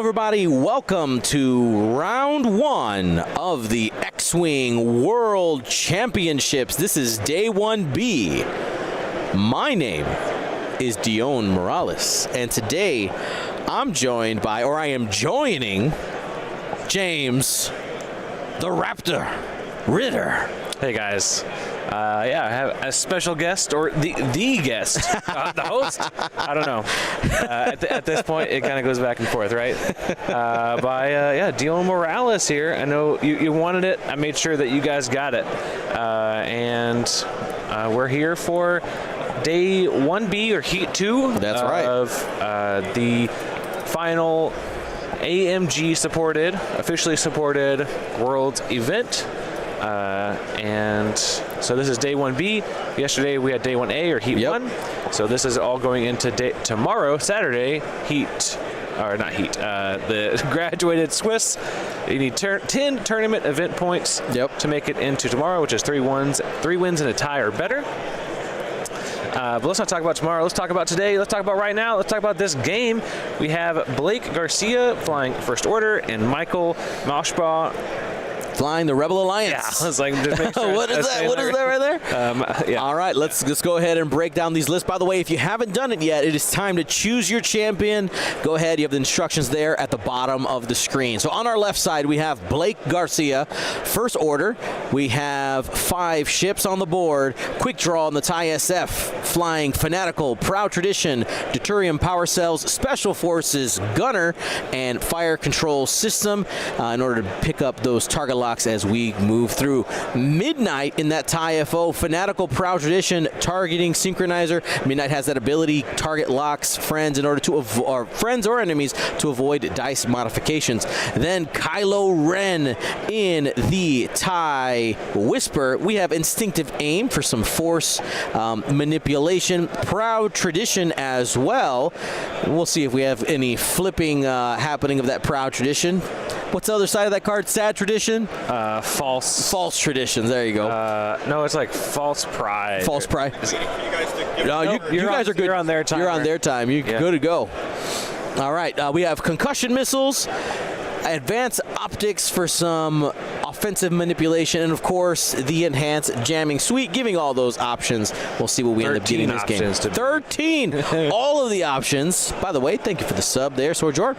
everybody. Welcome to round one of the X-Wing World Championships. This is day 1B. My name is Dion Morales, and today I'm joined by, or I am joining, James the Raptor Ritter. Hey guys. Yeah, I have a special guest, or the guest, the host. I don't know. At this point, it kind of goes back and forth, right? By Dion Morales here. I know you wanted it. I made sure that you guys got it, and we're here for day 1B or Heat 2. That's right. Of the final AMG supported, officially supported Worlds event. And so this is day 1B. Yesterday we had day 1A or Heat 1. So this is all going into tomorrow, Saturday, Heat, or not Heat, the graduated Swiss. You need 10 tournament event points to make it into tomorrow, which is 3 wins and a tie or better. But let's not talk about tomorrow. Let's talk about today. Let's talk about right now. Let's talk about this game. We have Blake Garcia flying First Order and Michael Mauschbaugh flying the Rebel Alliance. Yeah, I was like, just make sure what is that? What is that right there? Yeah. All right, let's go ahead and break down these lists. By the way, if you haven't done it yet, it is time to choose your champion. Go ahead. You have the instructions there at the bottom of the screen. So on our left side, we have Blake Garcia, First Order. We have 5 ships on the board. Quick draw on the TIE SF, flying Fanatical, Proud Tradition, Deuterium Power Cells, Special Forces, Gunner, and Fire Control System in order to pick up those target locks as we move through. Midnight in that TIE FO, Fanatical, Proud Tradition, Targeting Synchronizer. Midnight has that ability, target locks friends in order to avoid friends or enemies to avoid dice modifications. Then Kylo Ren in the TIE Whisper. We have Instinctive Aim for some force manipulation. Proud Tradition as well. We'll see if we have any flipping happening of that Proud Tradition. What's the other side of that card? Sad Tradition? False Traditions. There you go. No, it's like False Pride. False Pride. No, you guys are good. You're on their time. You're on their time. You're good to go. All right. We have Concussion Missiles, Advanced Optics for some offensive manipulation, and of course the Enhanced Jamming Suite, giving all those options. We'll see what we end up getting in this game. 13! All of the options. By the way, thank you for the sub there, Sorjor.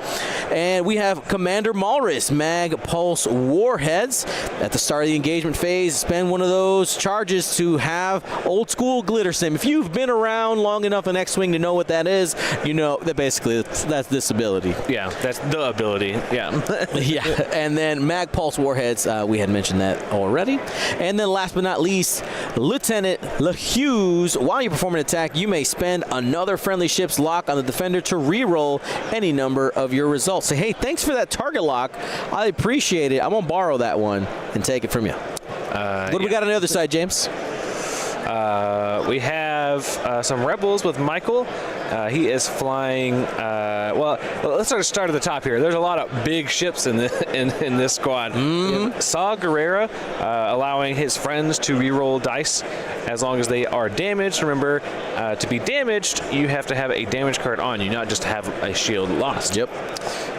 And we have Commander Malris, Mag Pulse Warheads. At the start of the engagement phase, spend one of those charges to have old school glitter sim. If you've been around long enough in X-Wing to know what that is, you know that basically that's this ability. Yeah, that's the ability. Yeah. Yeah, and then Mag Pulse Warheads, we had mentioned that already. And then last but not least, Lieutenant LeHughes. While you perform an attack, you may spend another friendly ship's lock on the defender to re-roll any number of your results. Say, hey, thanks for that target lock. I appreciate it. I'm going to borrow that one and take it from you. What do we got on the other side, James? We have some Rebels with Michael. He is flying. Well, let's start at the top here. There's a lot of big ships in this squad. Saw Gerrera, allowing his friends to reroll dice as long as they are damaged. Remember, to be damaged, you have to have a damage card on you, not just have a shield lost. Yep.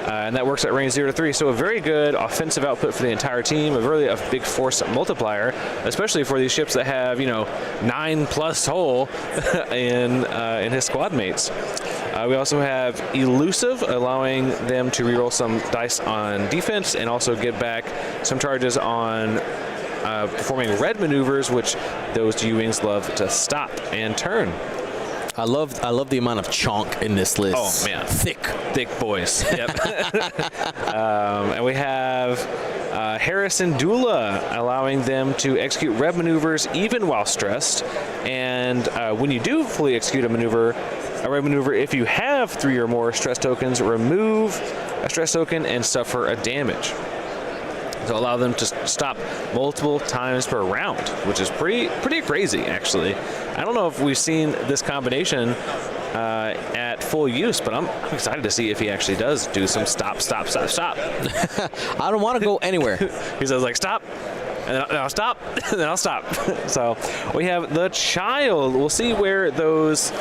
And that works at range 0 to 3. So a very good offensive output for the entire team. A big force multiplier, especially for these ships that have 9+ hull in his squad mates. We also have Elusive, allowing them to reroll some dice on defense and also get back some charges on performing red maneuvers, which those U-Wings love to stop and turn. I love the amount of chonk in this list. Oh man, thick boys. Yep. And we have Harrison Dula, allowing them to execute red maneuvers even while stressed. And when you do fully execute a red maneuver, if you have 3 or more stress tokens, remove a stress token and suffer a damage. To allow them to stop multiple times per round, which is pretty crazy, actually. I don't know if we've seen this combination at full use, but I'm excited to see if he actually does do some stop. I don't want to go anywhere. He says, like, stop, and then I'll stop, and then I'll stop. So we have the child. We'll see where those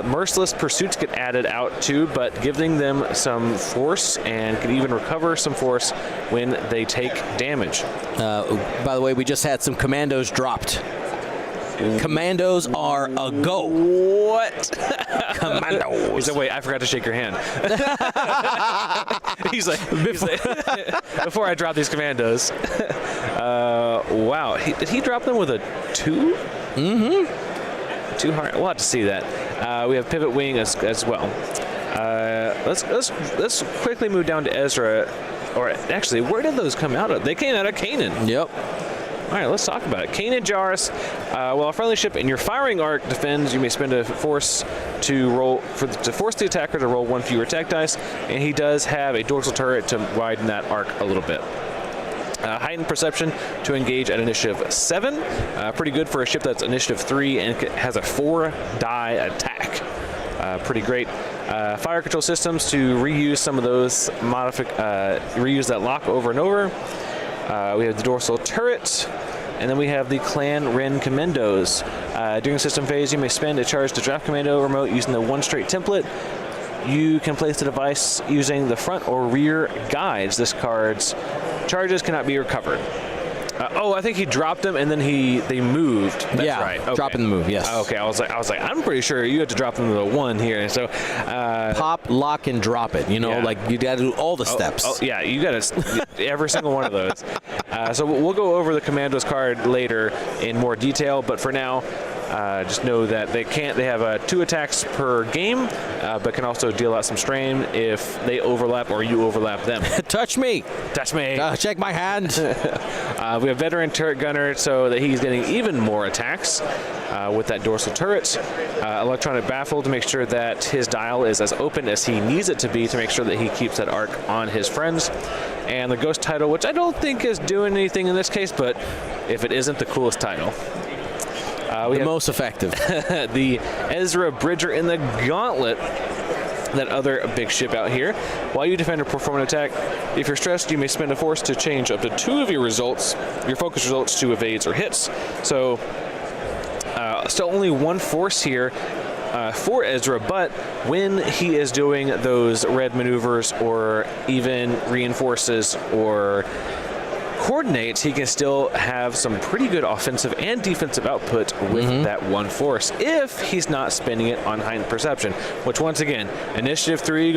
merciless pursuits get added out to, but giving them some force and can even recover some force when they take damage. By the way, we just had some commandos dropped. Commandos are a go. What? Commandos. He said, wait, I forgot to shake your hand. he's like, before I drop these commandos. Wow. Did he drop them with a 2? Mm-hmm. 2 hard. We'll have to see that. We have pivot wing as well. Let's quickly move down to Ezra. Or actually, where did those come out of? They came out of Kanan. Yep. All right, let's talk about it. Kanan Jarrus, while a friendly ship in your firing arc defends, you may spend a force to force the attacker to roll 1 fewer attack dice, and he does have a dorsal turret to widen that arc a little bit. Heightened perception to engage at initiative 7. Pretty good for a ship that's initiative 3 and has a 4-die attack. Pretty great. Fire control systems to reuse some of those reuse that lock over and over. We have the dorsal turret, and then we have the Clan Ren Commandos. During system phase, you may spend a charge to draft commando remote using the 1 straight template. You can place the device using the front or rear guides. This card's charges cannot be recovered. I think he dropped them and then they moved. That's right. Okay. Drop in the move. Yes. Okay, I was like, I'm pretty sure you had to drop them to the 1 here. And so pop, lock, and drop it. You know, like you got to do all the steps. Yeah, you got to every single one of those. So we'll go over the Commandos card later in more detail, but for now, just know that they have 2 attacks per game, but can also deal out some strain if they overlap or you overlap them. Touch me. Check my hand. We have veteran turret gunner, so that he's getting even more attacks with that dorsal turret. Electronic baffle to make sure that his dial is as open as he needs it to be to make sure that he keeps that arc on his friends. And the ghost title, which I don't think is doing anything in this case, but if it isn't, the coolest title. The most effective. The Ezra Bridger in the Gauntlet, that other big ship out here. While you defend or perform an attack, if you're stressed, you may spend a force to change up to 2 of your focus results to evades or hits. So still only 1 force here for Ezra, but when he is doing those red maneuvers or even reinforces or coordinates, he can still have some pretty good offensive and defensive output with that 1 force if he's not spending it on heightened perception, which once again, initiative 3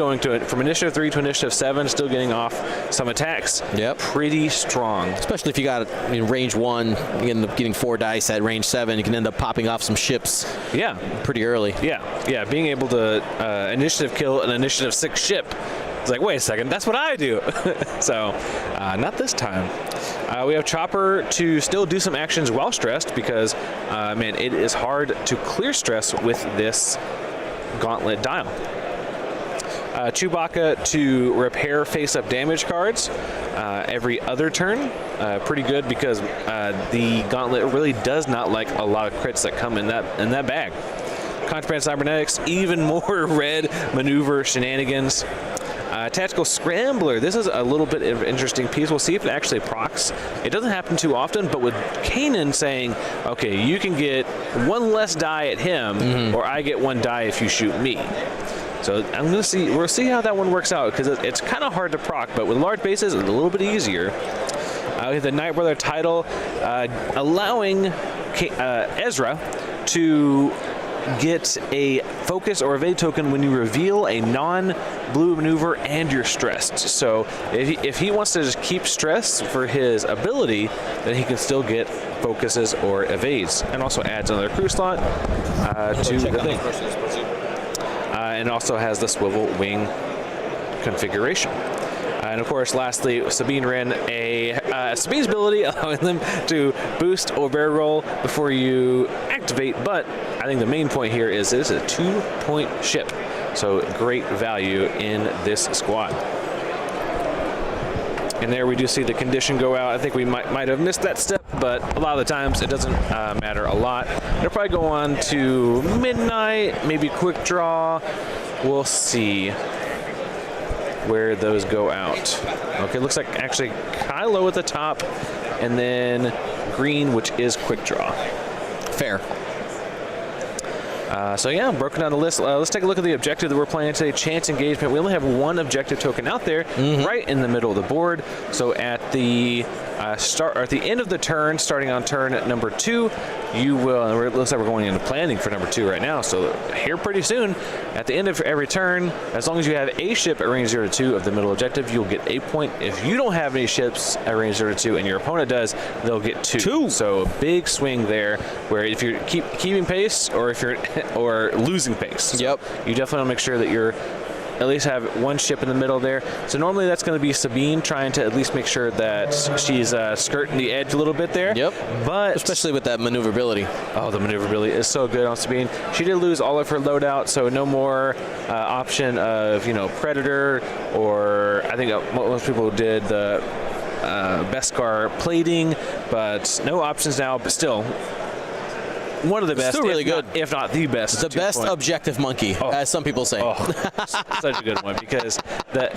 from initiative 3 to initiative 7, still getting off some attacks. Yep. Pretty strong. Especially if you got range 1, you end up getting 4 dice at range 7, you can end up popping off some ships. Yeah. Pretty early. Yeah. Being able to initiative kill an initiative 6 ship. It's like, wait a second, that's what I do. So, not this time. We have Chopper to still do some actions while stressed because, man, it is hard to clear stress with this gauntlet dial. Chewbacca to repair face-up damage cards every other turn. Pretty good because the gauntlet really does not like a lot of crits that come in that bag. Contraband cybernetics, even more red maneuver shenanigans. Tactical Scrambler. This is a little bit of an interesting piece. We'll see if it actually procs. It doesn't happen too often, but with Kanan saying, okay, you can get 1 less die at him, or I get 1 die if you shoot me. So we'll see how that one works out, because it's kind of hard to proc, but with large bases, it's a little bit easier. We have the Night Brother title, allowing Ezra to get a focus or evade token when you reveal a non-blue maneuver and you're stressed. So if he wants to just keep stress for his ability, then he can still get focuses or evades, and also adds another crew slot to the thing. And also has the swivel wing configuration. And of course, lastly, Sabine Wren, Sabine's ability allowing them to boost or barrel roll before you activate. But I think the main point here is this is a 2-point ship, so great value in this squad. And there we do see the condition go out. I think we might have missed that step, but a lot of the times it doesn't matter a lot. It'll probably go on to midnight, maybe quick draw. We'll see where those go out. Okay, looks like actually Kylo at the top and then green, which is quick draw. Fair. So yeah, broken down the list. Let's take a look at the objective that we're playing today, chance engagement. We only have one objective token out there, right in the middle of the board. So at the at the end of the turn, starting on turn at number 2, you will, and it looks like we're going into planning for number 2 right now, so here pretty soon, at the end of every turn, as long as you have a ship at range 0 to 2 of the middle objective, you'll get a point. If you don't have any ships at range 0 to 2 and your opponent does, they'll get 2. So a big swing there, where if you're keeping pace or if you're or losing pace. So you definitely want to make sure that you're at least have one ship in the middle there. So normally that's going to be Sabine trying to at least make sure that she's skirting the edge a little bit there. But especially with that maneuverability. Oh, the maneuverability is so good on Sabine. She did lose all of her loadout, so no more option of, Predator, or I think most people did the Beskar plating, but no options now, but still one of the best, still really good, if not the best. The best objective monkey, as some people say. Such a good one, because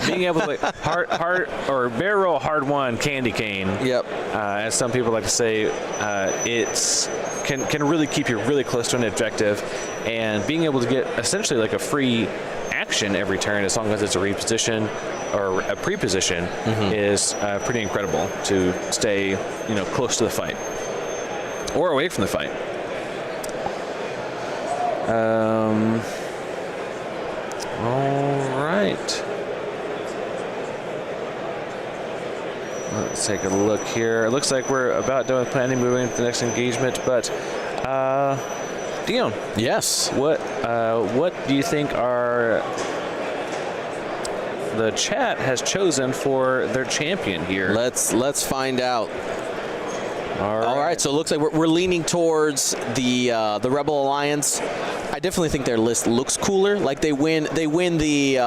being able to hard or barrel roll hard one candy cane. As some people like to say, it's can really keep you really close to an objective, and being able to get essentially like a free action every turn, as long as it's a reposition or a pre-position, is pretty incredible to stay close to the fight or away from the fight. All right. Let's take a look here. It looks like we're about done with planning, moving into the next engagement. But Dion. Yes. What do you think the chat has chosen for their champion here? Let's find out. All right, so it looks like we're leaning towards the Rebel Alliance. I definitely think their list looks cooler. Like they win the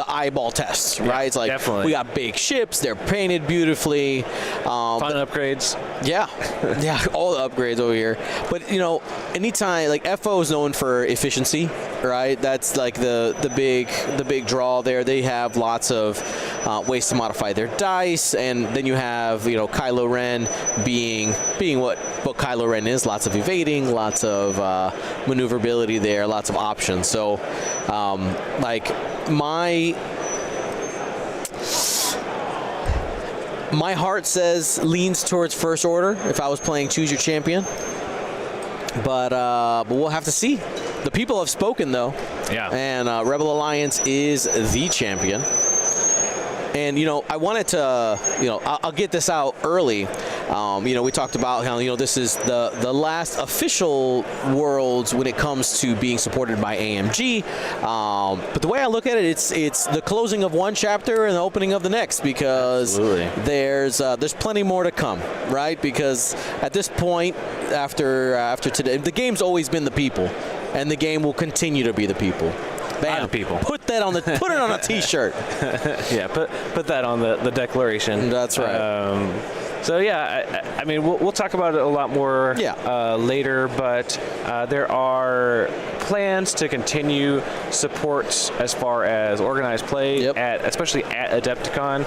eyeball test, right? It's like definitely. We got big ships. They're painted beautifully. Fun upgrades. Yeah, all the upgrades over here. But anytime, like FO is known for efficiency, right? That's like the big draw there. They have lots of ways to modify their dice, and then you have Kylo Ren being what Kylo Ren is. Lots of evading, lots of maneuverability there, lots of options. So like my heart leans towards First Order if I was playing Choose Your Champion, but we'll have to see. The people have spoken though, and Rebel Alliance is the champion. And I wanted to I'll get this out early. We talked about how this is the last official Worlds when it comes to being supported by AMG. But the way I look at it, it's the closing of one chapter and the opening of the next, because there's plenty more to come, right? Because at this point, after today, the game's always been the people, and the game will continue to be the people. Bam. People. Put it on a T-shirt. Yeah, put that on the declaration. That's right. So yeah, I mean we'll talk about it a lot more later, but there are plans to continue support as far as organized play, especially at Adepticon.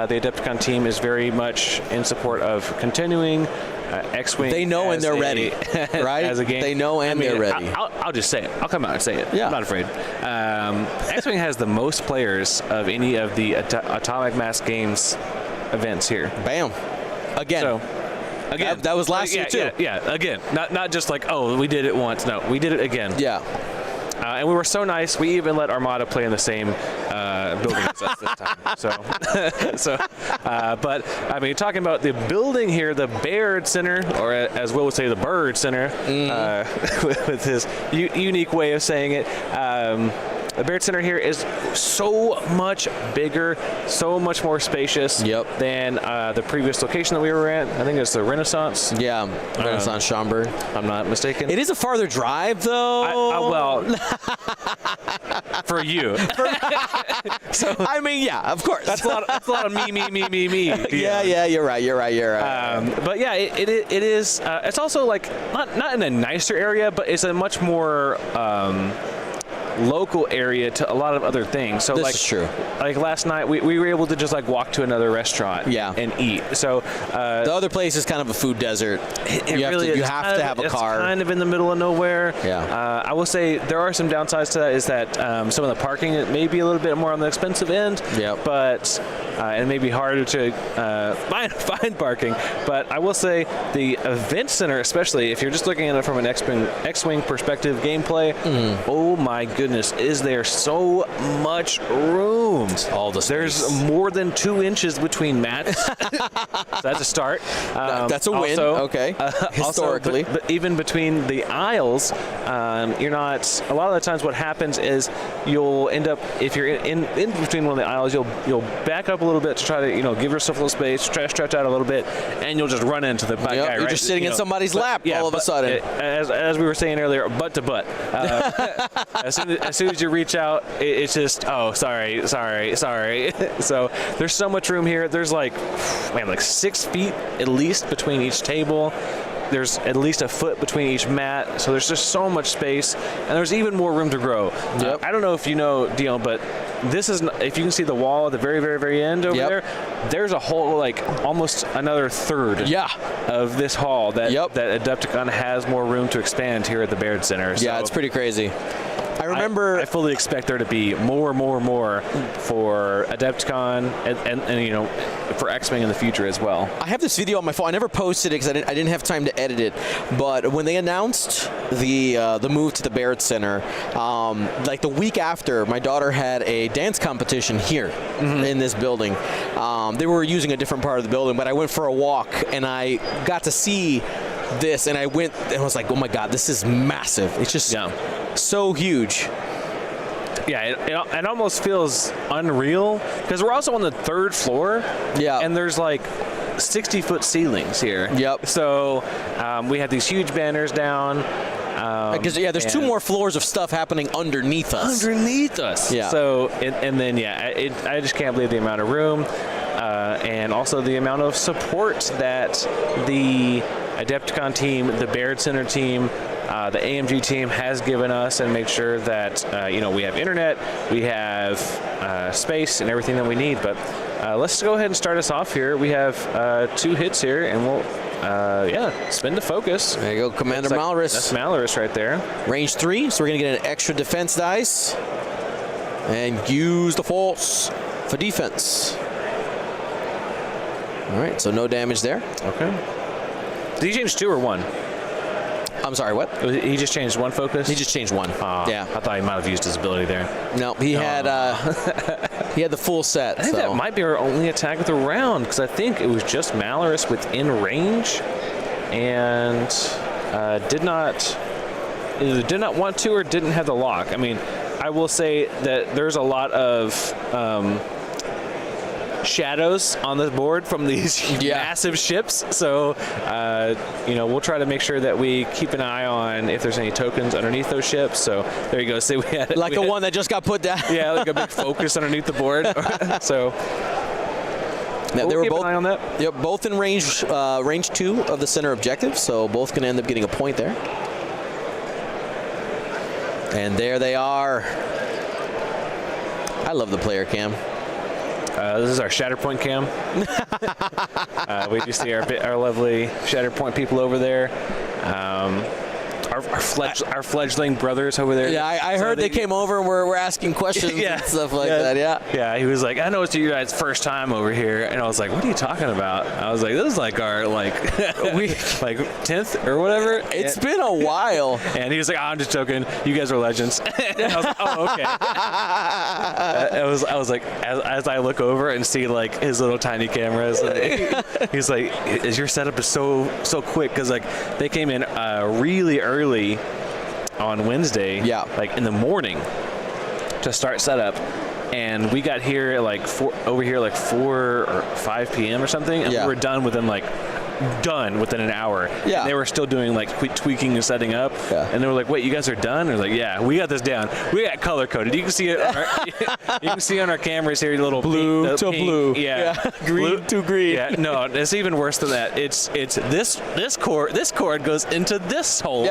The Adepticon team is very much in support of continuing X-Wing. They know and they're ready, right? As a game. They know and they're ready. I'll just say it. I'll come out and say it. Yeah. I'm not afraid. X-Wing has the most players of any of the Atomic Mass Games events here. Bam. Again. So, again. That was last year too. Yeah, again. Not just like, oh, we did it once. No, we did it again. Yeah. And we were so nice, we even let Armada play in the same building as us this time. But I mean, talking about the building here, the Baird Center, or as Will would say, the Bird Center, with his unique way of saying it. The Baird Center here is so much bigger, so much more spacious than the previous location that we were at. I think it's the Renaissance. Yeah, Renaissance Schaumburg. I'm not mistaken. It is a farther drive, though. Well, for you. So I mean, yeah, of course. That's a lot of me. Yeah, you're right. But yeah, it is. It's also like not in a nicer area, but it's a much more local area to a lot of other things. So This like is true. Like last night, we were able to just like walk to another restaurant and eat. So the other place is kind of a food desert. you have to have a car. It's kind of in the middle of nowhere. Yeah. I will say there are some downsides to that. Is that some of the parking may be a little bit more on the expensive end. Yep. But and it may be harder to find parking. But I will say the event center, especially if you're just looking at it from an X-wing perspective gameplay, oh my goodness, is there so much room? All the space. There's more than 2 inches between mats. So that's a start. That's a win. Okay. Historically. Also, but even between the aisles, you're not. A lot of the times, what happens is you'll end up, if you're in between one of the aisles, you'll back up a little bit to try to give yourself a little space, try to stretch out a little bit, and you'll just run into the guy. You're just sitting in somebody's lap all of a sudden. As we were saying earlier, butt to butt. As soon as you reach out, it's just sorry. So there's so much room here. There's like 6 feet at least between each table. There's at least a foot between each mat, so there's just so much space, and there's even more room to grow. Yep. I don't know if you know, Dion, but this is, if you can see the wall at the very, very, very end over there, there's a whole, almost another third of this hall that Adepticon has more room to expand here at the Baird Center. So yeah, it's pretty crazy. I remember. I fully expect there to be more for Adepticon and for X-Wing in the future as well. I have this video on my phone. I never posted it because I didn't have time to edit it. But when they announced the move to the Baird Center, like the week after, my daughter had a dance competition here in this building. They were using a different part of the building, but I went for a walk and I got to see this, and I went and was like, oh my God, this is massive. It's just so huge. Yeah, it almost feels unreal because we're also on the 3rd floor. Yeah. And there's 60-foot ceilings here. Yep. So we have these huge banners down. Because there's 2 more floors of stuff happening underneath us. Yeah. So and then I just can't believe the amount of room, and also the amount of support that the Adepticon team, the Baird Center team, the AMG team has given us, and made sure that we have internet, we have space, and everything that we need. But let's go ahead and start us off here. We have 2 hits here, and we'll spin to focus. There you go, Commander Malorus. That's Malorus right there. Range 3, so we're going to get an extra defense dice and use the Force for defense. All right, so no damage there. Okay. Did he change 2 or 1? I'm sorry, what? He just changed 1 focus? He just changed 1. Yeah. I thought he might have used his ability there. No, he had he had the full set. I think that might be our only attack of the round, because I think it was just Malorus within range, and either did not want to or didn't have the lock. I mean, I will say that there's a lot of shadows on the board from these massive ships, so we'll try to make sure that we keep an eye on if there's any tokens underneath those ships. So there you go. See, we had one that just got put down. Yeah, like a big focus underneath the board. So they were keep both an eye on that. Yep, both in range 2 of the center objective, so both can end up getting a point there. And there they are. I love the player cam. This is our Shatterpoint cam. We just see our lovely Shatterpoint people over there. Our fledgling brothers over there. Yeah, I heard they came over and were asking questions and stuff like that. Yeah, he was like, I know it's your guys' first time over here, and I was like, what are you talking about? I was like, this is like our like 10th or whatever. It's been a while. And he was like, I'm just joking. You guys are legends. And I was like, oh, okay. I was like, as I look over and see like his little tiny cameras, he's like, your setup is so quick, because like they came in really early on Wednesday, like in the morning, to start setup, and we got here at like 4 or 5 p.m. or something, and we were done within like done within an hour. Yeah. And they were still doing like tweaking and setting up. Yeah. And they were like, "Wait, you guys are done?" I was like, "Yeah, we got this down. We got color coded. You can see it. You can see on our cameras here, little Blue pink, to pink, blue. yeah, Green blue to green. Yeah, no, it's even worse than that. It's this cord goes into this hole.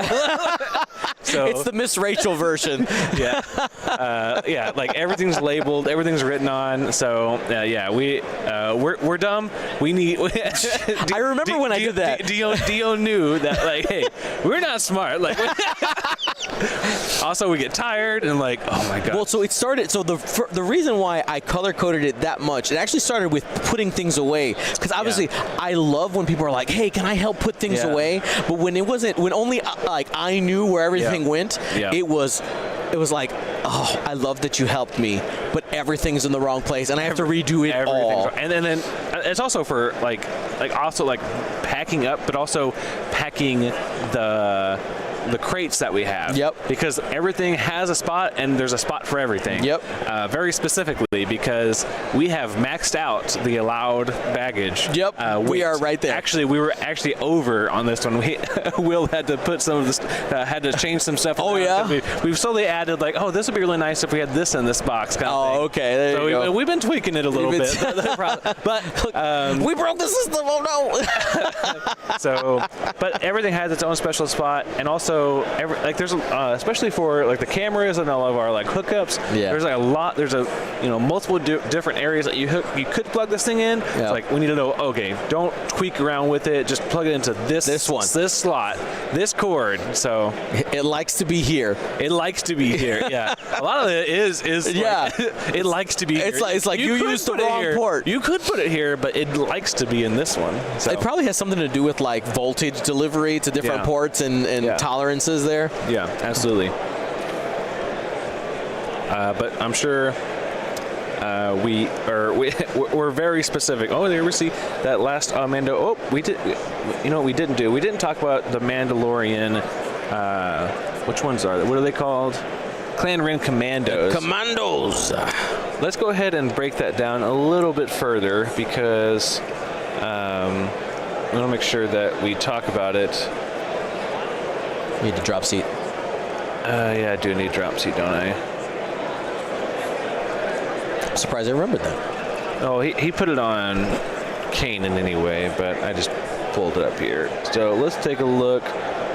So It's the Miss Rachel version. yeah, yeah, like everything's labeled, everything's written on. So yeah, we're dumb. We need. I remember when I did that. Dio knew that, like, hey, we're not smart. Like, also we get tired and like, oh my god. Well, so it started. So the reason why I color coded it that much, it actually started with putting things away. Because obviously, I love when people are like, "Hey, can I help put things away?" But when it wasn't, when only like I knew where everything went, it was like, oh, I love that you helped me, but everything's in the wrong place, and I have to redo it all. And then it's also for like packing up, but also packing the crates that we have. Yep. Because everything has a spot, and there's a spot for everything. Yep. Very specifically because we have maxed out the allowed baggage. Yep. We are right there. Actually, we were actually over on this one. Will had to put some of this, had to change some stuff. Oh, around. yeah? We've slowly added like, oh, this would be really nice if we had this in this box. Kind of thing. Okay. There you go. We've been tweaking it a little bit. But we broke the system. Oh no. So, but everything has its own special spot, and also there's especially for like the cameras and all of our like hookups. Yeah. There's like a lot. There's multiple different areas that you could plug this thing in. Yeah. It's like we need to know. Okay, don't tweak around with it. Just plug it into this slot, this cord. So it likes to be here. it likes to be here. Yeah. A lot of it is Yeah. like, it likes to be here. It's like you could used the put it wrong here. port. You could put it here, but it likes to be in this one. So. It probably has something to do with like voltage delivery to different ports and tolerances there. Yeah, absolutely. But I'm sure we're very specific. Oh, there we see that last Mando. Oh, we did. You know what we didn't do? We didn't talk about the Mandalorian. Which ones are they? What are they called? Clan Ren Commandos. Commandos. Let's go ahead and break that down a little bit further because I want to make sure that we talk about it. Need the drop seat. Yeah, I do need drop seat, don't I? I'm surprised I remembered that. Oh, he put it on Kanan anyway, but I just pulled it up here. So let's take a look.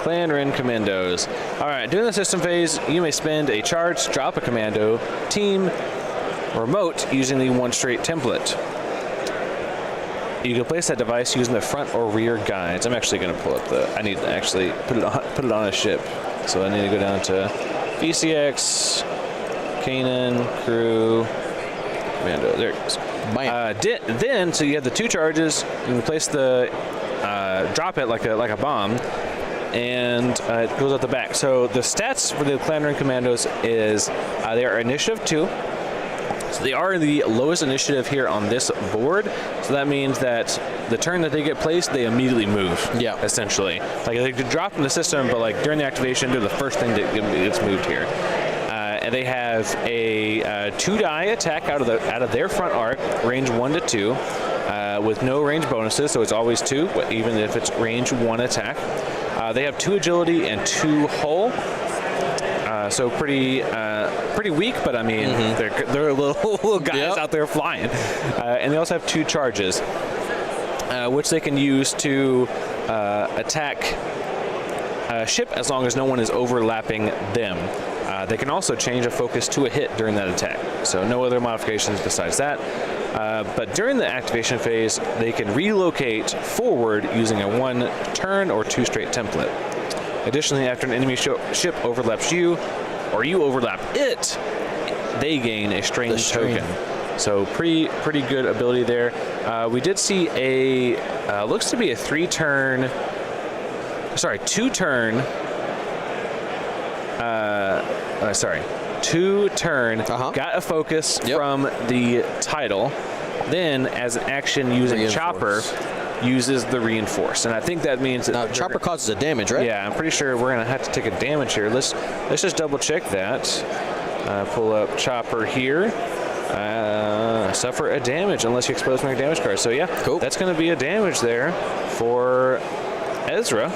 Clan Ren Commandos. All right, during the system phase, you may spend a charge to drop a commando team remote using the one straight template. You can place that device using the front or rear guides. I'm actually going to pull up I need to actually put it on a ship. So I need to go down to VCX, Kanan, crew, commando. There it is. Then, so you have the two charges. You can place drop it like a bomb, and it goes out the back. So the stats for the Clan Ren Commandos is they are initiative 2. So they are the lowest initiative here on this board. So that means that the turn that they get placed, they immediately move. Yeah. Essentially, like they could drop in the system, but like during the activation, they're the first thing that gets moved here. And they have a 2-die attack out of their front arc, range 1 to 2, with no range bonuses. So it's always 2, even if it's range 1 attack. They have 2 agility and 2 hull. So pretty weak, but I mean they're little guys out there flying, and they also have 2 charges, which they can use to attack a ship as long as no one is overlapping them. They can also change a focus to a hit during that attack. So no other modifications besides that. But during the activation phase, they can relocate forward using a 1 turn or 2 straight template. Additionally, after an enemy ship overlaps you, or you overlap it, they gain a strain token. So pretty good ability there. We did see looks to be a 2-turn. Got a focus from the title. Then, as an action using Chopper, uses the reinforce, and I think that means that now Chopper causes a damage, right? Yeah, I'm pretty sure we're gonna have to take a damage here. Let's just double check that. Pull up Chopper here. suffer a damage unless you expose my damage card. So yeah, cool. That's going to be a damage there for Ezra.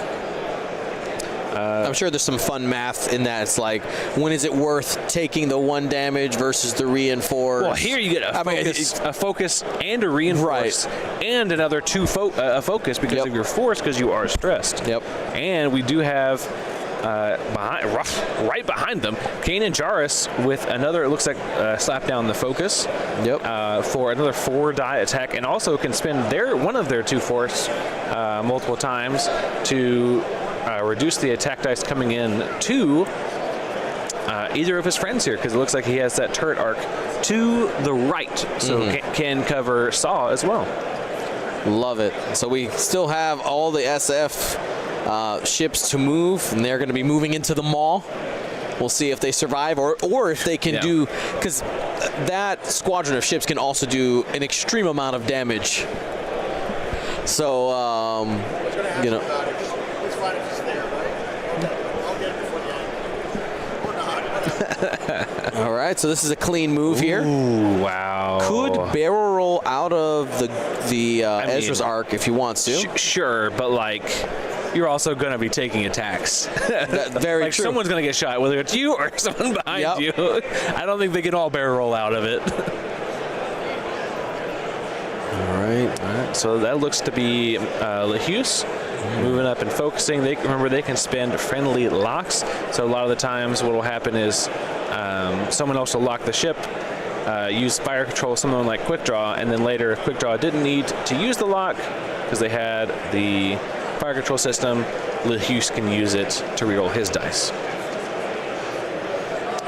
I'm sure there's some fun math in that. It's like, when is it worth taking the 1 damage versus the reinforce? Well, here you get a focus and a reinforce, and another 2 focus because of your force, because you are stressed. Yep. And we do have right behind them, Kane and Jarrus with another, it looks like, slap down the focus. Yep. For another 4-die attack, and also can spend one of their 2 force multiple times to reduce the attack dice coming in to either of his friends here, because it looks like he has that turret arc to the right, so can cover Saw as well. Love it. So we still have all the SF ships to move, and they're going to be moving into the mall. We'll see if they survive, or if they can do, because that squadron of ships can also do an extreme amount of damage. So, you know. All right, so this is a clean move here. Ooh, wow. Could barrel roll out of the Ezra's arc if he wants to. Sure, but like, you're also going to be taking attacks. Very like true. Someone's going to get shot, whether it's you or someone behind you. I don't think they can all barrel roll out of it. All right. So that looks to be Lehuse moving up and focusing. Remember, they can spend friendly locks. So a lot of the times what will happen is someone else will lock the ship, use fire control, someone like Quick Draw, and then later if Quick Draw didn't need to use the lock because they had the fire control system, Lehuse can use it to reroll his dice.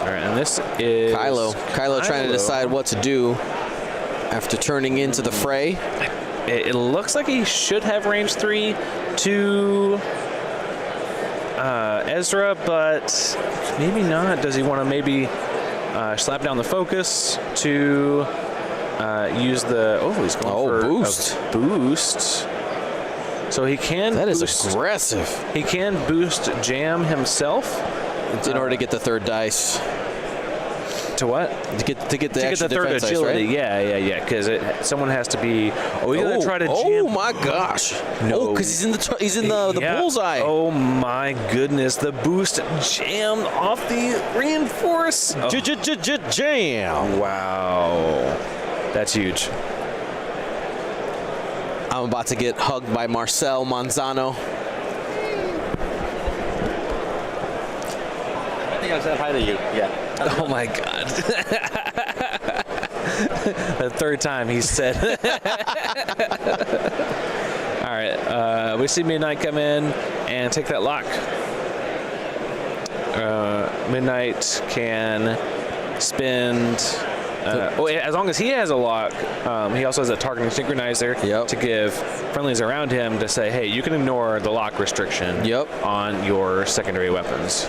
All right, and this is Kylo trying to decide what to do after turning into the fray. It looks like he should have range 3 to Ezra, but maybe not. Does he want to maybe slap down the focus to use the... Oh, he's going for boost. A boost. So he can That is boost, aggressive. He can boost Jam himself. In order to get the 3rd dice. To what? To get the extra third defense agility. Dice, right? Yeah. Because someone has to be. Oh, he's gonna try to jam. Oh my gosh! No, because he's in the bullseye. Oh my goodness! The boost jammed off the reinforce. Jam! Wow, that's huge. I'm about to get hugged by Marcel Manzano. I think I said hi to you. Yeah. Oh my God. The 3rd time he said. All right, we see Midnight come in and take that lock. Midnight can spend, as long as he has a lock, he also has a targeting synchronizer to give friendlies around him to say, hey, you can ignore the lock restriction on your secondary weapons.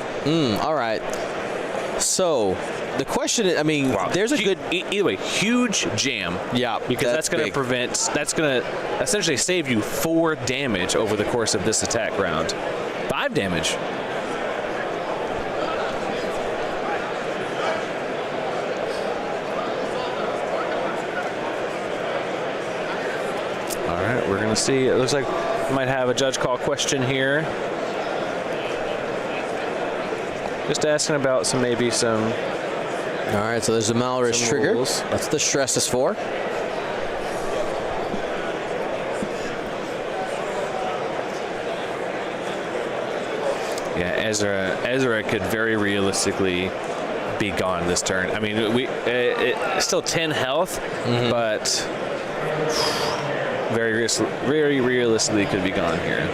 All right. So, the question is, I mean, there's a good... Either way, huge jam. Yeah, because that's going to that's going to essentially save you 4 damage over the course of this attack round. 5 damage. All right, we're going to see. It looks like we might have a judge call question here. Just asking about maybe some. All right, so there's a Malrus trigger. Rules. That's the stress is for. Yeah, Ezra could very realistically be gone this turn. I mean, it's still 10 health, but very realistically could be gone here.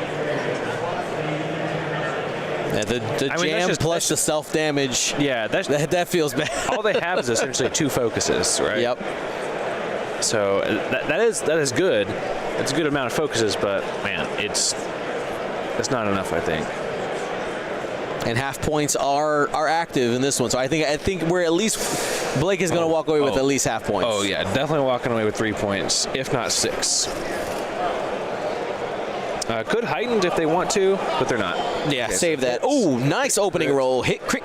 Yeah, the jam plus the self damage. Yeah, that feels bad. All they have is essentially 2 focuses, right? Yep. So that is good. It's a good amount of focuses, but man, it's not enough, I think. And half points are active in this one, so I think we're at least Blake is going to walk away with at least half points. Oh yeah, definitely walking away with 3 points, if not 6. Could heightened if they want to, but they're not. Yeah, okay, save that. Oh, nice opening roll. Hit, crit.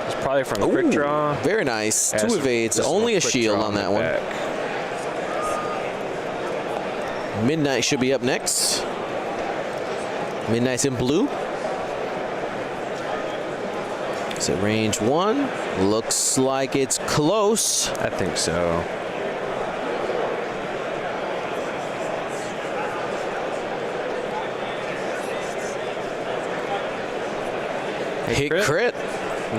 It's probably from the quick draw. Very nice. Yeah, 2 evades. this is Only a quick shield draw on that the one. back. Midnight should be up next. Midnight's in blue. Is it range 1? Looks like it's close. I think so. Hit crit.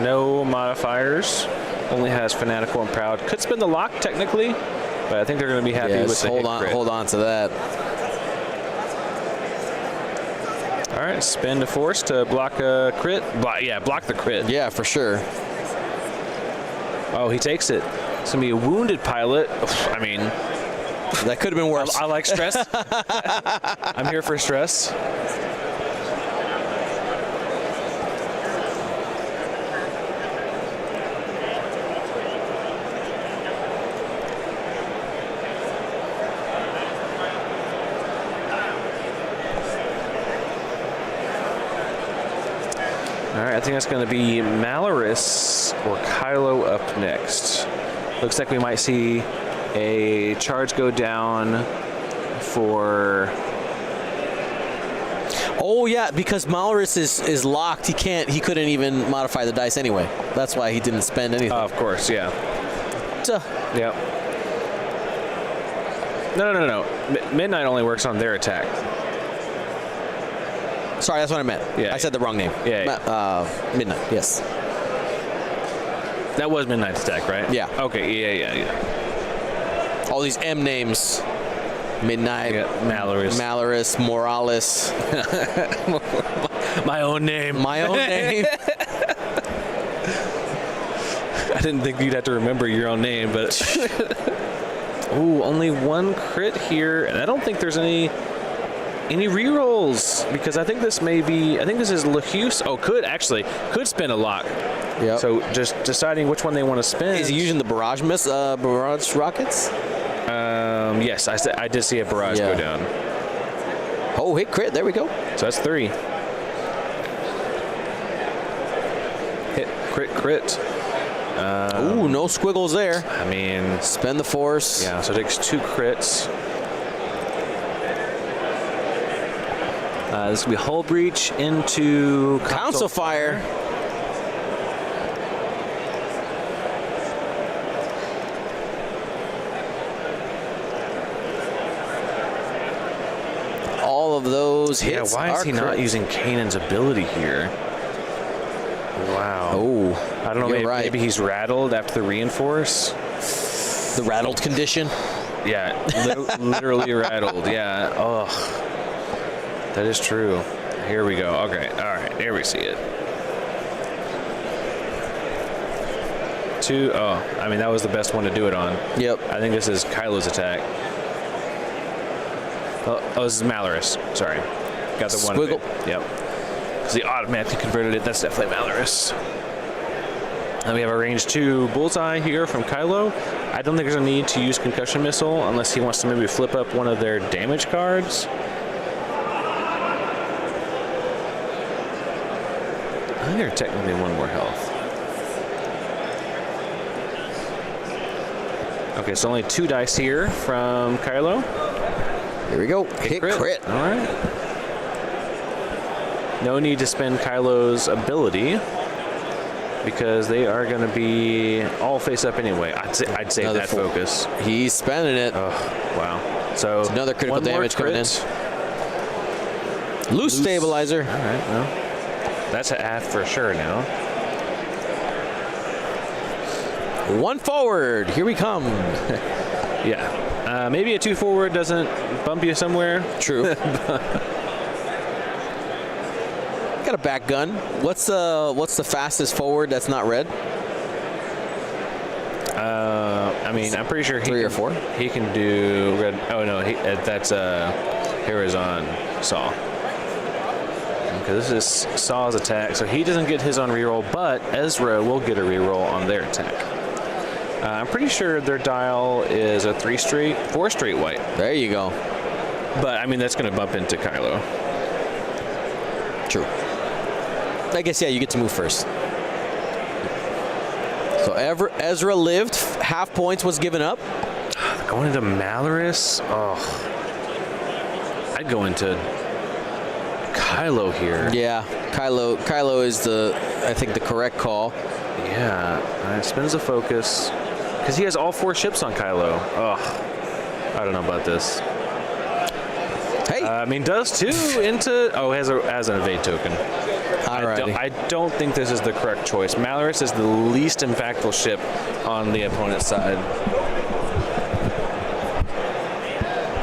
No modifiers. Only has Fanatical and Proud. Could spin the lock technically, but I think they're going to be happy with the hit crit. Hold on to that. All right, spin to force to block a crit. Block the crit. Yeah, for sure. Oh, he takes it. It's going to be a wounded pilot. I mean, that could have been worse. I like stress. I'm here for stress. All right, I think that's going to be Malorus or Kylo up next. Looks like we might see a charge go down for... Oh yeah, because Malorus is locked. He couldn't even modify the dice anyway. That's why he didn't spend anything. of course, yeah. Yep. No. Midnight only works on their attack. Sorry, that's what I meant. Yeah, I said the wrong name. Yeah. Midnight, yes. That was Midnight's attack, right? Yeah. Okay, yeah. All these M names. Midnight, Malorus, Morales. My own name. My own name. I didn't think you'd have to remember your own name, but... Ooh, only 1 crit here, and I don't think there's any rerolls, because I think this is Lehuse. Oh, could spin a lock. Yep. So just deciding which one they want to spin. Is he using the barrage rockets? Yes, I did see a barrage go down. Oh, hit crit. There we go. So that's 3. Hit crit. Ooh, no squiggles there. I mean, spend the force. Yeah, so it takes 2 crits. This will be hull breach into Council fire. All of those hits. Yeah, why is he not using Kanan's ability here? Wow. Oh, I don't know. Maybe he's rattled after the reinforce. The rattled condition. Yeah, literally rattled. Yeah. Oh. That is true. Here we go. Okay. All right. Here we see it. 2. Oh, I mean, that was the best one to do it on. Yep. I think this is Kylo's attack. Oh, this is Malorus. Sorry. Got the one. Squiggle. Yep. Because he automatically converted it. That's definitely Malorus. And we have a range 2 bullseye here from Kylo. I don't think there's a need to use concussion missile unless he wants to maybe flip up one of their damage cards. I think they're technically 1 more health. Okay, so only 2 dice here from Kylo. Here we go. Hit crit. All right. No need to spend Kylo's ability because they are going to be all face up anyway. I'd say that focus. He's spending it. Oh, wow. So it's another critical damage coming in. Loose stabilizer. All right, well. That's an add for sure now. 1 forward. Here we come. Yeah. Maybe a 2 forward doesn't bump you somewhere. True. Got a back gun. What's the fastest forward that's not red? I mean, I'm pretty sure 3 or 4. He can do red. Oh no, that's Horizon Saw. Because this is Saw's attack, so he doesn't get his on reroll, but Ezra will get a reroll on their attack. I'm pretty sure their dial is a 4 straight white. There you go. But I mean, that's going to bump into Kylo. True. I guess, yeah, you get to move first. So Ezra lived. Half points was given up. Going into Malorus? Oh. I'd go into Kylo here. Yeah, Kylo is I think the correct call. Yeah, spins the focus. Because he has all 4 ships on Kylo. Oh, I don't know about this. Hey. I mean, does too into... Oh, has an evade token. Alrighty. I don't think this is the correct choice. Malorus is the least impactful ship on the opponent's side.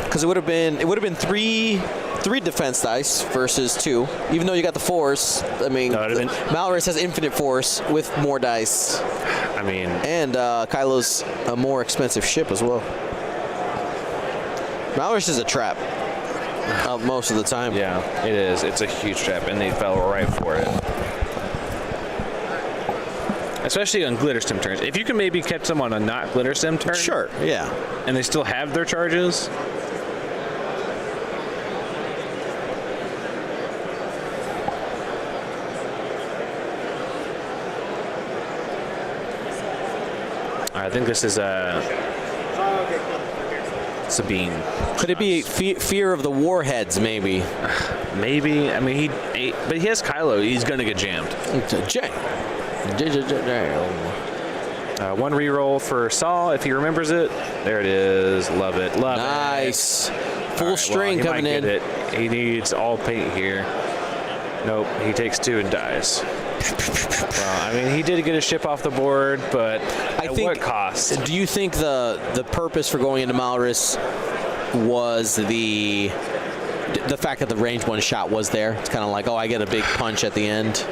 Because it would have been three defense dice versus 2. Even though you got the force, I mean, Malorus has infinite force with more dice. I mean, and Kylo's a more expensive ship as well. Malorus is a trap most of the time. Yeah, it is. It's a huge trap, and they fell right for it. Especially on glitter stem turns. If you can maybe catch them on a not glitter stem turn. Sure, yeah. And they still have their charges. I think this is Sabine. Could it be fear of the warheads, maybe? Maybe. I mean, but he has Kylo. He's going to get jammed. One reroll for Saul, if he remembers it. There it is. Love it. Love it. Nice. Full string coming in. He needs all paint here. Nope. He takes 2 and dies. Well, I mean, he did get a ship off the board, but at what cost? Do you think the purpose for going into Malorus was the fact that the range 1 shot was there? It's kind of like, oh, I get a big punch at the end.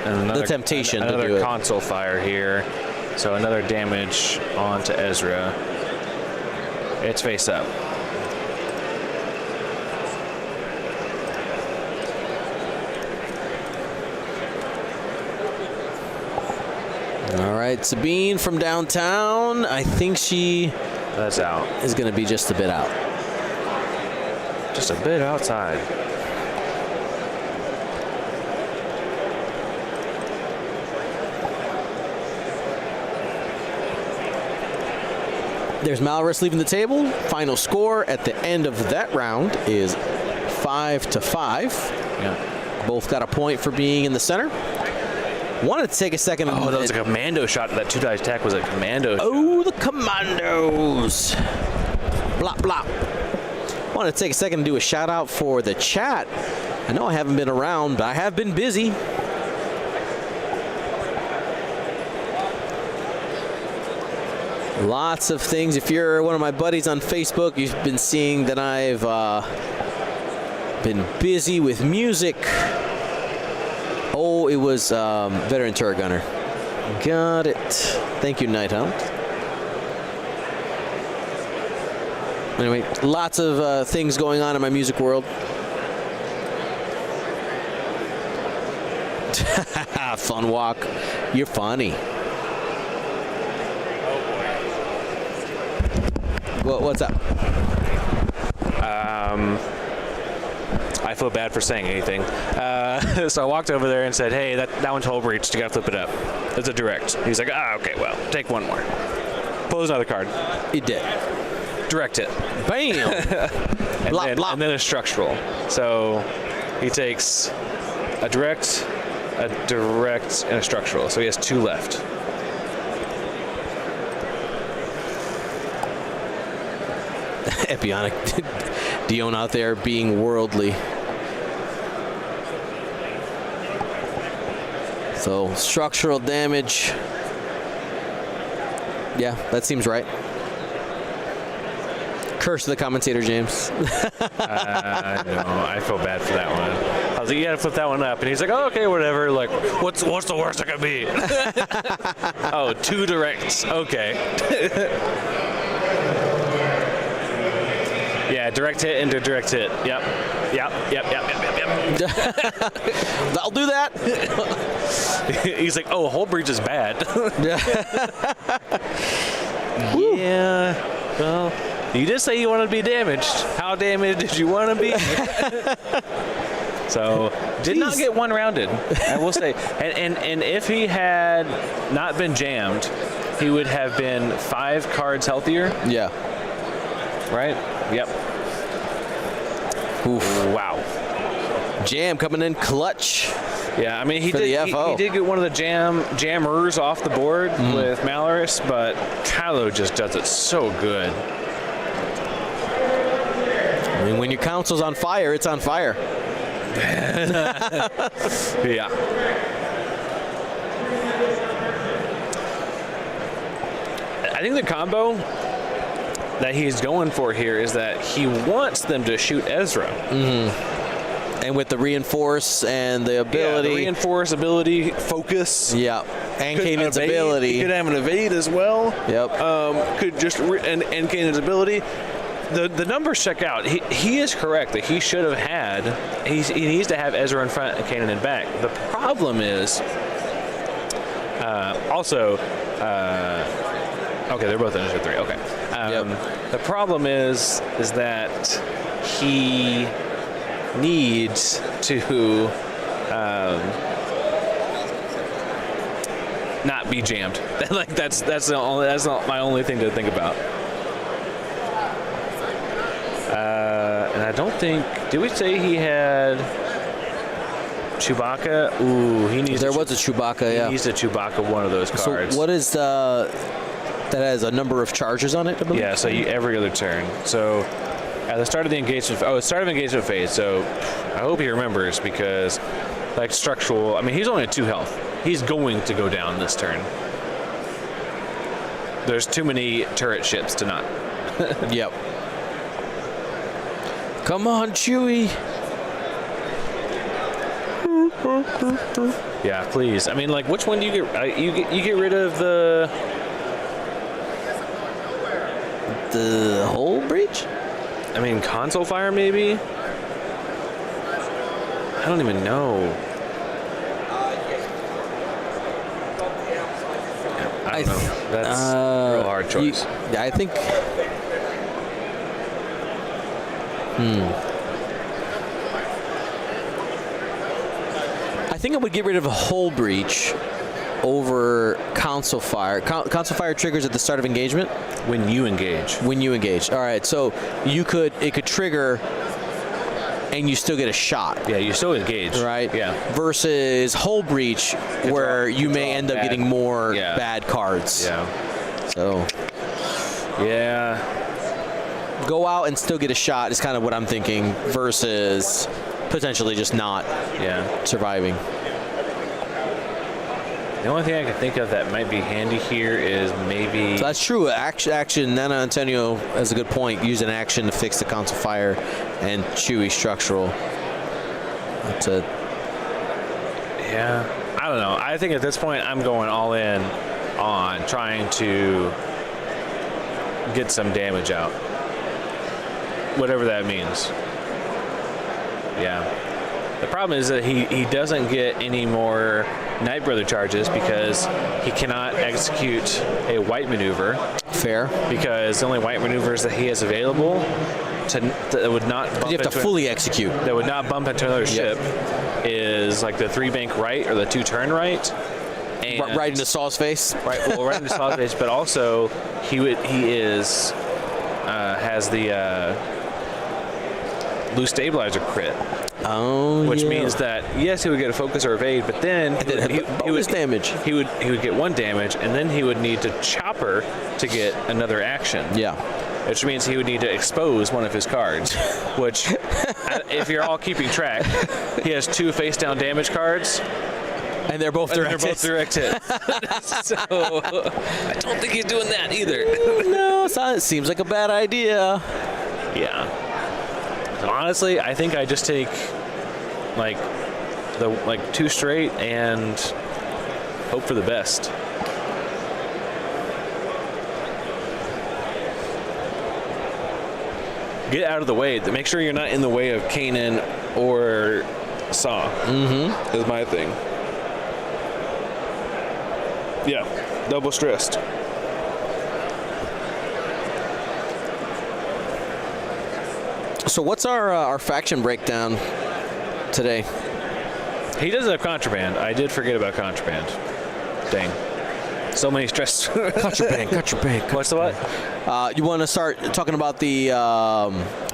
And the temptation to do it. Another console fire here. So another damage onto Ezra. It's face up. All right, Sabine from downtown. I think that's out. Is going to be just a bit out. Just a bit outside. There's Malorus leaving the table. Final score at the end of that round is 5-5. Yeah. Both got a point for being in the center. Wanted to take a second. Oh, that was a commando shot. That 2-die attack was a commando shot. Oh, the commandos. Blop, blop. Wanted to take a second to do a shout out for the chat. I know I haven't been around, but I have been busy. Lots of things. If you're one of my buddies on Facebook, you've been seeing that I've been busy with music. Oh, it was Veteran Turret Gunner. Got it. Thank you, Nighthound. Anyway, lots of things going on in my music world. Fun walk. You're funny. What's up? I feel bad for saying anything. So I walked over there and said, hey, that one's hull breached. You got to flip it up. It's a direct. He's like, okay, well, take one more. Pulls another card. He did. Direct it. Bam! And then a structural. So he takes a direct, and a structural. So he has 2 left. Epionic. Dion out there being worldly. So structural damage. Yeah, that seems right. Curse of the commentator, James. No, I feel bad for that one. I was like, you gotta flip that one up. And he's like, oh, okay, whatever. Like, what's the worst it could be? Oh, 2 directs. Okay. Yeah, direct hit into direct hit. Yep. I'll do that. He's like, oh, hull breach is bad. Yeah. Well, you did say you wanted to be damaged. How damaged did you want to be? So did not get one rounded, I will say. And if he had not been jammed, he would have been 5 cards healthier. Yeah. Right? Yep. Oof. Wow. Jam coming in clutch. Yeah, I mean, he For did, the FO. he did get one of the jammers off the board with Malaris, but Kylo just does it so good. I mean, when your console's on fire, it's on fire. Yeah. I think the combo that he's going for here is that he wants them to shoot Ezra. And with the reinforce and the ability. Yeah, the reinforce ability, focus. Yeah. And Could Kanan's evade. ability. He could have an evade as well. Yep. Could just and Kanan's ability. The numbers check out. He is correct that he should have had. He needs to have Ezra in front and Kanan in back. The problem is okay, they're both in Initiative 3. Okay. Yep. The problem is that he needs to not be jammed. Like that's not my only thing to think about. And I don't think, did we say he had Chewbacca? Ooh, he needs. There was a Chewbacca, yeah. He needs a Chewbacca one of those cards. So what is that has a number of charges on it, I believe? Yeah, so every other turn. So at the start of the engagement, start of engagement phase. So I hope he remembers because, like structural, I mean, he's only at 2 health. He's going to go down this turn. There's too many turret ships to not. Yep. Come on, Chewie. Yeah, please. I mean, like, which one do you get? You get rid of the whole breach? I mean, console fire maybe. I don't even know. I don't know. That's a real hard choice. I think. I think I would get rid of a whole breach over console fire. Console fire triggers at the start of engagement. When you engage. When you engage. All right. So it could trigger, and you still get a shot. Yeah, you still engage. Right. Yeah. Versus whole breach, where you may end up getting more bad cards. Yeah. So. Yeah. Go out and still get a shot is kind of what I'm thinking, versus potentially just not surviving. The only thing I can think of that might be handy here is maybe. So that's true. Action. Nana Antonio has a good point. Use an action to fix the console fire and Chewie structural. That's a. Yeah. I don't know. I think at this point I'm going all in on trying to get some damage out. Whatever that means. Yeah. The problem is that he doesn't get any more Night Brother charges because he cannot execute a white maneuver. Fair. Because the only white maneuvers that he has available that would not bump you have to fully execute. That would not bump into another ship is like the 3-bank right or the 2-turn right. And right into Saw's face. Right. Well, right into Saw's face, but also has the loose stabilizer crit. Oh, which means that yes, he would get a focus or evade, but then he would damage. He would get 1 damage, and then he would need to chopper to get another action. Yeah. Which means he would need to expose one of his cards. Which, if you're all keeping track, he has 2 face down damage cards. And they're both direct hits. So I don't think he's doing that either. No, it seems like a bad idea. Yeah. Honestly, I think I just take like 2 straight and hope for the best. Get out of the way. Make sure you're not in the way of Kanan or Saw. Mm-hmm. Is my thing. Yeah, double stressed. So what's our faction breakdown? today. He doesn't have contraband. I did forget about contraband. Dang. So many stress. Contraband. What's the what? You want to start talking about the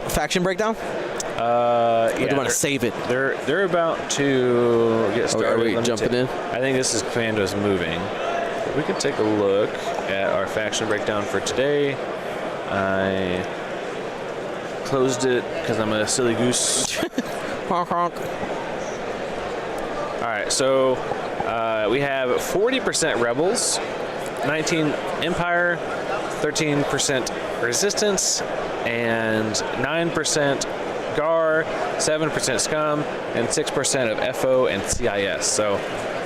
faction breakdown? Yeah, Or do you want to save it? They're about to get started. Are we jumping in? I think this is Commandos moving. We can take a look at our faction breakdown for today. I closed it because I'm a silly goose. Honk, honk. All right, so we have 40% rebels, 19 empire, 13% resistance, and 9% GAR, 7% scum, and 6% of FO and CIS. So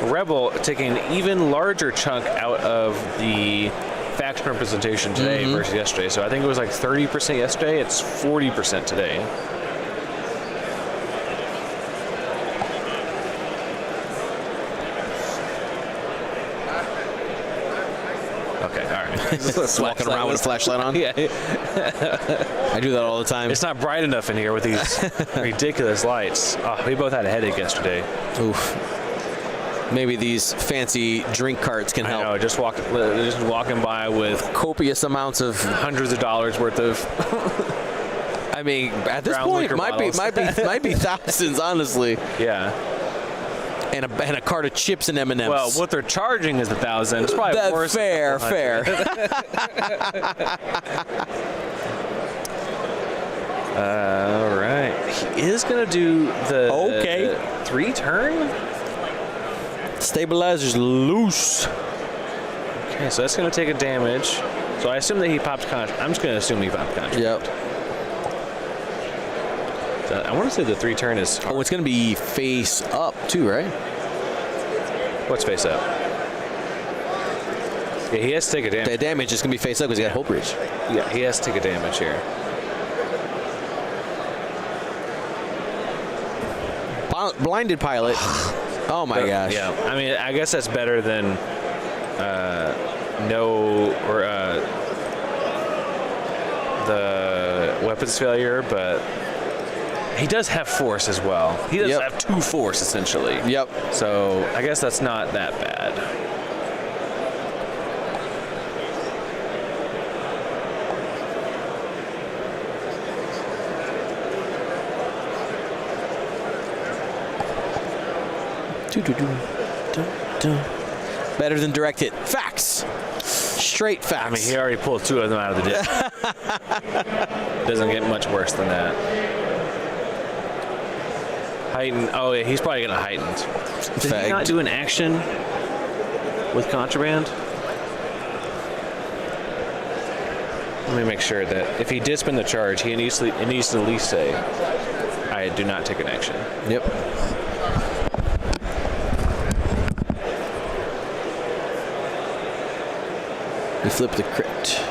rebel taking an even larger chunk out of the faction representation today versus yesterday. So I think it was like 30% yesterday. It's 40% today. Okay, all right. Just walking around with a flashlight on. Yeah, I do that all the time. it's not bright enough in here with these ridiculous lights. Oh, we both had a headache yesterday. Oof. Maybe these fancy drink carts can I help. know, just walking by with Copious amounts of. hundreds of dollars worth of. I mean, at this Brown point, liquor might be thousands, honestly. Yeah. And a cart of chips and M&Ms. Well, what they're charging is $1,000. It's probably That- worth fair. All right. He is going to do the Okay. 3-turn. Stabilizer's loose. Okay, so that's going to take a damage. So I assume that he pops contract. I'm just going to assume he pops contract. Yep. So I want to say the 3-turn is. Oh, it's going to be face up too, right? What's face up? Yeah, he has to take a damage. The damage is going to be face up because he got Hope Bridge. Yeah, he has to take a damage here. Blinded pilot. Oh my gosh. Yeah, I mean, I guess that's better than no or the weapons failure, but he does have force as well. He does have 2 force essentially. Yep. So I guess that's not that bad. Better than direct hit. Facts. Straight facts. I mean, he already pulled 2 of them out of the disc. Doesn't get much worse than that. Heighten. Oh, yeah, he's probably going to heighten. Did he not do an action with contraband? Let me make sure that if he did spin the charge, it needs to at least say, I do not take an action. Yep. We flip the crit.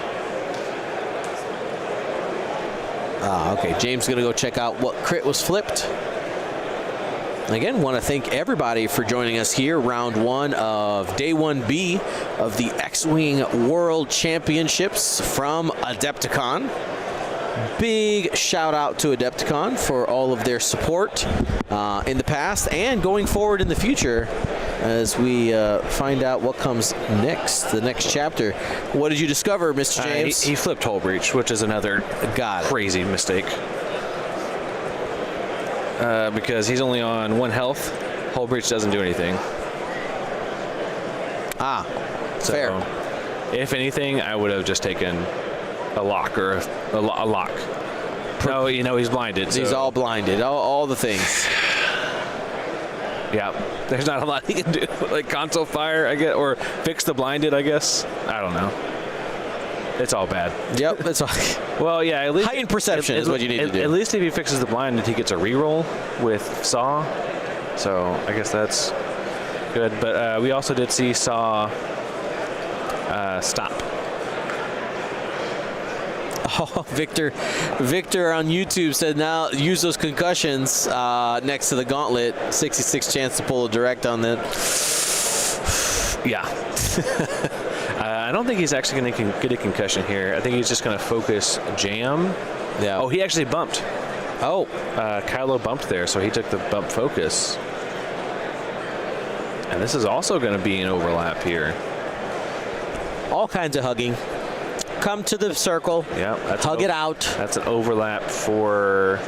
Okay. James is going to go check out what crit was flipped. Again, want to thank everybody for joining us here. Round 1 of Day 1B of the X-Wing World Championships from Adepticon. Big shout out to Adepticon for all of their support in the past and going forward in the future as we find out what comes next, the next chapter. What did you discover, Mr. James? He flipped Hull Breach, which is another crazy mistake. Because he's only on 1 health. Hull Breach doesn't do anything. So, fair. If anything, I would have just taken a lock or a lock. No, he's blinded. He's all blinded. All the things. Yeah, there's not a lot he can do. Like console fire, I guess, or fix the blinded, I guess. I don't know. It's all bad. Yep, that's all. Well, yeah, at least heightened perception is what you need to do. At least if he fixes the blinded, he gets a reroll with Saw. So I guess that's good. But we also did see Saw stop. Oh, Victor on YouTube said now use those concussions next to the gauntlet. 66 chance to pull a direct on that. Yeah. I don't think he's actually going to get a concussion here. I think he's just going to focus jam. Yeah. Oh, he actually bumped. Oh, Kylo bumped there, so he took the bump focus. And this is also going to be an overlap here. all kinds of hugging. Come to the circle. Yeah, hug it out. That's an overlap for.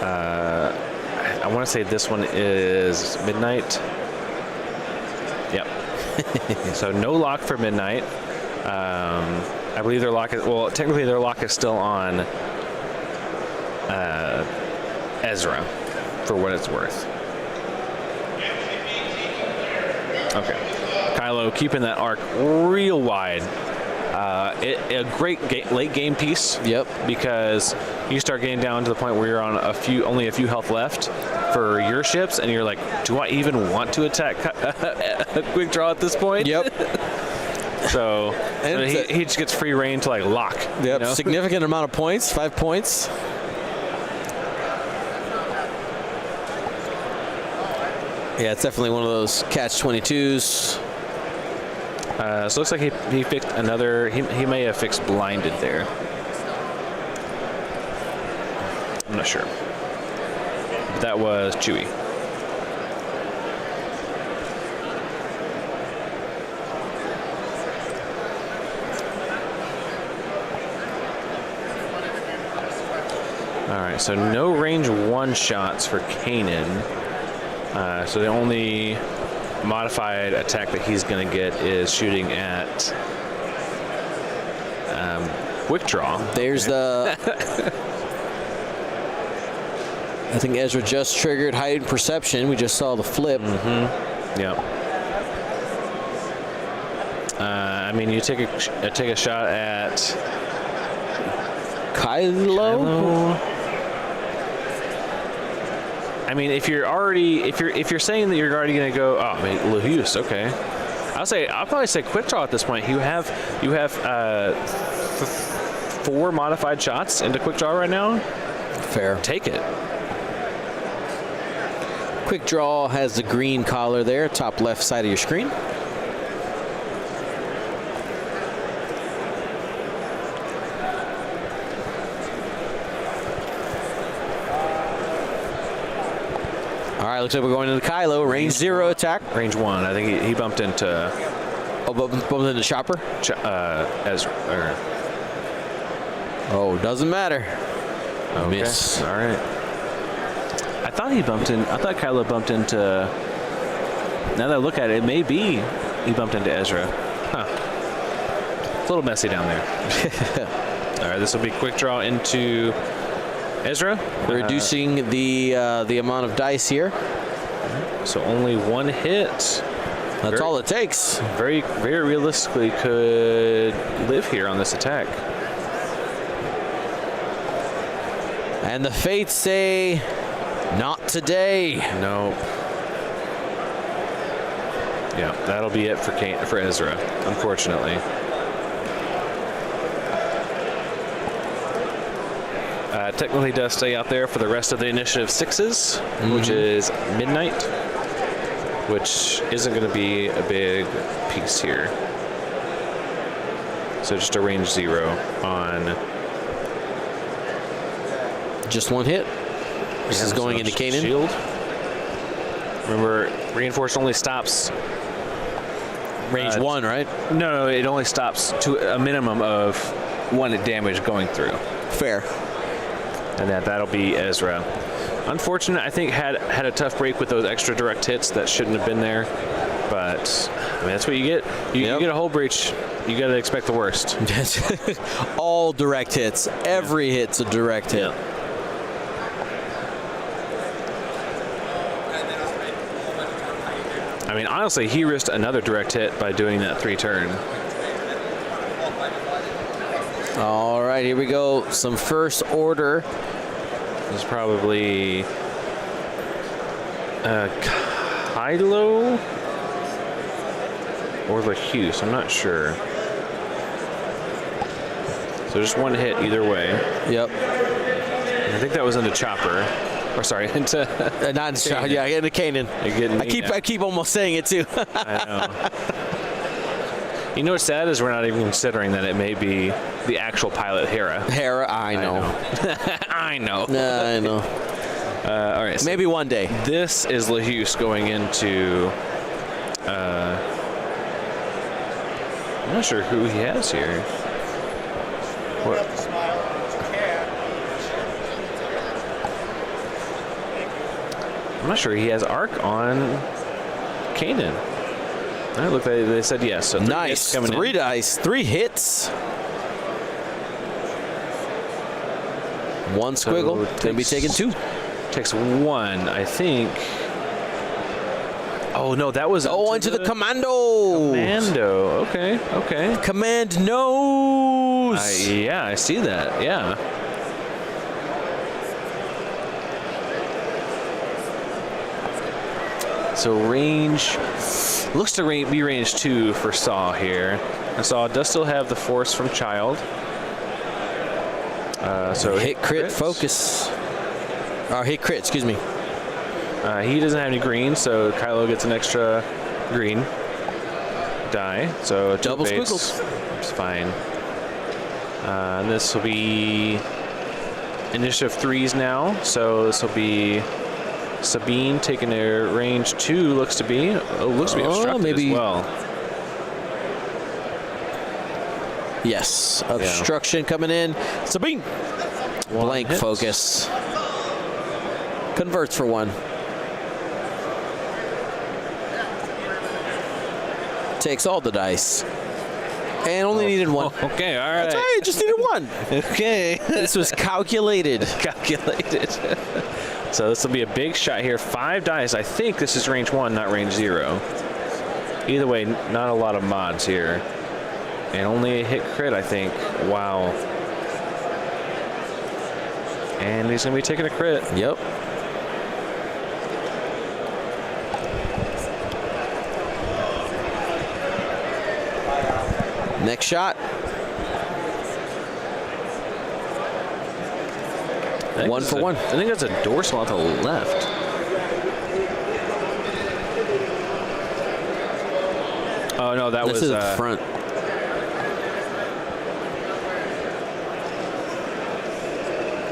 I want to say this one is Midnight. Yep. So no lock for Midnight. I believe their lock is, well, technically their lock is still on Ezra, for what it's worth. Okay. Kylo keeping that arc real wide. A great late game piece. Yep. Because you start getting down to the point where you're on only a few health left for your ships, and you're like, do I even want to attack a quick draw at this point? Yep. So he just gets free reign to like lock. Yep. You know? Significant amount of points. 5 points. Yeah, it's definitely one of those catch-22s. So it looks like he fixed another. He may have fixed blinded there. I'm not sure. But that was Chewie. All right, so no range 1 shots for Kanan. So the only modified attack that he's going to get is shooting at quick draw. There's the. I think Ezra just triggered heightened perception. We just saw the flip. Yeah. I mean, you take a shot at Kylo. I mean, if you're saying that you're already going to go, oh, I mean, Lahus, okay. I'll probably say quick draw at this point. You have 4 modified shots into quick draw right now. Fair. Take it. Quick draw has the green collar there, top left side of your screen. All right, looks like we're going into Kylo. Range 0 attack. Range 1. I think he bumped into. Oh, bumped into Chopper? Ezra. Oh, doesn't matter. Okay. Miss. All right. I thought Kylo bumped into. Now that I look at it, it may be he bumped into Ezra. Huh. It's a little messy down there. All right, this will be quick draw into Ezra. Reducing the amount of dice here. So only 1 hit. That's all it takes. Very, very realistically could live here on this attack. And the fates say, not today. Nope. Yeah, that'll be it for Ezra, unfortunately. Technically does stay out there for the rest of the initiative 6s, which is Midnight, which isn't going to be a big piece here. So just a range 0 on. Just 1 hit. This is going into Kanan. Shield. Remember, reinforced only stops. Range 1, right? No, it only stops to a minimum of 1 damage going through. Fair. And that'll be Ezra. Unfortunate, I think had a tough break with those extra direct hits that shouldn't have been there. But I mean, that's what you get. You get a hull breach. You got to expect the worst. All direct hits. Every hit's a direct hit. I mean, honestly, he risked another direct hit by doing that 3-turn. All right, here we go. Some first order. This is probably Kylo or Lahus. I'm not sure. So just 1 hit either way. Yep. I think that was into Chopper. Or sorry, into not into Chopper. Yeah, into Kanan. You're getting I keep almost saying it too. I know. You know what's sad is we're not even considering that it may be the actual pilot, Hera. Hera, I know. I know. I know. All right. So Maybe one day. this is LaHuse going into... I'm not sure who he has here. What? I'm not sure he has Arc on Kanan. It looked like they said yes. So Nice. Three dice, 3 hits. One squiggle. Gonna be taking 2. Takes 1, I think. Oh no, that was into the commando. Commando. Okay. Command nose. Yeah, I see that. Yeah. So range looks to be range 2 for Saw here. And Saw does still have the force from Child. So hit crit focus. Or hit crit, excuse me. He doesn't have any green, so Kylo gets an extra green die. So double baits. squiggles. It's fine. And this will be initiative 3s now. So this will be Sabine taking a range 2. Looks to be obstructed maybe as well. Yes, obstruction coming in. Sabine. Blank hit. focus. Converts for 1. Takes all the dice. And only needed 1. Okay, all right. That's right, just needed 1. Okay. This was calculated. Calculated. So this will be a big shot here. 5 dice. I think this is range 1, not range 0. Either way, not a lot of mods here. And only a hit crit, I think. Wow. And he's going to be taking a crit. Yep. Next shot. 1 for 1. I think that's a dorsal on the left. Oh, no, that This was... is front.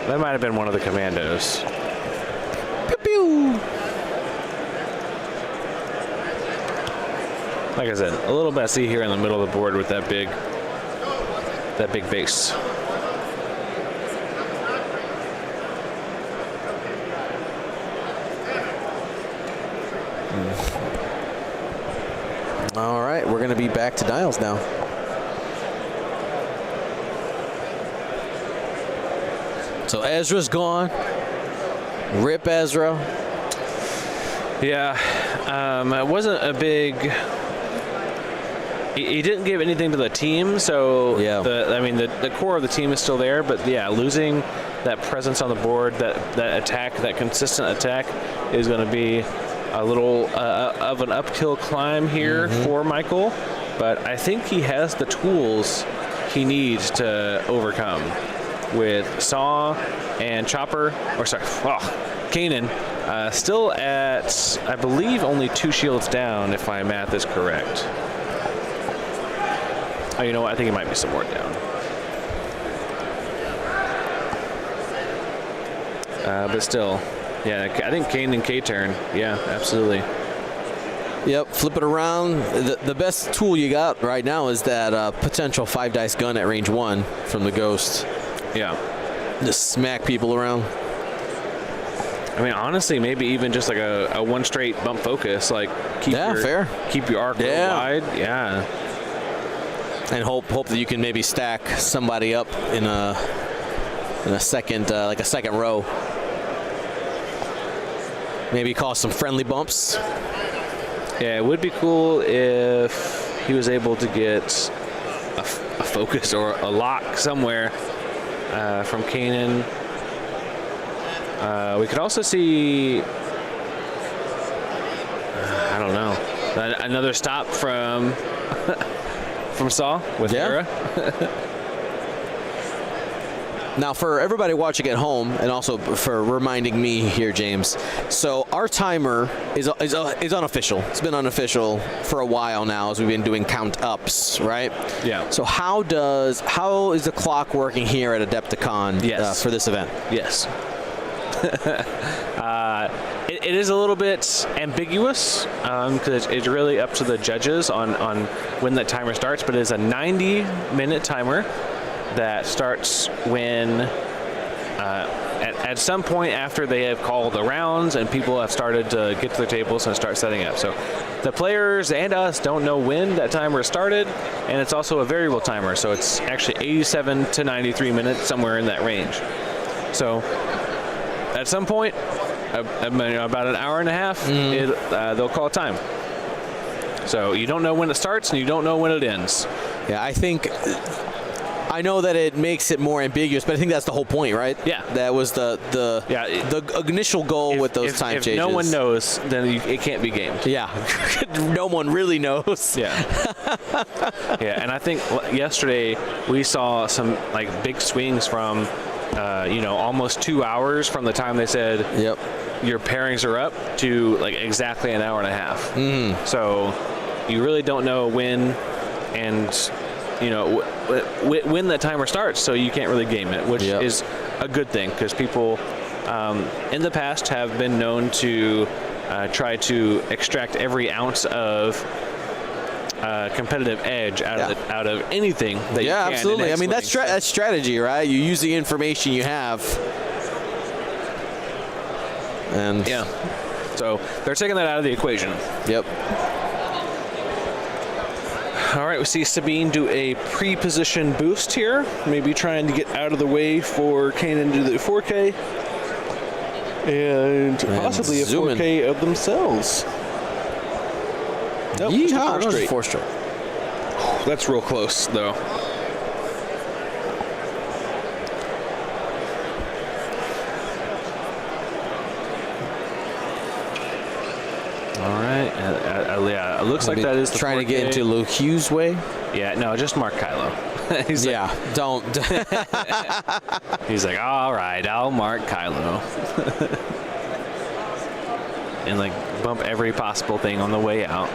That might have been one of the commandos. Pew, pew. Like I said, a little messy here in the middle of the board with that big base. All right, we're going to be back to dials now. So Ezra's gone. Rip Ezra. Yeah, it wasn't a big... He didn't give anything to the team, so yeah. The core of the team is still there, but yeah, losing that presence on the board, that attack, that consistent attack, is going to be a little of an uphill climb here for Michael. But I think he has the tools he needs to overcome with Saw and Chopper, Kanan, still at, I believe, only 2 shields down, if my math is correct. Oh, you know what? I think it might be some more down. But still, yeah, I think Kanan K-turn. Yeah, absolutely. Yep, flip it around. The best tool you got right now is that potential 5-dice gun at range 1 from the Ghost. Yeah. Just smack people around. I mean, honestly, maybe even just like a 1 straight bump focus, like keep your arc real wide. Yeah. And hope that you can maybe stack somebody up in a second, like a second row. Maybe cause some friendly bumps. Yeah, it would be cool if he was able to get a focus or a lock somewhere from Kanan. We could also see, I don't know, another stop from from Saw with Hera. Now, for everybody watching at home, and also for reminding me here, James, so our timer is unofficial. It's been unofficial for a while now as we've been doing count-ups, right? Yeah. So how is the clock working here at Adepticon for this event? Yes. It is a little bit ambiguous because it's really up to the judges on when that timer starts, but it is a 90-minute timer that starts when at some point after they have called the rounds and people have started to get to their tables and start setting up. So the players and us don't know when that timer started, and it's also a variable timer, so it's actually 87 to 93 minutes, somewhere in that range. So at some point, about an hour and a half, they'll call time. So you don't know when it starts and you don't know when it ends. Yeah, I know that it makes it more ambiguous, but I think that's the whole point, right? Yeah. That was the initial goal with those time changes. If no one knows, then it can't be gamed. Yeah. No one really knows. Yeah. Yeah, and I think yesterday we saw some big swings from almost 2 hours from the time they said your pairings are up to exactly an hour and a half. So you really don't know when and when the timer starts, so you can't really game it, which is a good thing because people in the past have been known to try to extract every ounce of competitive edge out of anything that you can. Absolutely. I mean, that's strategy, right? You use the information you have. And so they're taking that out of the equation. Yep. All right, we see Sabine do a pre-position boost here, maybe trying to get out of the way for Kanan to do the 4K and possibly a 4K of themselves. Nope, Yeehaw, four straight. That's real close, though. All right. It looks like that is the trying 4K. to get into Luke Hughes' way. Yeah, no, just mark Kylo. He's don't. He's like, all right, I'll mark Kylo. And bump every possible thing on the way out.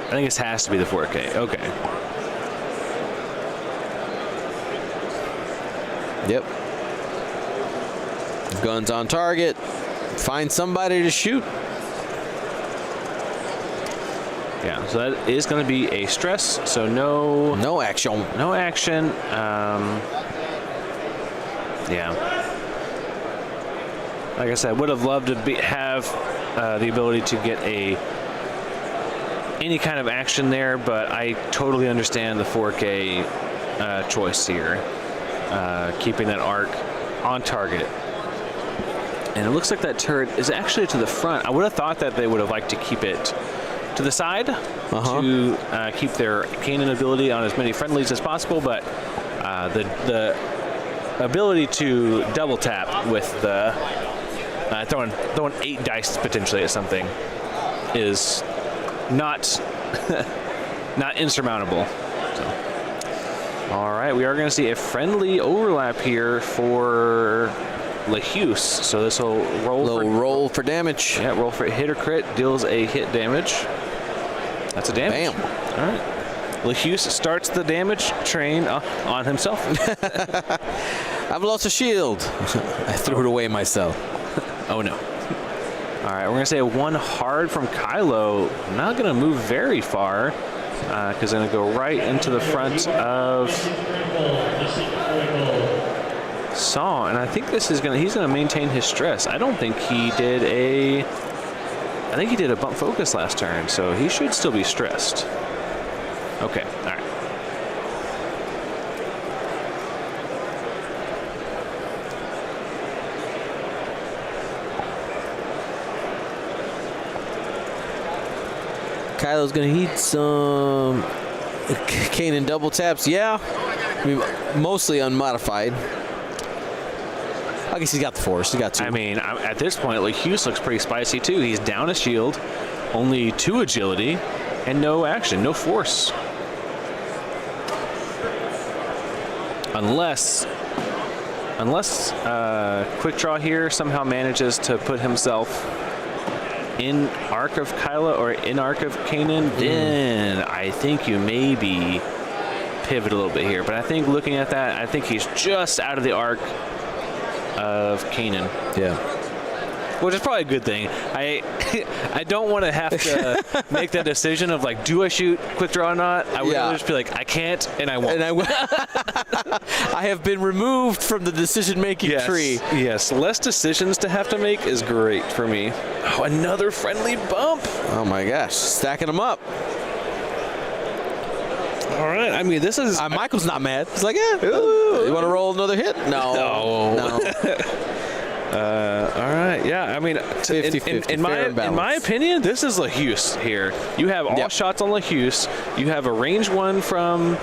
I think this has to be the 4K. Okay. Yep. Guns on target. Find somebody to shoot. Yeah, so that is going to be a stress. So no action. No action. Yeah. Like I said, would have loved to have the ability to get any kind of action there, but I totally understand the 4K choice here, keeping that arc on target. And it looks like that turret is actually to the front. I would have thought that they would have liked to keep it to the side to keep their Kanan ability on as many friendlies as possible, but the ability to double tap with the throwing 8 dice potentially at something is not insurmountable. So. All right, we are going to see a friendly overlap here for LeHuse. So this will roll for damage. Yeah, roll for hit or crit, deals a hit damage. That's a damage. Bam. All right. LeHuse starts the damage train on himself. I've lost a shield. I threw it away myself. Oh no. All right, we're going to say a 1 hard from Kylo. Not going to move very far because they're going to go right into the front of Saw, and I think he's going to maintain his stress. I don't think he did I think he did a bump focus last turn, so he should still be stressed. Okay, all right. Kylo's going to need some Kanan double taps. Yeah, I mean, mostly unmodified. I guess he's got the force. He's got 2. I mean, at this point, LeHuse looks pretty spicy too. He's down a shield, only 2 agility, and no action, no force. unless Quick Draw here somehow manages to put himself in arc of Kylo or in arc of Kanan, then I think you maybe pivot a little bit here. But I think looking at that, I think he's just out of the arc of Kanan. Yeah. Which is probably a good thing. I don't want to have to make that decision of like, do I shoot Quick Draw or not? I would just be like, I can't, and I won't. And I have been removed from the decision-making tree. Yes, less decisions to have to make is great for me. Oh, another friendly bump. Oh my gosh, stacking them up. All right, I mean, this is... Michael's not mad. He's like, yeah, you want to roll another hit? No. All right, yeah. I mean, 50-50, in my opinion, this is LaHuse here. You have all shots on LaHuse. You have a range 1 from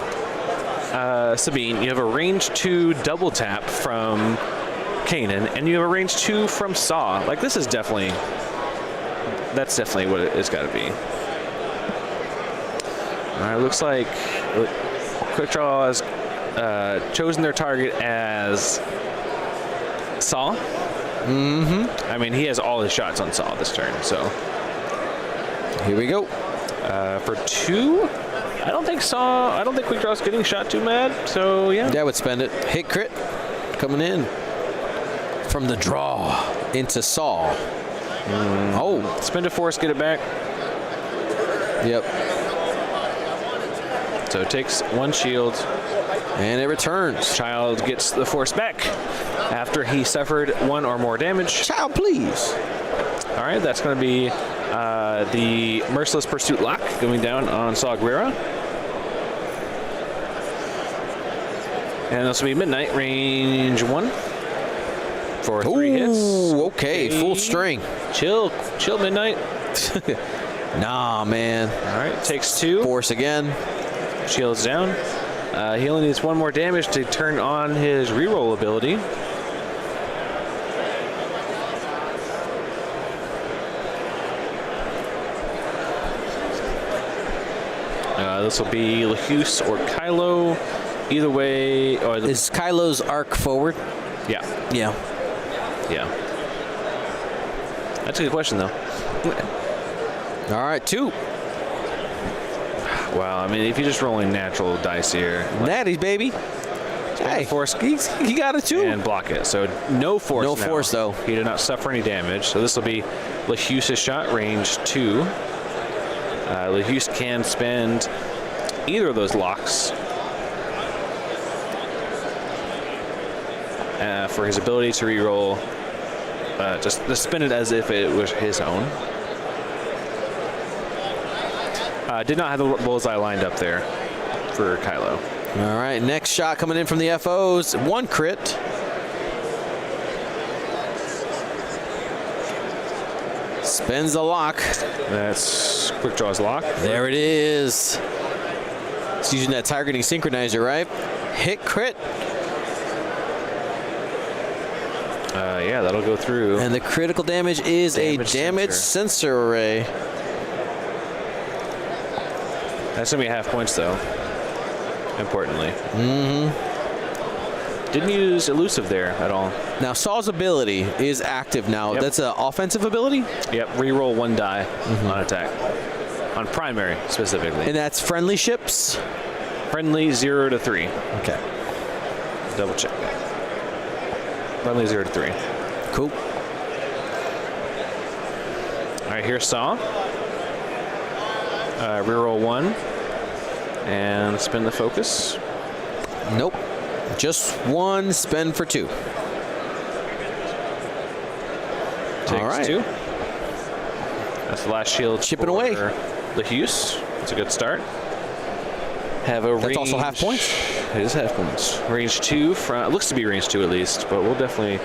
Sabine. You have a range 2 double tap from Kanan, and you have a range 2 from Saw. Like, this is definitely... That's definitely what it's got to be. All right, looks like Quick Draw has chosen their target as Saw. I mean, he has all his shots on Saw this turn, so. Here we go. For 2, I don't think Quick Draw's getting shot too mad, so yeah. Yeah, I would spend it. Hit crit coming in. From the draw into Saw. Oh. Spend a force, get it back. Yep. So it takes 1 shield. And it returns. Child gets the force back after he suffered 1 or more damage. Child, please. All right, that's going to be the Merciless Pursuit lock going down on Saw Gerrera. And this will be Midnight, range 1 for 3 hits. Okay, full string. Chill, Midnight. Nah, man. All right, takes 2. Force again. Shields down. He only needs 1 more damage to turn on his reroll ability. This will be LaHuse or Kylo. Either way. Is Kylo's arc forward? Yeah. Yeah. Yeah. That's a good question, though. All right, 2. Wow, I mean, if you're just rolling natural dice here. Natties, baby. Hey, force. He got it, too. And block it. So no force No now. force, though. He did not suffer any damage. So this will be LaHuse's shot, range 2. LaHuse can spend either of those locks for his ability to reroll. Just spend it as if it was his own. Did not have the bullseye lined up there for Kylo. All right, next shot coming in from the FOs. 1 crit. Spends the lock. That's Quick Draw's lock. There it is. It's using that targeting synchronizer, right? Hit crit. Yeah, that'll go through. And the critical damage is a damage sensor array. That's going to be half points, though, importantly. Didn't use elusive there at all. Now, Saw's ability is active now. Yep. That's an offensive ability? Yep, reroll 1 die on attack. On primary, specifically. And that's friendly ships? Friendly 0 to 3. Okay. Double check. Friendly 0 to 3. Cool. All right, here's Saw. Reroll 1 and spin the focus. Nope. Just 1 spend for 2. Takes all right. 2. That's the last shield. Chipping away. LaHuse. That's a good start. Have a range. That's also half points. It is half points. Range 2 from. It looks to be range 2 at least, but we'll definitely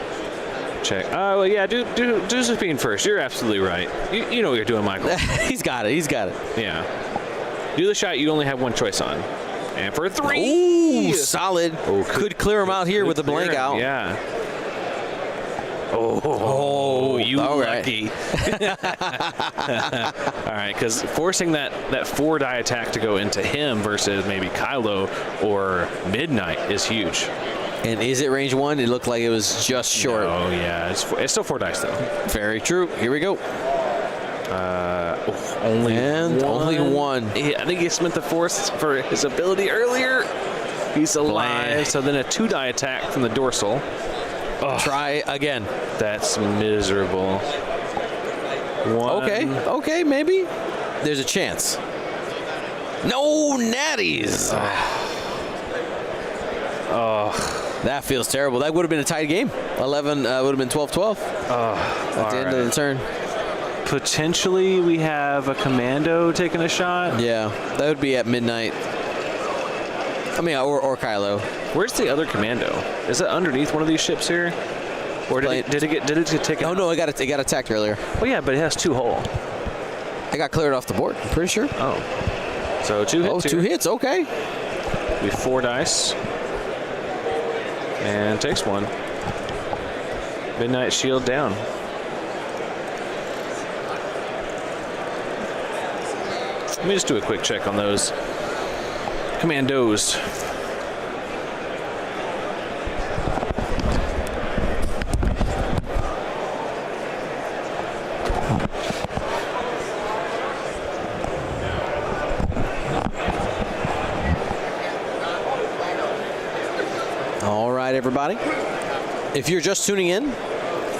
check. Oh, well, yeah. Do Sabine first. You're absolutely right. You know what you're doing, Michael. He's got it. He's got it. Yeah. Do the shot you only have 1 choice on. And for 3. Ooh, solid. Oh, could clear him out here with a blank out. Yeah. Oh, you all right. lucky. All right, because forcing that 4 die attack to go into him versus maybe Kylo or Midnight is huge. And is it range 1? It looked like it was just short. Oh, yeah. It's still 4 dice, though. Very true. Here we go. Only one. I think he spent the Force for his ability earlier. He's alive. Blank. So then a 2 die attack from the dorsal. Oh. Try again. That's miserable. 1. Okay, maybe. There's a chance. No natties. That feels terrible. That would have been a tight game. 11 would have been 12-12 at the end of the turn. Potentially, we have a commando taking a shot. Yeah, that would be at midnight. I mean, or Kylo. Where's the other commando? Is it underneath one of these ships here? Or did it get taken? Oh no, it got attacked earlier. Oh yeah, but it has 2 hull. It got cleared off the board. I'm pretty sure. Oh, so 2 hits. Oh, 2 hits. Okay. We 4 dice. And takes 1. Midnight shield down. Let me just do a quick check on those commandos. All right, everybody. If you're just tuning in,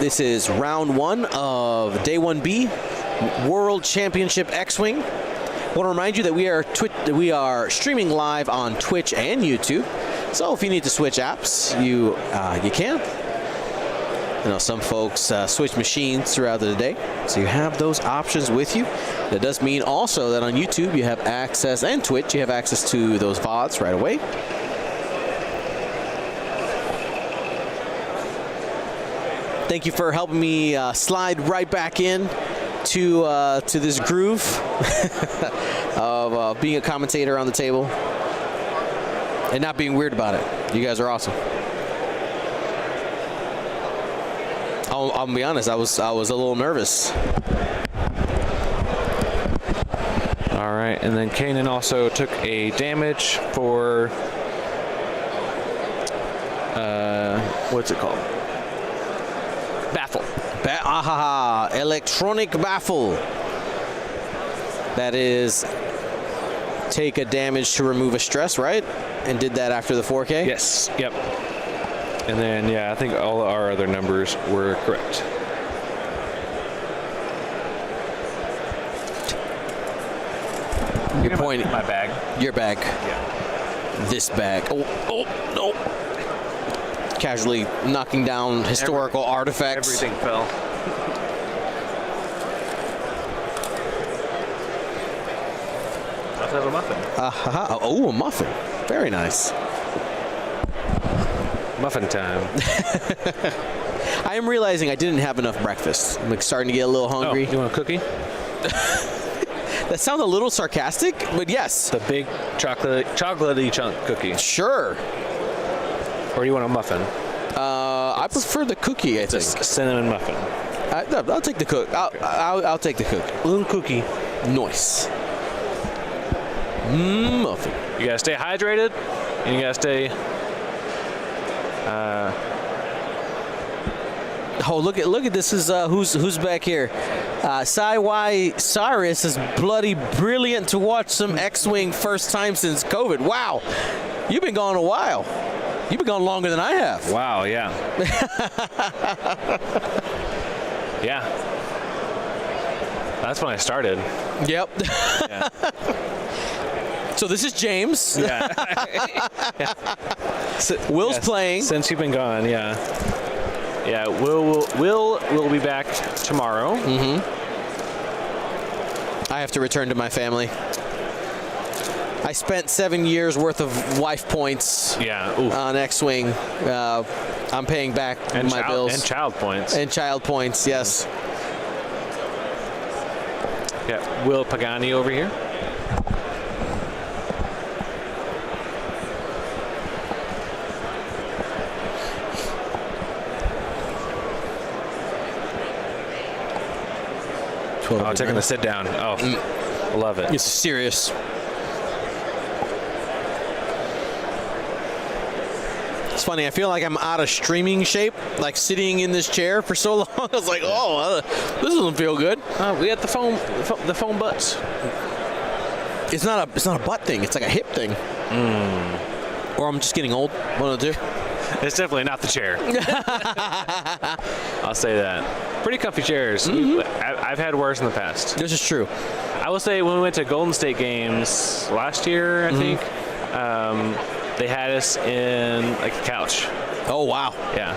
this is round 1 of Day 1B World Championship X-Wing. I want to remind you that we are streaming live on Twitch and YouTube. So if you need to switch apps, you can. You know, some folks switch machines throughout the day, so you have those options with you. That does mean also that on YouTube you have access, and Twitch you have access to those VODs right away. Thank you for helping me slide right back in to this groove of being a commentator on the table and not being weird about it. You guys are awesome. I'll be honest, I was a little nervous. All right, and then Kanan also took a damage for what's it called? Baffle. Electronic baffle. That is take a damage to remove a stress, right? And did that after the 4K? Yes. Yep. And then, yeah, I think all our other numbers were correct. Your point. My bag. Your bag. Yeah. This bag. Oh, no. Casually knocking down historical artifacts. Everything fell. Let's have a muffin. Oh, a muffin. Very nice. Muffin time. I am realizing I didn't have enough breakfast. I'm starting to get a little hungry. Oh, you want a cookie? That sounds a little sarcastic, but yes. The big chocolatey chunk cookie. Sure. Or do you want a muffin? I prefer the cookie, I think. Cinnamon muffin. I'll take the cook. I'll take the cook. Little cookie. Nice. Muffin. You gotta stay hydrated, and you gotta stay. Oh, look at this. Is who's back here? Sai Cyrus is bloody brilliant to watch some X-Wing first time since COVID. Wow, you've been gone a while. You've been gone longer than I have. Wow, yeah. Yeah. That's when I started. Yep. Yeah. So this is James. Yeah. Will's playing. Since you've been gone, yeah. Yeah, Will be back tomorrow. Mm-hmm. I have to return to my family. I spent 7 years worth of wife points on X-Wing. I'm paying back my bills. And child points. And child points, yes. Yeah, Will Pagani over here. Oh, taking the sit down. Oh, love it. It's serious. It's funny. I feel like I'm out of streaming shape, like sitting in this chair for so long. I was like, oh, this doesn't feel good. We got the foam butts. It's not a butt thing. It's like a hip thing. Or I'm just getting old. One of the two. It's definitely not the chair. I'll say that. Pretty comfy chairs. I've had worse in the past. This is true. I will say when we went to Golden State games last year, I think, they had us in like a couch. Oh wow. Yeah.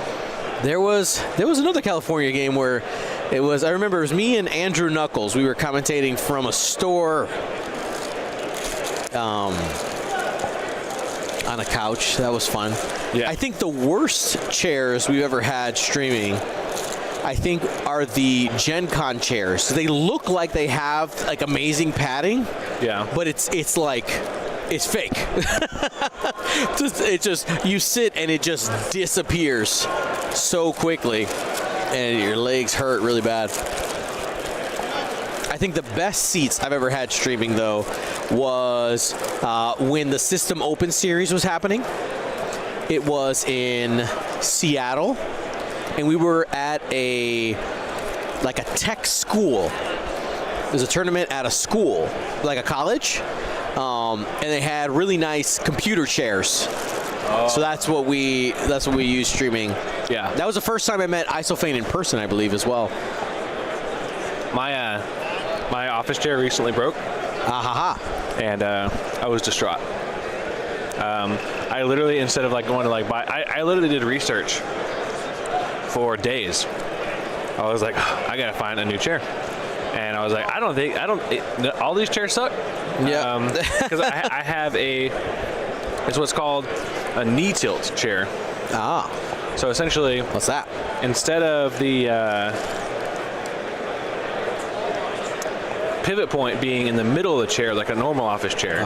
There was another California game where I remember it was me and Andrew Knuckles. We were commentating from a store on a couch. That was fun. Yeah. I think the worst chairs we've ever had streaming, I think, are the Gen Con chairs. They look like they have like amazing padding. Yeah. But it's fake. You sit and it just disappears so quickly, and your legs hurt really bad. I think the best seats I've ever had streaming, though, was when the System Open Series was happening. It was in Seattle, and we were at a tech school. There's a tournament at a school, like a college. And they had really nice computer chairs. So that's what we use streaming. Yeah. That was the first time I met Isofane in person, I believe, as well. My office chair recently broke. And I was distraught. I literally, instead of like going to like buy, I literally did research for days. I was like, I gotta find a new chair. And I was like, all these chairs suck. Yeah. Because I have it's what's called a knee tilt chair. So essentially, What's that? instead of the pivot point being in the middle of the chair, like a normal office chair,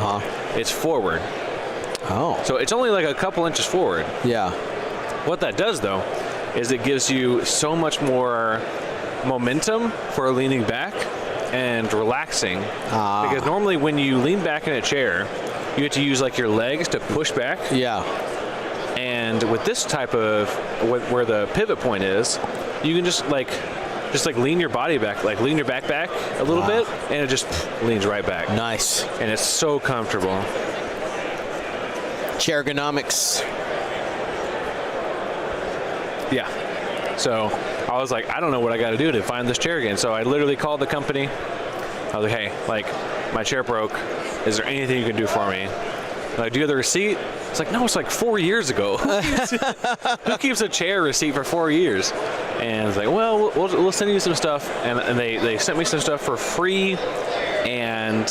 it's forward. Oh. So it's only like a couple inches forward. Yeah. What that does, though, is it gives you so much more momentum for leaning back and relaxing. Because normally when you lean back in a chair, you have to use like your legs to push back. Yeah. And with this type of where the pivot point is, you can just like lean your body back, like lean your back a little bit, and it just leans right back. Nice. And it's so comfortable. Chair ergonomics. Yeah. So I was like, I don't know what I got to do to find this chair again. So I literally called the company. I was like, hey, like my chair broke. Is there anything you can do for me? Like, do you have the receipt? It's like, no, it's like 4 years ago. Who keeps a chair receipt for 4 years? And it's like, well, we'll send you some stuff. And they sent me some stuff for free. And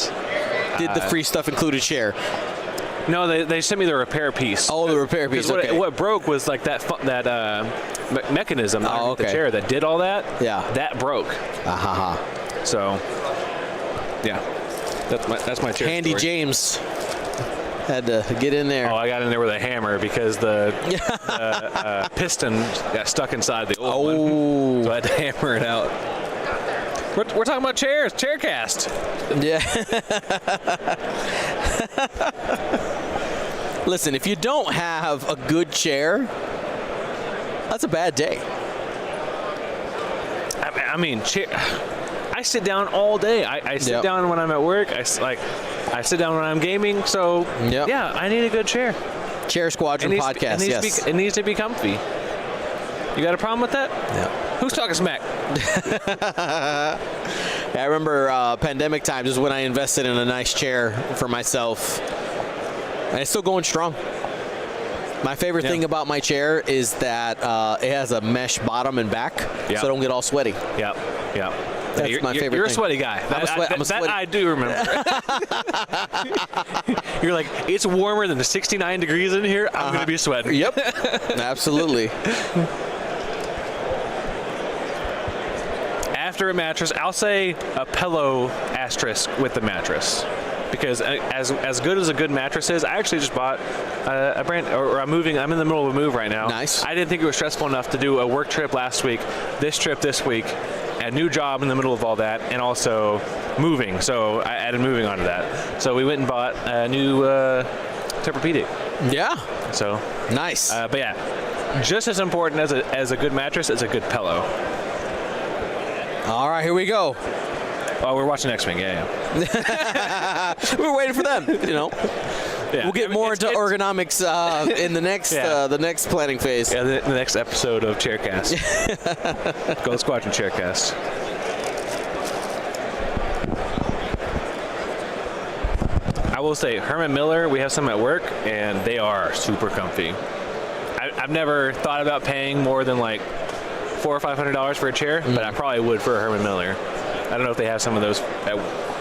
Did the free stuff include a chair? no, they sent me the repair piece. Oh, the repair piece. Okay. What broke was like that mechanism underneath the chair that did all that. Yeah. That broke. So, yeah, that's my chair. Handy story. James had to get in there. Oh, I got in there with a hammer because the piston got stuck inside the old one. So I had to hammer it out. We're talking about chairs, Chaircast. Yeah. Listen, if you don't have a good chair, that's a bad day. I mean, I sit down all day. I sit down when I'm at work. I sit down when I'm gaming. So yeah, I need a good chair. Chair Squadron podcast. It needs to be comfy. You got a problem with that? Yeah. Who's talking smack? I remember pandemic times is when I invested in a nice chair for myself. And it's still going strong. My favorite thing about my chair is that it has a mesh bottom and back, so I don't get all sweaty. Yep. That's my favorite You're thing. a sweaty guy. I'm a sweaty. That I do remember. You're like, it's warmer than the 69 degrees in here. I'm going to be sweating. Yep. Absolutely. After a mattress, I'll say a pillow asterisk with the mattress. Because as good as a good mattress is, I actually just bought a brand, or I'm in the middle of a move right now. Nice. I didn't think it was stressful enough to do a work trip last week, this trip this week, a new job in the middle of all that, and also moving. So I added moving onto that. So we went and bought a new Tempur-Pedic. Yeah. So Nice. but yeah, just as important as a good mattress is a good pillow. All right, here we go. Oh, we're watching X-Wing. Yeah. We're waiting for them. Yeah. We'll get more into ergonomics in the next the next planning phase. Yeah, the next episode of Chaircast. Go Squadron Chaircast. I will say, Herman Miller, we have some at work, and they are super comfy. I've never thought about paying more than like $400 or $500 for a chair, but I probably would for a Herman Miller. I don't know if they have some of those at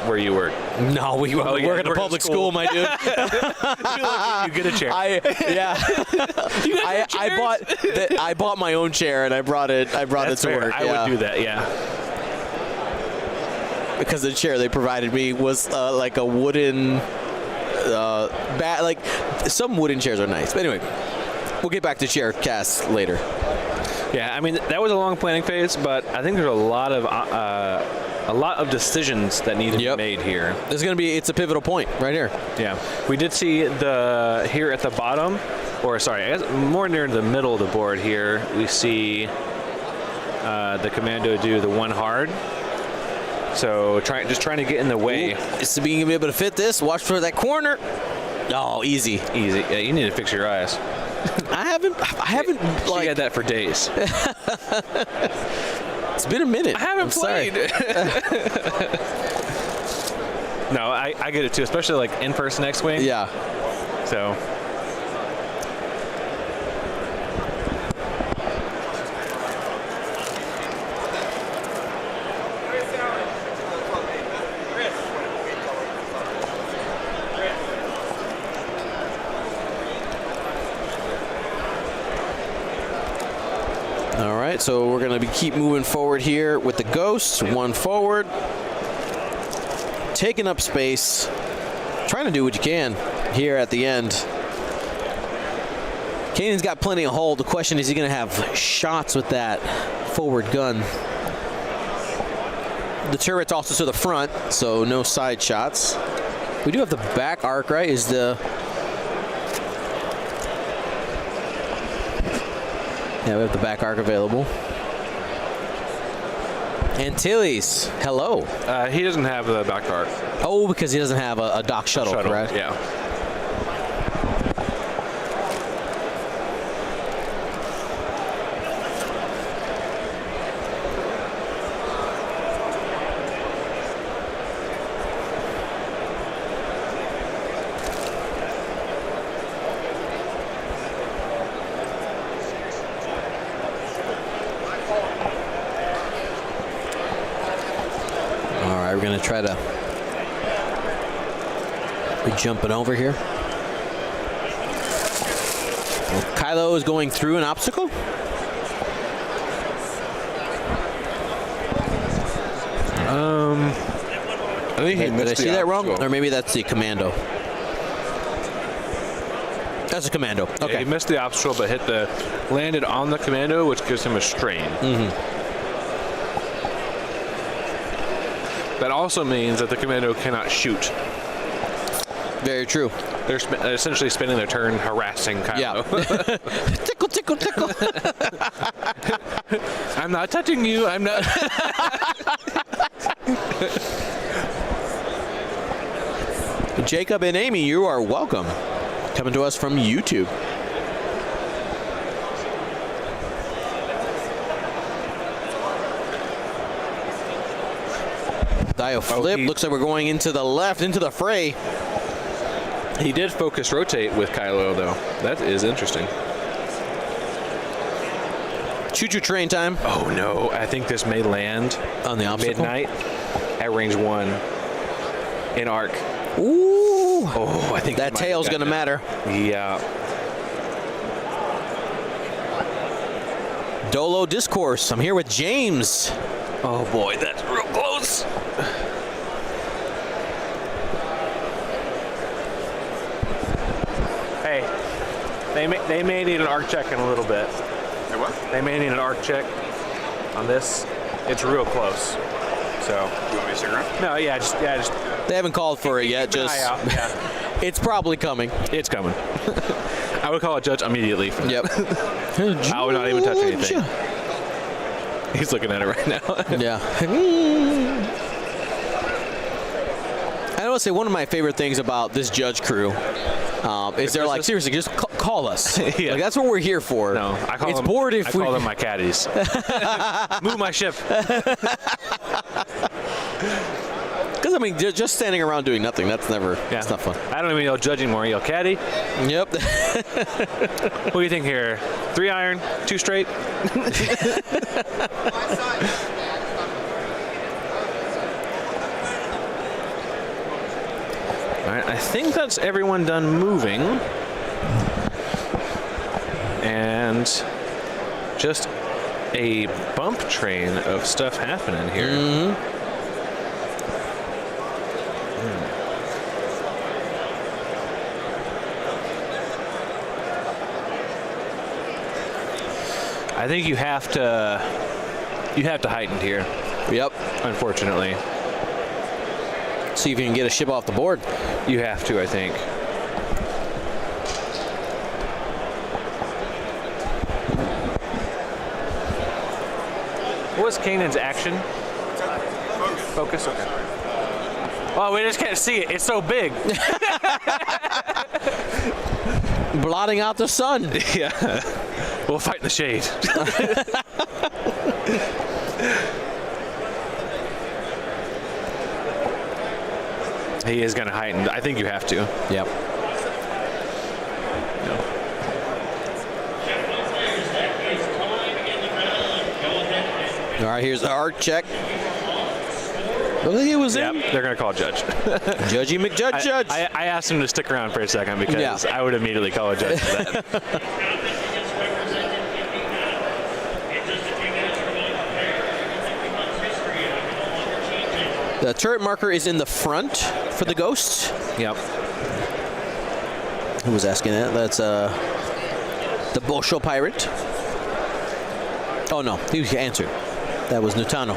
where you work. No, we work at a public school, my dude. You get a chair. I bought my own chair and I brought it to fair. work. I would do that, yeah. Because the chair they provided me was like a wooden like some wooden chairs are nice. But anyway, we'll get back to chair casts later. Yeah, I mean that was a long planning phase, but I think there's a lot of decisions that need to be made here. It's a pivotal point right here. Yeah, we did see here at the bottom, or sorry, I guess more near the middle of the board here. We see the commando do the one hard. So just trying to get in the way. Is being gonna be able to fit this? Watch for that corner. Oh, easy. Easy. Yeah, you need to fix your eyes. I haven't. She had that for days. It's been a minute. I haven't played. No, I get it too, especially like in-person X-Wing. Yeah. So. All right, so we're going to keep moving forward here with the Ghost. One forward. Taking up space. Trying to do what you can here at the end. Kanan's got plenty of hold. The question is he going to have shots with that forward gun? The turret's also to the front, so no side shots. We do have the back arc, right? Is the... Yeah, we have the back arc available. Antilles, hello. He doesn't have the back arc. Oh, because he doesn't have a dock shuttle, correct? Yeah. We're going to try to be jumping over here. Well, Kylo is going through an obstacle. I think he missed Did I see that wrong? obstacle. Or maybe that's the commando. That's a commando. Yeah, Okay. he missed the obstacle, but landed on the commando, which gives him a strain. That also means that the commando cannot shoot. Very true. They're essentially spending their turn harassing Kylo. Yeah. Tickle, tickle, tickle. I'm not touching you. I'm not. Jacob and Amy, you are welcome. Coming to us from YouTube. Dio flip. Looks like we're going into the left, into the fray. He did focus rotate with Kylo, though. That is interesting. Choo-choo train time. Oh, no. I think this may land On the obstacle. midnight at range 1 in arc. Ooh. Oh, I think That tail's going to matter. Yeah. Dolo Discourse. I'm here with James. Oh, boy. That's real close. Hey, they may need an arc check in a little bit. Hey, what? They may need an arc check on this. It's real close. So. You want me to stick around? No, just They haven't called for it yet. keep an eye Just out. Yeah, it's probably coming. it's coming. I would call a judge immediately. Yep. I would not even touch anything. He's looking at it right now. Yeah. I want to say one of my favorite things about this judge crew is they're like, seriously, just call us. Yeah. Like, that's what we're here for. No, I call it's them. bored if I we call them my caddies. Move my ship. Because I mean, just standing around doing nothing, that's never. Yeah. It's not fun. I don't even yell judge anymore. I yell caddy. Yep. What do you think here? 3 iron, 2 straight. All right, I think that's everyone done moving. And just a bump train of stuff happening here. Mm-hmm. I think you have to heighten here, Yep. unfortunately. See if you can get a ship off the board. You have to, I think. What was Kanan's action? Focus. Okay. Oh, we just can't see it. It's so big. Blotting out the sun. Yeah. We'll fight in the shade. He is going to heighten. I think you have to. Yep. All right, here's the arc check. Look, he was Yep, in. they're going to call a judge. Judgy McJudge. I asked him to stick around for a second because I would immediately call a judge for that. The turret marker is in the front for the Ghosts. Yep. Who was asking that? That's the Bosho Pirate. Oh, no. He answered. That was Nutano.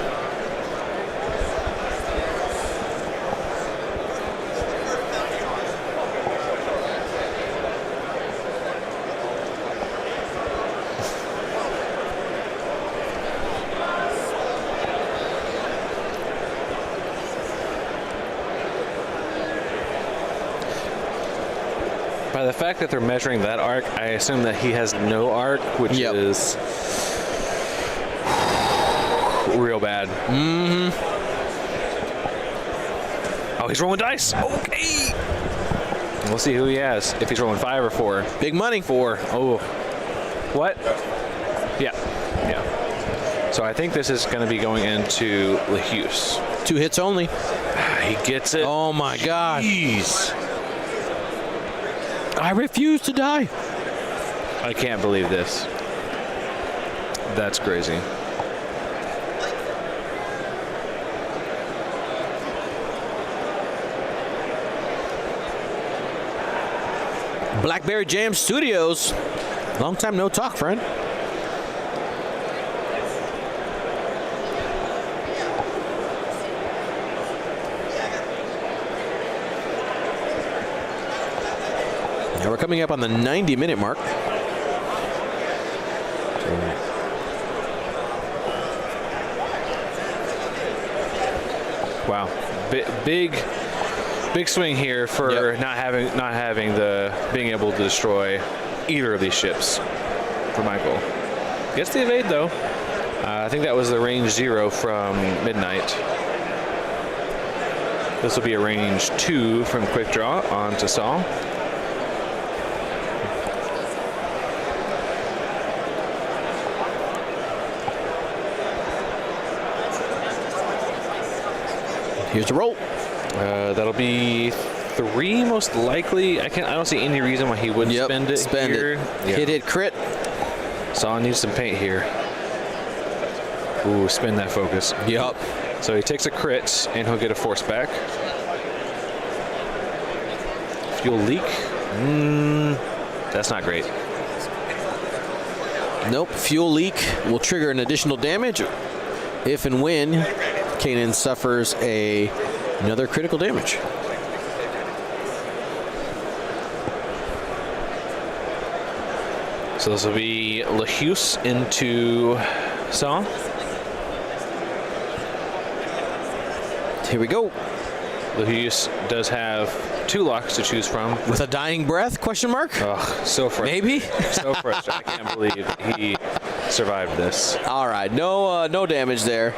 By the fact that they're measuring that arc, I assume that he has no arc, which is real bad. Mm-hmm. Oh, he's rolling dice. Okay. We'll see who he has. If he's rolling 5 or 4. Big money. 4. Oh. What? Yeah. So I think this is going to be going into LaHuse. 2 hits only. He gets it. Oh, my God. Jeez. I refuse to die. I can't believe this. That's crazy. Blackberry Jam Studios. Long time no talk, friend. Now we're coming up on the 90-minute mark. Wow, big swing here for not having being able to destroy either of these ships for Michael. Gets the evade though. I think that was the range 0 from Midnight. This will be a range 2 from Quick Draw on to Saul. Here's the roll. That'll be 3 most likely. I don't see any reason why he wouldn't spend it here. Yeah. Hit crit. Saul needs some paint here. Ooh, spin that focus. Yup. So he takes a crit and he'll get a force back. Fuel leak. That's not great. Nope. Fuel leak will trigger an additional damage. if and when Kanan suffers another critical damage. So this will be Lehuse into Saw. Here we go. Lehuse does have 2 locks to choose from. With a dying breath, question mark? Oh, so frustrating. Maybe? So frustrating. I can't believe he survived this. All right, no damage there.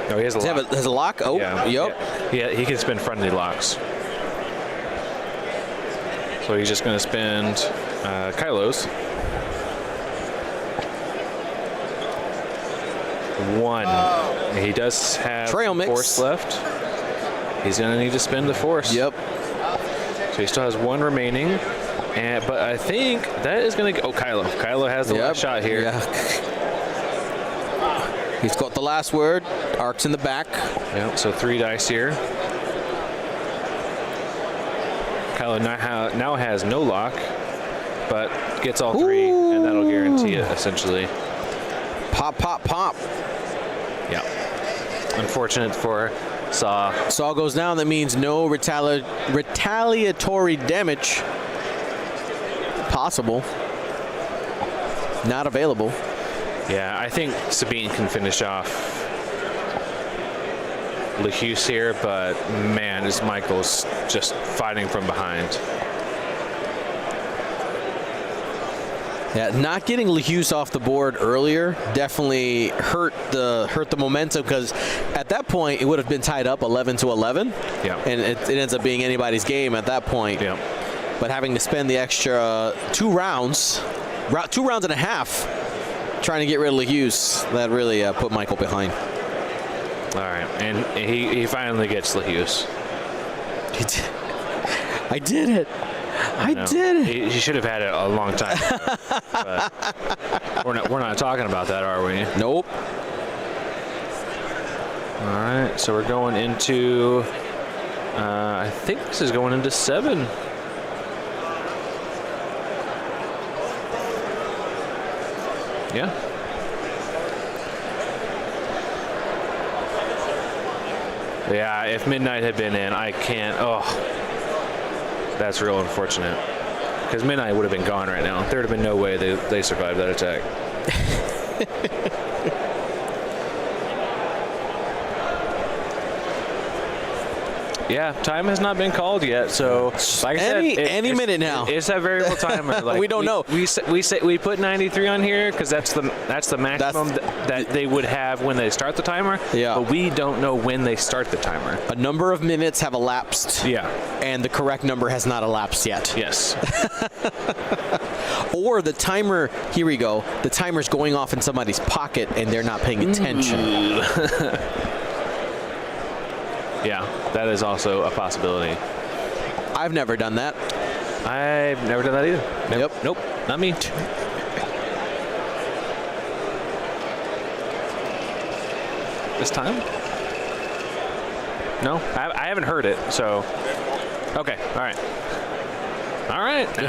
No, he has a lock. Has a lock? Oh, Yeah, yep. yeah, he can spend friendly locks. So he's just going to spend Kylo's. 1. He does have Trail mix. Force left. He's going to need to spend the Force. Yep. So he still has 1 remaining. But I think that is going to go. Oh, Kylo. Kylo has the last shot here. Yeah. He's got the last word. Ark's in the back. Yep, so 3 dice here. Kylo now has no lock, but gets all 3, and that'll guarantee it, essentially. Pop, pop, pop. Yeah. Unfortunate for Saw. Saw goes down. That means no retaliatory damage possible. Not available. Yeah, I think Sabine can finish off Lehuse here, but man, is Michael's just fighting from behind. Yeah, not getting Lehuse off the board earlier definitely hurt the momentum, because at that point it would have been tied up 11-11. Yeah. And it ends up being anybody's game at that point. Yeah. But having to spend the extra 2 rounds and a half trying to get rid of Lehuse, that really put Michael behind. All right, and he finally gets Lehuse. I did it. I did it. He should have had it a long time ago. But we're not talking about that, are we? Nope. All right, so we're going into. I think this is going into 7. Yeah. Yeah, if Midnight had been in, I can't. Oh, that's real unfortunate. Because Midnight would have been gone right now. There would have been no way they survived that attack. Yeah, time has not been called yet, so like I said, any minute now. It's that variable timer. Like we don't know. We put 93 on here because that's the maximum that they would have when they start the timer. Yeah. But we don't know when they start the timer. A number of minutes have elapsed. Yeah. And the correct number has not elapsed yet. Yes. Or the timer, here we go, the timer's going off in somebody's pocket and they're not paying attention. Yeah, that is also a possibility. I've never done that. I've never done that either. Yep. Nope, not me. This time? No, I haven't heard it, so. Okay, all right. All right. Time.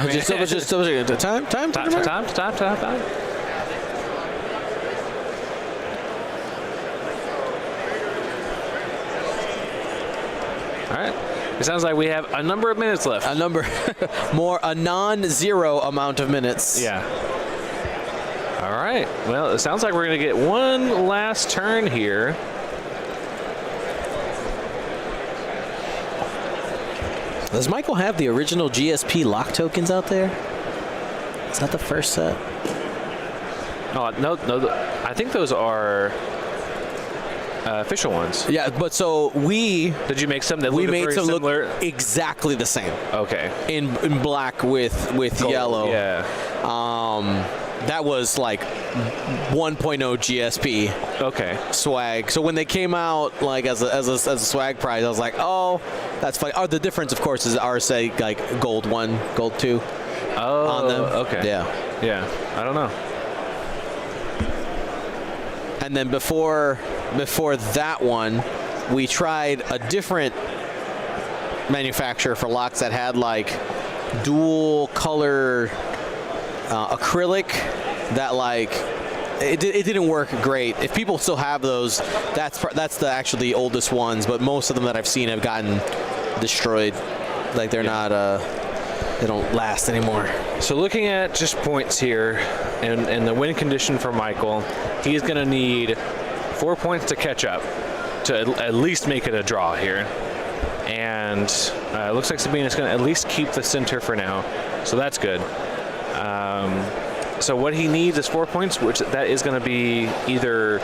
All right. It sounds like we have a number of minutes left. A non-zero amount of minutes. Yeah. All right. Well, it sounds like we're going to get one last turn here. Does Michael have the original GSP lock tokens out there? Is that the first set? Oh, no. I think those are official ones. Yeah, but so did you make some that we look made very some similar? Look exactly the same. Okay. In black with Gold, yellow. Yeah. That was like 1.0 GSP. Okay. Swag. So when they came out like as a swag prize, I was like, oh, that's funny. Oh, the difference, of course, is ours say like gold 1, gold 2. Oh. On them. Okay. Yeah. Yeah. I don't know. And then before that one, we tried a different manufacturer for locks that had like dual color acrylic that like it didn't work great. If people still have those, that's the actually oldest ones, but most of them that I've seen have gotten destroyed. Like they're not, they don't last anymore. So looking at just points here and the win condition for Michael, he's going to need 4 points to catch up to at least make it a draw here. And it looks like Sabine is going to at least keep the center for now. So that's good. So what he needs is 4 points, which that is going to be either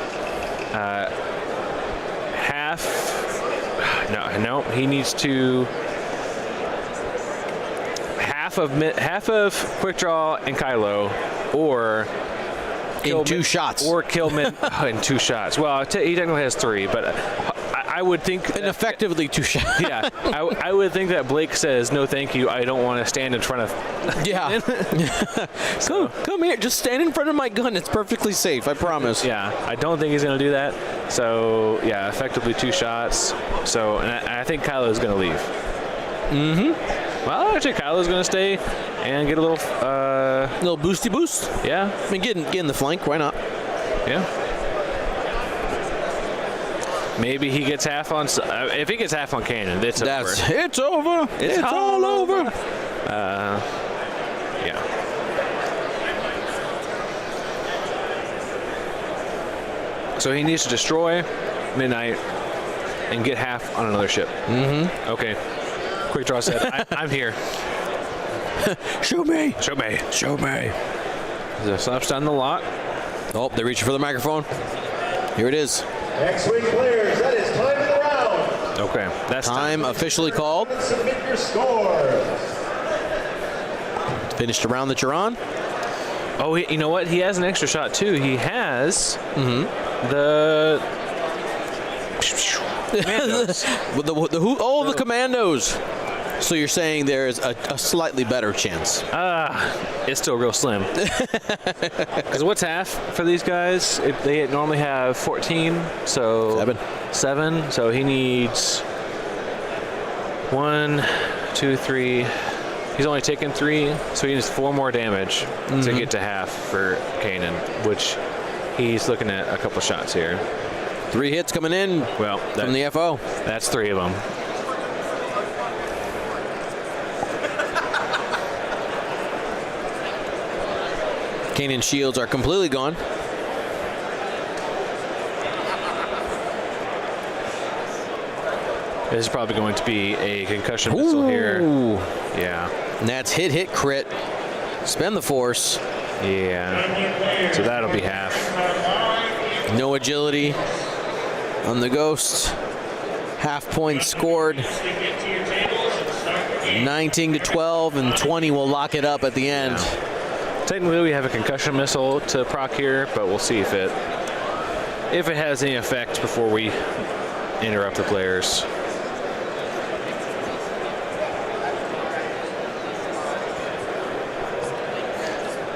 half. No, he needs to half of Quick Draw and Kylo, or in 2 shots, or kill Mid in 2 shots. Well, he technically has 3, but I would think and effectively 2 shots. Yeah, I would think that Blake says no, thank you. I don't want to stand in front of. Yeah. Come here. Just stand in front of my gun. It's perfectly safe. I promise. Yeah, I don't think he's going to do that. So yeah, effectively 2 shots. So and I think Kylo's going to leave. Mm-hmm. Well, actually, Kylo's going to stay and get a little boosty boost. Yeah. I mean, get in the flank. Why not? Yeah. Maybe he gets half on. If he gets half on Kanan, it's over. It's over. It's all over. Yeah. So he needs to destroy Midnight and get half on another ship. Mm-hmm. Okay. Quick Draw said, I'm here. Shoot me. Show me. Show me. The slaps down the lot. Oh, they're reaching for the microphone. Here it is. X-Wing players, that is time in the round. Okay, that's time officially called. Submit your scores. Finished the round that you're on. Oh, you know what? He has an extra shot too. He has the commandos. the who? Oh, the commandos. So you're saying there's a slightly better chance? It's still real slim. Because what's half for these guys? They normally have 14, so 7. So he needs 1, 2, 3. He's only taken 3, so he needs 4 more damage to get to half for Kanan, which he's looking at a couple shots here. 3 hits coming in. Well, from the FO. That's 3 of them. Kanan's shields are completely gone. This is probably going to be a concussion missile here. Yeah. And that's hit, crit. Spend the force. Yeah. So that'll be half. No agility on the Ghost. Half points scored. 19 to 12, and 20 will lock it up at the end. Yeah. Technically, we have a concussion missile to proc here, but we'll see if it has any effect before we interrupt the players.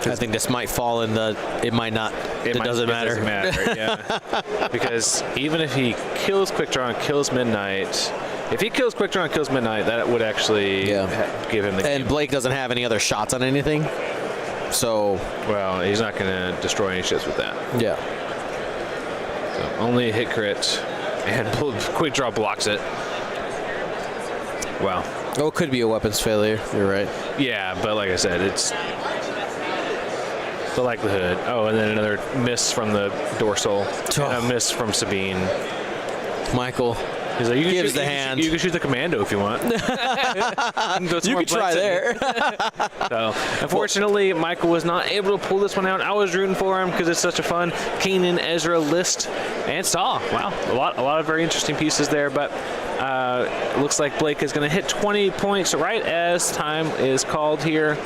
I think this might fall in the. It might not. It doesn't matter. It doesn't matter. Yeah. Because even if he kills Quick Draw and kills Midnight. If he kills Quick Draw and kills Midnight, that would actually give him the game. And Blake doesn't have any other shots on anything. So. Well, he's not going to destroy any ships with that. Yeah. So only a hit crit, and Quick Draw blocks it. Wow. Oh, it could be a weapons failure. You're right. Yeah, but like I said, it's the likelihood. Oh, and then another miss from the dorsal, and a miss from Sabine. Michael. He's like, you gives the hand. You can shoot the commando if you want. You can try there. So, unfortunately, Michael was not able to pull this one out. I was rooting for him because it's such a fun Kanan, Ezra list, and Saw. Wow, a lot of very interesting pieces there. But it looks like Blake is going to hit 20 points right as time is called here.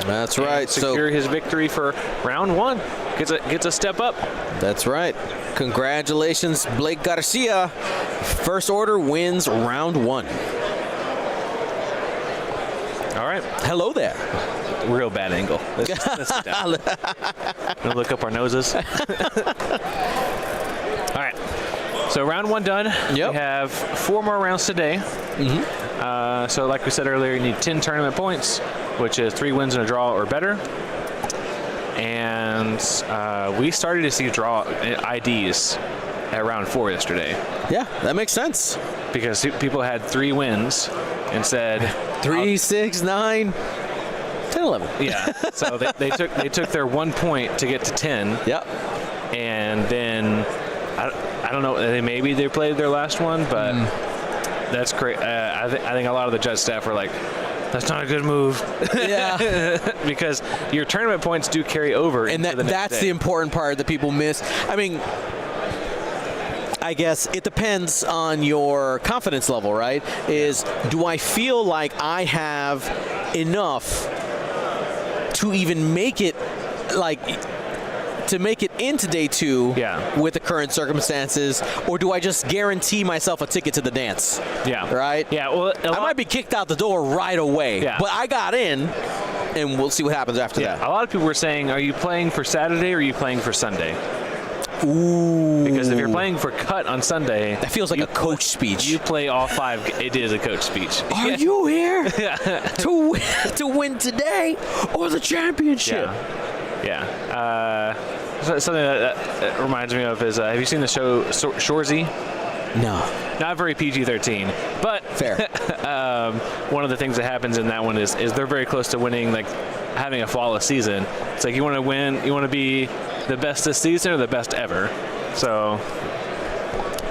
That's right. Secure his victory for round 1. Gets a step up. That's right. Congratulations, Blake Garcia. First Order wins round 1. All right. Hello there. Real bad angle. Let's sit down. Gonna look up our noses. All right. So round 1 done. Yep. We have 4 more rounds today. So like we said earlier, you need 10 tournament points, which is 3 wins and a draw or better. and we started to see draw IDs at round 4 yesterday. Yeah, that makes sense. Because people had 3 wins and said 3, 6, 9, 10, 11. Yeah. So they took their 1 point to get to 10. Yep. And then I don't know. Maybe they played their last one, but that's great. I think a lot of the judge staff were like, "That's not a good move." Yeah. Because your tournament points do carry over, and into the next that's day. the important part that people miss. I mean, I guess it depends on your confidence level, right? Do I feel like I have enough to even make it, to make it into day 2 with the current circumstances, or do I just guarantee myself a ticket to the dance? Yeah. Right? Yeah, well, I might be kicked out the door right away, but I got in, and we'll see what happens after that. A lot of people were saying, are you playing for Saturday or are you playing for Sunday? Ooh. Because if you're playing for cut on Sunday, that feels like a coach speech. You play all 5. It is a coach speech. Are you here to win today or the championship? Yeah. Something that reminds me of is, have you seen the show Shoresy? No. Not very PG-13, but fair. One of the things that happens in that one is they're very close to winning, like having a flawless season. It's like you want to win, you want to be the best this season or the best ever. So,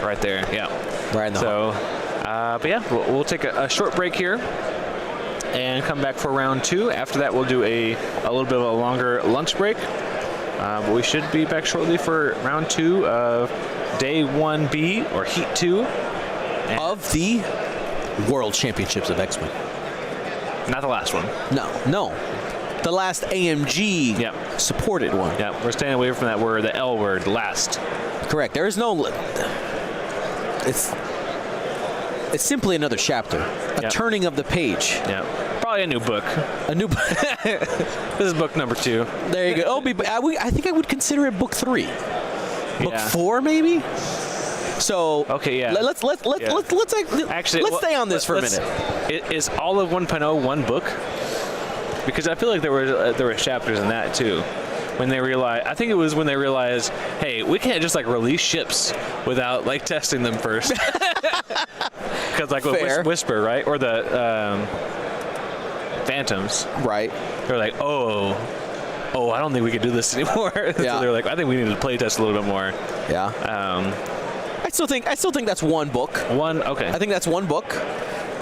right there, yeah. Right in the heart. But yeah, we'll take a short break here and come back for round 2. After that, we'll do a little bit of a longer lunch break. But we should be back shortly for round 2 of Day 1B, or Heat 2. Of the World Championships of X-Wing. Not the last one. No. The last AMG supported one. Yeah, we're staying away from that word, the L word, last. Correct. There is no... It's simply another chapter. A turning of the page. Yeah. Probably a new book. A new book. This is book number 2. There you go. I think I would consider it book 3. Book 4, maybe? So okay, yeah. Let's stay on this for a minute. Is all of 1.0 one book? Because I feel like there were chapters in that too. When they realized, I think it was when they realized, hey, we can't just release ships without testing them first. Because with Whisper, right, or the Phantoms, right? They're like, oh, I don't think we can do this anymore. So they're like, I think we need to play test a little bit more. Yeah. I still think that's one book. Okay. I think that's one book,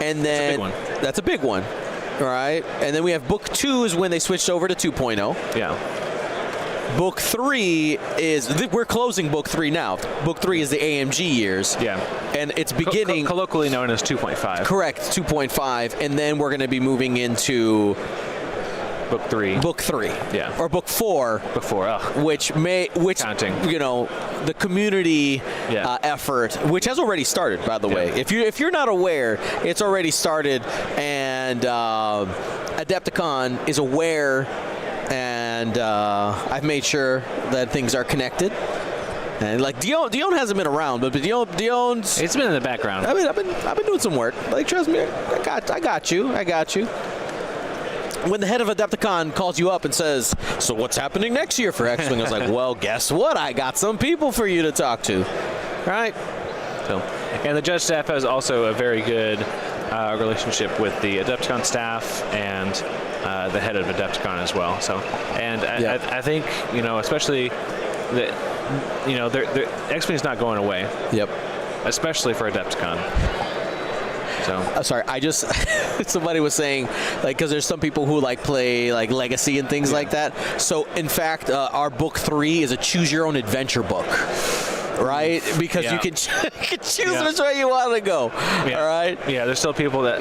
and then that's a big one. All right, and then we have book 2 is when they switched over to 2.0. Yeah. Book 3 is we're closing book 3 now. Book 3 is the AMG years. Yeah. And it's beginning colloquially known as 2.5. Correct, 2.5, and then we're going to be moving into book 3. Book 3. Yeah. Or book 4. Book 4. Which counting. The community effort, which has already started, by the way. If you're not aware, it's already started, and Adepticon is aware, and I've made sure that things are connected. And Dion hasn't been around, but Dion's. It's been in the background. I've been doing some work. Trust me, I got you. When the head of Adepticon calls you up and says, so what's happening next year for X-Wing? I was like, well, guess what? I got some people for you to talk to. Right? So, and the judge staff has also a very good relationship with the Adepticon staff and the head of Adepticon as well. So, and I think, especially that, X-Wing is not going away. Yep. Especially for Adepticon. So. Sorry, I just somebody was saying because there's some people who play Legacy and things like that. So in fact, our book 3 is a choose your own adventure book, right? Because you can choose which way you want to go. Yeah. All right. Yeah, there's still people that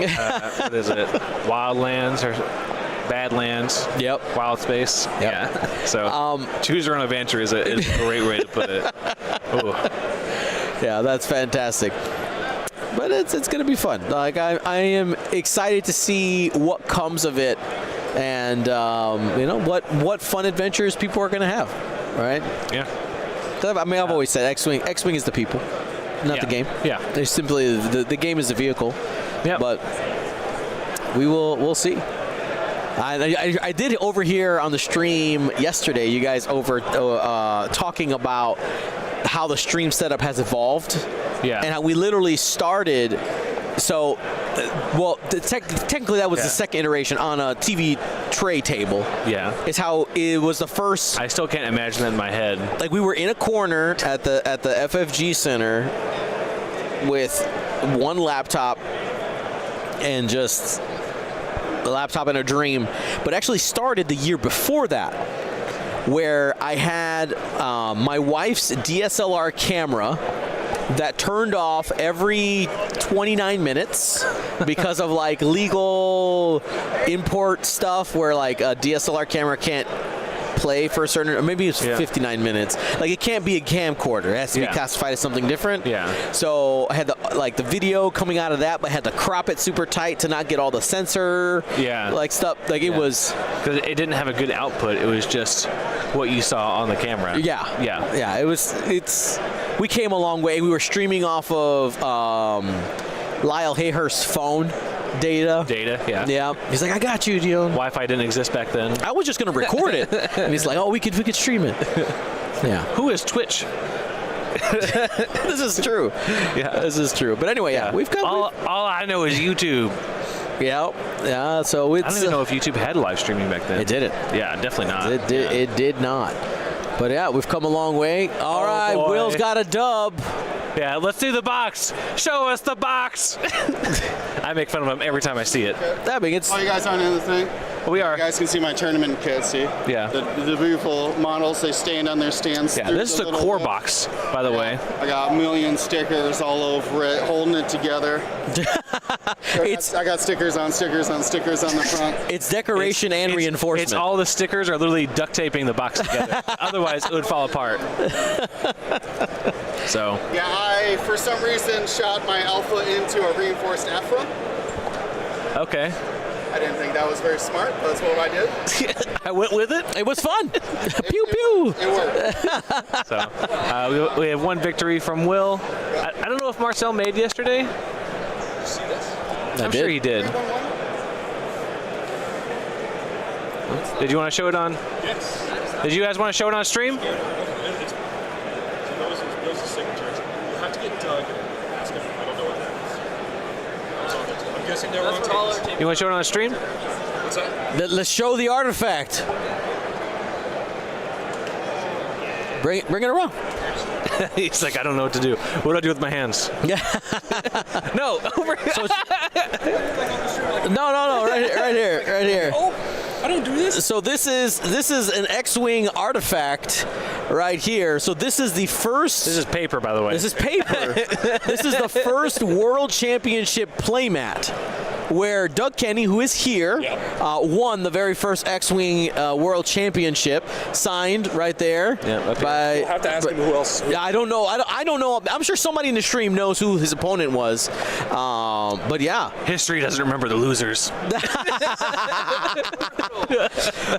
what is it? Wildlands or Badlands. Yep. Wild Space. Yep. Yeah. So choose your own adventure is a great way to put it. Ooh. Yeah, that's fantastic. But it's going to be fun. I am excited to see what comes of it, and what fun adventures people are going to have, right? Yeah. I mean, I've always said X-Wing is the people, not the game. Yeah. There's simply the game is the vehicle. Yeah. But we'll see. I did overhear on the stream yesterday, you guys talking about how the stream setup has evolved. Yeah. And how we literally started. So, technically that was the second iteration on a TV tray table. Yeah. It's how it was the first. I still can't imagine that in my head. Like we were in a corner at the FFG Center with one laptop and just a laptop and a dream, but actually started the year before that, where I had my wife's DSLR camera that turned off every 29 minutes because of like legal import stuff where like a DSLR camera can't play for a certain, or maybe it's 59 minutes. Like it can't be a camcorder. It has to be classified as something different. Yeah. So I had the video coming out of that, but I had to crop it super tight to not get all the sensor like stuff. Like it was, because it didn't have a good output. It was just what you saw on the camera. Yeah. We came a long way. We were streaming off of Lyle Hayhurst's phone. Data, yeah. Yeah. He's like, I got you, Dion. Wi-Fi didn't exist back then. I was just going to record it. And he's like, oh, we could stream it. Yeah. Who is Twitch? This is true. Yeah, this is true. But anyway, we've got... All I know is YouTube. Yeah, so it's... I don't even know if YouTube had live streaming back then. It didn't. Yeah, definitely not. It did not. But yeah, we've come a long way. All right, boy. Will's got a dub. Yeah, let's see the box. Show us the box. I make fun of him every time I see it. That means Oh, you guys aren't in the thing? We are. You guys can see my tournament kit, see? Yeah. The beautiful models, they stand on their stands. Yeah, this is the core box, by the way. I got a million stickers all over it, holding it together. I got stickers on stickers on stickers on the front. It's decoration and reinforcement. It's all the stickers are literally duct taping the box together. Otherwise, it would fall apart. So. Yeah, I, for some reason, shot my alpha into a reinforced Afra. Okay. I didn't think that was very smart, but that's what I did. I went with it. It was fun. Pew, pew. It worked. So, we have one victory from Will. I don't know if Marcel made yesterday. Did you see this? I'm sure he did. Did you want to show it on? Yes. Did you guys want to show it on stream? Those are signatures. You have to get Doug and ask him. I don't know what that is. I'm guessing they're on tables. You want to show it on stream? What's that? Let's show the artifact. Bring it around. He's like, I don't know what to do. What do I do with my hands? Yeah. No, over here. So no, right here. Oh, I don't do this. So this is an X-wing artifact right here. So this is the first. This is paper, by the way. This is paper. This is the first World Championship playmat, where Doug Kenny, who is here, won the very first X-wing World Championship, signed right there. Yeah, okay. By, We'll have to ask him who else. I don't know. I don't know. I'm sure somebody in the stream knows who his opponent was. But yeah. History doesn't remember the losers.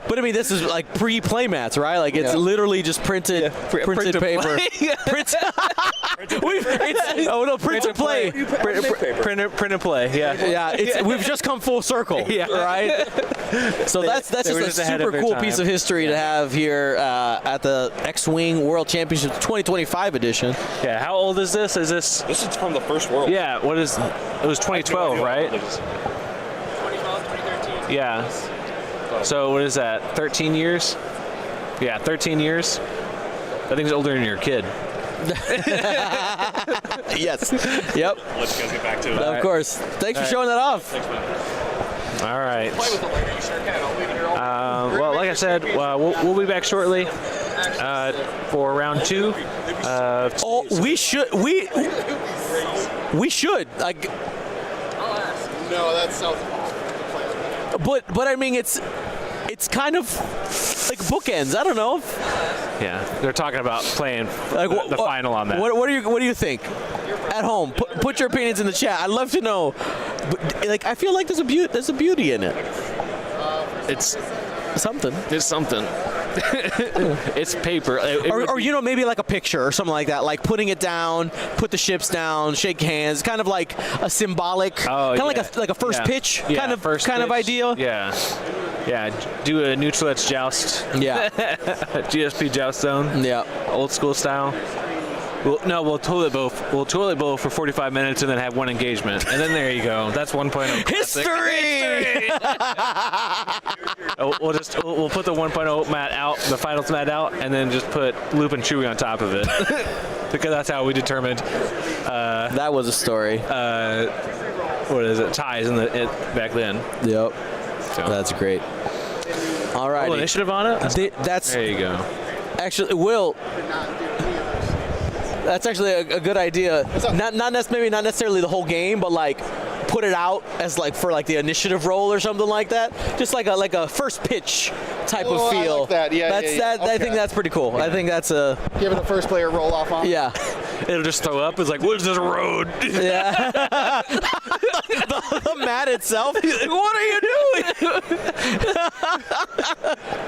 But I mean, this is like pre-playmats, right? Like it's literally just printed Print to paper. Print to play. Print and play. Yeah. We've just come full circle. Right. So that's just were a just ahead of super their cool time. piece of history to have here at the X-wing World Championship 2025 edition. Yeah. How old is this? Is this? This is from the first world. Yeah. What is? It was 2012, right? 2012, 2013. Yeah. So what is that? 13 years? Yeah, 13 years. That thing's older than your kid. Yes. Yep. Let's guys get back to it. Of course. Thanks for showing that off. Thanks, man. All right. Play with it later, you sure can. I'll leave it here all day. Well, like I said, we'll be back shortly for round 2. Oh, we should. We should. Like, No, that's South. but I mean, it's kind of like bookends. I don't know. Yeah, they're talking about playing Like, the final on that. What do you think? At home, put your opinions in the chat. I'd love to know. But, like, I feel like there's a beauty in it. It's Something. something. It's paper. Or maybe like a picture or something like that. Like putting it down, put the ships down, shake hands. Kind of like a symbolic, kind of like a first pitch kind of idea. Yeah. Yeah, do a neutral edge joust. Yeah. GSP joust zone. Yeah. Old school style. We'll toilet bowl. We'll toilet bowl for 45 minutes and then have one engagement, and then there you go. That's 1.0 classic. History. We'll put the 1.0 mat out, the finals mat out, and then just put Loop and Chewy on top of it, because that's how we determined. That was a story. What is it? Ties back then. Yep. So. That's great. All right. Initiative on it. That's There you go. actually Will. That's actually a good idea. Maybe not necessarily the whole game, but like put it out as like for like the initiative roll or something like that. Just like a first pitch type of feel. I like that. Yeah, I Okay. think that's pretty cool. I think that's a Give it a first player roll off on. yeah. It'll just throw up. It's like, what is this road? Yeah. the mat itself. What are you doing?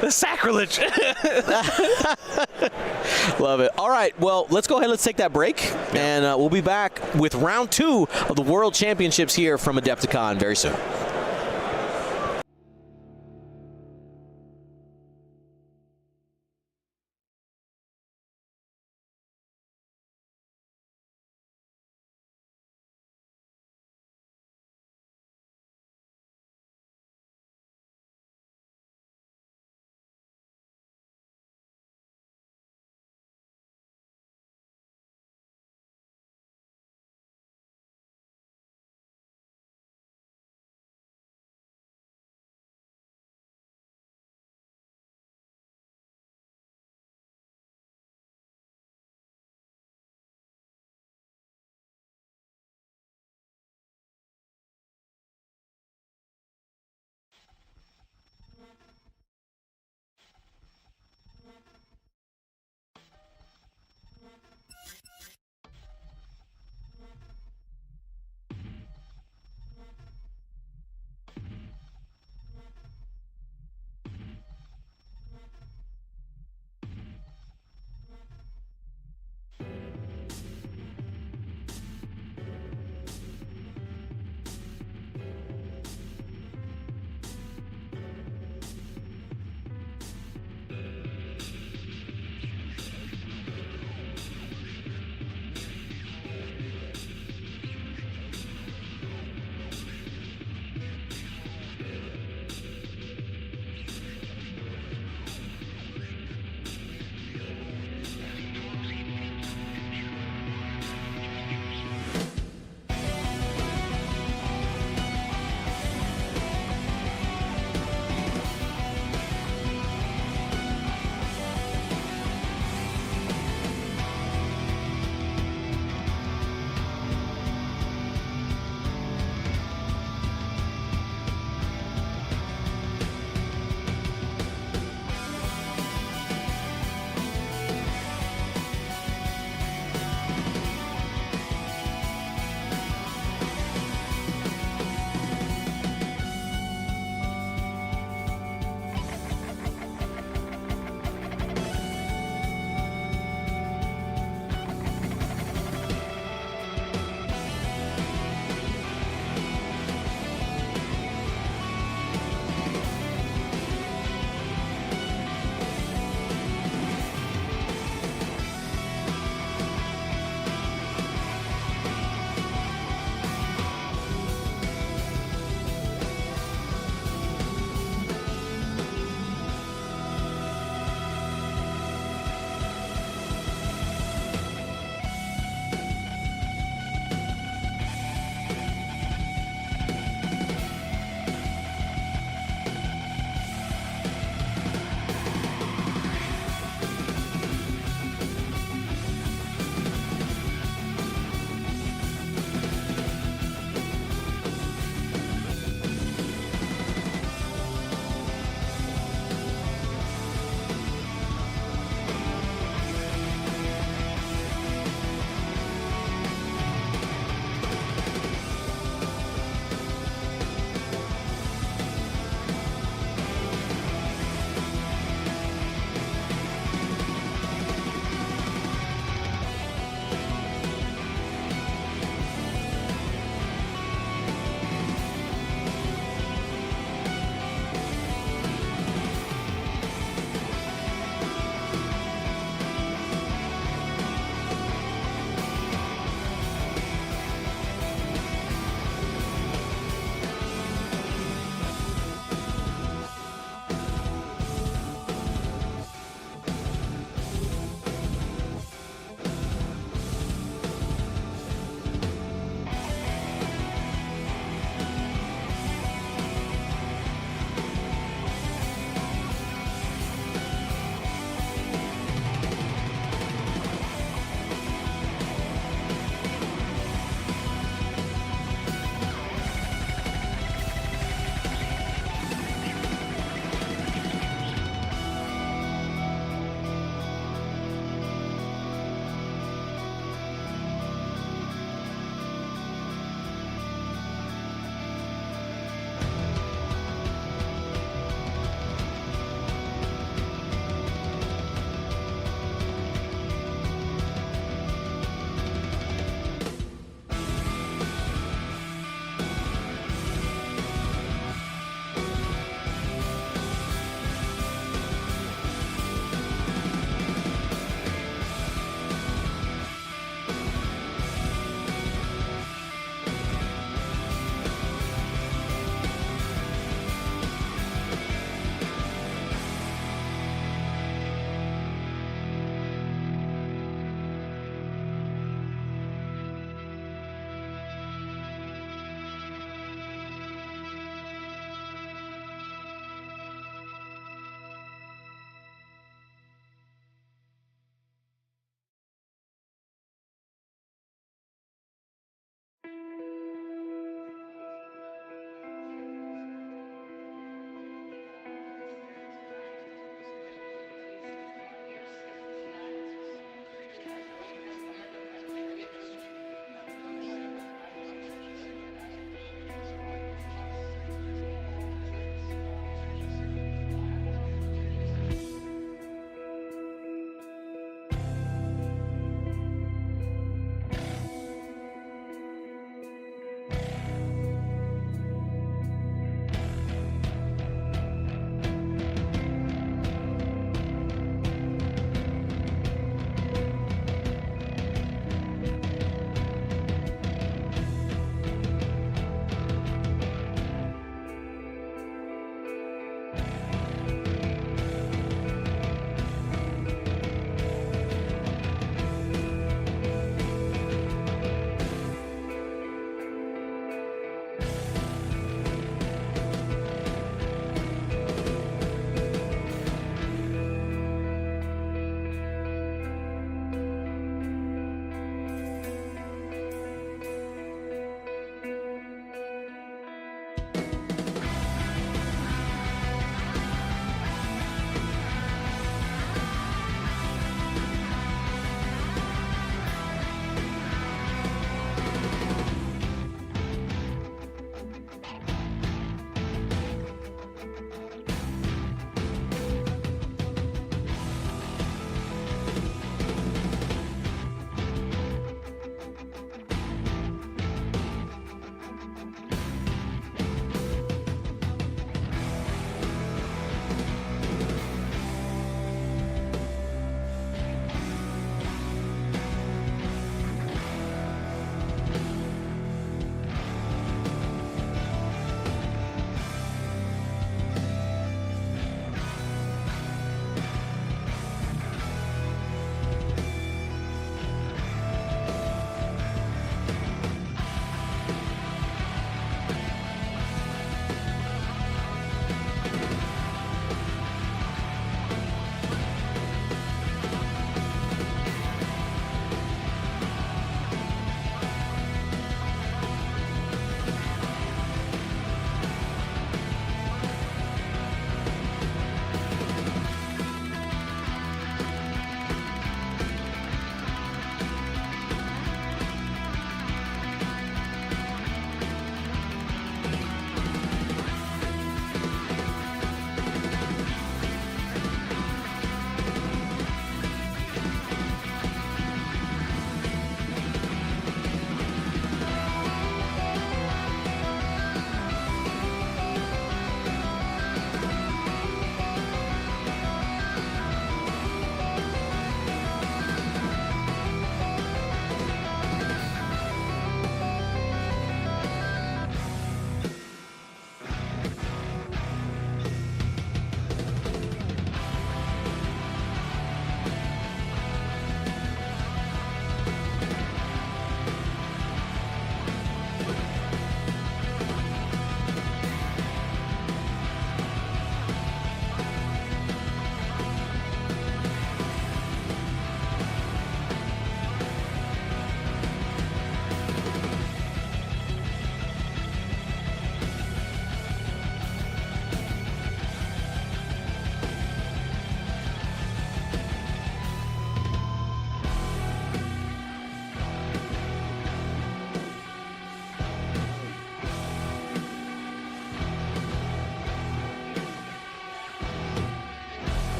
The sacrilege. Love it. All right. Well, let's go ahead. Let's take that break, and we'll be back with round 2 of the World Championships here from Adepticon very soon.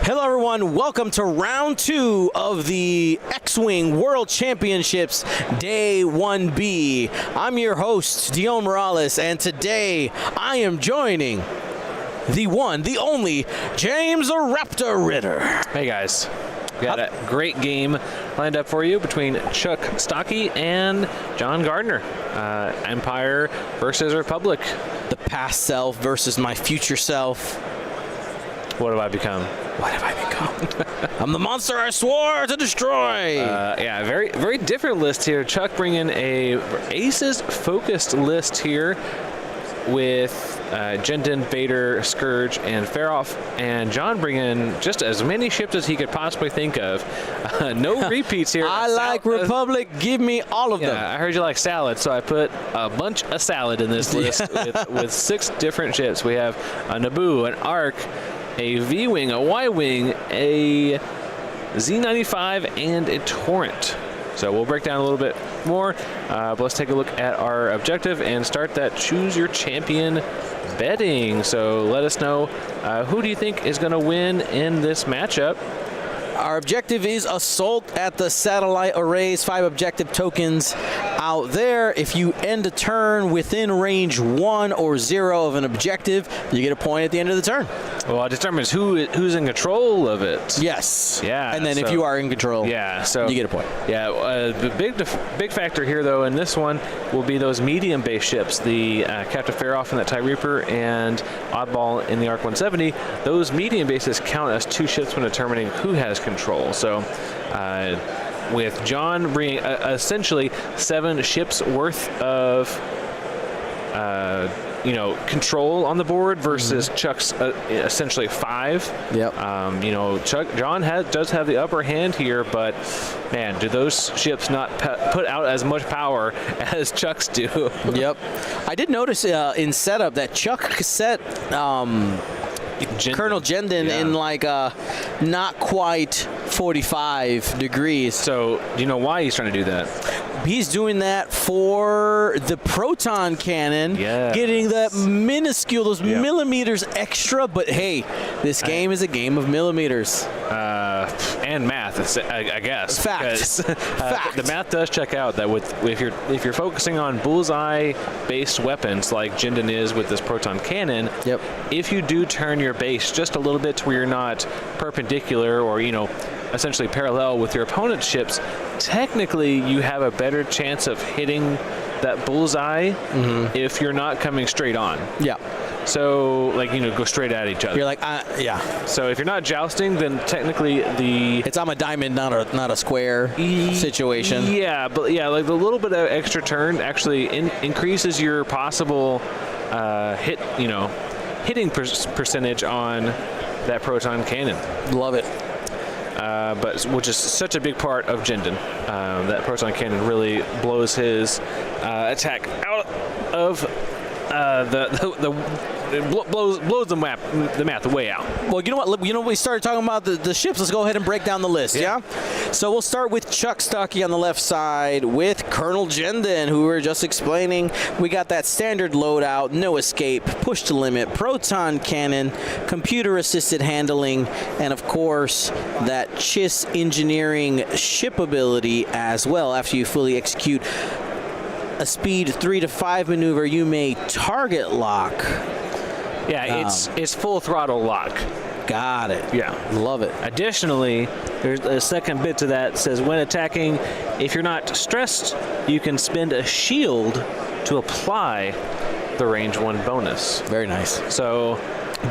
Hello, everyone. Welcome to round 2 of the X-Wing World Championships Day 1B. I'm your host, Dion Morales, and today I am joining the one, the only, James the Raptor Ritter. Hey, guys. We got a great game lined up for you between Chuck Stocky and John Gardner. Empire versus Republic. The past self versus my future self. What have I become? What have I become? I'm the monster I swore to destroy. Yeah, very, very different list here. Chuck bringing a Aces-focused list here with Jendon, Vader, Scourge, and Farroff, and John bringing just as many ships as he could possibly think of. No repeats here. I like Republic. Give me all of them. I heard you like salad, so I put a bunch of salad in this list with 6 different ships. We have a Naboo, an Ark, a V-Wing, a Y-Wing, a Z95, and a Torrent. So we'll break down a little bit more, but let's take a look at our objective and start that Choose Your Champion betting. So let us know, who do you think is going to win in this matchup? Our objective is assault at the satellite arrays, 5 objective tokens out there. If you end a turn within range 1 or 0 of an objective, you get a point at the end of the turn. Well, it determines who's in control of it. Yes. Yeah. And then if you are in control, yeah, so you get a point. Yeah. The big factor here, though, in this one will be those medium-based ships, the Captain Farroff and that TIE Reaper and Oddball in the Arc 170. Those medium bases count as 2 ships when determining who has control. So with John bringing essentially 7 ships worth of control on the board versus Chuck's essentially 5. Yep. John does have the upper hand here, but man, do those ships not put out as much power as Chuck's do? Yep. I did notice in setup that Chuck set Colonel Jendon in like not quite 45 degrees. So do you know why he's trying to do that? He's doing that for the proton cannon, getting that minuscule, those millimeters extra. But hey, this game is a game of millimeters. And math, I guess. Fact. Fact. The math does check out that if you're focusing on bullseye-based weapons like Jendon is with this proton cannon, if you do turn your base just a little bit to where you're not perpendicular or essentially parallel with your opponent's ships, technically you have a better chance of hitting that bullseye if you're not coming straight on. Yeah. So, go straight at each other. You're like, So if you're not jousting, then technically it's on a diamond, not a square situation. Yeah, but the little bit of extra turn actually increases your possible hitting percentage on that proton cannon. Love it. But which is such a big part of Jendon. That proton cannon really blows his attack out of blows the map way out. Well, you know what? We started talking about the ships. Let's go ahead and break down the list. Yeah. So we'll start with Chuck Stocky on the left side with Colonel Jendon, who we were just explaining. We got that standard loadout, no escape, push to limit, proton cannon, computer-assisted handling, and of course that Chiss engineering ship ability as well. After you fully execute a speed 3 to 5 maneuver, you may target lock. Yeah, it's full throttle lock. Got it. Yeah. Love it. Additionally, there's a second bit to that. It says when attacking, if you're not stressed, you can spend a shield to apply the range 1 bonus. Very nice. So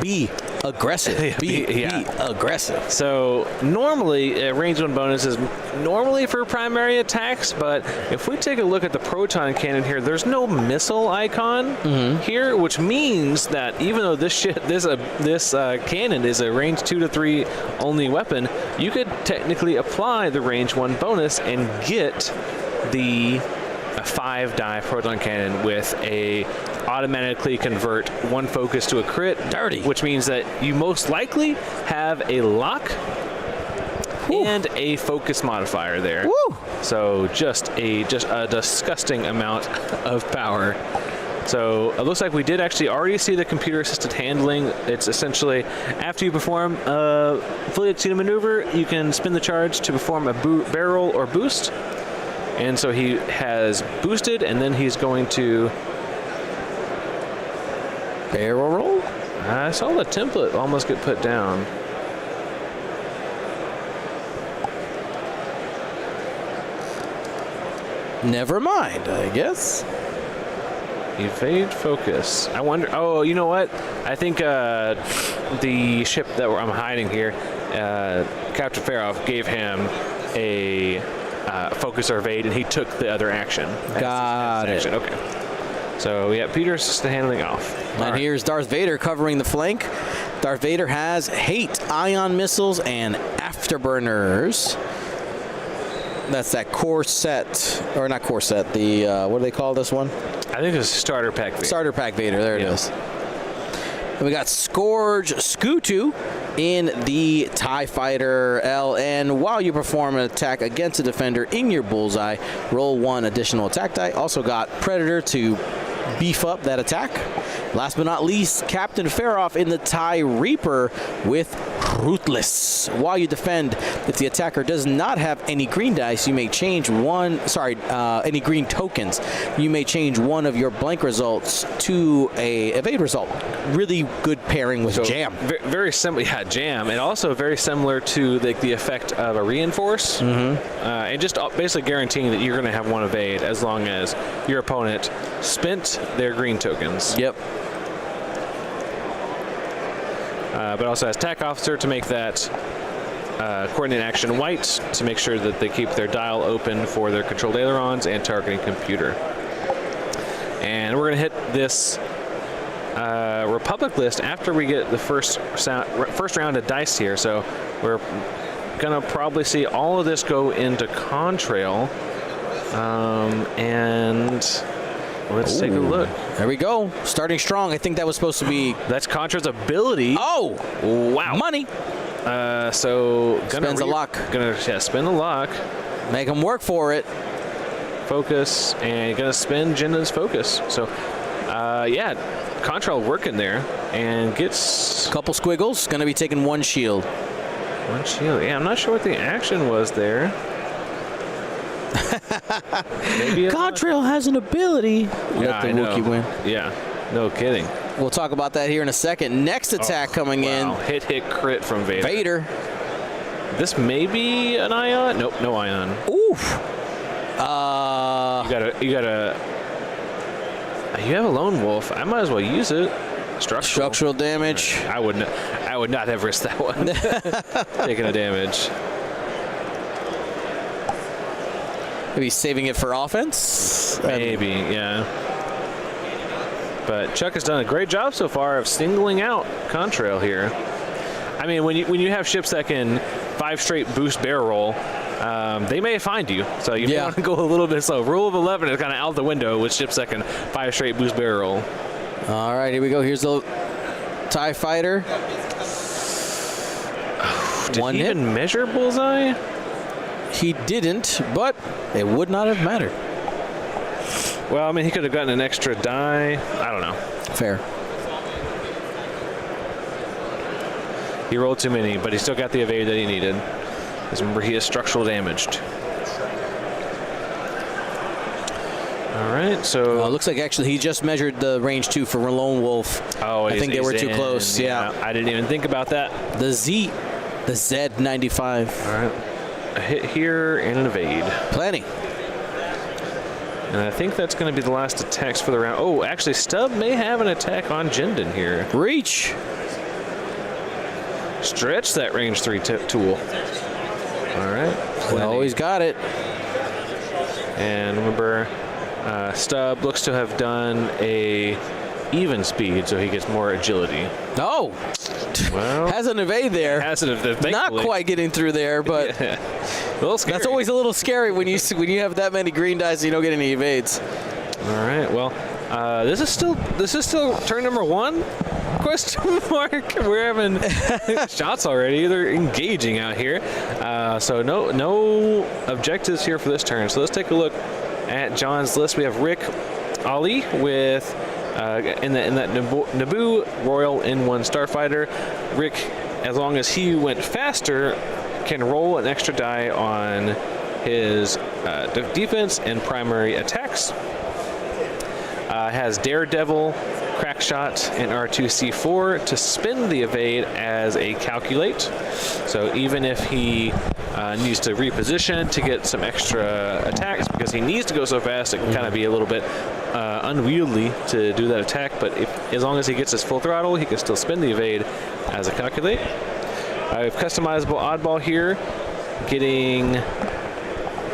be aggressive. Be aggressive. So normally, range 1 bonus is normally for primary attacks, but if we take a look at the proton cannon here, there's no missile icon here, which means that even though this cannon is a range 2 to 3 only weapon, you could technically apply the range 1 bonus and get the 5-die proton cannon with a automatically convert 1 focus to a crit. Dirty. Which means that you most likely have a lock and a focus modifier there. Woo. So just a disgusting amount of power So it looks like we did actually already see the computer-assisted handling. It's essentially after you perform a fully exceeded maneuver, you can spin the charge to perform a barrel or boost. And so he has boosted, and then he's going to Barrel roll? I saw the template almost get put down. Never mind, I guess. Evade focus. I wonder. Oh, you know what? I think the ship that I'm hiding here, Captain Faroff gave him a focus or evade, and he took the other action. Got it. Okay. So yeah, Peter's handling off. And here's Darth Vader covering the flank. Darth Vader has hate, ion missiles, and afterburners. That's that core set, or not core set, the, what do they call this one? I think it's starter pack Vader. Starter pack Vader, there it is. And we got Scourge Scutu in the TIE Fighter L. And while you perform an attack against a defender in your bullseye, roll 1 additional attack die. Also got Predator to beef up that attack. Last but not least, Captain Faroff in the TIE Reaper with Ruthless. While you defend, if the attacker does not have any green dice, you may change any green tokens. You may change one of your blank results to a evade result. Really good pairing with Jam. Very similar, yeah, Jam, and also very similar to the effect of a reinforce, and just basically guaranteeing that you're going to have one evade as long as your opponent spent their green tokens. Yep. But also has Attack Officer to make that coordinate action white to make sure that they keep their dial open for their controlled ailerons and targeting computer. And we're going to hit this Republic list after we get the first round of dice here. So we're going to probably see all of this go into Contrail. And let's take a look. There we go. Starting strong. I think that was supposed to be... That's Contra's ability. Oh! Wow. Money. So Spends a lock. Spin the lock. Make him work for it. Focus, and gonna spin Jenna's focus. So, yeah, Contrail working there, and gets... Couple squiggles. Going to be taking 1 shield. 1 shield. Yeah, I'm not sure what the action was there. Maybe Contrail has an ability. Let the Wookiee win. Yeah, no kidding. We'll talk about that here in a second. Next attack coming in. Hit crit from Vader. Vader. This may be an ion. Nope, no ion. Oof. You have a lone wolf. I might as well use it. Structural damage. I would not have risked that one. Taking a damage. Maybe saving it for offense? Maybe, yeah. But Chuck has done a great job so far of singling out Contrail here. I mean, when you have ships that can 5 straight boost barrel roll, they may find you. So you may want to go a little bit slow. Rule of 11 is kind of out the window with ships that can 5 straight boost barrel roll. All right, here we go. Here's the TIE Fighter. Did he even measure bullseye? He didn't, but it would not have mattered. Well, I mean, he could have gotten an extra die. I don't know. Fair. He rolled too many, but he still got the evade that he needed. Because remember, he is structural damaged. All right, so... It looks like actually he just measured the range 2 for Lone Wolf. Oh, I think they were too close. Yeah. I didn't even think about that. The Z95. All right. A hit here and an evade. Plenty. And I think that's going to be the last attacks for the round. Oh, actually, Stubb may have an attack on Jindin here. Reach. Stretch that range 3 tool. All right. He always got it. And remember, Stubb looks to have done a even speed, so he gets more agility. Oh. Well, has an evade there. Has an evade. Not quite getting through there, but yeah. A little scary. That's always a little scary when you have that many green dice and you don't get any evades. All right. Well, this is still turn number 1? Question mark. We're having shots already. They're engaging out here. So no objectives here for this turn. So let's take a look at John's list. We have Rick Ali with in that Naboo Royal N1 Starfighter, Rick, as long as he went faster, can roll an extra die on his defense and primary attacks. Has Daredevil, Crackshot, and R2C4 to spin the evade as a calculate. So even if he needs to reposition to get some extra attacks, because he needs to go so fast, it can kind of be a little bit unwieldy to do that attack. But as long as he gets his full throttle, he can still spin the evade as a calculate. I have customizable oddball here, getting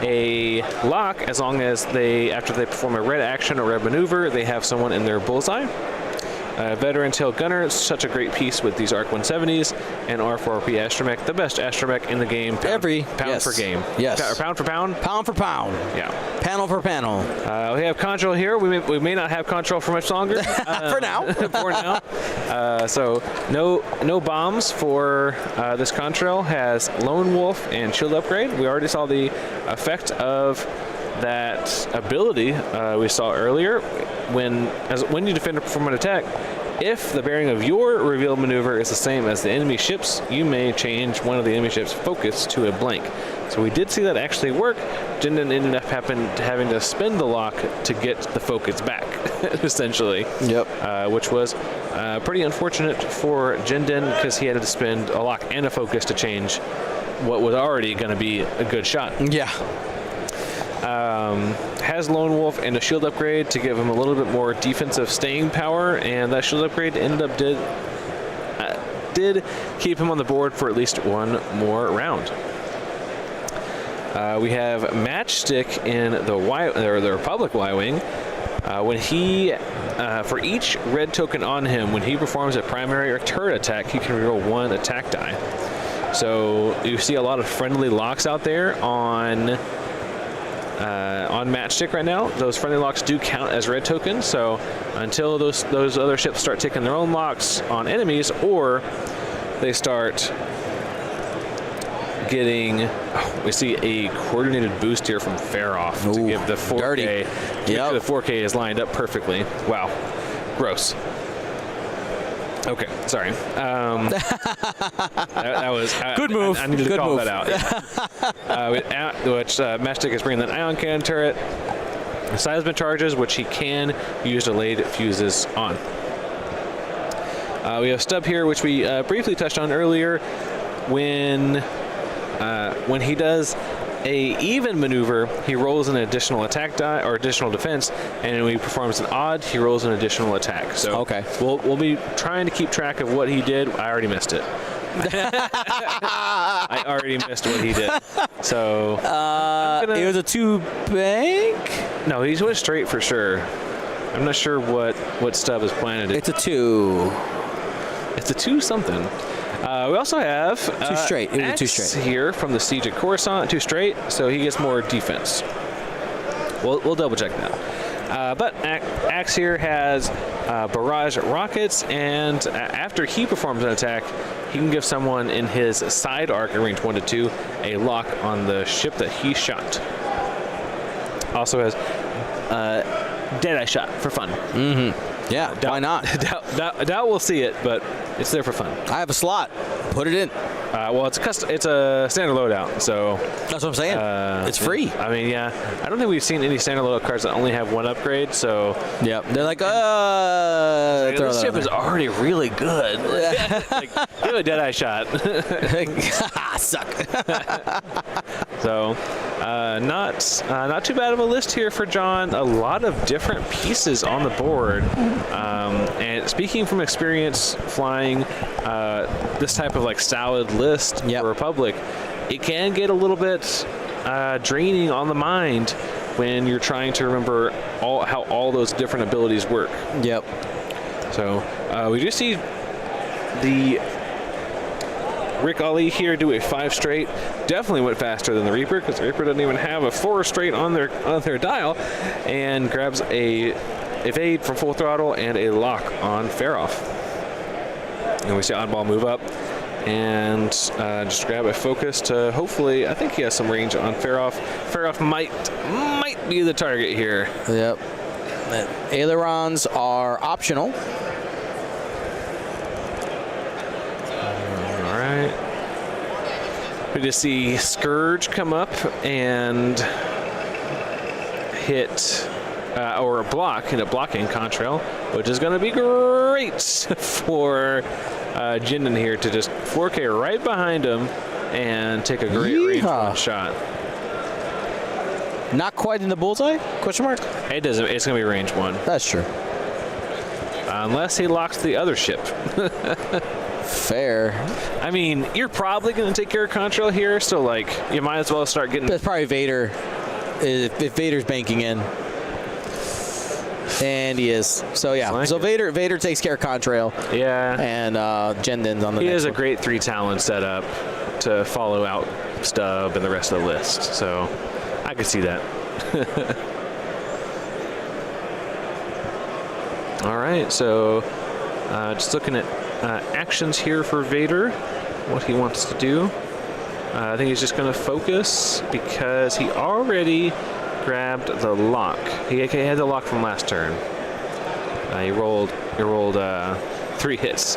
a lock as long as after they perform a red action or red maneuver, they have someone in their bullseye. Veteran Tail Gunner, such a great piece with these ARC 170s, and R4RP Astromech, the best Astromech in the game. Pound for game. Yes. Pound for pound? Pound for pound. Yeah. Panel for panel. We have Contrail here. We may not have Contrail for much longer. For now. For now. So no bombs for this Contrail. Has Lone Wolf and Shield Upgrade. We already saw the effect of that ability we saw earlier. When you defend or perform an attack, if the bearing of your revealed maneuver is the same as the enemy ship's, you may change one of the enemy ship's focus to a blank. So we did see that actually work. Jinden ended up having to spend the lock to get the focus back, essentially. Yep. Which was pretty unfortunate for Jinden because he had to spend a lock and a focus to change what was already going to be a good shot. Yeah. Has Lone Wolf and a shield upgrade to give him a little bit more defensive staying power, and that shield upgrade did keep him on the board for at least one more round. We have Matchstick in the Republic Y-Wing. When he, for each red token on him, when he performs a primary or turret attack, he can reroll one attack die. So you see a lot of friendly locks out there on Matchstick right now. Those friendly locks do count as red tokens, so until those other ships start taking their own locks on enemies, or they start getting, we see a coordinated boost here from Faroff to give the 4K. Dirty. The 4K is lined up perfectly. Wow, gross. Okay, sorry. That was good move. I needed to good call move. that out. Yeah. Matchstick is bringing that ion cannon turret. Seismic charges, which he can use delayed fuses on. We have Stub here, which we briefly touched on earlier. When he does a even maneuver, he rolls an additional attack die or additional defense, and when he performs an odd, he rolls an additional attack. So okay, we'll be trying to keep track of what he did. I already missed it. I already missed what he did. So it was a 2 bank. No, he went straight for sure. I'm not sure what Stub is planning to do. It's a 2. It's a 2 something. We also have 2 straight. It was a 2 straight here from the Siege of Coruscant, 2 straight, so he gets more defense. We'll double check that. But Axe here has barrage rockets, and after he performs an attack, he can give someone in his side arc in range 1 to 2 a lock on the ship that he shot. Also has Deadeye Shot for fun. Mm-hmm. Yeah, why not? Doubt we'll see it, but it's there for fun. I have a slot. Put it in. Well, it's a standard loadout, so that's what I'm saying. It's free. I mean, yeah, I don't think we've seen any standard loadout cards that only have one upgrade. So yeah, they're like, this ship is already really good. Like, do a Deadeye Shot. Suck. So, not too bad of a list here for John. A lot of different pieces on the board. And speaking from experience flying this type of like solid list for Republic, it can get a little bit draining on the mind when you're trying to remember how all those different abilities work. Yep. So we do see the Rick Ali here do a 5 straight. Definitely went faster than the Reaper, because the Reaper doesn't even have a 4 straight on their dial, and grabs a evade from full throttle and a lock on Faroff. And we see Oddball move up and just grab a focus to hopefully, I think he has some range on Faroff. Faroff might be the target here. Yep. Ailerons are optional. All right. We just see Scourge come up and hit or block, end up blocking Contrail, which is going to be great for Jinden here to just 4K right behind him and take a great range one shot. Not quite in the bullseye? Question mark? It doesn't. It's going to be range one. That's true. Unless he locks the other ship. Fair. I mean, you're probably going to take care of Contrail here, so like you might as well start getting. That's probably Vader. If Vader's banking in. And he is. So yeah. Like so Vader takes care of Contrail. Yeah. And Jinden's on the He next has a one. great 3 talent setup to follow out Stub and the rest of the list. So I could see that. All right, so just looking at actions here for Vader, what he wants to do. I think he's just going to focus because he already grabbed the lock. He had the lock from last turn. He rolled 3 hits,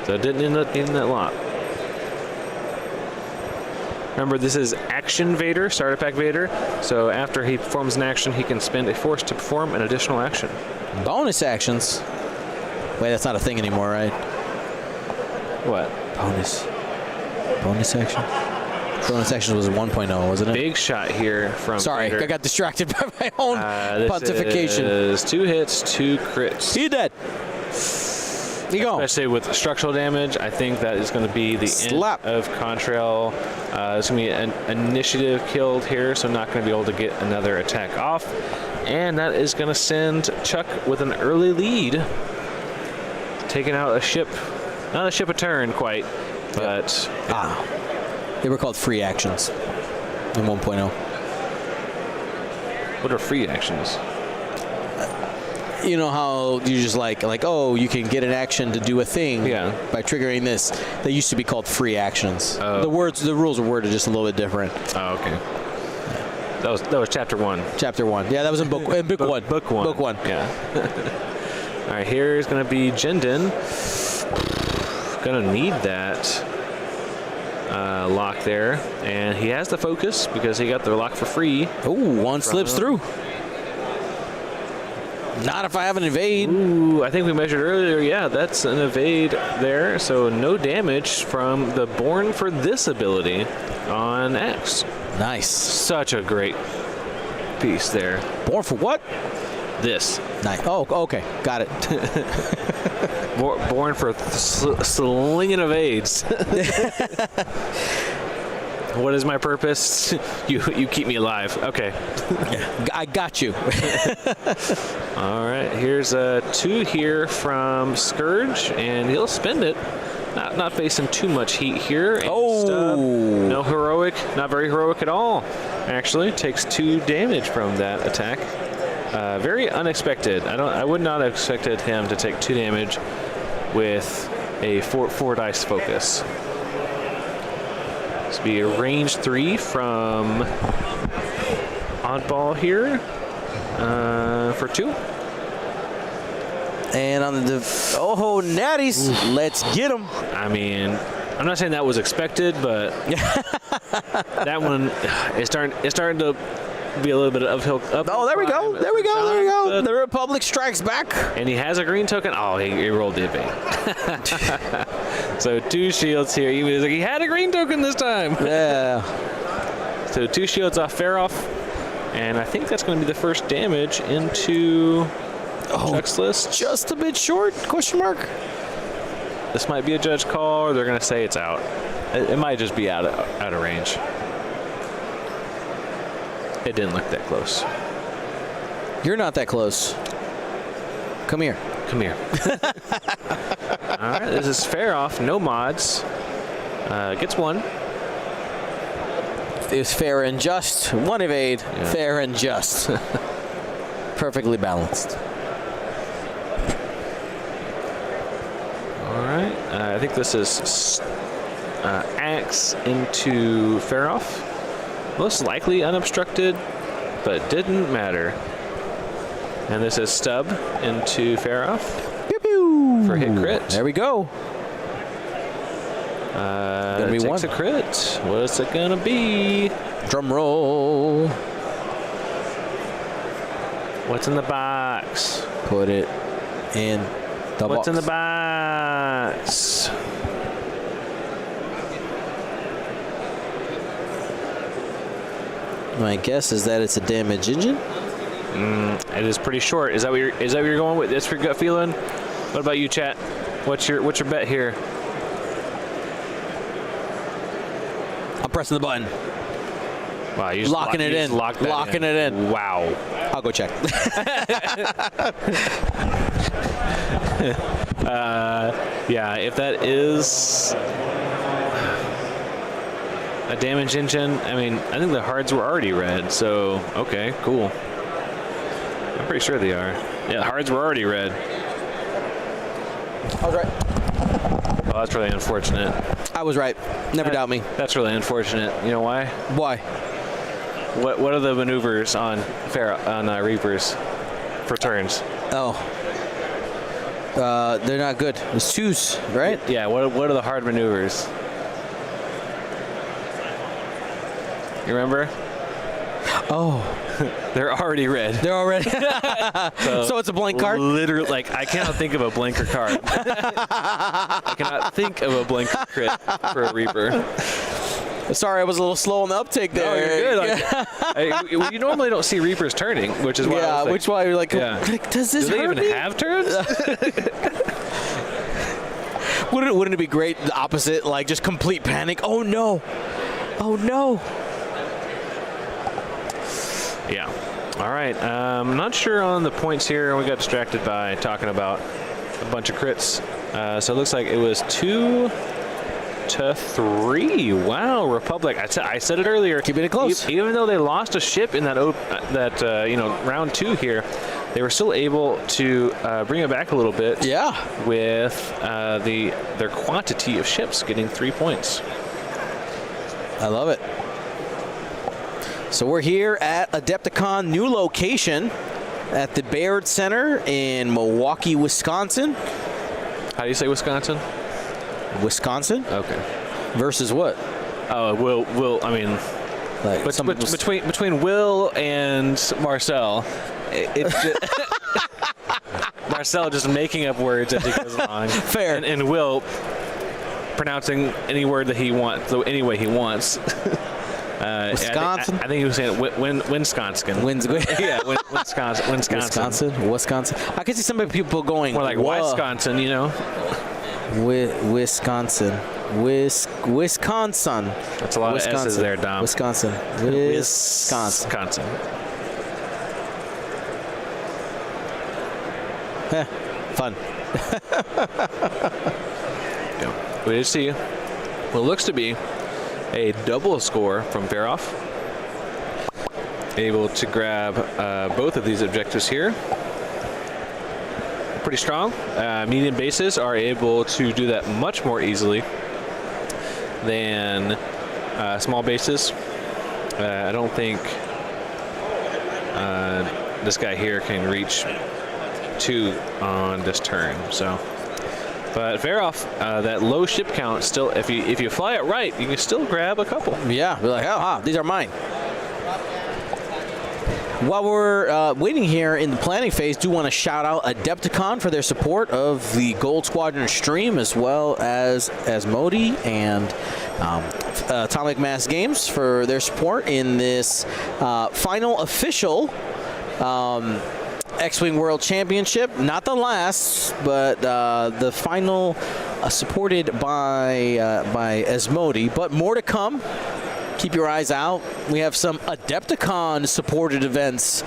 so it didn't end up getting that lock. Remember, this is action Vader, starter pack Vader. So after he performs an action, he can spend a force to perform an additional action. Bonus actions. Wait, that's not a thing anymore, right? What? Bonus action? Bonus action was 1.0, wasn't it? Big shot here from Sorry, Vader. I got distracted by my own pontification. This is 2 hits, 2 crits. He dead. You go. Especially with structural damage, I think that is going to be the Slap. end of Contrail. There's going to be an initiative killed here, so not going to be able to get another attack off. And that is going to send Chuck with an early lead. Taking out a ship. Not a ship a turn quite, but... They were called free actions in 1.0. What are free actions? You know how you just like, oh, you can get an action to do a thing by triggering this. They used to be called free actions. The rules were worded just a little bit different. Oh, okay. That was chapter 1. Chapter 1. Yeah, that was in book 1. Book 1. Book 1. Yeah. All right, here's going to be Jinden. Going to need that lock there. And he has the focus because he got the lock for free. Ooh, one slips through. Not if I have an evade. Ooh, I think we measured earlier. Yeah, that's an evade there. So no damage from the Born for this ability on X. Nice. Such a great piece there. Born for what? This. Nice. Oh, okay. Got it. Born for slinging evades. What is my purpose? You keep me alive. Okay. I got you. All right. Here's a 2 here from Scourge, and he'll spend it. Not facing too much heat here. And Stub, no heroic. Not very heroic at all. Actually, takes 2 damage from that attack. Very unexpected. I would not have expected him to take 2 damage with a 4 dice focus. This will be a range 3 from Oddball here for 2. And on the natties, let's get them. I mean, I'm not saying that was expected, but that one is starting to be a little bit of uphill. Oh, there we go. There we go. The Republic strikes back. And he has a green token. Oh, he rolled the evade. So 2 shields here. He was like, he had a green token this time. Yeah. So 2 shields off Faroff. And I think that's going to be the first damage into Chuck's list. Just a bit short, question mark. This might be a judge call, or they're going to say it's out. It might just be out of range. It didn't look that close. You're not that close. Come here. Come here. All right, this is Faroff, no mods. Gets 1. It's fair and just. 1 evade, fair and just. Perfectly balanced. All right, I think this is Axe into Faroff. Most likely unobstructed, but didn't matter. And this is stub into fair off Pew, pew. for hit crit. There we go. Gonna be Takes one. a crit. What's it gonna be? Drum roll. What's in the box? Put it in the What's box. in the box? My guess is that it's a damage engine. It is pretty short. Is that what you're going with? That's your gut feeling? What about you, chat? What's your bet here? I'm pressing the button. Wow, you just Locking it in. Locking it in. Wow. I'll go check. Yeah, if that is a damage engine, I mean, I think the hards were already red, so okay, cool. I'm pretty sure they are. Yeah, the hards were already red. I was right. Oh, that's really unfortunate. I was right. Never doubt me. That's really unfortunate. You know why? Why? What are the maneuvers on Reapers for turns? Oh. They're not good. It's twos, right? Yeah, what are the hard maneuvers? You remember? Oh. They're already red. They're already. So it's a blank card? Literally, like, I cannot think of a blanker card. I cannot think of a blanker crit for a Reaper. Sorry, I was a little slow on the uptake there. No, you're good. Like, you normally don't see Reapers turning, which is why. Yeah, I was like, which is why you're like, does this do they hurt even me? have turns? Wouldn't it be great, the opposite, like just complete panic? Oh no. Oh no. Yeah. All right. I'm not sure on the points here. We got distracted by talking about a bunch of crits. So it looks like it was 2-3. Wow, Republic. I said it earlier. Keeping it close. Even though they lost a ship in that round 2 here, they were still able to bring it back a little bit. Yeah. With their quantity of ships getting 3 points. I love it. So we're here at Adepticon, new location at the Baird Center in Milwaukee, Wisconsin. How do you say Wisconsin? Wisconsin? Okay. Versus what? Oh, Will. I mean, Like between Will and Marcel, it's just Marcel just making up words as he goes along. Fair. And Will pronouncing any word that he wants, so any way he wants. Wisconsin? I think he was saying Wisconsin. Yeah, Wisconsin. Wisconsin. I can see some people going More like "Whoa." Wisconsin, you know? Wisconsin. Wisconsin. That's a lot of S's there, Dom. Wisconsin. Wisconsin. Fun. Yeah. We did see what looks to be a double score from Faroff. Able to grab both of these objectives here. Pretty strong. Medium bases are able to do that much more easily than small bases. I don't think this guy here can reach 2 on this turn. So, but Faroff, that low ship count still. If you fly it right, you can still grab a couple. Yeah, we're like, oh, these are mine. While we're waiting here in the planning phase, do want to shout out Adepticon for their support of the Gold Squadron stream, as well as Asmodee and Atomic Mass Games for their support in this final official X-Wing World Championship. Not the last, but the final supported by Asmodee, but more to come. Keep your eyes out. We have some Adepticon supported events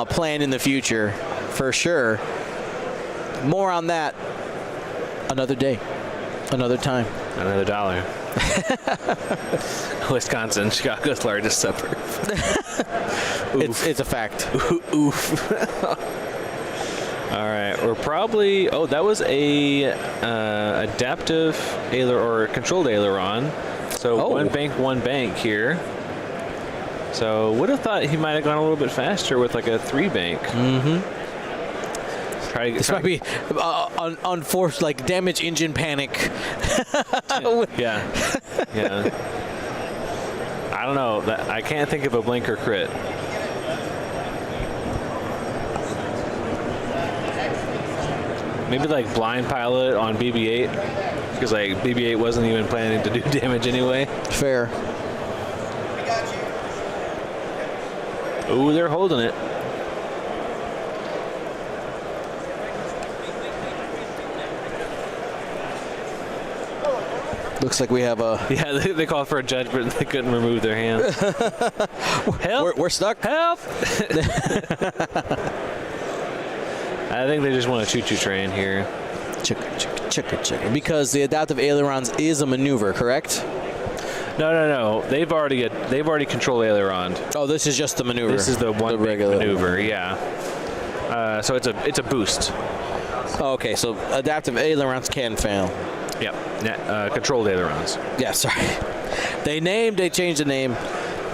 planned in the future, for sure. More on that another day, another time. Another $1. Wisconsin, Chicago's largest suburb. It's a fact. Oof. All right, we're probably. Oh, that was a adaptive aileron or controlled aileron. So one bank here. So would have thought he might have gone a little bit faster with like a 3-bank. This might be unforced, like damage engine panic. Yeah. I don't know. I can't think of a blinker crit. Maybe like blind pilot on BB-8, because like BB-8 wasn't even planning to do damage anyway. Fair. Ooh, they're holding it. Looks like we have a... Yeah, they called for a judgment and they couldn't remove their hand. Help! We're stuck. Help! I think they just want a choo-choo train here. Chicka. Because the adaptive ailerons is a maneuver, correct? No. They've already controlled aileron. Oh, this is just the maneuver. This is the one regular maneuver, yeah. So it's a boost. Oh, okay, so adaptive ailerons can fail. Yep. Controlled ailerons. Yeah, sorry. They changed the name.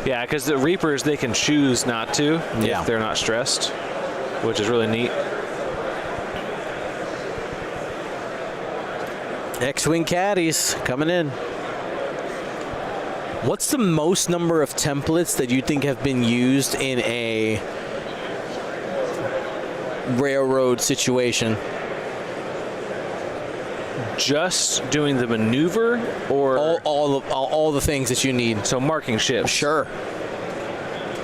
Yeah, because the Reapers, they can choose not to if they're not stressed, which is really neat. X-Wing caddies coming in. What's the most number of templates that you think have been used in a railroad situation? Just doing the maneuver, or all the things that you need. So marking ships. Sure.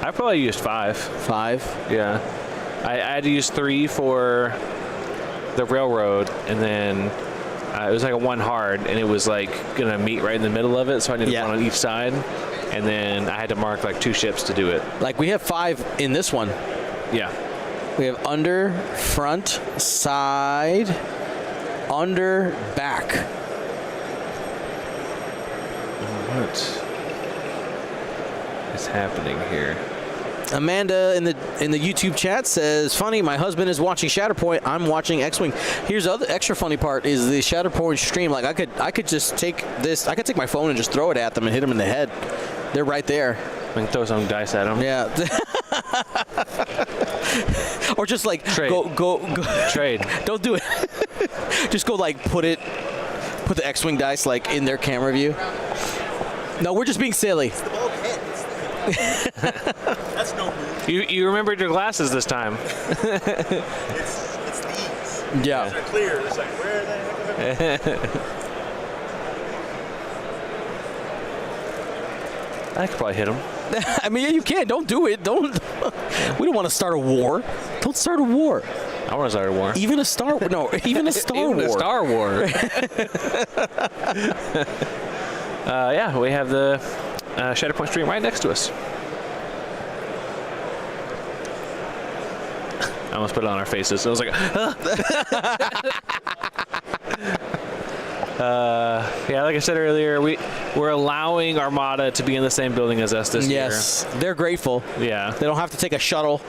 I probably used 5. 5? Yeah. I had to use 3 for the railroad, and then it was like a 1 hard, and it was like gonna meet right in the middle of it, so I needed 1 on each side, and then I had to mark like 2 ships to do it. Like we have 5 in this one. Yeah. We have under, front, side, under, back. What is happening here? Amanda in the YouTube chat says, "Funny, my husband is watching Shatterpoint. I'm watching X-Wing." Here's the other extra funny part: is the Shatterpoint stream. Like I could just take this. I could take my phone and just throw it at them and hit them in the head. They're right there. I can throw some dice at them. Yeah. Or just like trade. Go. Trade. Don't do it. Just go like put the X-Wing dice like in their camera view. No, we're just being silly. That's no move. You remembered your glasses this time. It's these. Yeah. They're clear. It's like, where the heck are they? I could probably hit him. I mean, yeah, you can. Don't do it. Don't. We don't want to start a war. Don't start a war. I want to start a war. Even a Star War. No, even a Star Even War. a Star War. Yeah, we have the Shatterpoint stream right next to us. I almost put it on our faces. So I was like, yeah, like I said earlier, we're allowing Armada to be in the same building as us this year. Yes, they're grateful. Yeah. They don't have to take a shuttle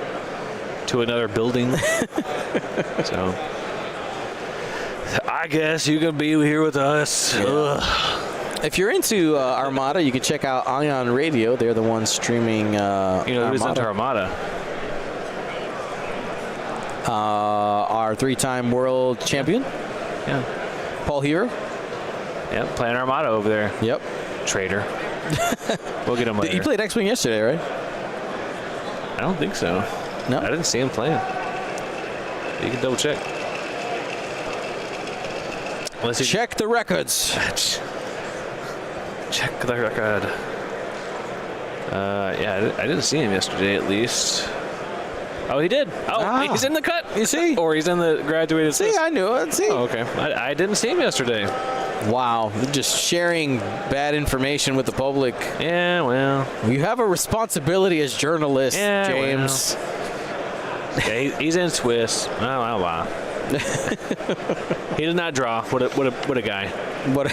to another building. So I guess you can be here with us. Yeah. If you're into Armada, you can check out Ion Radio. They're the ones streaming who's into Armada? Our 3-time world champion. Yeah. Paul Heaver. Yep, playing Armada over there. Yep. Traitor. We'll get him later. He played X-Wing yesterday, right? I don't think so. No. I didn't see him playing. You can double check. Check the records. Check the record. Yeah, I didn't see him yesterday at least. Oh, he did. Oh, he's in the cut. You see? Or he's in the graduated. See, I knew it. See. Oh, okay. I didn't see him yesterday. Wow. They're just sharing bad information with the public. Yeah, well. You have a responsibility as journalists, Yeah, James. Well. Yeah, he's in Swiss. Oh, wow. He did not draw. What a guy. What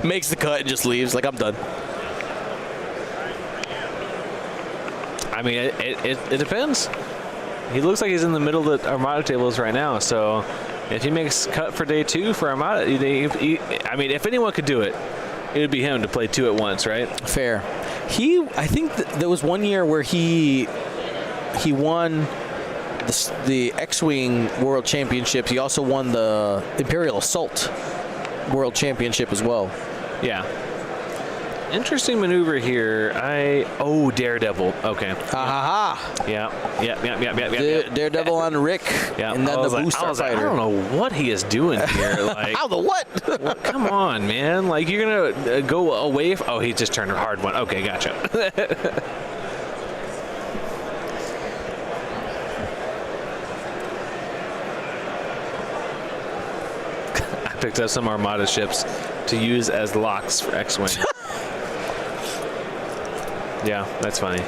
makes the cut and just leaves like I'm done. I mean, it depends. He looks like he's in the middle of the Armada tables right now. So if he makes cut for day 2 for Armada, I mean, if anyone could do it, it would be him to play 2 at once, right? Fair. I think there was one year where he won the X-Wing World Championship. He also won the Imperial Assault World Championship as well. Yeah. Interesting maneuver here. Daredevil. Okay. Ha. Yeah. Daredevil on Rick. Yeah. And then the I booster was like, I fighter. don't know what he is doing here. Like, How the what? come on, man. Like, you're going to go away. Oh, he just turned a hard one. Okay, gotcha. I picked up some Armada ships to use as locks for X-Wing. Yeah, that's funny.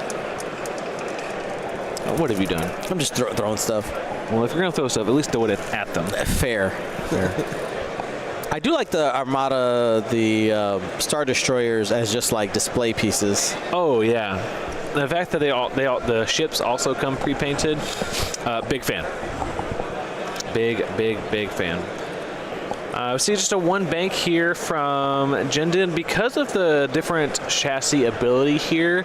What have you done? I'm just throwing stuff. Well, if you're going to throw stuff, at least throw it at them. Fair. I do like the Armada, the Star Destroyers as just like display pieces. Oh, yeah. The fact that the ships also come pre-painted, big fan. Big fan. See just a one bank here from Jindin. Because of the different chassis ability here,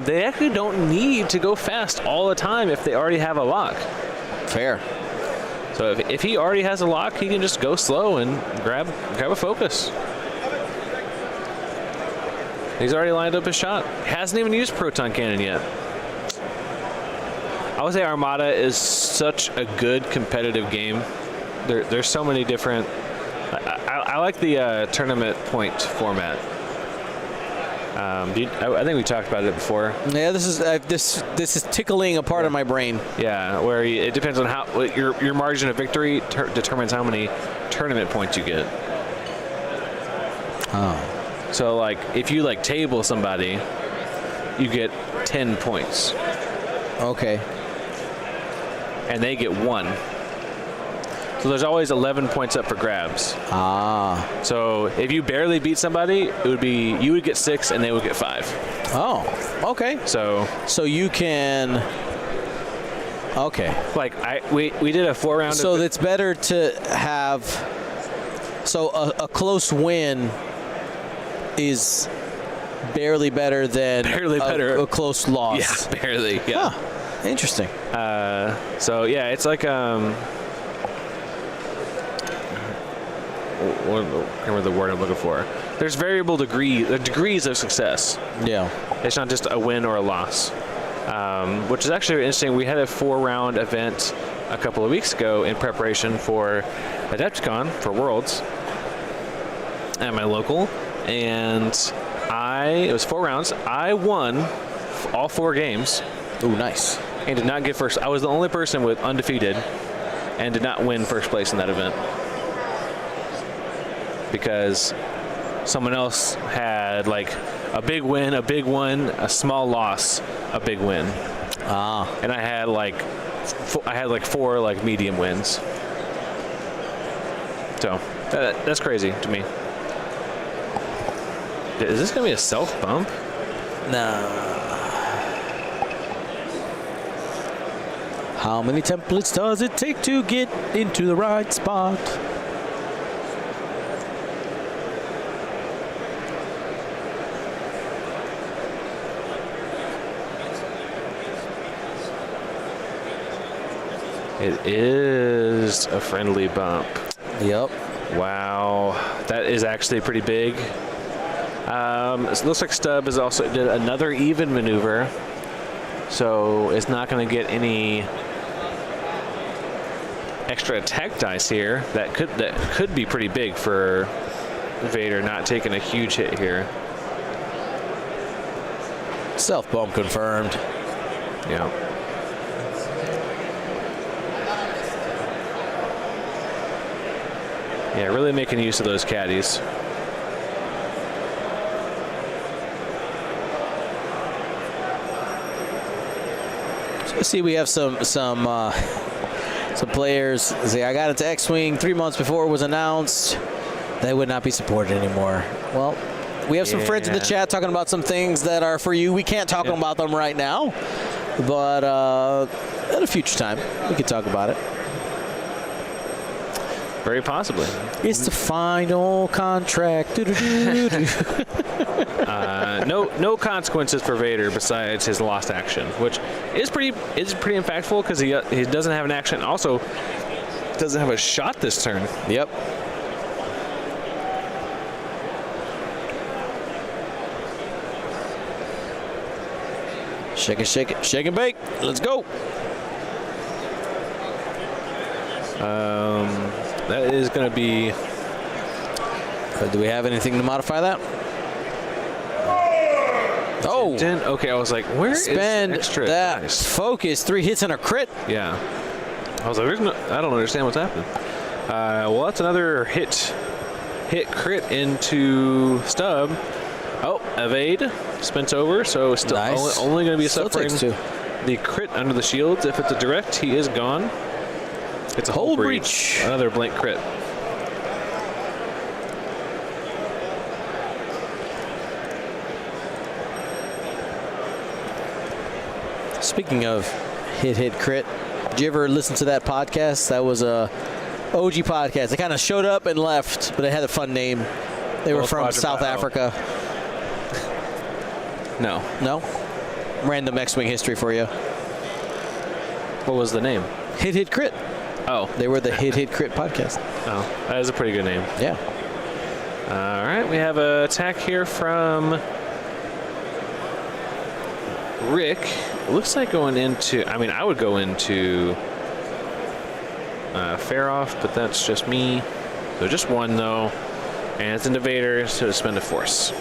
they actually don't need to go fast all the time if they already have a lock. Fair. So if he already has a lock, he can just go slow and grab a focus. He's already lined up his shot. Hasn't even used Proton Cannon yet. I would say Armada is such a good competitive game. There's so many different... I like the tournament point format. I think we talked about it before. Yeah, this is tickling a part of my brain. Yeah, where it depends on how your margin of victory determines how many tournament points you get. Oh. So like if you like table somebody, you get 10 points. Okay. And they get 1. So there's always 11 points up for grabs. Ah. So if you barely beat somebody, you would get 6 and they would get 5. Oh. Okay. So you can. Okay. Like we did a 4-round. So it's better to have. So a close win is barely better than a close loss. Yeah, barely. Yeah. Huh. Interesting. So yeah, it's like what, I can't remember the word I'm looking for. There's variable degrees of success. Yeah. It's not just a win or a loss, which is actually interesting. We had a 4-round event a couple of weeks ago in preparation for Adepticon for Worlds at my local, and it was 4 rounds. I won all 4 games. Ooh, nice. And did not get first. I was the only person with undefeated and did not win first place in that event. Because someone else had like a big win, a big one, a small loss, a big win. Ah. And I had like 4 like medium wins. So that's crazy to me. Is this gonna be a self bump? Nah. How many templates does it take to get into the right spot? It is a friendly bump. Yep. Wow, that is actually pretty big. It looks like Stubb has also did another even maneuver, so it's not going to get any extra attack dice here. That could be pretty big for Vader not taking a huge hit here. Self bump confirmed. Yeah. Yeah, really making use of those caddies. So see, we have some players say, I got into X-Wing 3 months before it was announced. They would not be supported anymore. Well, we have some friends in the chat talking about some things that are for you. We can't talk about them right now, but at a future time, we can talk about it. Very possibly. It's the final contract. Doo-doo-doo-doo. No consequences for Vader besides his lost action, which is pretty impactful because he doesn't have an action. Also, doesn't have a shot this turn. Yep. Shake it, shake it, shake and bake. Let's go. That is going to be. Do we have anything to modify that? Oh, Okay, I was like, where spend is extra that dice? focus. 3 hits and a crit. Yeah. I was like, I don't understand what's happening. Well, that's another hit crit into Stub. Oh, evade. Spent over, so still Nice. only going to be Still suffering takes 2. the crit under the shields. If it's a direct, he is gone. It's a Hold hold breach. Another blank crit. Speaking of hit crit, did you ever listen to that podcast? That was a OG podcast. They kind of showed up and left, but it had a fun name. They were from South Africa. No. No? Random X-Wing history for you. What was the name? Hit crit. Oh. They were the hit crit podcast. Oh, that is a pretty good name. Yeah. All right, we have an attack here from Rick. It looks like going into, I would go into Fair Off, but that's just me. So just one, though. And it's into Vader, so to spend a force.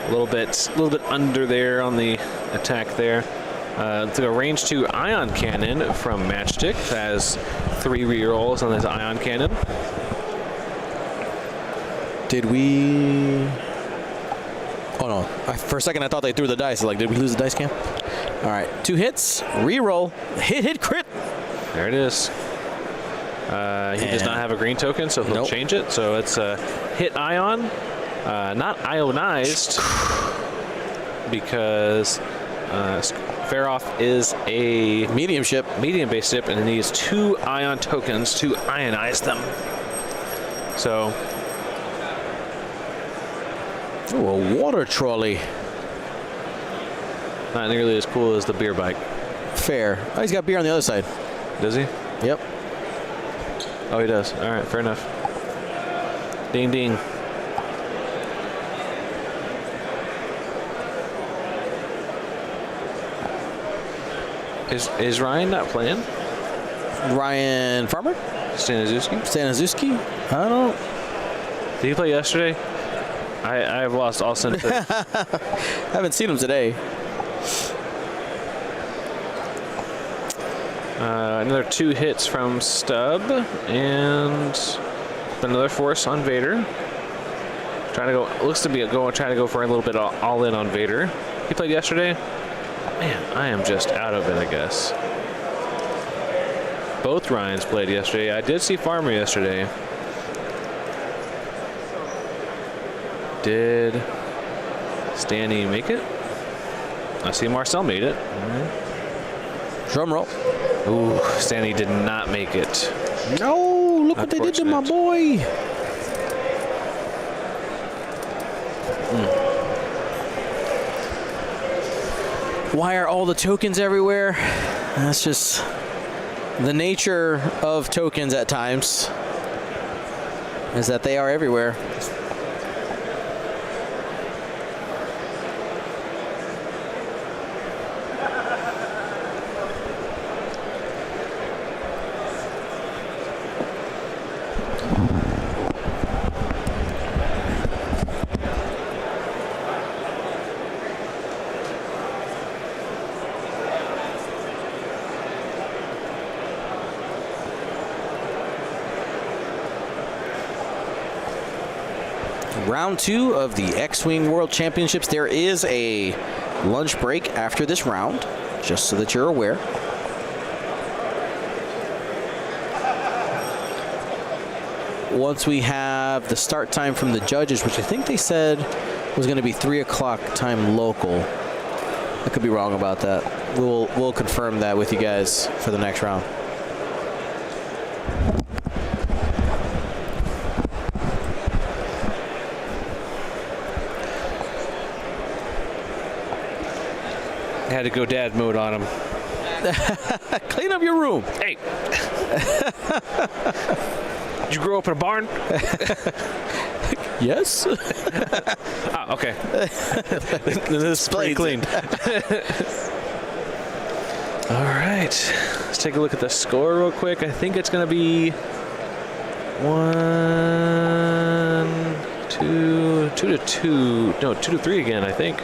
A little bit under there on the attack there. To go range 2 ion cannon from Matchstick. That has 3 rerolls on this ion cannon. Did we... Oh, no. For a second, I thought they threw the dice. Like, did we lose the dice cam? All right. 2 hits. Reroll. Hit crit. There it is. He does not have a green token, so he'll change it. So it's a hit ion. Not ionized, because Faroff is a medium-based ship, and it needs 2 ion tokens to ionize them. So, Oh, a water trolley. not nearly as cool as the beer bike. Fair. Oh, he's got beer on the other side. Does he? Yep. Oh, he does. All right, fair enough. Ding, ding. Is Ryan not playing? Ryan Farmer? Staniszewski? I don't. Did he play yesterday? I have lost all sense of Haven't seen him today. Another 2 hits from Stub, and another force on Vader. Trying to go, looks to be trying to go for a little bit all in on Vader. He played yesterday. Man, I am just out of it, I guess. Both Ryans played yesterday. I did see Farmer yesterday. Did Stanny make it? I see Marcel made it. Drum roll. Ooh, Stanny did not make it. No, look what they did to my boy. Why are all the tokens everywhere? That's just the nature of tokens at times, is that they are everywhere. Round 2 of the X-Wing World Championships. There is a lunch break after this round, just so that you're aware. Once we have the start time from the judges, which I think they said was going to be 3 o'clock time local, I could be wrong about that. We'll confirm that with you guys for the next round. I had to go dad mode on him. Clean up your room. Hey. Did you grow up in a barn? Yes. Oh, okay. This is pretty clean. All right. Let's take a look at the score real quick. I think it's going to be 2-2. No, 2-3 again, I think.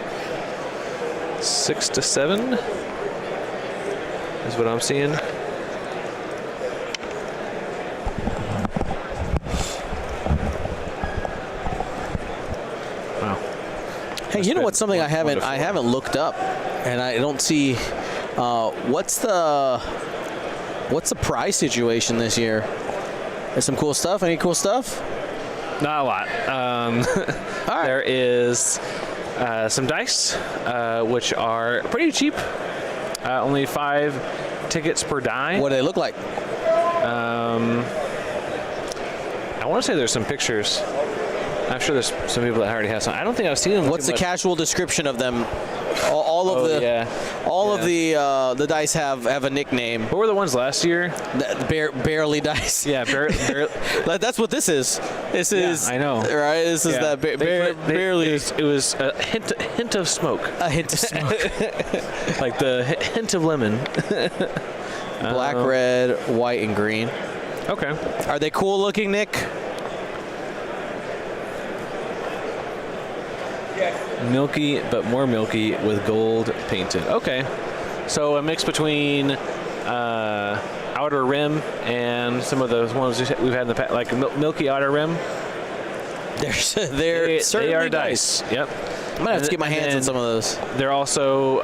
6-7 is what I'm seeing. Wow. Hey, you know what's something I haven't looked up, and I don't see what's the prize situation this year? There's some cool stuff. Any cool stuff? Not a lot. All right. There is some dice, which are pretty cheap. Only 5 tickets per die. What do they look like? I want to say there's some pictures. I'm sure there's some people that already have some. I don't think I've seen them. What's the casual description of them? All of the dice have a nickname. What were the ones last year? Barely dice. Yeah, That's what this is. This is. I know. Right. This is that barely. It was a hint of smoke. A hint of smoke. Like the hint of lemon. Black, red, white, and green. Okay. Are they cool looking, Nick? Milky, but more milky with gold painted. Okay. So a mix between outer rim and some of those ones we've had in the past, like milky outer rim. They're certainly they are dice. Yep. I'm gonna have to get my hands on some of those. They're also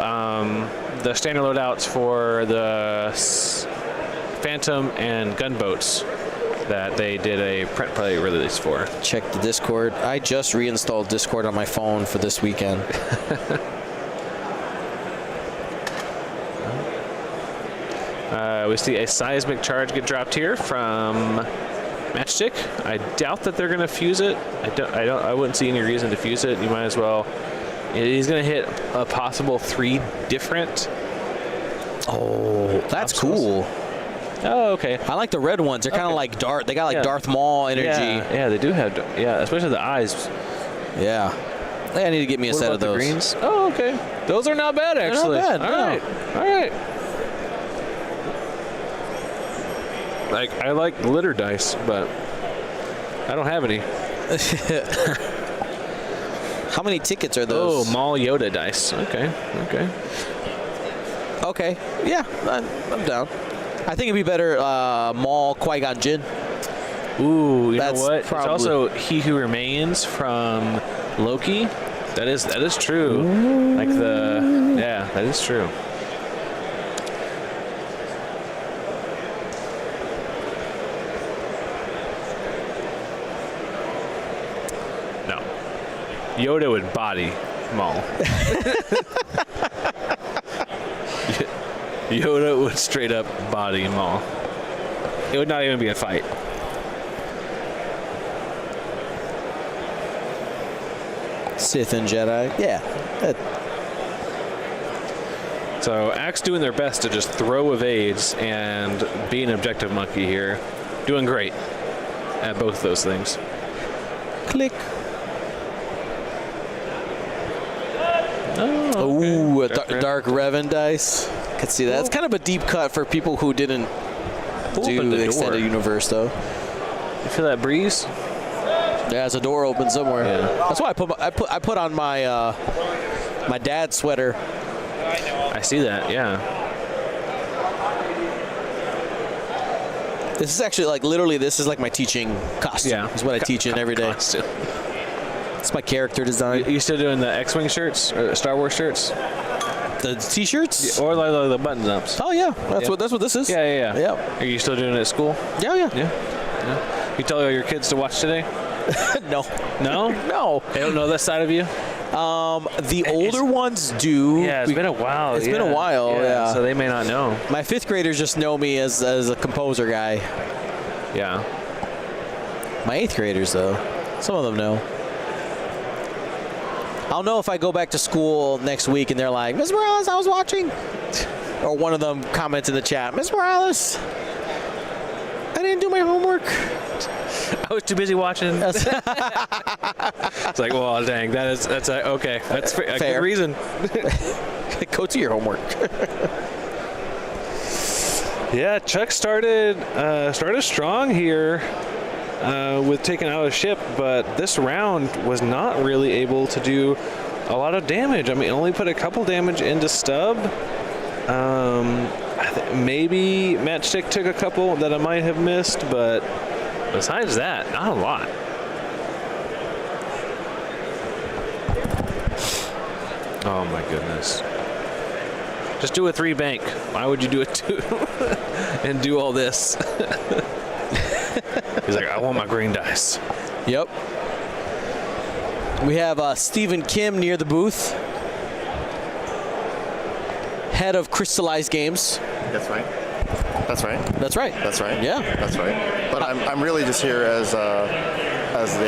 the standard loadouts for the Phantom and gunboats that they did a print play release for. Check the Discord. I just reinstalled Discord on my phone for this weekend. We see a seismic charge get dropped here from Matchstick. I doubt that they're going to fuse it. I wouldn't see any reason to fuse it. You might as well. He's going to hit a possible 3 different. Oh, that's cool. Oh, okay. I like the red ones. They're kind of like Darth. They got like Darth Maul energy. Yeah, they do have. Yeah, especially the eyes. Yeah. I think I need to get me a set of those. The greens? Oh, okay. Those are not bad, actually. They're not bad. All right. All right. Like, I like glitter dice, but I don't have any. How many tickets are those? Oh, Maul Yoda dice. Okay. Okay. Yeah, I'm down. I think it'd be better Maul Qui-Gon Jinn. Ooh, you know what? Probably. It's also He Who Remains from Loki. That is true. Ooh. Like that is true. No. Yoda would body Maul. Yoda would straight up body Maul. It would not even be a fight. Sith and Jedi. Yeah. So Axe doing their best to just throw evades and be an objective monkey here. Doing great at both those things. Click. Oh, okay. Ooh, a dark Revan dice. Could see that. It's kind of a deep cut for people who didn't do the extended universe, though. You feel that breeze? Yeah, there's a door open somewhere. Yeah. That's why I put on my my dad's sweater. I see that. Yeah. This is actually like literally this is like my teaching costume. Yeah. It's what I teach in every day. Costume. It's my character design. You still doing the X-Wing shirts or Star Wars shirts? The T-shirts? Or like the button-ups? Oh yeah, that's what this is. Yeah. Are you still doing it at school? Yeah. You tell all your kids to watch today? No. No? No. They don't know that side of you? The older ones do. Yeah, it's been a while. It's been a while, yeah. So they may not know. My 5th graders just know me as a composer guy. Yeah. My 8th graders, though, some of them know. I'll know if I go back to school next week and they're like, Ms. Morales, I was watching. Or one of them comments in the chat, Ms. Morales, I didn't do my homework. I was too busy watching. It's like, well, dang, that's okay. That's a good reason. Go to your homework. Yeah, Chuck started strong here with taking out a ship, but this round was not really able to do a lot of damage. I mean, only put a couple damage into Stub. Maybe Matchstick took a couple that I might have missed, but besides that, not a lot. Oh my goodness. Just do a 3 bank. Why would you do it 2 and do all this? He's like, I want my green dice. Yep. We have Stephen Kim near the booth. Head of Crystallized Games. That's right. That's right. That's right. That's right. Yeah. That's right. But I'm really just here as the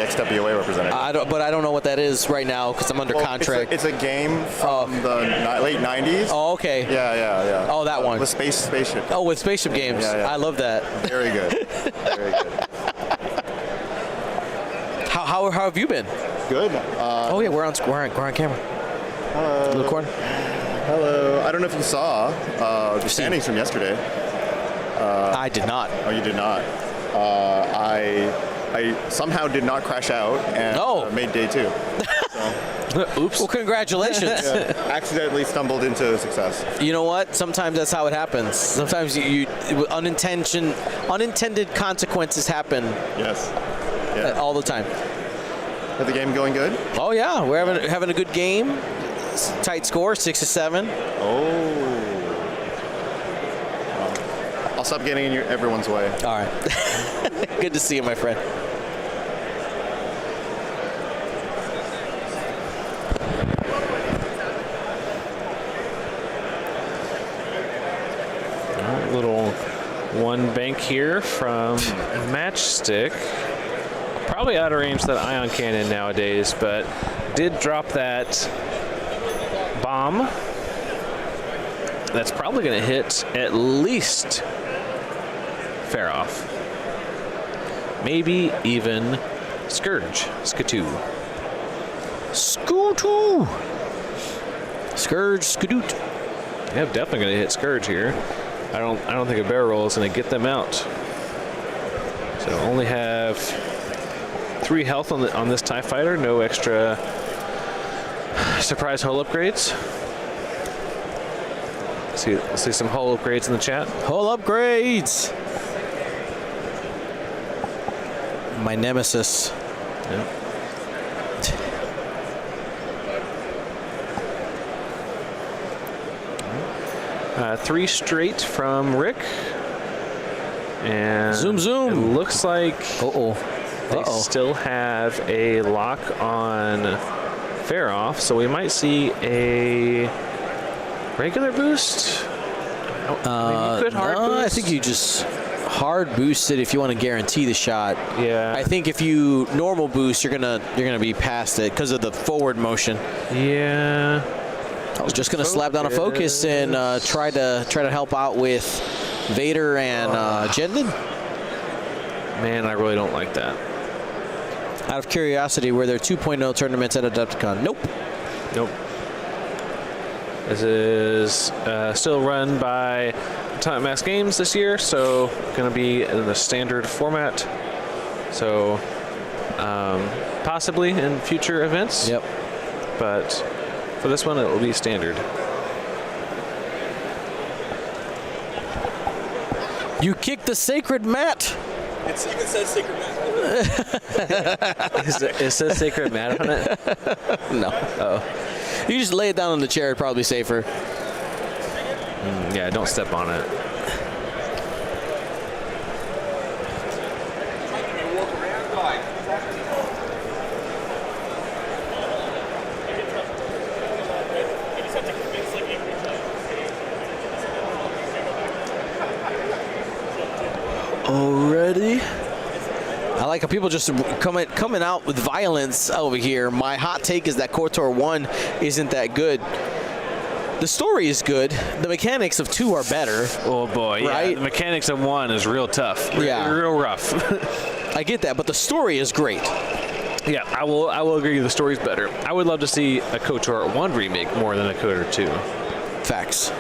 XWA representative. I don't know what that is right now because I'm under contract. It's a game from the late 90s. Oh, okay. Yeah. Oh, that one. With spaceship. Oh, with spaceship games. Yeah. I love that. Very good. Very good. How have you been? Good. Oh yeah, we're on camera. Little corner. Hello. I don't know if you saw the standings from yesterday. I did not. Oh, you did not. I somehow did not crash out and made day 2. So. Oops. Well, congratulations. Accidentally stumbled into success. You know what? Sometimes that's how it happens. Sometimes you unintended consequences happen. Yes. Yeah. All the time. Is the game going good? Oh yeah, we're having a good game. Tight score, 6-7. Oh. I'll stop getting in everyone's way. All right. Good to see you, my friend. Little 1 bank here from Matchstick. Probably out of range that ion cannon nowadays, but did drop that bomb. That's probably going to hit at least fair off. Maybe even Scourge. Skatoo. Scourge, Skadoot. Yeah, definitely going to hit Scourge here. I don't think a barrel roll is going to get them out. So only have 3 health on this TIE fighter. No extra surprise hull upgrades. See some hull upgrades in the chat. Hull upgrades. My nemesis. Yeah. 3 straight from Rick. And zoom. It looks like they Uh-oh. still have a lock on fair off, so we might see a regular boost. Maybe you could hard boost. I think you just hard boost it if you want to guarantee the shot. Yeah. I think if you normal boost, you're gonna be past it because of the forward motion. Yeah. I was just gonna slap down a focus and try to help out with Vader and Jendon. Man, I really don't like that. Out of curiosity, were there 2.0 tournaments at Adepticon? Nope. This is still run by Atomic Mass Games this year, so going to be in the standard format. So possibly in future events. Yep. But for this one, it will be standard. You kicked the sacred mat. It even says Sacred Mat. It says Sacred Mat on it? No. Oh. You just lay it down on the chair, probably safer. Yeah, don't step on it. like how people just coming out with violence over here. My hot take is that KOTOR 1 isn't that good. The story is good. The mechanics of 2 are better. Oh boy, right? Yeah, the mechanics of 1 is real tough. Yeah. Real rough. I get that, but the story is great. Yeah, I will agree the story's better. I would love to see a KOTOR 1 remake more than a KOTOR 2. Facts.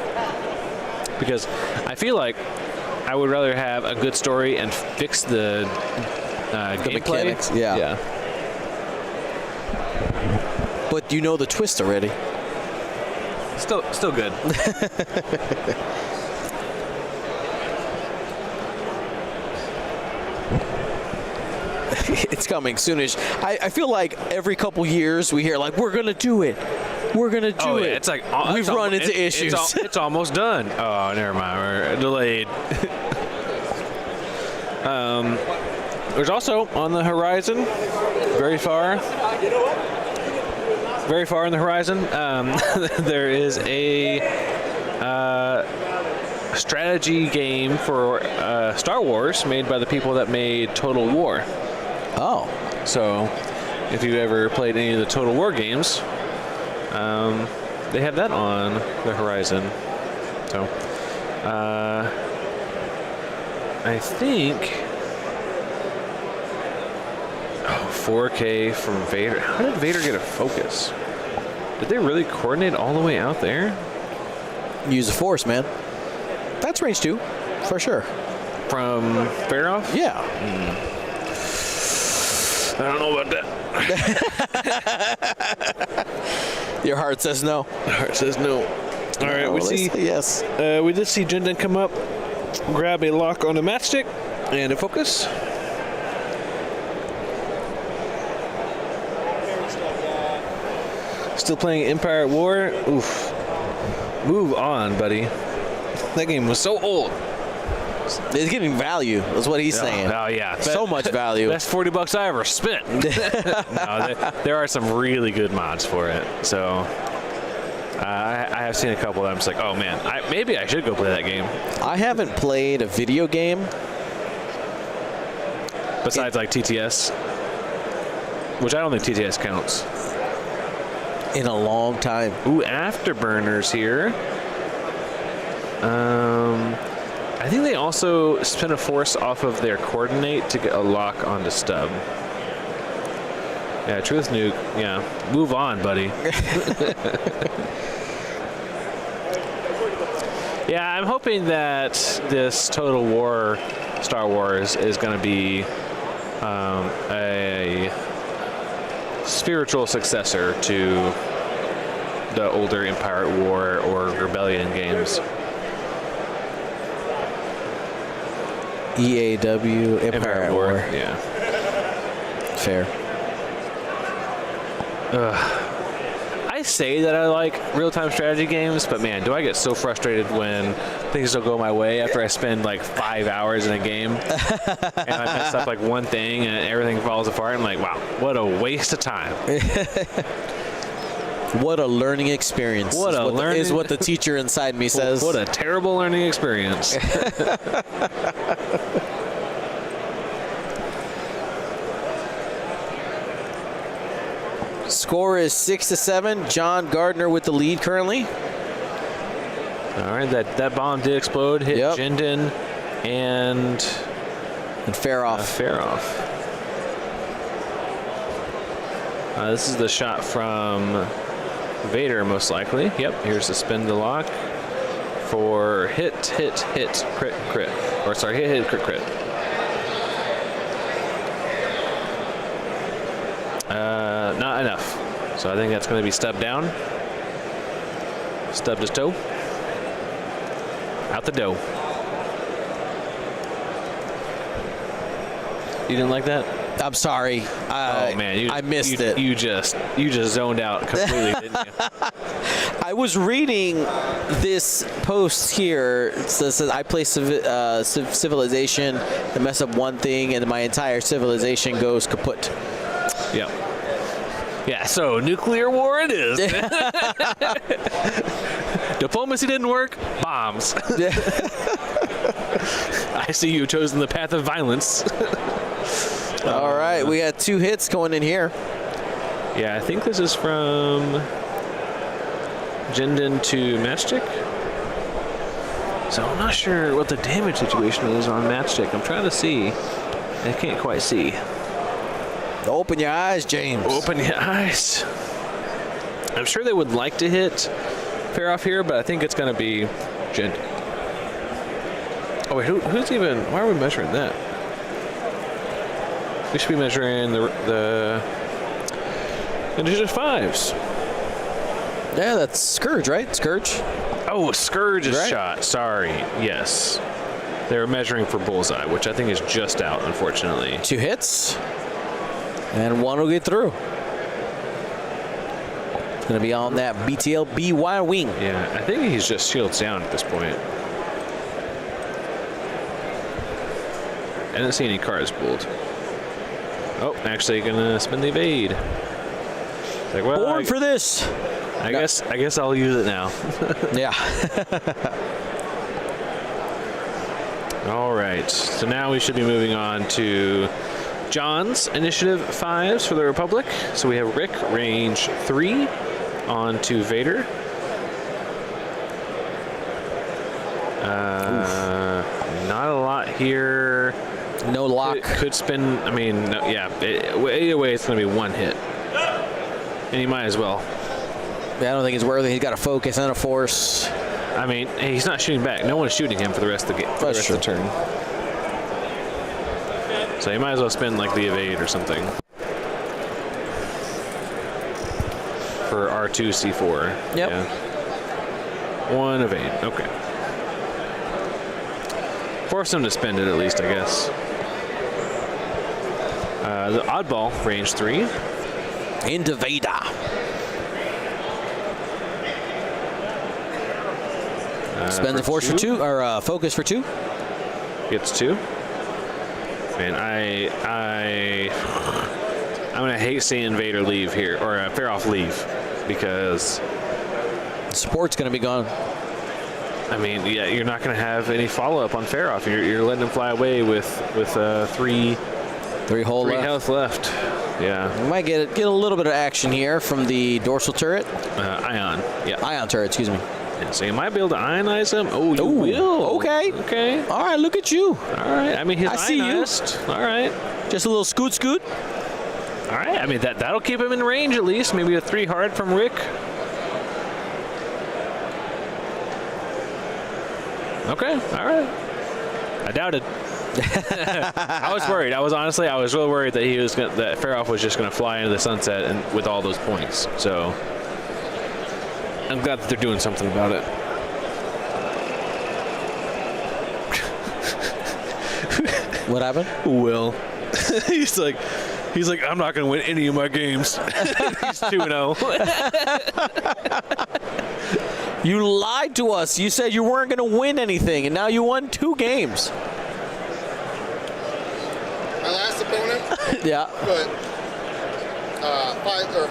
Because I feel like I would rather have a good story and fix the gameplay. Mechanics, yeah. But you know the twist already. Still good. It's coming soonish. I feel like every couple years we hear like we're gonna do it. We're gonna do it. It's like we've run into issues. It's almost done. Oh, never mind. We're delayed. There's also on the horizon, very far in the horizon, there is a strategy game for Star Wars made by the people that made Total War. Oh. So if you've ever played any of the Total War games, they have that on the horizon. So I think 4K from Vader. How did Vader get a focus? Did they really coordinate all the way out there? Use the Force, man. That's range 2, for sure. From Faroff? Yeah. I don't know about that. Your heart says no. My heart says no. All right, No, we let's see. say yes. We did see Jinden come up, grab a lock on a matchstick, and a focus. Still playing Empire at War? Oof. Move on, buddy. That game was so old. It's giving value. That's what he's saying. Oh, yeah. So much value. Best $40 I ever spent. No, there are some really good mods for it. So I have seen a couple that I'm just like, oh, man, maybe I should go play that game. I haven't played a video game. Besides, like, TTS. Which I don't think TTS counts. In a long time. Ooh, Afterburners here. I think they also spin a force off of their coordinate to get a lock onto stub. Yeah, Truth Nuke. Yeah, move on, buddy. Yeah, I'm hoping that this Total War Star Wars is going to be a spiritual successor to the older Empire at War or Rebellion games. EAW, Empire at War. Yeah. Fair. I say that I like real-time strategy games, but man, do I get so frustrated when things don't go my way after I spend like 5 hours in a game and I mess up like one thing and everything falls apart. I'm like, wow, what a waste of time. What a learning experience. Is what the teacher inside me says. What a terrible learning experience. Score is 6-7. John Gardner with the lead currently. All right, that bomb did explode, hit Jinden and Faroff. This is the shot from Vader, most likely. Yep, here's the spin to lock for hit, crit. Or sorry, hit, crit. Not enough. So I think that's going to be stub down. Stub to toe. Out the dough. You didn't like that? I'm sorry. Oh man, I missed it. You just zoned out completely, didn't you? I was reading this post here. It says I play civilization and mess up one thing, and my entire civilization goes kaput. Yep. Yeah. So nuclear war it is. Diplomacy didn't work. Bombs. I see you've chosen the path of violence. All right, we got 2 hits going in here. Yeah, I think this is from Jinden to Matchstick. So I'm not sure what the damage situation is on Matchstick. I'm trying to see. I can't quite see. Open your eyes, James. Open your eyes. I'm sure they would like to hit fair off here, but I think it's going to be Jinden. Oh, wait, who's even... Why are we measuring that? We should be measuring the digit 5s. Yeah, that's Scourge, right? Scourge. Oh, Scourge is Right. shot. Sorry. Yes. They're measuring for bullseye, which I think is just out, unfortunately. 2 hits. And 1 will get through. It's going to be on that BTLB Y wing. Yeah, I think he's just shields down at this point. I didn't see any cards pulled. Oh, actually gonna spin the evade. It's like, well, Born for this. I guess I'll use it now. Yeah. All right, so now we should be moving on to John's initiative 5s for the Republic. So we have Rick, range 3, on to Vader. Not a lot here. No lock. It could spin. I mean, no, yeah. Either way, it's going to be 1 hit, and he might as well. Yeah, I don't think it's worth it. He's got a focus and a force. I mean, hey, he's not shooting back. No one's shooting him for the rest of the game. For the rest of the turn. So you might as well spin like the evade or something for R2 C4. Yep. Yeah. 1 evade. Okay. Force him to spend it at least, I guess. The oddball, range 3. Into Vader. Spend the force for 2, or focus for 2. Gets 2. Man, I'm gonna hate seeing Vader leave here, or fair off leave, because Support's going to be gone. I mean, yeah, you're not gonna have any follow up on fair off. You're letting him fly away with 3 whole left. health left. Yeah. We might get a little bit of action here from the dorsal turret. Ion. Yeah. Ion turret, excuse me. Yeah, so you might be able to ionize him. Oh, you Ooh, will. okay. Okay. All right, look at you. All right. I mean, he's I see you. ionized. All right. Just a little scoot. All right. I mean, that'll keep him in range at least. Maybe a 3 hard from Rick. Okay. All right. I doubted. I was worried. I was really worried that that Faroff was just gonna fly into the sunset and with all those points. So I'm glad that they're doing something about it. What happened? Will. he's like, I'm not gonna win any of my games. He's 2-0. You lied to us. You said you weren't going to win anything, and now you won 2 games. My last opponent Yeah. put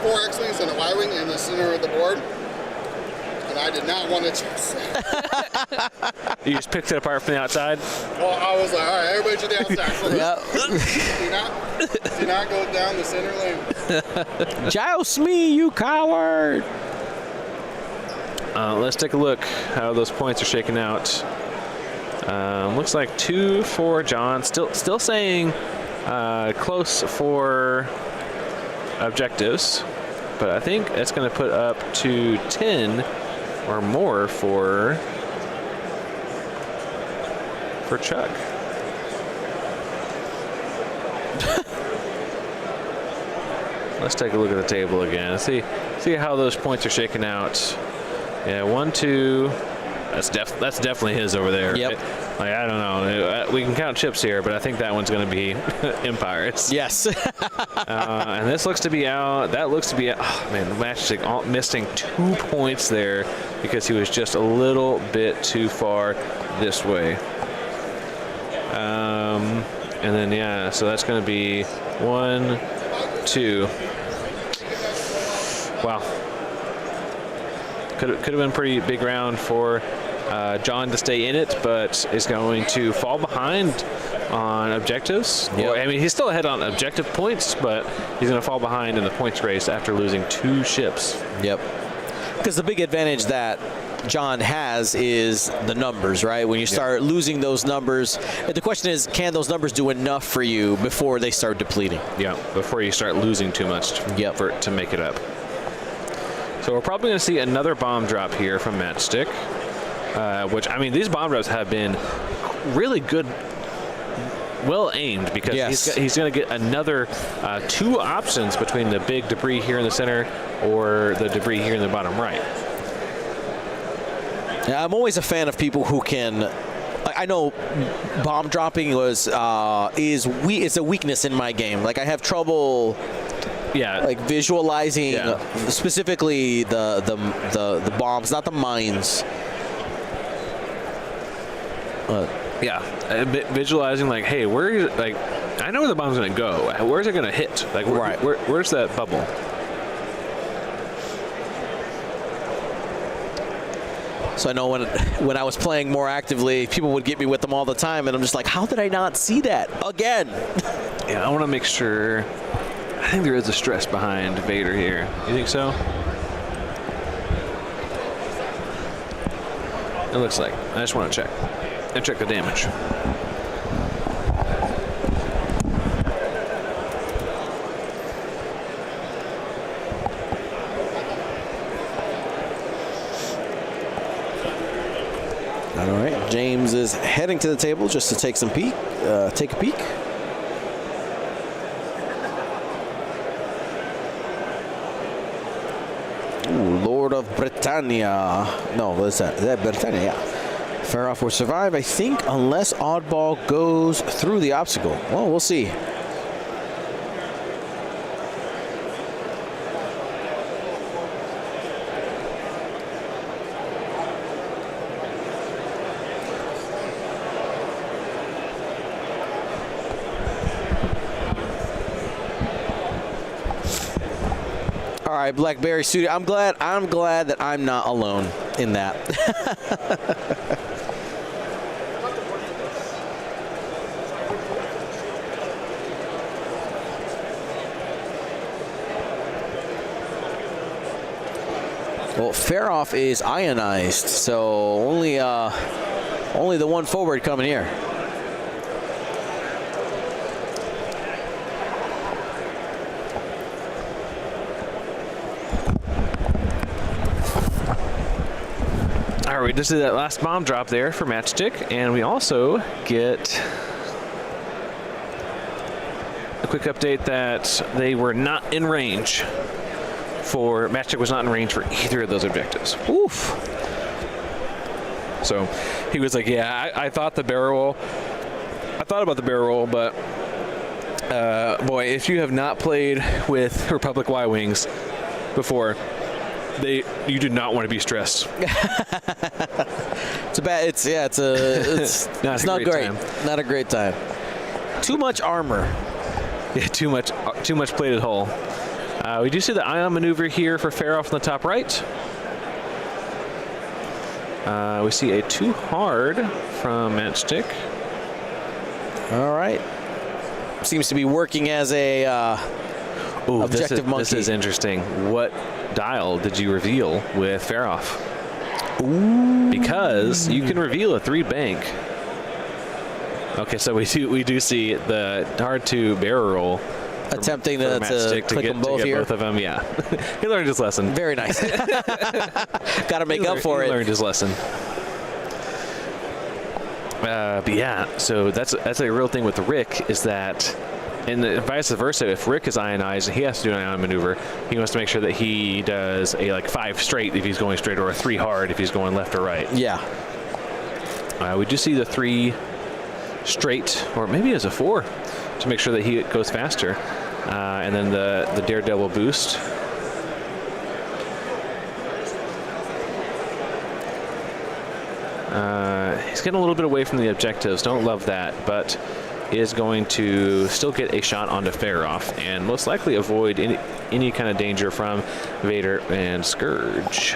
4 X-Wings and a Y-Wing in the center of the board, and I did not want to chase that. You just picked it apart from the outside. Well, I was like, all right, everybody to the outside. Yeah. do not go down the center lane. Joust me, you coward. Let's take a look how those points are shaking out. Looks like 2 for John. Still saying close for objectives, but I think it's going to put up to 10 or more for Chuck. Let's take a look at the table again. See how those points are shaking out. Yeah, 1, 2. That's definitely his over there. Yep. I don't know. We can count chips here, but I think that one's going to be Empire's. Yes. And this looks to be out. That looks to be out. Oh, man, the match is missing 2 points there because he was just a little bit too far this way. And then, yeah, so that's going to be 1, 2. Wow. Could have been a pretty big round for John to stay in it, but is going to fall behind on objectives. Yep. I mean, he's still ahead on objective points, but he's going to fall behind in the points race after losing 2 ships. Yep. Because the big advantage that John has is the numbers, right? When you start losing those numbers, the question is, can those numbers do enough for you before they start depleting? Yeah, before you start losing too much to make it up. So we're probably going to see another bomb drop here from Matchstick, which, I mean, these bomb drops have been really good, well aimed, because he's going to get another 2 options between the big debris here in the center or the debris here in the bottom right. Yeah, I'm always a fan of people who can. I know bomb dropping it's a weakness in my game. Like, I have trouble. Yeah, like visualizing specifically the bombs, not the mines. Visualizing, like, hey, I know where the bomb's going to go. Where's it going to hit? Like, where's that bubble? So I know when I was playing more actively, people would get me with them all the time, and I'm just like, how did I not see that again? Yeah, I want to make sure. I think there is a stress behind Vader here. You think so? It looks like. I just want to check. And check the damage. All right, James is heading to the table just to take a peek. Ooh, Lord of Britannia. No, what is that? Is that Britannia? Yeah. Fair-off will survive, I think, unless Oddball goes through the obstacle. Well, we'll see. All right, Blackberry Studio. I'm glad that I'm not alone in that. Well, Fair-off is ionized, so only the one forward coming here. All right, we just did that last bomb drop there for Matchstick, and we also get a quick update that they were not in range. Matchstick was not in range for either of those objectives. Oof. So he was like, yeah, I thought about the barrel roll, but boy, if you have not played with Republic Y-Wings before, you do not want to be stressed. It's not great. Not a great time. Too much armor. Yeah, too much plated hull. We do see the ion maneuver here for Fair-off in the top right. We see a 2 hard from Matchstick. All right. Seems to be working as a objective monkey. This is interesting. What dial did you reveal with Fair-off? Ooh. Because you can reveal a 3 bank. Okay, so we do see the hard to barrel roll. Attempting to click them both here. Both of them, yeah. He learned his lesson. Very nice. Got to make up for it. He learned his lesson. But yeah, so that's a real thing with Rick, is that, and vice versa, if Rick is ionized and he has to do an ion maneuver, he wants to make sure that he does a 5 straight if he's going straight, or a 3 hard if he's going left or right. Yeah. We do see the 3 straight, or maybe it's a 4, to make sure that he goes faster. And then the Daredevil boost. He's getting a little bit away from the objectives. Don't love that, but is going to still get a shot onto Fair-off and most likely avoid any kind of danger from Vader and Scourge.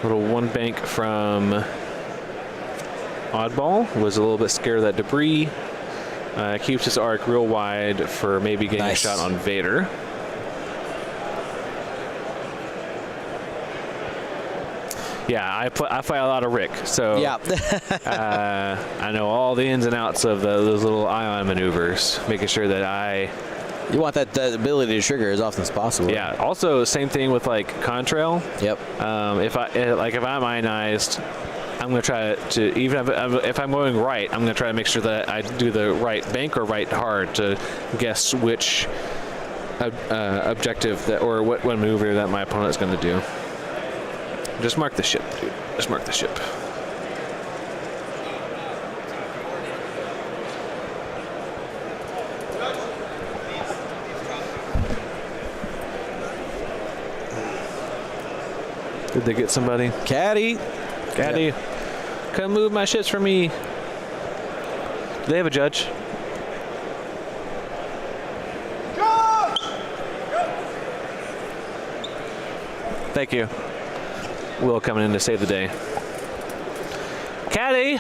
Little 1 bank from Oddball was a little bit scared of that debris. Keeps his arc real wide for maybe getting a shot on Vader. Yeah, I fight a lot of Rick, so Yeah. I know all the ins and outs of those little ion maneuvers, making sure that You want that ability to trigger as often as possible. yeah. Also, same thing with like contrail. Yep. If I'm ionized, I'm gonna try to even if I'm going right, I'm gonna try to make sure that I do the right bank or right hard to guess which objective that or what maneuver that my opponent's gonna do. Just mark the ship, dude. Just mark the ship. Did they get somebody? Caddy. Caddy, come move my ships for me. Do they have a judge? Thank you. Will coming in to save the day. Caddy!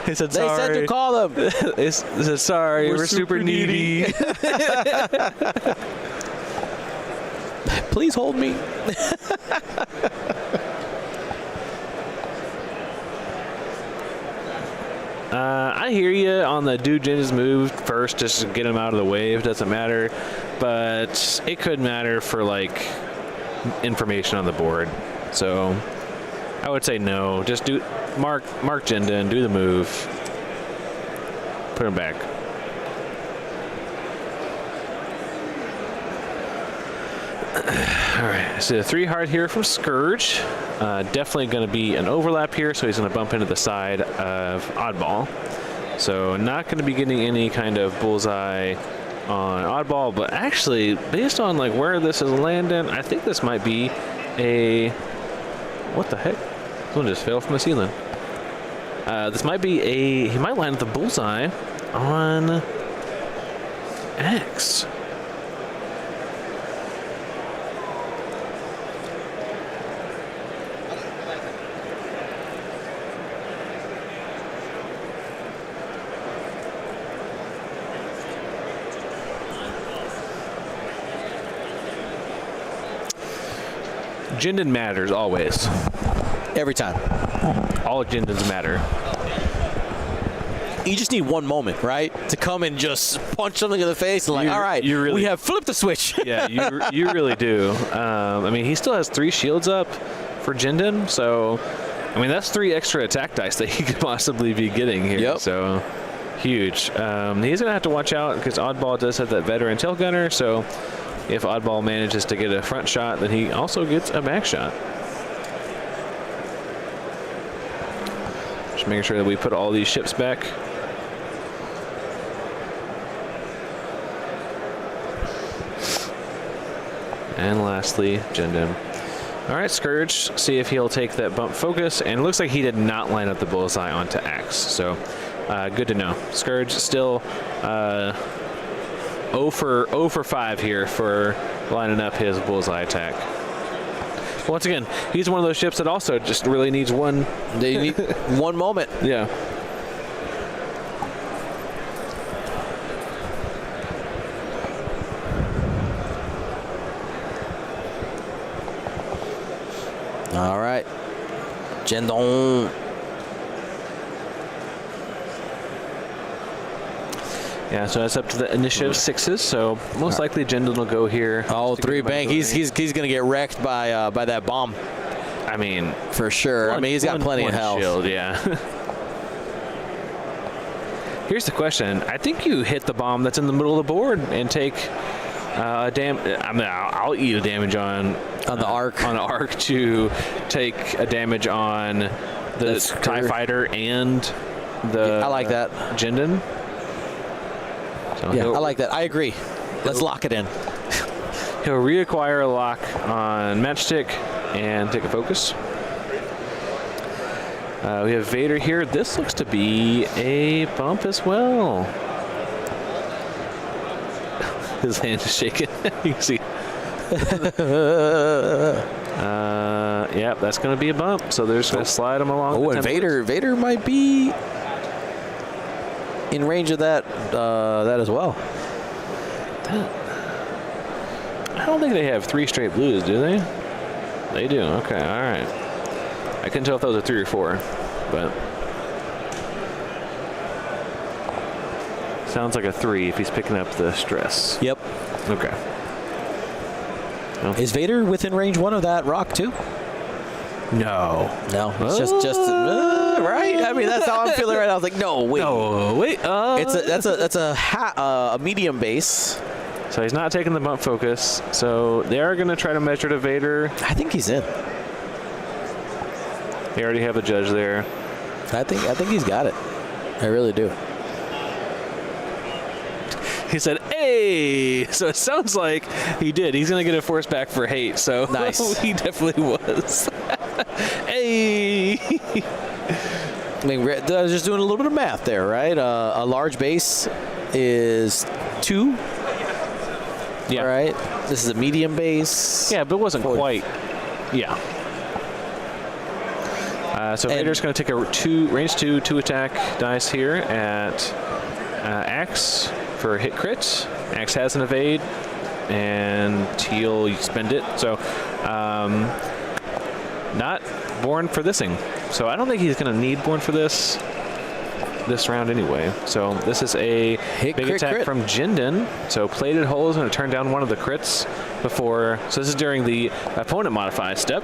He said, They sorry. said to call them. They said, sorry, we're super needy. Please hold me. I hear you on the do Jin's move first, just to get him out of the way. It doesn't matter, but it could matter for like information on the board. So I would say no. Just do mark Jinden, do the move, put him back. All right, so 3 hard here from Scourge. Definitely going to be an overlap here, so he's going to bump into the side of Oddball. So not going to be getting any kind of bullseye on Oddball, but actually, based on like where this is landing, I think this might be a... What the heck? Someone just fell from the ceiling. This might be a... He might land the bullseye on X. Jinden matters always. Every time. All Jindens matter. You just need one moment, right? To come and just punch something in the face and like, all right, we have flipped the switch. Yeah, you really do. I mean, he still has 3 shields up for Jinden, so I mean that's 3 extra attack dice that he could possibly be getting here. Yep. So huge. He's gonna have to watch out because Oddball does have that veteran tail gunner. So if Oddball manages to get a front shot, then he also gets a back shot. Just making sure that we put all these ships back. And lastly, Jinden. All right, Scourge, see if he'll take that bump focus. And it looks like he did not line up the bullseye onto Axe. So good to know. Scourge still 0 for 5 here for lining up his bullseye attack. Once again, he's one of those ships that also just really needs one. They need one moment. Yeah. All right. Jinden. Yeah, so that's up to the initiative 6s. So most likely Jinden will go here. Oh, 3 bank. He's gonna get wrecked by that bomb. I mean, for sure. I mean, he's got plenty of health. Shield, yeah. Here's the question. I think you hit the bomb that's in the middle of the board and take I mean, I'll eat a damage on the arc. On the arc to take a damage on the TIE fighter and the. I like that. Jinden. So yeah, I like that. I agree. Let's lock it in. He'll reacquire a lock on Matchstick and take a focus. We have Vader here. This looks to be a bump as well. His hand is shaking. You can see. Yeah, that's going to be a bump. So they're just going to slide him along. Oh, and Vader might be in range of that as well. I don't think they have 3 straight blues, do they? They do. Okay, all right. I couldn't tell if those are 3 or 4, but sounds like a 3 if he's picking up the stress. Yep. Okay. Is Vader within range 1 of that rock too? No. It's just right. I mean, that's how I'm feeling right now. I was like, no, wait. That's a medium base. So he's not taking the bump focus. So they are going to try to measure to Vader. I think he's in. They already have a judge there. I think he's got it. I really do. He said, "Hey!" So it sounds like he did. He's going to get a force back for hate. So nice. He definitely was. Hey! I mean, I was just doing a little bit of math there, right? A large base is 2. Yeah. All right. This is a medium base. Yeah, but it wasn't quite. Yeah. So Vader's going to take a range 2 attack dice here at Axe for hit crit. Axe has an evade, and he'll spend it. So not born for thising. So I don't think he's going to need born for this round anyway. So this is a big attack from Jinden. So plated hole is going to turn down one of the crits before. So this is during the opponent modify step.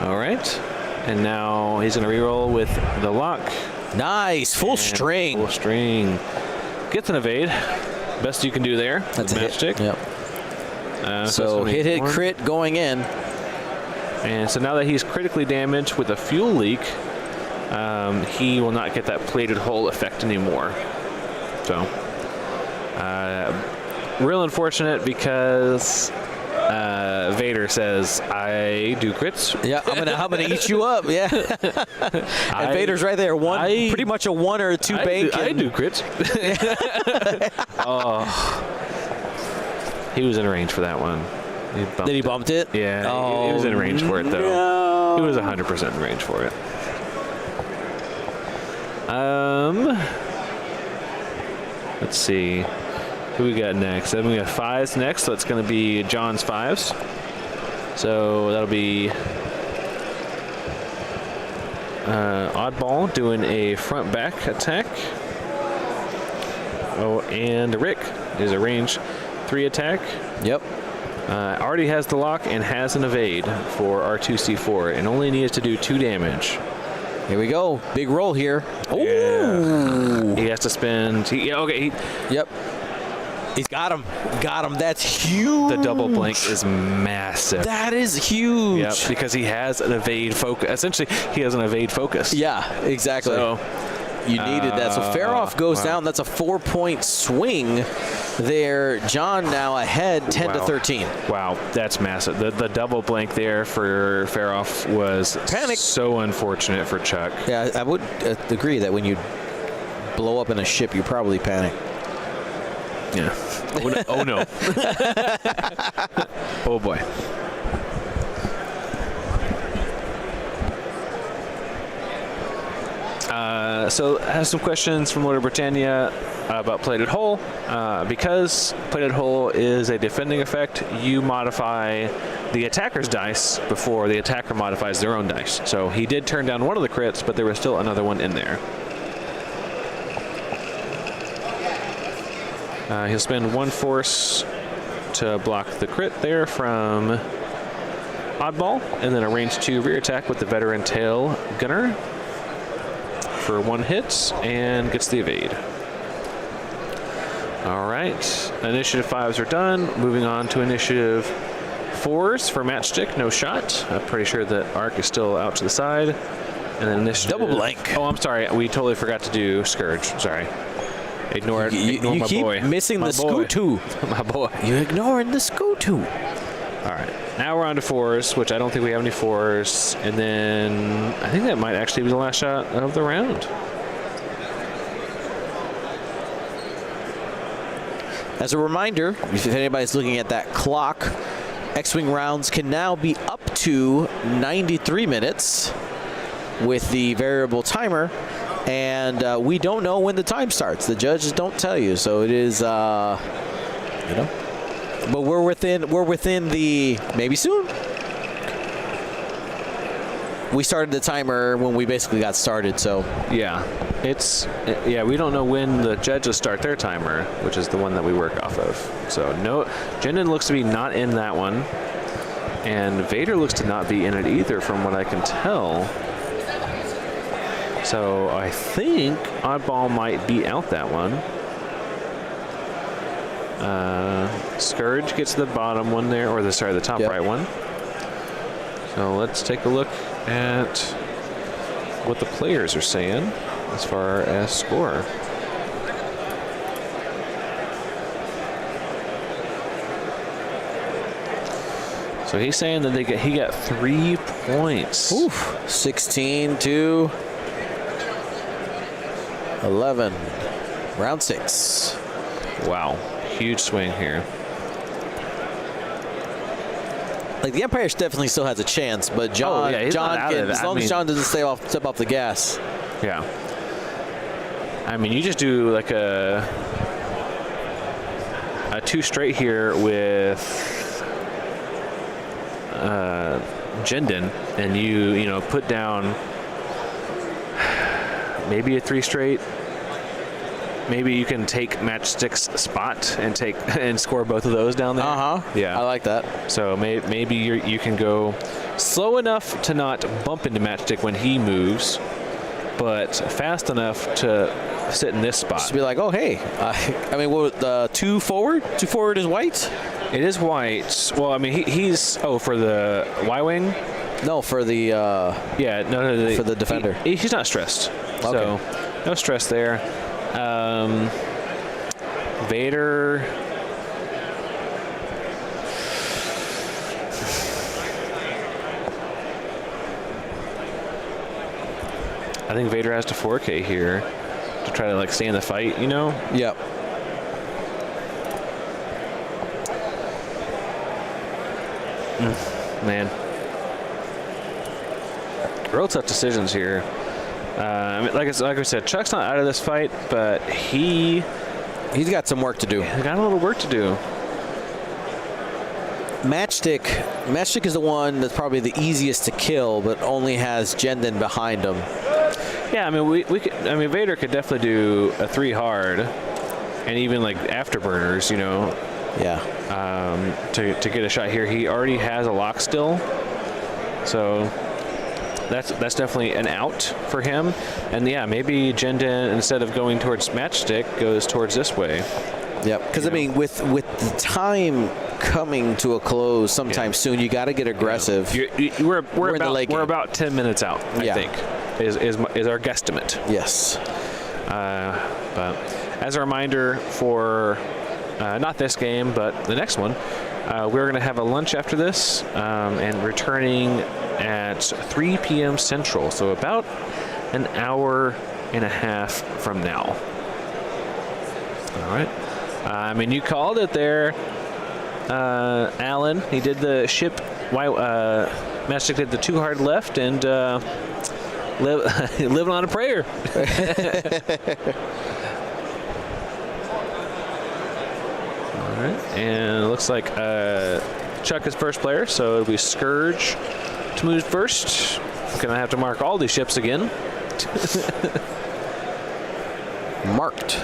All right. And now he's going to reroll with the lock. Nice. Full string. Full string. Gets an evade. Best you can do there. That's a matchstick. Yep. So hit crit going in. And so now that he's critically damaged with a fuel leak, he will not get that plated hole effect anymore. So, real unfortunate because Vader says, "I do crits." Yeah, I'm gonna eat you up. Yeah. And Vader's right there. Pretty much a 1 or a 2 bank. I do crits. Oh, he was in range for that one. Did he bumped it? Yeah, he was in range for it though. No. He was 100% in range for it. Let's see. Who we got next? Then we got 5s next, so it's going to be John's 5s. So that'll be Oddball doing a front-back attack. Oh, and Rick is a range 3 attack. Yep. Already has the lock and has an evade for R2C4 and only needs to do 2 damage. Here we go. Big roll here. Oh. Yeah. He has to spend. Yep. He's got him. Got him. That's huge. The double blank is massive. That is huge. Yep, because he has an evade focus. Essentially, he has an evade focus. Yeah, exactly. So, you needed that. So Faroff goes down. That's a 4-point swing there. John now ahead 10-13. Wow, that's massive. The double blank there for Faroff was panic. So unfortunate for Chuck. Yeah, I would agree that when you blow up in a ship, you probably panic. Yeah. Oh no. Oh boy. So I have some questions from Lord of Britannia about Plated Hole. Because Plated Hole is a defending effect, you modify the attacker's dice before the attacker modifies their own dice. So he did turn down one of the crits, but there was still another one in there. He'll spend 1 force to block the crit there from Oddball, and then a range 2 rear attack with the Veteran Tail Gunner for 1 hit and gets the evade. All right, initiative 5s are done. Moving on to initiative 4s for Matchstick, no shot. I'm pretty sure that Arc is still out to the side. And then initiative. Double blank. Oh, I'm sorry. We totally forgot to do Scourge. Sorry. Ignore You my keep boy. missing My the boy. Scootu. My boy. You're ignoring the Scootu. All right. Now we're on to 4s, which I don't think we have any 4s. And then I think that might actually be the last shot of the round. As a reminder, if anybody's looking at that clock X-Wing rounds can now be up to 93 minutes with the variable timer, and we don't know when the time starts. The judges don't tell you, so it is, but we're within the maybe soon. We started the timer when we basically got started, so Yeah, we don't know when the judges start their timer, which is the one that we work off of. So no, Jendon looks to be not in that one, and Vader looks to not be in it either, from what I can tell. So I think Oddball might be out that one. Scourge gets the bottom one there, or the top right one. So let's take a look at what the players are saying as far as score. So he's saying that he got 3 points. oof, 16 to 11. Round 6. Wow, huge swing here. Like, the Empire definitely still has a chance, but John, he's not out of it. as long as John doesn't step off the gas. Yeah. I mean, you just do like a 2 straight here with Jendon, and you put down maybe a 3 straight. Maybe you can take Matchstick's spot and score both of those down there. Yeah, I like that. So maybe you can go slow enough to not bump into Matchstick when he moves, but fast enough to sit in this spot. Just be like, oh hey, I mean, what, 2 forward? 2 forward is white. It is white. Well, I mean, he's for the Y-wing. No, for the for the defender. He's not stressed. Okay. So no stress there. Vader. I think Vader has to 4K here to try to stay in the fight, Yep. Man. Real tough decisions here. I mean, like I said, Chuck's not out of this fight, but he's got some work to do. He's got a little work to do. Matchstick is the one that's probably the easiest to kill, but only has Jendon behind him. Yeah, I mean, Vader could definitely do a 3 hard, and even afterburners, Yeah. to get a shot here. He already has a lock still, so that's definitely an out for him. And yeah, maybe Jendon, instead of going towards Matchstick, goes towards this way. Yep. Because I mean, with the time coming to a close sometime soon, you got to get aggressive. We're in the late game. about 10 minutes out. I think is our guesstimate. Yes. But as a reminder for not this game, but the next one, we're going to have a lunch after this and returning at 3 p.m. Central, so about an hour and a half from now. All right. I mean, you called it there, Alan. He did the ship. Matchstick did the 2 hard left and living on a prayer. All right, and it looks like Chuck is first player, so it'll be Scourge to move first. Gonna have to mark all these ships again. Marked.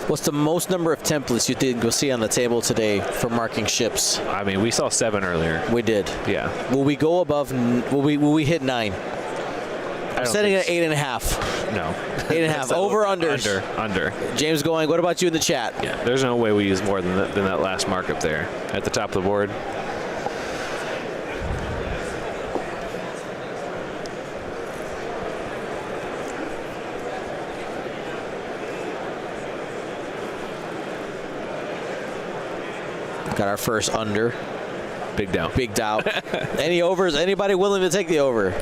What's the most number of templates you think we'll see on the table today for marking ships? I mean, we saw 7 earlier. We did. Yeah. Will we go above? Will we hit 9? I'm setting it at 8.5. No. 8.5. Over, under. Under. James going, what about you in the chat? Yeah, there's no way we use more than that last mark up there at the top of the board. Got our first under. Big doubt. Big doubt. Any overs? Anybody willing to take the over?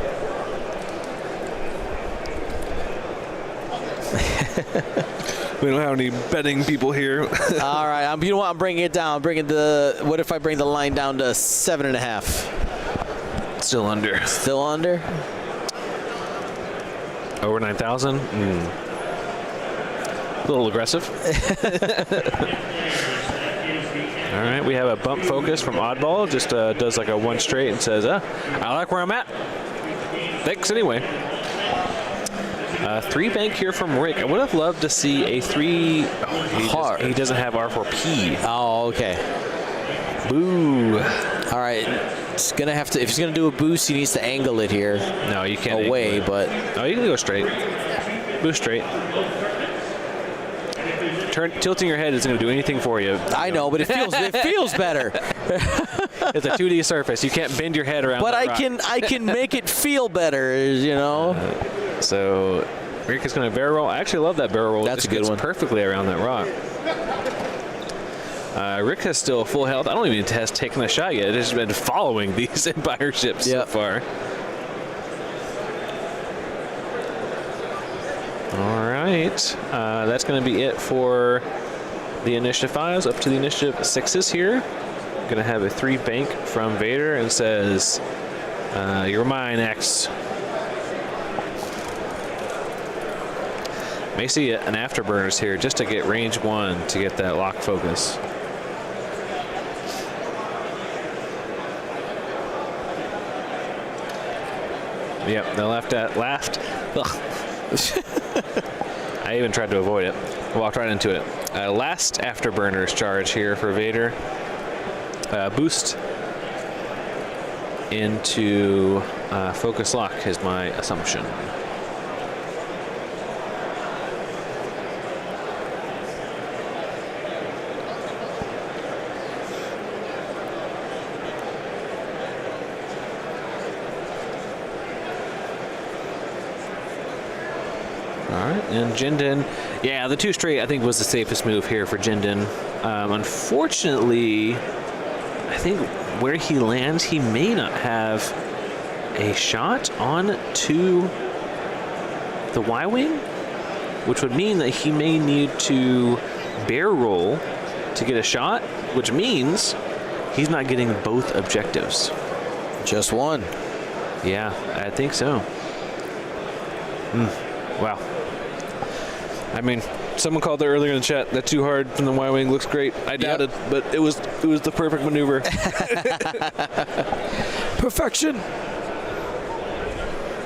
We don't have any betting people here. All right, you know what? I'm bringing it down. I'm bringing what if I bring the line down to 7.5? Still under. Still under? Over 9,000? A little aggressive. All right, we have a bump focus from Oddball. Just does like a one straight and says, I like where I'm at. Thanks anyway. 3 bank here from Rick. I would have loved to see a 3. Oh, he doesn't have R4P. Oh, okay. Boo. All right. It's gonna have to. If he's gonna do a boost, he needs to angle it here. No, you can't. Away, but. Oh, you can go straight. Boost straight. Tilting your head isn't going to do anything for you. I know, but it feels better. It's a 2D surface. You can't bend your head around. But I can make it feel better, you know. So Rick is going to barrel roll. I actually love that barrel roll. That's a good one. Perfectly around that rock. Rick has still full health. I don't even has taken a shot yet. It has been following these Empire ships so far. All right, that's going to be it for the initiative 5s. Up to the initiative 6s here. Going to have a 3 bank from Vader and says, "You're mine, X." May see an afterburners here just to get range 1 to get that lock focus. Yep, they laughed. Ugh. I even tried to avoid it. Walked right into it. Last afterburners charge here for Vader. Boost into focus lock is my assumption. And Jindin, yeah, the 2 straight I think was the safest move here for Jindin. Unfortunately, I think where he lands, he may not have a shot on to the Y-wing, which would mean that he may need to bear roll to get a shot, which means he's not getting both objectives. Just one. Yeah, I think so. Wow. I mean, someone called there earlier in the chat that too hard from the Y-wing looks great. I doubted, but it was the perfect maneuver. Perfection.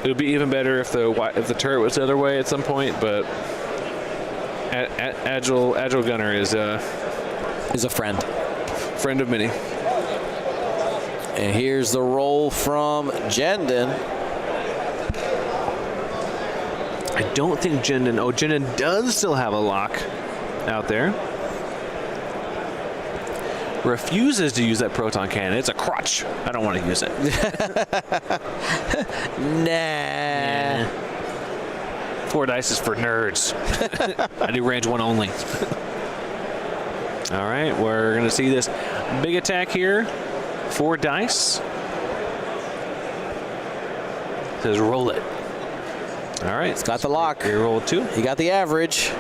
It would be even better if the turret was the other way at some point, but agile gunner is a friend of many. And here's the roll from Jindin. I don't think Jindin. Oh, Jindin does still have a lock out there. Refuses to use that proton cannon. It's a crutch. I don't want to use it. Nah. 4 dice is for nerds. I do range 1 only. All right, we're going to see this big attack here. 4 dice. It says roll it. All right. It's got the lock. He rolled 2. He got the average.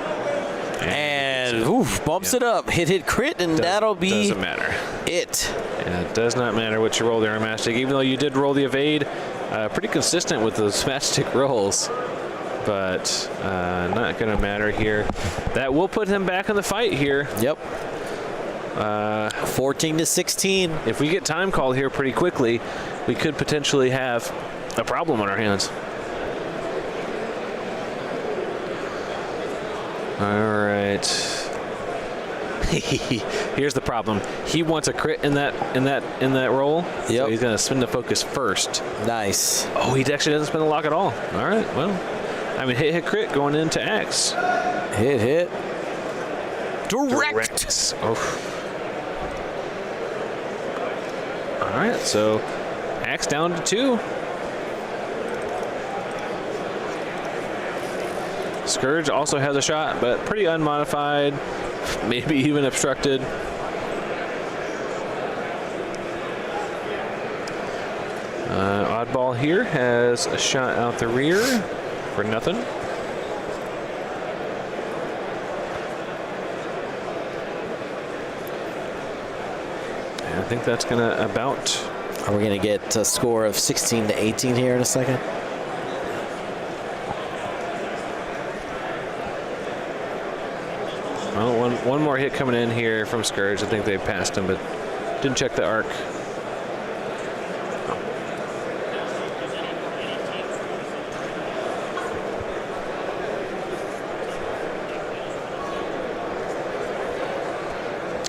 And oof, bumps it up. Hit, crit, and that'll be doesn't matter. It. And it does not matter what you roll there, Matchstick. Even though you did roll the evade, pretty consistent with those Matchstick rolls. But not going to matter here. That will put him back in the fight here. Yep. 14-16. If we get time called here pretty quickly, we could potentially have a problem on our hands. All right. Here's the problem. He wants a crit in that roll. Yep. So he's gonna spin the focus first. Nice. Oh, he actually doesn't spin the lock at all. All right. Well, I mean, hit crit going into Axe. Hit. Direct. Oh. All right. So Axe down to 2. Scourge also has a shot, but pretty unmodified, maybe even obstructed. Oddball here has a shot out the rear for nothing. think that's going to about. Are we going to get a score of 16 to 18 here in a second? Well, one more hit coming in here from Scourge. I think they passed him, but didn't check the arc.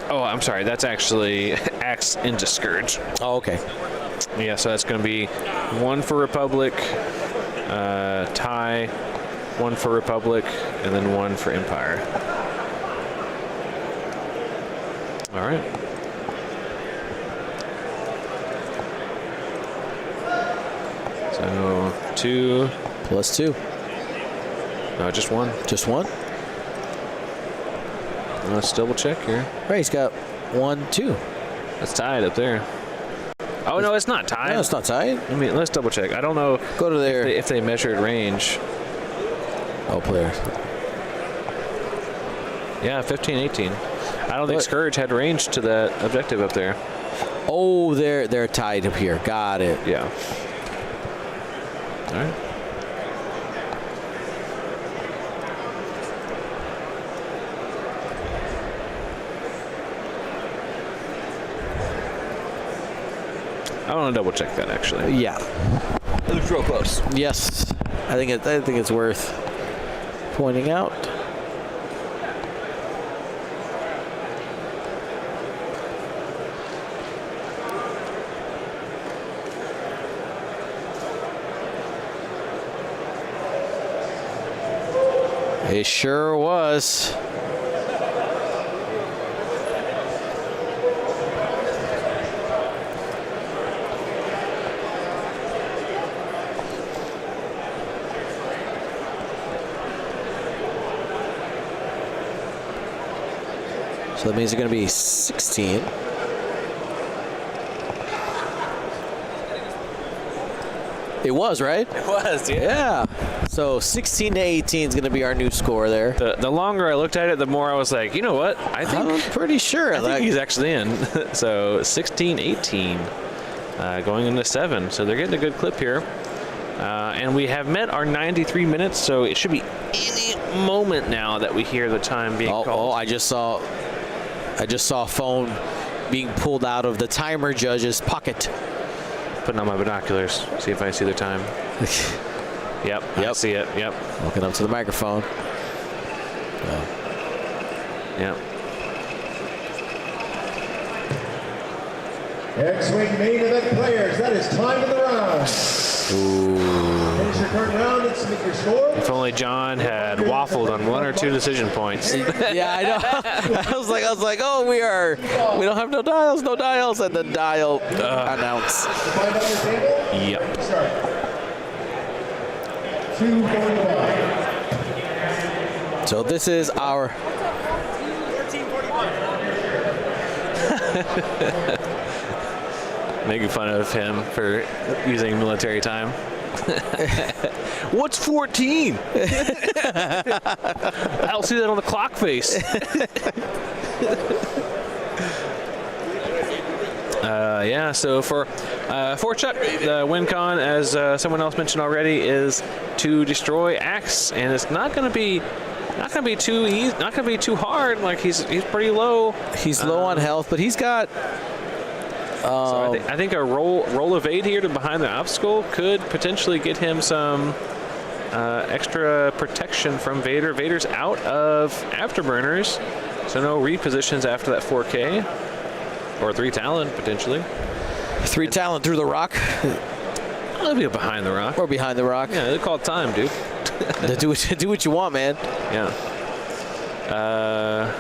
Oh, I'm sorry. That's actually Axe into Scourge. Oh, okay. Yeah, so that's going to be 1 for Republic, tie, 1 for Republic, and then 1 for Empire. All right. So 2 plus 2. No, just 1. Just 1? Let's double check here. Right, he's got 1, 2. That's tied up there. Oh no, it's not tied. No, it's not tied. I mean, let's double check. I don't know. Go to there. If they measured range. Oh, player. Yeah, 15-18. I don't think Scourge had range to that objective up there. Oh, they're tied up here. Got it. Yeah. All right. I want to double check that actually. Yeah. It looks real close. Yes. I think it's worth pointing out. It sure was. So that means it's going to be 16. It was, right? It was, yeah. Yeah. So 16 to 18 is going to be our new score there. The longer I looked at it, the more I was like, you know what? I'm pretty sure. I think he's actually in. So 16-18 going into 7. So they're getting a good clip here. And we have met our 93 minutes, so it should be any moment now that we hear the time being called. Oh, I just saw a phone being pulled out of the timer judge's pocket. Putting on my binoculars, see if I see the time. Yep, I see it. Yep. Walking up to the microphone. Yep. X-Wing main event players, that is time in the round. Finish your current round and submit your score. If only John had waffled on 1 or 2 decision points. Yeah, I know. I was like, oh, we don't have no dials, and then dial announce. Yep. Start. 2:45. So this is our. 14:41. Making fun of him for using military time. What's 14? I'll see that on the clock face. Yeah, so for Chuck, the win con, as someone else mentioned already, is to destroy Axe, and it's not going to be too easy, not going to be too hard. Like he's pretty low. He's low on health, but he's got. So I think a roll evade here to behind the obstacle could potentially get him some extra protection from Vader. Vader's out of afterburners, so no repositions after that 4K. Or 3 Talon, potentially. 3 Talon through the rock. I'll be behind the rock. Or behind the rock. Yeah, they call it time, dude. do what you want, man. Yeah.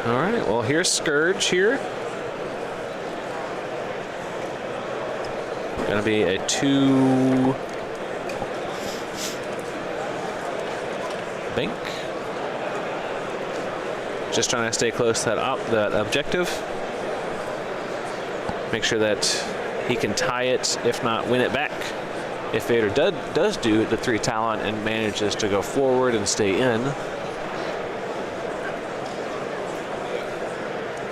All right, well, here's Scourge here. Gonna be a 2 bank. Just trying to stay close to that objective. Make sure that he can tie it, if not win it back. If Vader does do the 3 Talon and manages to go forward and stay in.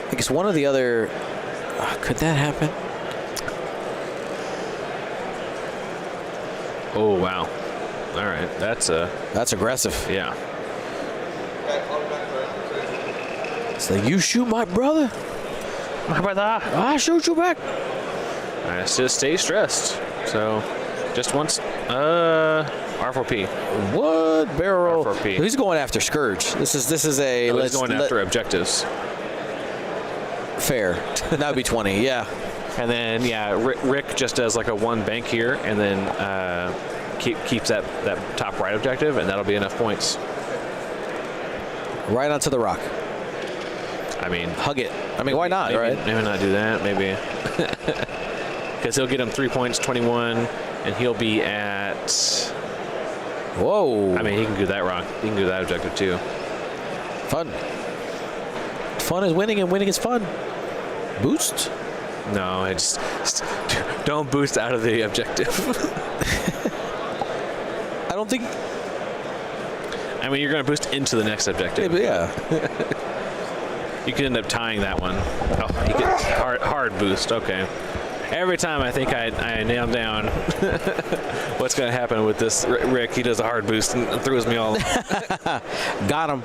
I guess one of the other. Could that happen? Oh, wow. All right. That's aggressive. yeah. It's like, you shoot my brother, How about that? I shoot you back. I just stay stressed. So, just once. R4P. What barrel? R4P. He's going after Scourge. This is a. Oh, he's going after objectives. Fair. That would be 20. Yeah. And then Rick just does like a 1 bank here, and then keeps that top right objective, and that'll be enough points. Right onto the rock. I mean, Hug it. I mean, why not? Maybe, right? Maybe not do that. Maybe because he'll get him 3 points, 21, and he'll be at. Whoa. I mean, he can do that rock. He can do that objective too. Fun. Fun is winning, and winning is fun. Boost. No, it's don't boost out of the objective. I don't think. I mean, you're going to boost into the next objective. Yeah. You could end up tying that one. Oh, he gets hard boost. Okay. Every time I think I nail down what's going to happen with this Rick, he does a hard boost and throws me all. Got him.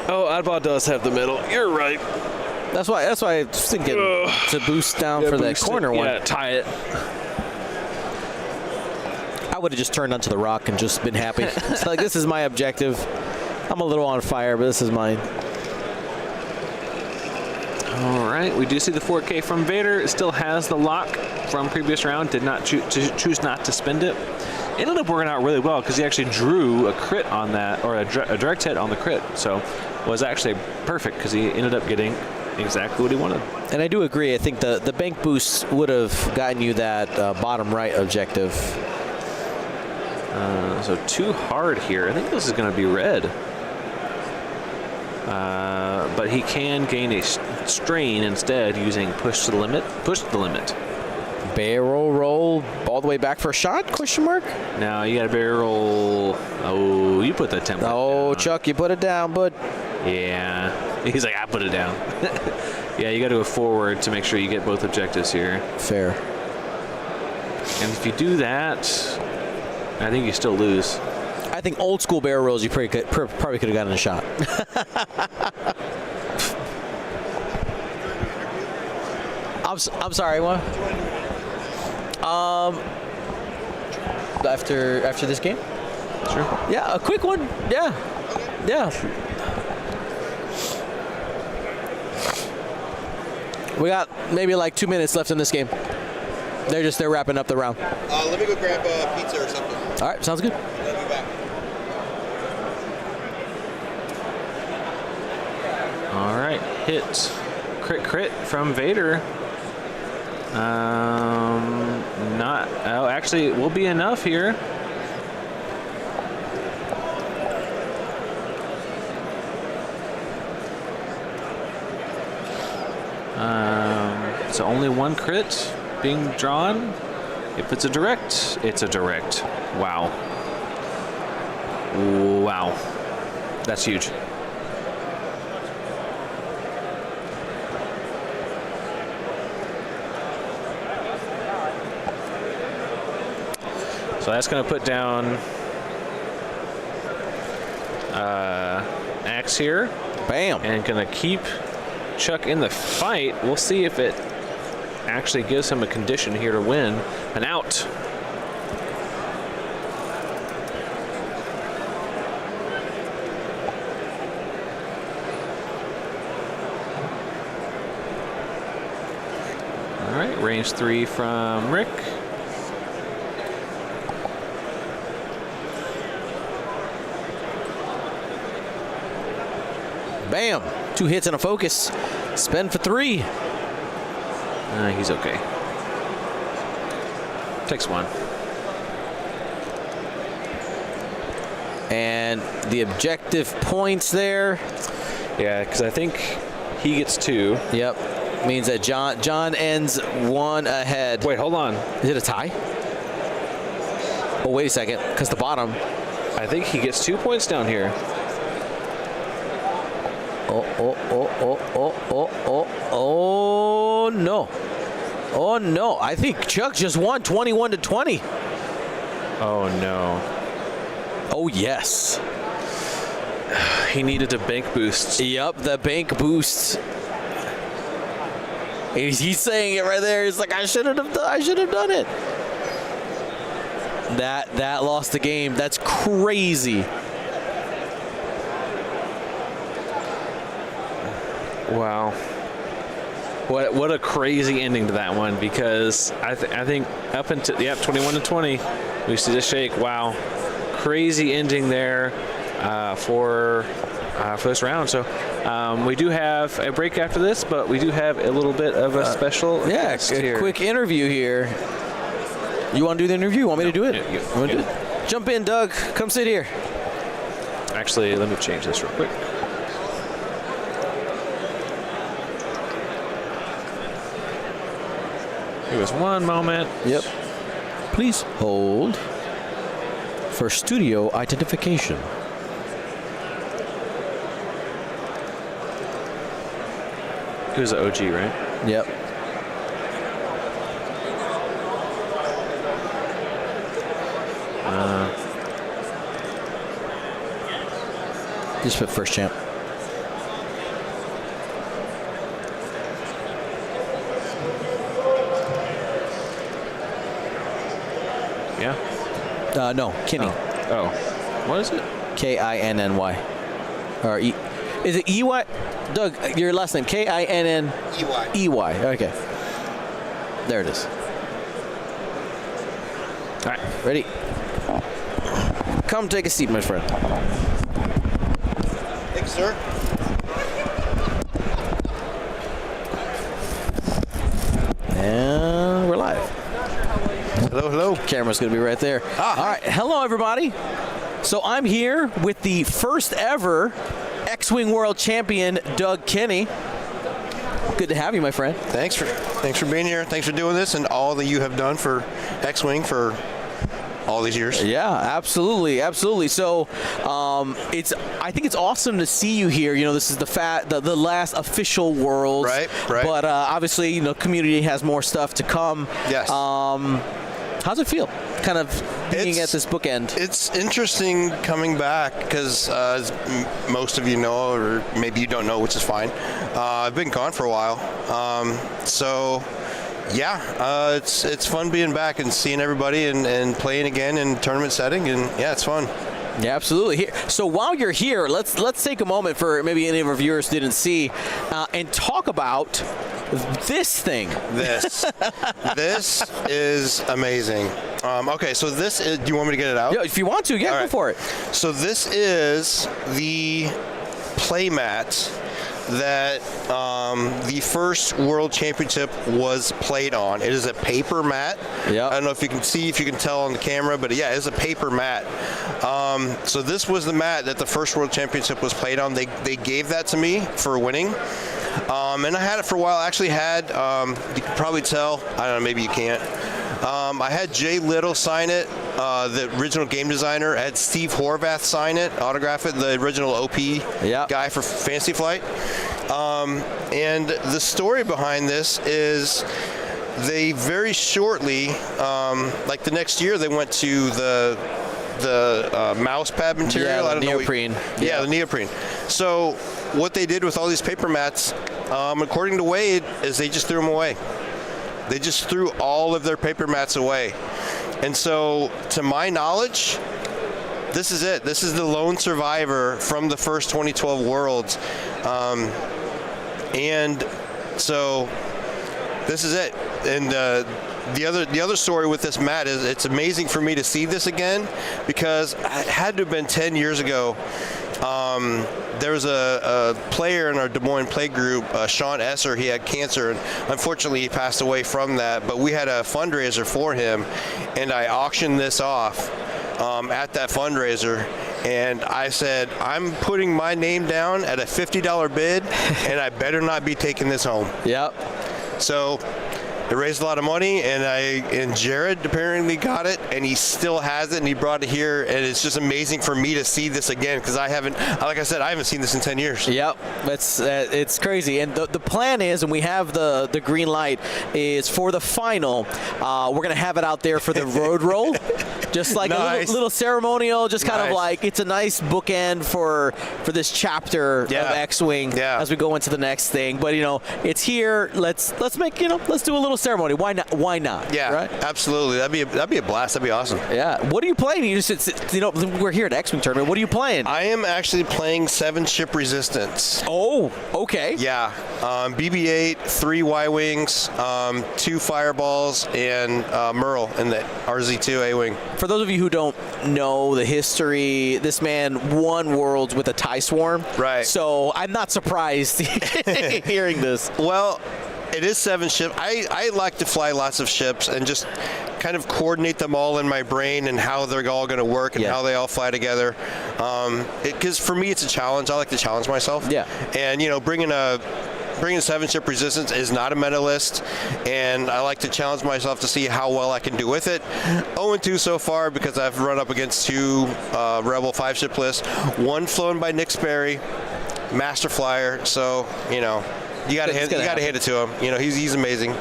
Oh, Oddball does have the middle. You're right. That's why I was thinking to boost down for that corner one. Yeah, tie it. I would have just turned onto the rock and just been happy. It's like, this is my objective. I'm a little on fire, but this is mine. All right, we do see the 4K from Vader. It still has the lock from previous round. Did not choose not to spend it. Ended up working out really well because he actually drew a crit on that, or a direct hit on the crit. So was actually perfect because he ended up getting exactly what he wanted. And I do agree. I think the bank boost would have gotten you that bottom right objective. So too hard here. I think this is going to be red. But he can gain a strain instead using push to the limit. Push to the limit. Barrel roll all the way back for a shot? Question mark. Now you got a barrel. Oh, you put that template. Oh, down. Chuck, you put it down, bud. Yeah. He's like, I put it down. Yeah, you got to go forward to make sure you get both objectives here. Fair. And if you do that, I think you still lose. I think old school barrel rolls, you probably could have gotten a shot. I'm sorry, what? After this game? Sure. Yeah, a quick one. Yeah. Yeah. We got maybe like 2 minutes left in this game. They're wrapping up the round. Let me go grab pizza or something. All right, sounds good. I'll be back. All right, hit. Crit from Vader. Actually, it will be enough here. So only one crit being drawn. If it's a direct, it's a direct. Wow. Wow. That's huge. So that's going to put down Axe here. Bam. And going to keep Chuck in the fight. We'll see if it actually gives him a condition here to win. An out. All right, range 3 from Rick. Bam. 2 hits and a focus. Spend for 3. He's okay. Takes 1. And the objective points there. Yeah, because I think he gets 2. Yep. Means that John ends 1 ahead. Wait, hold on. Is it a tie? Oh, wait a second. Because the bottom. I think he gets 2 points down here. Oh, no. Oh, no. I think Chuck just won 21-20. Oh, no. Oh, yes. He needed a bank boost. Yep, the bank boost. He's saying it right there. He's like, I should have done it. That lost the game. That's crazy. Wow. What a crazy ending to that one, because I think up until 21-20 we see the shake. Wow, crazy ending there for this round. So we do have a break after this, but we do have a little bit of a special a quick interview here. You want to do the interview? You want me to do it? Jump in, Doug. Come sit here. Actually, let me change this real quick. Give us one moment. Yep. Please hold for studio identification. He was an OG, right? Yep. Just put first champ. Yeah. No, Kinney. Oh. What is it? Kinny. Or is it EY? Doug, your last name. Kinn. EY. EY. Okay. There it is. All right. Ready? Come take a seat, my friend. Thanks, sir. And we're live. Hello, hello. Camera's going to be right there. All right. Hello, everybody. So I'm here with the first ever X-Wing World Champion, Doug Kinney. Good to have you, my friend. Thanks for being here. Thanks for doing this and all that you have done for X-Wing for all these years. Yeah, absolutely, absolutely. So, I think it's awesome to see you here. You know, this is the last official Worlds. Right. But obviously, you know, community has more stuff to come. Yes. How's it feel? Kind of being at this bookend. It's interesting coming back because, as most of you know, or maybe you don't know, which is fine. I've been gone for a while, it's fun being back and seeing everybody and playing again in tournament setting, and yeah, it's fun. Yeah, absolutely. Here. So while you're here, let's take a moment for maybe any of our viewers didn't see, and talk about this thing. This is amazing. Okay, so this is. Do you want me to get it out? Yeah, if you want to, yeah, go for it. So this is the playmat that the first World Championship was played on. It is a paper mat. Yeah. I don't know if you can tell on the camera, but yeah, it's a paper mat. So this was the mat that the first World Championship was played on. They gave that to me for winning. And I had it for a while. I actually had, you can probably tell, I don't know, maybe you can't. I had Jay Little sign it, the original game designer. I had Steve Horvath sign it, autograph it, the original OP guy for Fantasy Flight. And the story behind this is they very shortly, like the next year, they went to the mouse pad material. Yeah, the neoprene. Yeah, the neoprene. So what they did with all these paper mats, according to Wade, is they just threw them away. They just threw all of their paper mats away. And so, to my knowledge, this is it. This is the lone survivor from the first 2012 Worlds. And so, this is it. And the other story with this mat is it's amazing for me to see this again, because it had to have been 10 years ago. There was a player in our Des Moines play group, Sean Esser. He had cancer, and unfortunately he passed away from that. But we had a fundraiser for him, and I auctioned this off at that fundraiser. And I said, I'm putting my name down at a $50 bid, and I better not be taking this home. Yep. So it raised a lot of money, and Jared apparently got it, and he still has it, and he brought it here, and it's just amazing for me to see this again, because I haven't seen this in 10 years. Yep, it's crazy. And the plan is, and we have the green light, is for the final, we're going to have it out there for the road roll. Just like Nice. a little ceremonial, just kind of Nice. like it's a nice bookend for this chapter of X-Wing as we go into the next thing. But it's here. Let's make let's do a little ceremony. Why not? Why not? Yeah, right? absolutely. That'd be a blast. That'd be awesome. Yeah. What are you playing? We're here at X-Wing tournament. What are you playing? I am actually playing 7-ship Resistance. Oh, okay. Yeah, BB-8, 3 Y-wings, 2 Fireballs, and Merle in the RZ-2 A-wing. For those of you who don't know the history, this man won Worlds with a TIE Swarm. Right. So I'm not surprised hearing this. Well, it is 7 ships. I like to fly lots of ships and just kind of coordinate them all in my brain and how they're all going to work and how they all fly together. Because for me, it's a challenge. I like to challenge myself. Yeah. And, bringing a 7-ship Resistance is not a meta list, and I like to challenge myself to see how well I can do with it. 0-2 so far because I've run up against 2 Rebel 5-ship lists, 1 flown by Nick Sperry, Master Flyer, so, you gotta hand it to him. He's amazing.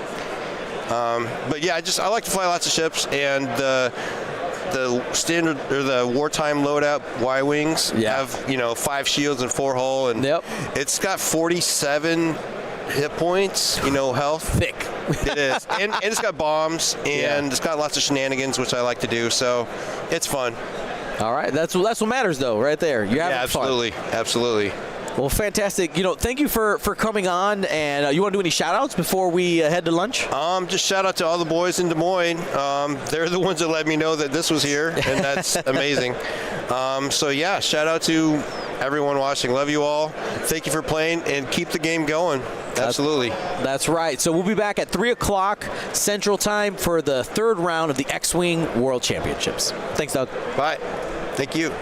But yeah, I like to fly lots of ships, and the standard or the wartime loadout Y-wings have 5 shields and 4 hull, and it's got 47 hit points. Health. Thick. It is, and it's got bombs, and it's got lots of shenanigans, which I like to do. So it's fun. All right, that's what matters, though, right there. You're having absolutely, absolutely. Well, fantastic. Thank you for coming on. And you want to do any shout-outs before we head to lunch? Just shout out to all the boys in Des Moines. They're the ones that let me know that this was here, and that's amazing. So yeah, shout out to everyone watching. Love you all. Thank you for playing, and keep the game going. Absolutely. That's right. So we'll be back at 3 o'clock Central Time for the 3rd round of the X-Wing World Championships. Thanks, Doug. Bye. Thank you.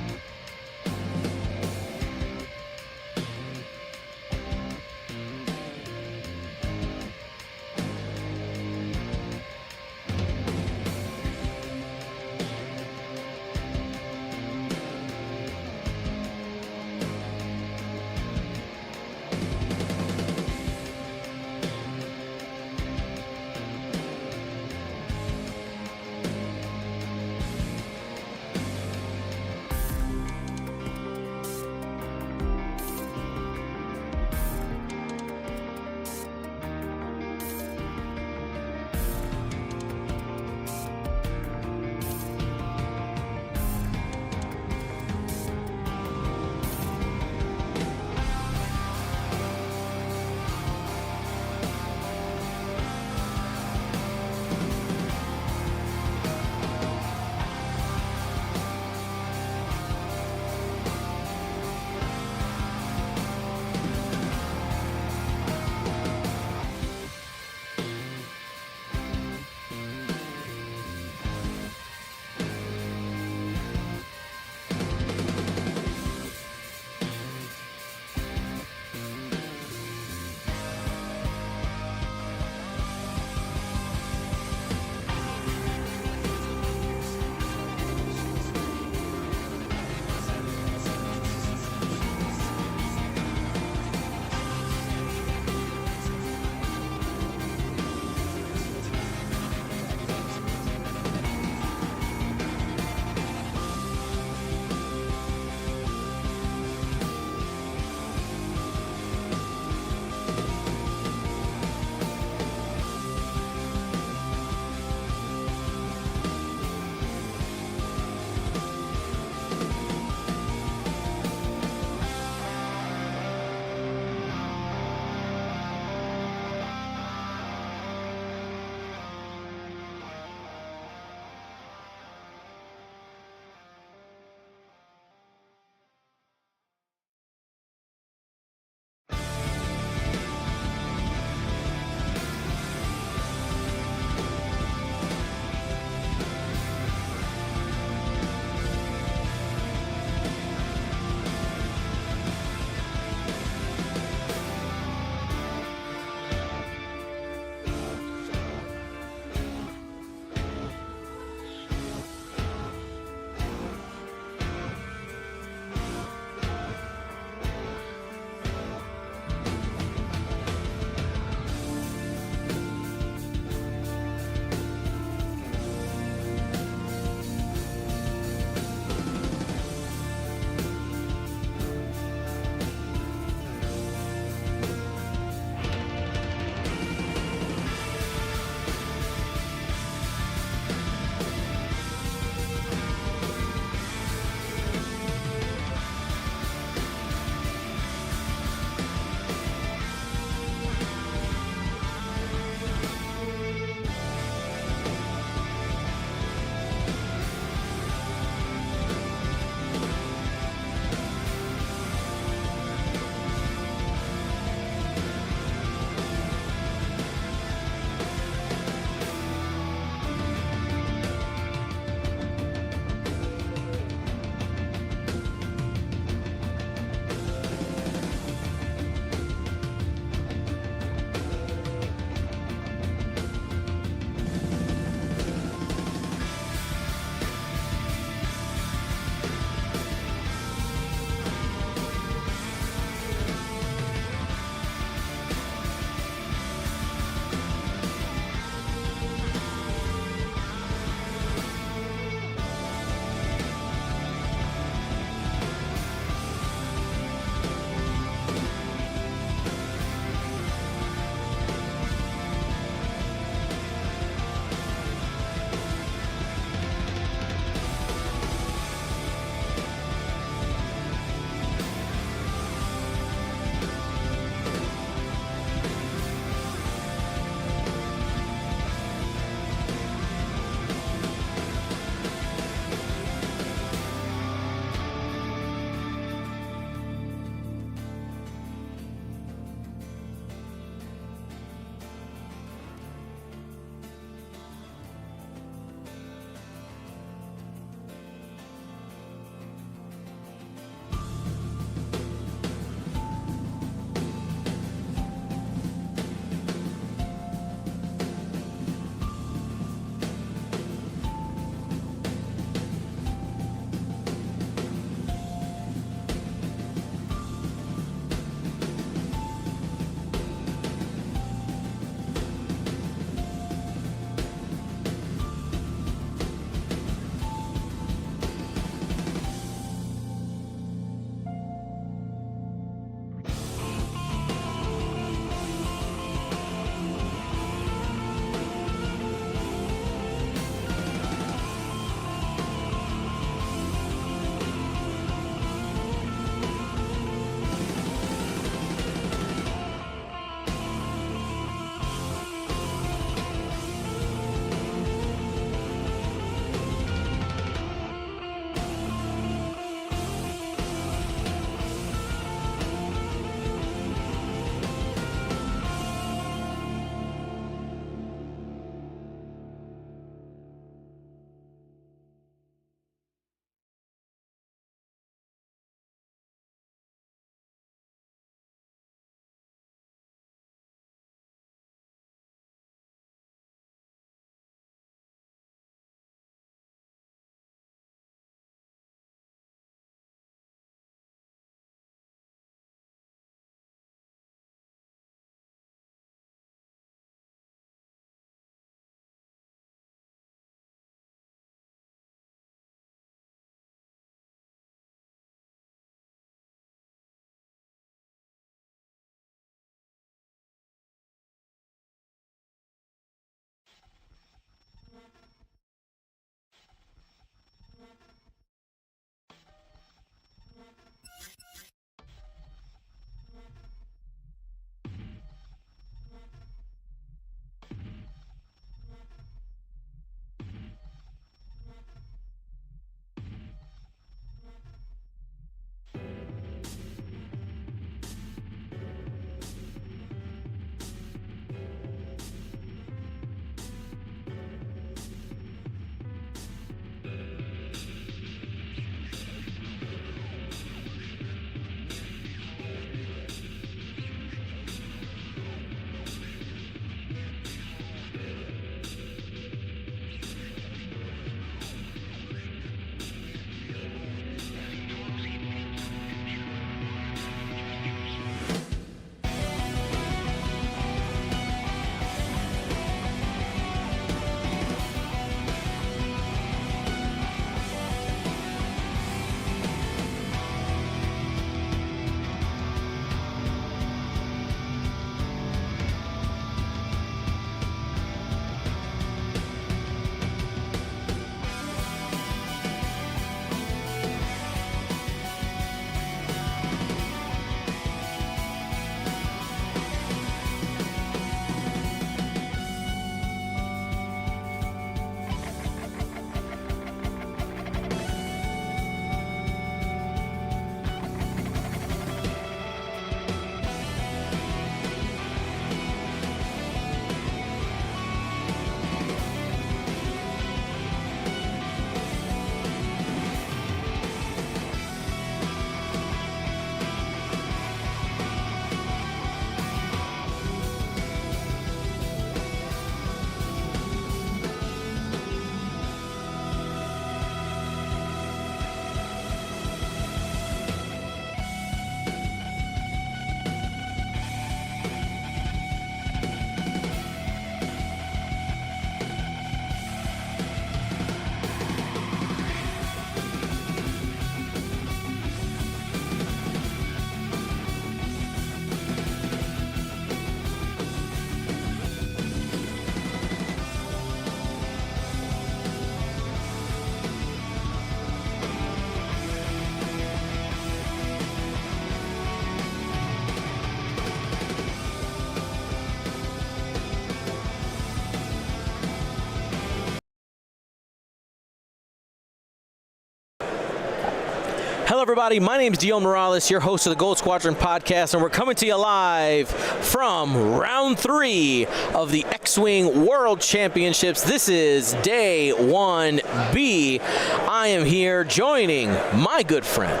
everybody. My name is Dion Morales, your host of the Gold Squadron podcast, and we're coming to you live from round 3 of the X-Wing World Championships. This is day 1B. I am here joining my good friend,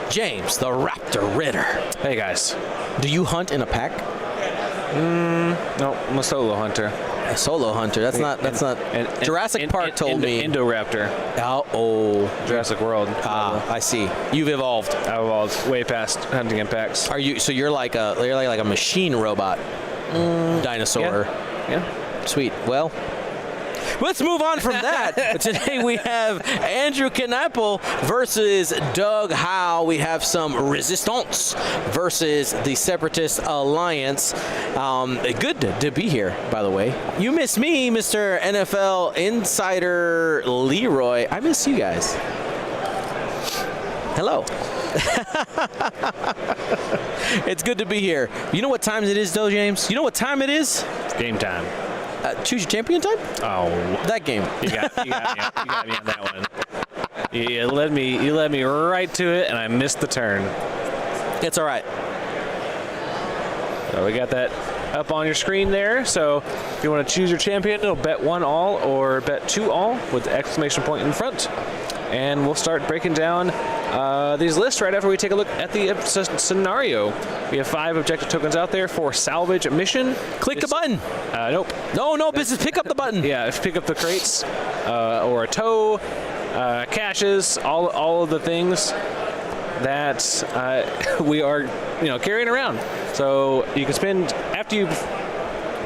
James the Raptor Ritter. Hey guys. Do you hunt in a pack? No, I'm a solo hunter. A solo hunter. That's not. Jurassic Park told me. Indoraptor. Oh. Jurassic World. I see. You've evolved. I evolved way past hunting in packs. Are you? So you're like a machine robot dinosaur. Yeah. Sweet. Well, let's move on from that. Today we have Andrew Knappel versus Doug Howe. We have some Resistance versus the Separatist Alliance. Good to be here, by the way. You miss me, Mr. NFL Insider Leroy. I miss you guys. Hello. It's good to be here. You know what time it is, though, James? You know what time it is? Game time. Choose your champion time? Oh, that game. You got me on that one. You led me right to it, and I missed the turn. It's all right. So we got that up on your screen there. So if you want to choose your champion, it'll bet 1 all or bet 2 all with the exclamation point in front. And we'll start breaking down these lists right after we take a look at the scenario. We have 5 objective tokens out there for salvage mission. Click the button. Nope. No, business. Pick up the button. Yeah, pick up the crates or a tow, caches, all of the things that we are, carrying around. So you can spend, after you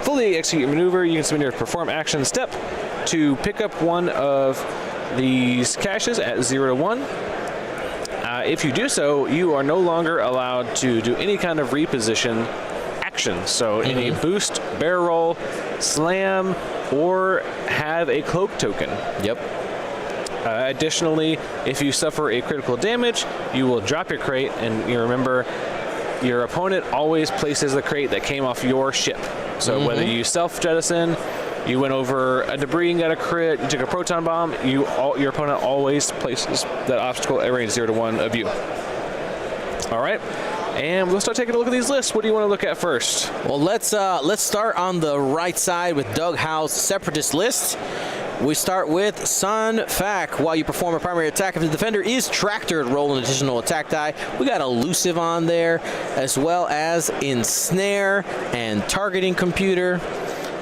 fully execute your maneuver, you can spend your perform action step to pick up one of these caches at 0 to 1. If you do so, you are no longer allowed to do any kind of reposition action. So any boost, barrel roll, slam, or have a cloak token. Yep. Additionally, if you suffer a critical damage, you will drop your crate, and you remember your opponent always places the crate that came off your ship. So whether you self-jettison, you went over a debris and got a crit, you took a proton bomb, your opponent always places that obstacle at range 0 to 1 of you. All right, and we'll start taking a look at these lists. What do you want to look at first? Well, let's start on the right side with Doug Howe's Separatist list. We start with Sun Fac. While you perform a primary attack, if the defender is tractored, roll an additional attack die. We got Elusive on there, as well as Ensnare and Targeting Computer.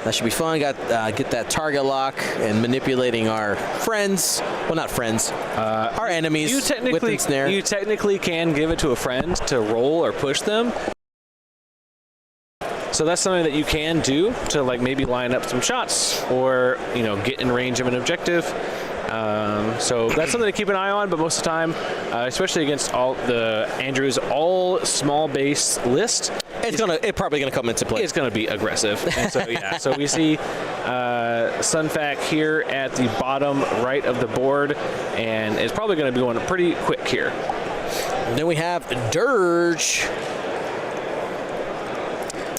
That should be fun. Get that target lock and manipulating our friends. Well, not friends. Our enemies with Ensnare. You technically can give it to a friend to roll or push them. So that's something that you can do to maybe line up some shots or get in range of an objective. So that's something to keep an eye on. But most of the time, especially against Andrew's all small base list, it's probably gonna come into play. It's gonna be aggressive. And so yeah, so we see Sunfac here at the bottom right of the board, and it's probably gonna be going pretty quick here. And then we have Dirge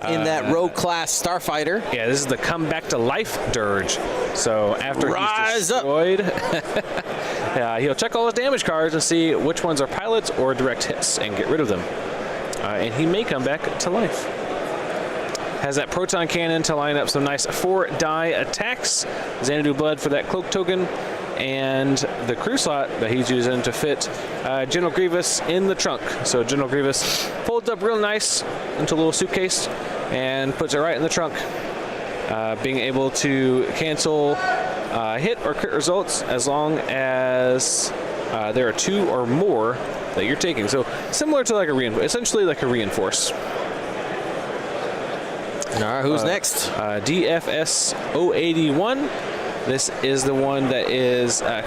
in that Rogue class starfighter. Yeah, this is the come back to life Dirge. So after he's destroyed, he'll check all his damage cards and see which ones are pilots or direct hits and get rid of them. And he may come back to life. Has that proton cannon to line up some nice 4-die attacks. Xanadu Blood for that cloak token. And the crew slot that he's using to fit General Grievous in the trunk. So General Grievous folds up real nice into a little suitcase and puts it right in the trunk. Being able to cancel hit or crit results as long as there are 2 or more that you're taking. So similar to essentially like a reinforce. All right, who's next? DFS 081. This is the one that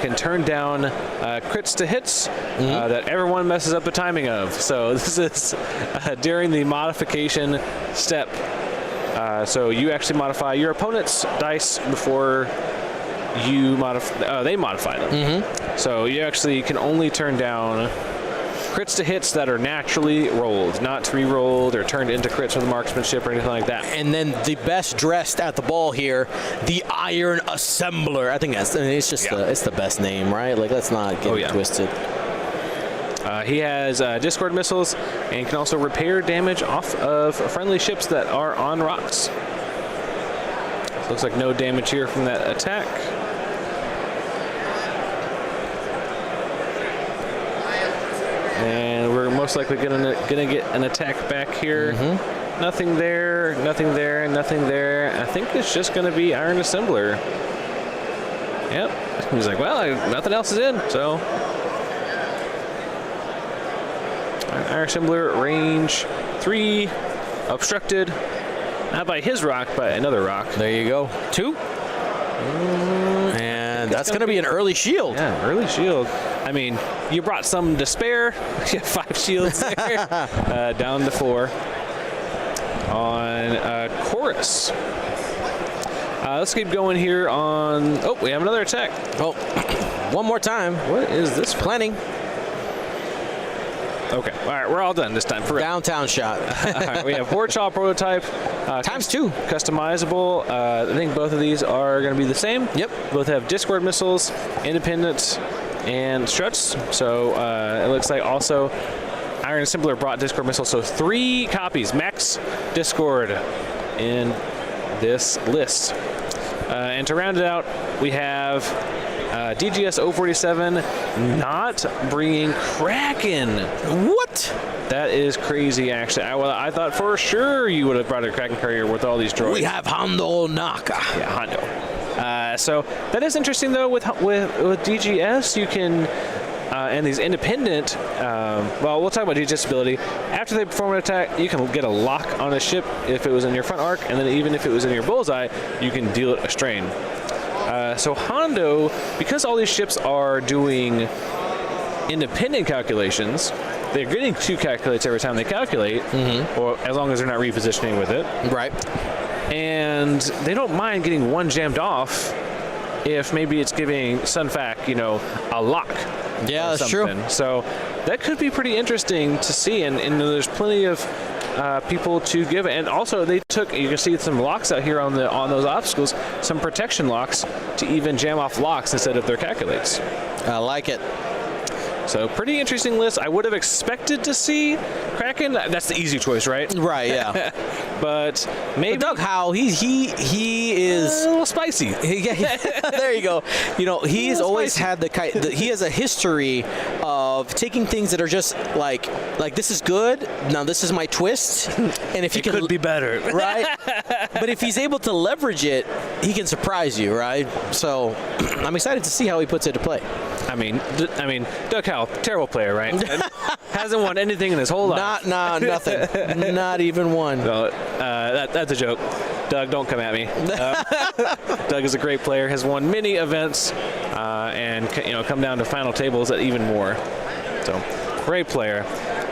can turn down crits to hits that everyone messes up the timing of. So this is during the modification step. So you actually modify your opponent's dice before they modify them. So you actually can only turn down crits to hits that are naturally rolled, not re-rolled or turned into crits with marksmanship or anything like that. And then the best dressed at the ball here, the Iron Assembler. I think it's just it's the best name, right? Let's not get it twisted. He has Discord missiles and can also repair damage off of friendly ships that are on rocks. Looks like no damage here from that attack. And we're most likely gonna get an attack back here. Nothing there, nothing there, nothing there. I think it's just gonna be Iron Assembler. Yep. He's like, well, nothing else is in, so. Iron Assembler, range 3, obstructed. Not by his rock, by another rock. There you go. 2. And that's going to be an early shield. Yeah, early shield. I mean, you brought some to spare. You have 5 shields there. Down to 4 on Chorus. Let's keep going here on... Oh, we have another attack. Oh, one more time. What is this? Planning. Okay, all right, we're all done this time. For Downtown shot. All right, we have Horchaw prototype. Times 2. Customizable. I think both of these are going to be the same. Yep. Both have Discord missiles, independent, and struts. So it looks like also Iron Assembler brought Discord missiles. So 3 copies, max Discord in this list. And to round it out, we have DGS 047 not bringing Kraken. What? That is crazy, actually. I thought for sure you would have brought a Kraken carrier with all these droids. We have Hondo Naka. Yeah, Hondo. So that is interesting, though, with DGS, you can... and these independent, well, we'll talk about DGS ability. After they perform an attack, you can get a lock on a ship if it was in your front arc, and then even if it was in your bullseye, you can deal it a strain. So Hondo, because all these ships are doing independent calculations, they're getting 2 calculates every time they calculate, or as long as they're not repositioning with it. Right. And they don't mind getting 1 jammed off if maybe it's giving Sunfac, a lock. Yeah, that's true. So that could be pretty interesting to see, and there's plenty of people to give. And also, they took, you can see some locks out here on those obstacles, some protection locks to even jam off locks instead of their calculates. I like it. So pretty interesting list. I would have expected to see Kraken. That's the easy choice, right? Right, yeah. But maybe Doug Howe, he is a little spicy. There you go. He's always had he has a history of taking things that are just like this is good. Now this is my twist, and if he could be better, right? But if he's able to leverage it, he can surprise you, right? So I'm excited to see how he puts it to play. I mean, Doug Howe, terrible player, right? Hasn't won anything in his whole life. Nothing. Not even one. No, that's a joke. Doug, don't come at me. Doug is a great player, has won many events, and come down to final tables at even more. So, great player.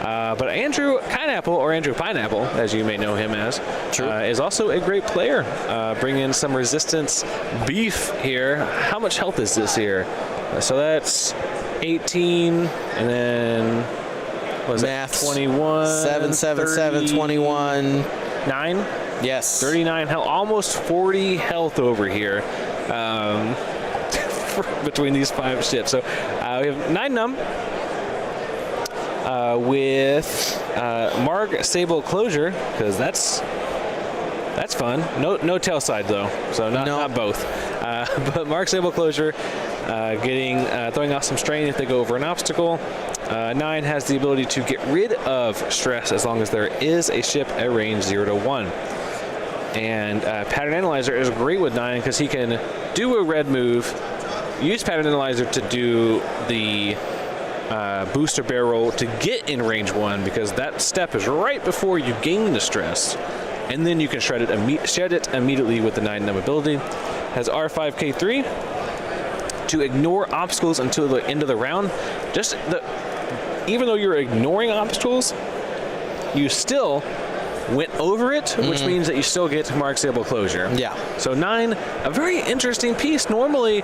But Andrew Pineapple, as you may know him as, is also a great player. Bring in some resistance beef here. How much health is this here? So that's 18, and then what is that? 21. 7, 7, 7, 21. 9? Yes. 39 health, almost 40 health over here between these 5 ships. So we have 9 num with Marg Sable Closure, because that's fun. No tail side though, so not both. But Marg Sable Closure throwing off some strain if they go over an obstacle. 9 has the ability to get rid of stress as long as there is a ship at range 0 to 1. And Pattern Analyzer is great with 9 because he can do a red move, use Pattern Analyzer to do the booster barrel to get in range 1, because that step is right before you gain the stress. And then you can shed it immediately with the 9 num ability. Has R5K3 to ignore obstacles until the end of the round. Even though you're ignoring obstacles, you still went over it, which means that you still get Marg Sable Closure. Yeah. So 9, a very interesting piece. Normally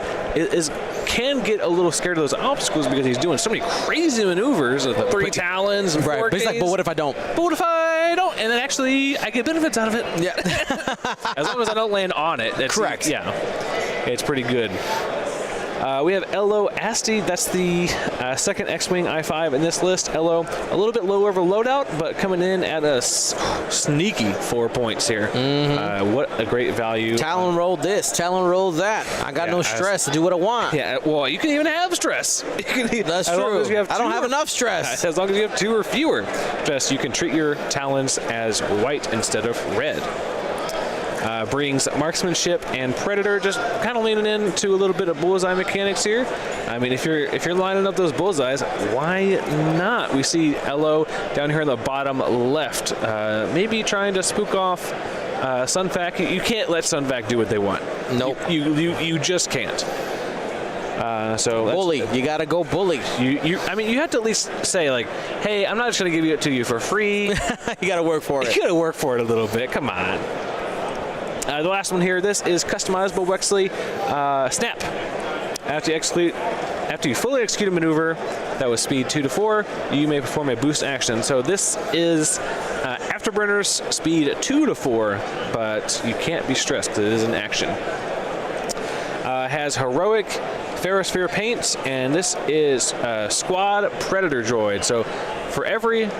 can get a little scared of those obstacles because he's doing so many crazy maneuvers with 3 talons and 4 But he's like, but what if I don't? But what if I don't? And then actually I get benefits out of it. Yeah. As long as I don't land on it. That's correct. Yeah. It's pretty good. We have Elo Asti. That's the second X-Wing I-5 in this list. Elo, a little bit lower of a loadout, but coming in at a sneaky 4 points here. What a great value. Talon rolled this, Talon rolled that. I got no stress to do what I want. Yeah, well, you can even have stress. That's true. I don't have enough stress. As long as you have 2 or fewer stress, you can treat your Talons as white instead of red. Brings marksmanship and predator, just kind of leaning into a little bit of bullseye mechanics here. I mean, if you're lining up those bullseyes, why not? We see Elo down here in the bottom left, maybe trying to spook off Sunfac. You can't let Sunfac do what they want. Nope. You just can't. So bully. You got to go bully. I mean, you have to at least say, like, hey, I'm not just going to give it to you for free. You got to work for it. You got to work for it a little bit. Come on. The last one here, this is customizable Wexley Snap. After you fully execute a maneuver that was speed 2 to 4, you may perform a boost action. So this is Afterburners speed 2 to 4, but you can't be stressed because it is an action. Has heroic Ferrosphere paint, and this is Squad Predator droid. So for every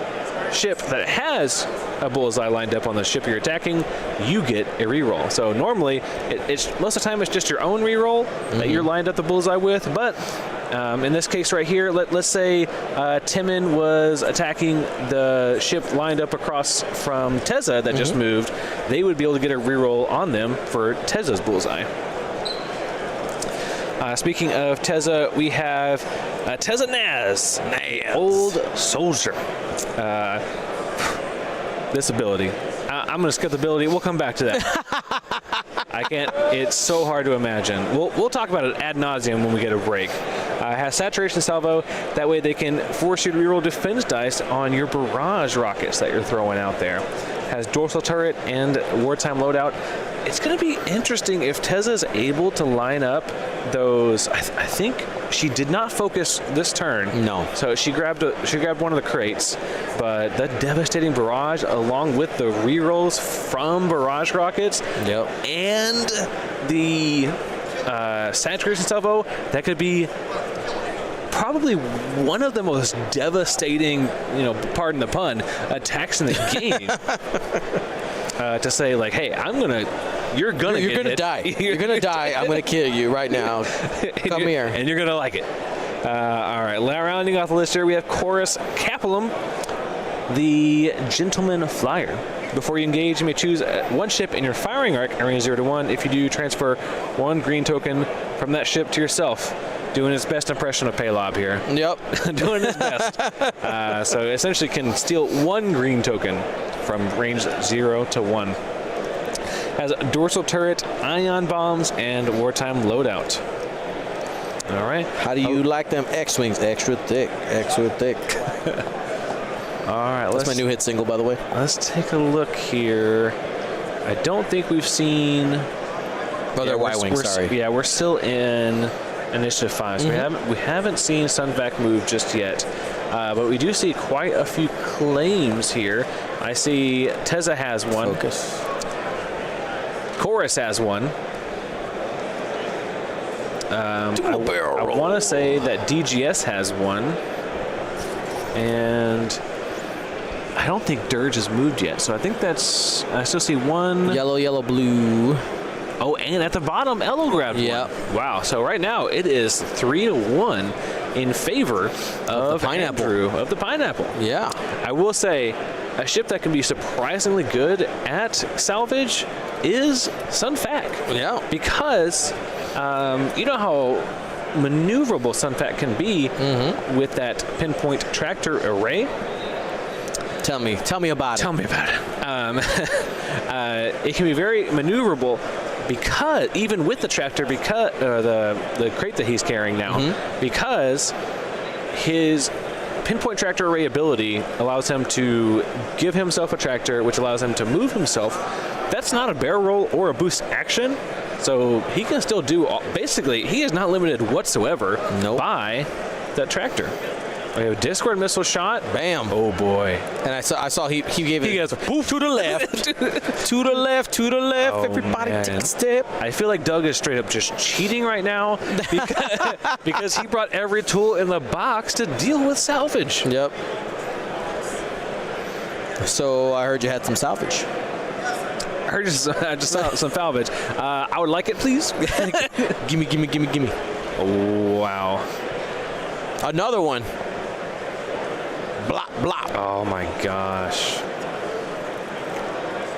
ship that has a bullseye lined up on the ship you're attacking, you get a reroll. So normally, it's most of the time it's just your own reroll that you're lined up the bullseye with. But in this case right here, let's say Timon was attacking the ship lined up across from Tezza that just moved. They would be able to get a reroll on them for Tezza's bullseye. Speaking of Tezza, we have Tezza Naz, Old Soldier. This ability. I'm going to skip the ability. We'll come back to that. I can't. It's so hard to imagine. We'll talk about it ad nauseum when we get a break. Has saturation salvo. That way they can force you to reroll defense dice on your barrage rockets that you're throwing out there. Has dorsal turret and wartime loadout. It's going to be interesting if Tezza's able to line up those. I think she did not focus this turn. No. So she grabbed one of the crates, but the devastating barrage, along with the rerolls from barrage rockets, and the saturation salvo, that could be probably one of the most devastating, pardon the pun, attacks in the game. To say, like, hey, you're gonna die. You're gonna die. I'm gonna kill you right now. Come here. And you're gonna like it. All right, rounding off the list here, we have Chorus Capellum, the Gentleman Flyer. Before you engage, you may choose one ship in your firing arc in range 0 to 1. If you do, transfer 1 green token from that ship to yourself. Doing his best impression of Paylob here. Yep. Doing his best. So essentially can steal 1 green token from range 0 to 1. Has a dorsal turret, ion bombs, and wartime loadout. All right. How do you like them X-Wings? Extra thick, extra thick. All right. That's my new hit single, by the way. Let's take a look here. I don't think we've seen... Oh, they're Y-Wings, sorry. Yeah, we're still in Initiative 5, so we haven't seen Sunvac move just yet. But we do see quite a few claims here. I see Tezza has one. Focus. Chorus has one. I want to say that DGS has one. And I don't think Dirge has moved yet. So I think I still see one. Yellow, yellow, blue. Oh, and at the bottom, Elo grabbed one. Wow. So right now it is 3-1 in favor of the pineapple. Yeah. I will say a ship that can be surprisingly good at salvage is Sunfac. Yeah. Because you know how maneuverable Sunfac can be with that pinpoint tractor array. Tell me about it. Tell me about it. It can be very maneuverable because even with the tractor, because the crate that he's carrying now, because his pinpoint tractor array ability allows him to give himself a tractor, which allows him to move himself. That's not a barrel roll or a boost action, so he can still do basically. He is not limited whatsoever by that tractor. We have a Discord missile shot. Bam. Oh boy. And I saw he gave it. He goes poof to the left, to the left, to the left. Oh, Everybody man. take a step. I feel like Doug is straight up just cheating right now because he brought every tool in the box to deal with salvage. Yep. So I heard you had some salvage. I heard I just saw some salvage. I would like it, please. Gimme. Oh, wow. Another one. Blop, blop. Oh my gosh.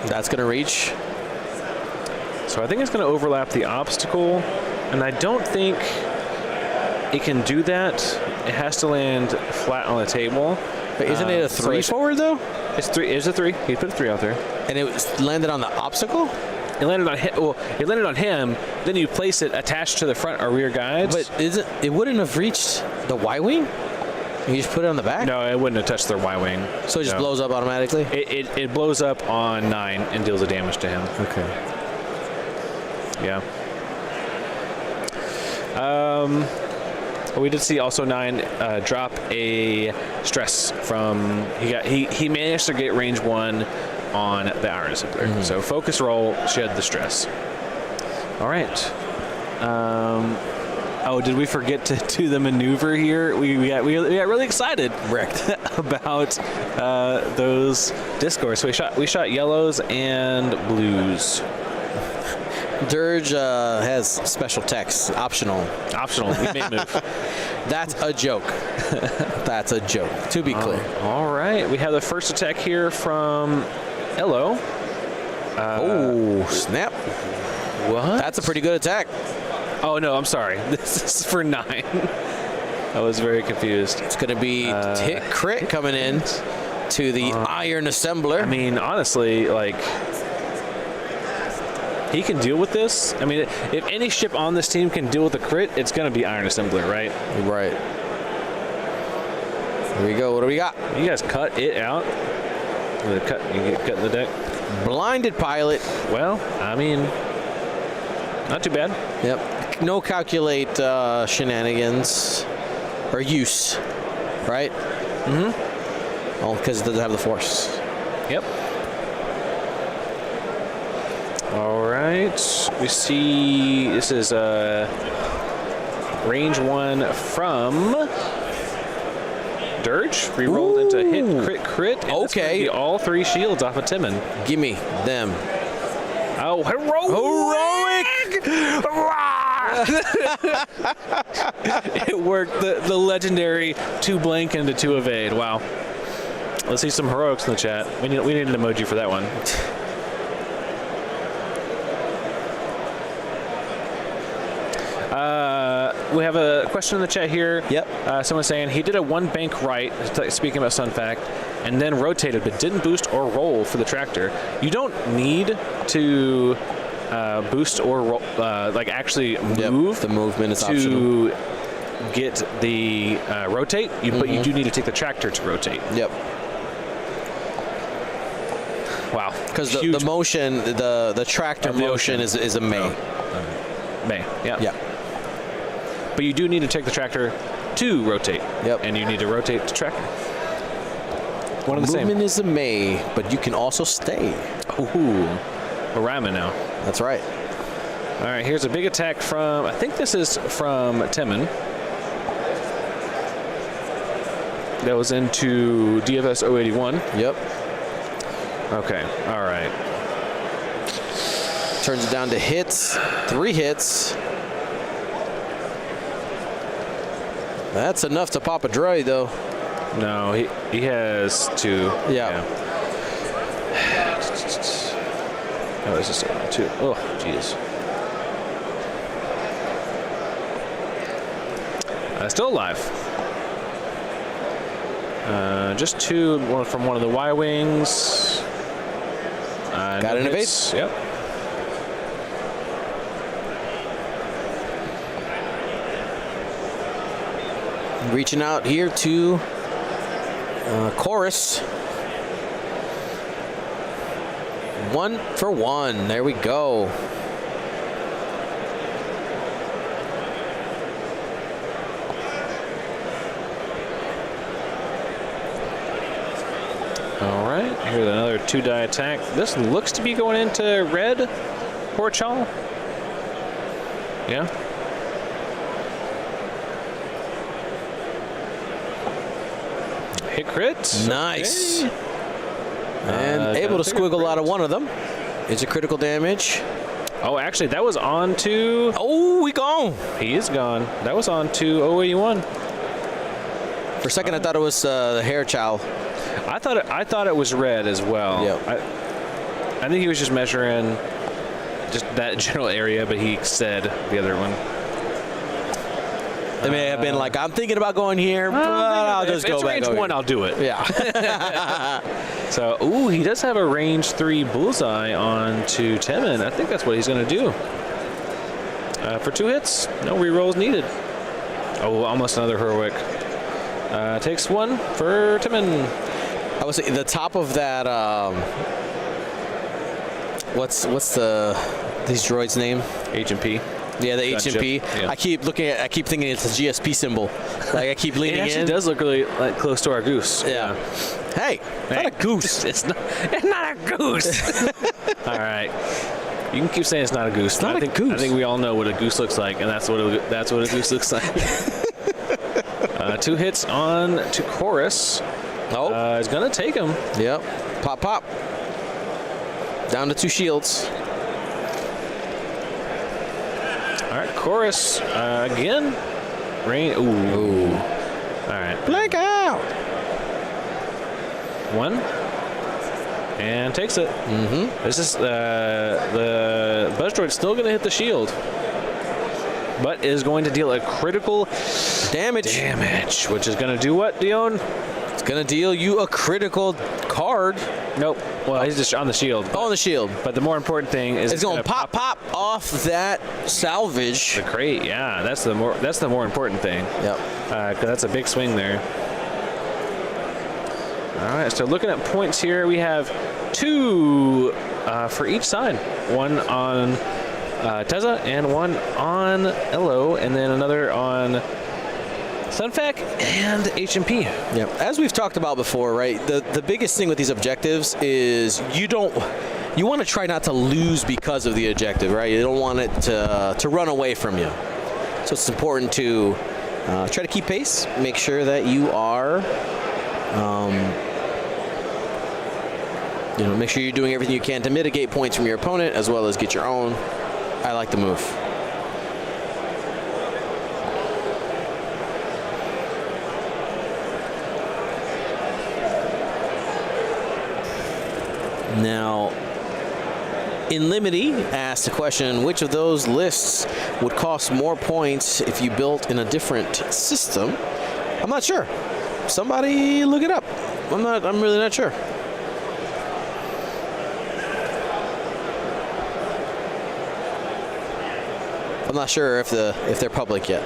That's gonna reach. So I think it's going to overlap the obstacle, and I don't think it can do that. It has to land flat on the table. But isn't it a 3 forward though? It's 3. It's a 3. He put a 3 out there. And it landed on the obstacle? It landed on him. Well, it landed on him. Then you place it attached to the front or rear guides. But it wouldn't have reached the Y-wing? You just put it on the back? No, it wouldn't have touched their Y-wing. So it just blows up automatically? It blows up on 9 and deals the damage to him. Okay. Yeah. We did see also 9 drop a stress from he managed to get range 1 on the Iron Assembler. So focus roll shed the stress. All right. Oh, did we forget to do the maneuver here? We got really excited about those discords. So we shot yellows and blues. Dirge has special text, optional. Optional. We may move. That's a joke. That's a joke, to be clear. All right. We have the first attack here from Elo. Oh, snap. What? That's a pretty good attack. Oh, no, I'm sorry. This is for 9. I was very confused. It's going to be hit crit coming in to the Iron Assembler. I mean, honestly, like, he can deal with this. I mean, if any ship on this team can deal with a crit, it's going to be Iron Assembler, right? Right. Here we go. What do we got? You guys cut it out. You get cut in the deck. Blinded pilot. Well, I mean, not too bad. Yep. No calculate shenanigans or use, right? Mm-hmm. Well, because it doesn't have the force. Yep. All right. We see this is range 1 from Dirge. Rerolled into hit crit. And okay. All 3 shields off of Timon. Gimme them. Oh, heroic! It worked. The legendary 2 blank into 2 evade. Wow. Let's see some heroics in the chat. We need an emoji for that one. We have a question in the chat here. Yep. Someone's saying he did a 1 bank right, speaking about Sun Fact, and then rotated but didn't boost or roll for the tractor. You don't need to boost or roll, like actually move. The movement is to get the rotate, but you do need to take the tractor to rotate. Yep. Wow. Because the motion, the tractor motion is a May. May, yeah. Yeah. But you do need to take the tractor to rotate. Yep. And you need to rotate the tractor. One of the same. Movement is a May, but you can also stay. Ooh. We're rhyming now. That's right. All right, here's a big attack from, I think this is from Timon. That was into DFS 081. Yep. Okay, all right. Turns it down to hits. 3 hits. That's enough to pop a droid, though. No, he has 2. Yeah. Oh, it's just 2. Oh, jeez. Still alive. Just 2 from one of the Y-Wings. Got an evade? Yep. Reaching out here to Chorus. 1 for 1. There we go. right, here's another 2-die attack. This looks to be going into red Horchal. Yeah. Hit crits. Nice. Okay. And able to squiggle out of one of them. It's a critical damage. Oh, actually, that was on to... Oh, he gone. He is gone. That was on to 081. For a second, I thought it was the hair chow. I thought it was red as well. Yep. I think he was just measuring just that general area, but he said the other one. They may have been like, I'm thinking about going here, but I'll just go back. If it's range 1, I'll do it. Yeah. So, ooh, he does have a range 3 bullseye on to Timon. I think that's what he's going to do. For 2 hits, no rerolls needed. Oh, almost another heroic. Takes 1 for Timon. I was the top of that. What's these droids' name? H&P. Yeah, the H&P. Yeah. I keep thinking it's a GSP symbol. Like I keep leaning It actually in. does look really like close to our goose. Yeah. Hey, not a goose. It's not a goose. All right. You can keep saying it's not a goose. It's not a goose. I think we all know what a goose looks like, and that's what a goose looks like. 2 hits on to Chorus. Oh, Is gonna take him. yep. Pop, pop. Down to 2 shields. All right, Chorus again. Rain. Ooh. All right. Blink out. 1. And takes it. Mm-hmm. This is the Buzz Droid's still going to hit the shield, but is going to deal a critical Damage. which is going to do what, Dion? It's gonna deal you a critical card. Nope. Well, he's just on the shield. On the shield. But the more important thing is It's gonna pop off that salvage. the crate. Yeah, that's the more important thing. Yep. Because that's a big swing there. All right, so looking at points here, we have 2 for each side. 1 on Tezza and 1 on Elo, and then another on Sunfac and H&P. Yep. As we've talked about before, right? The biggest thing with these objectives is you want to try not to lose because of the objective, right? You don't want it to run away from you. So it's important to try to keep pace. Make sure that you are, make sure you're doing everything you can to mitigate points from your opponent as well as get your own. I like the move. Now, Inlimity asked a question, which of those lists would cost more points if you built in a different system? I'm not sure. Somebody look it up. I'm really not sure. I'm not sure if they're public yet.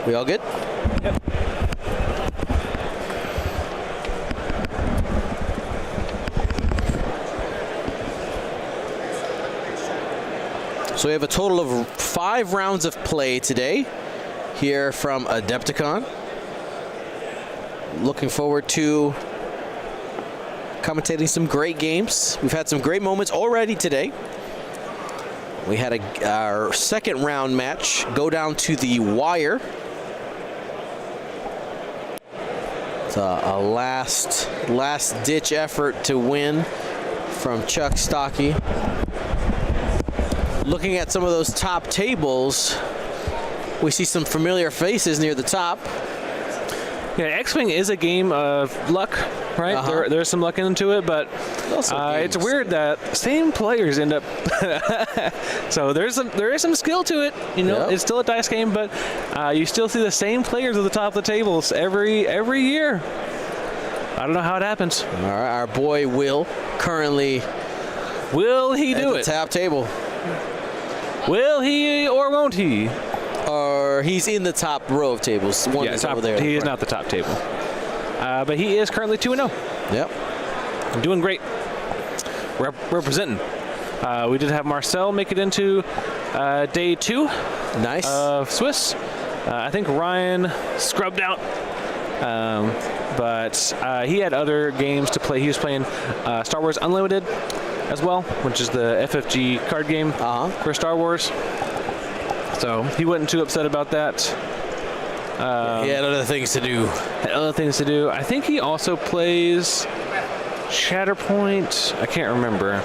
We all good? Yep. So we have a total of 5 rounds of play today here from Adepticon. Looking forward to commentating some great games. We've had some great moments already today. We had our second round match go down to the wire. It's a last ditch effort to win from Chuck Stocky. Looking at some of those top tables, we see some familiar faces near the top. Yeah, X-Wing is a game of luck, right? Uh-huh. There's some luck into it, but it's weird that same players end up. So there is some skill to it. Yep. It's still a dice game, but you still see the same players at the top of the tables every year. I don't know how it happens. All right, our boy Will currently Will he do at it? the top table. Will he or won't he? Or he's in the top row of tables. One Yeah, is over there. he is not the top table. But he is currently 2-0. Yep. Doing great. Representing. We did have Marcel make it into day 2 Nice. of Swiss. I think Ryan scrubbed out. But he had other games to play. He was playing Star Wars Unlimited as well, which is the FFG card game for Star Wars. So he wasn't too upset about that. He had other things to do. I think he also plays Shatterpoint. I can't remember.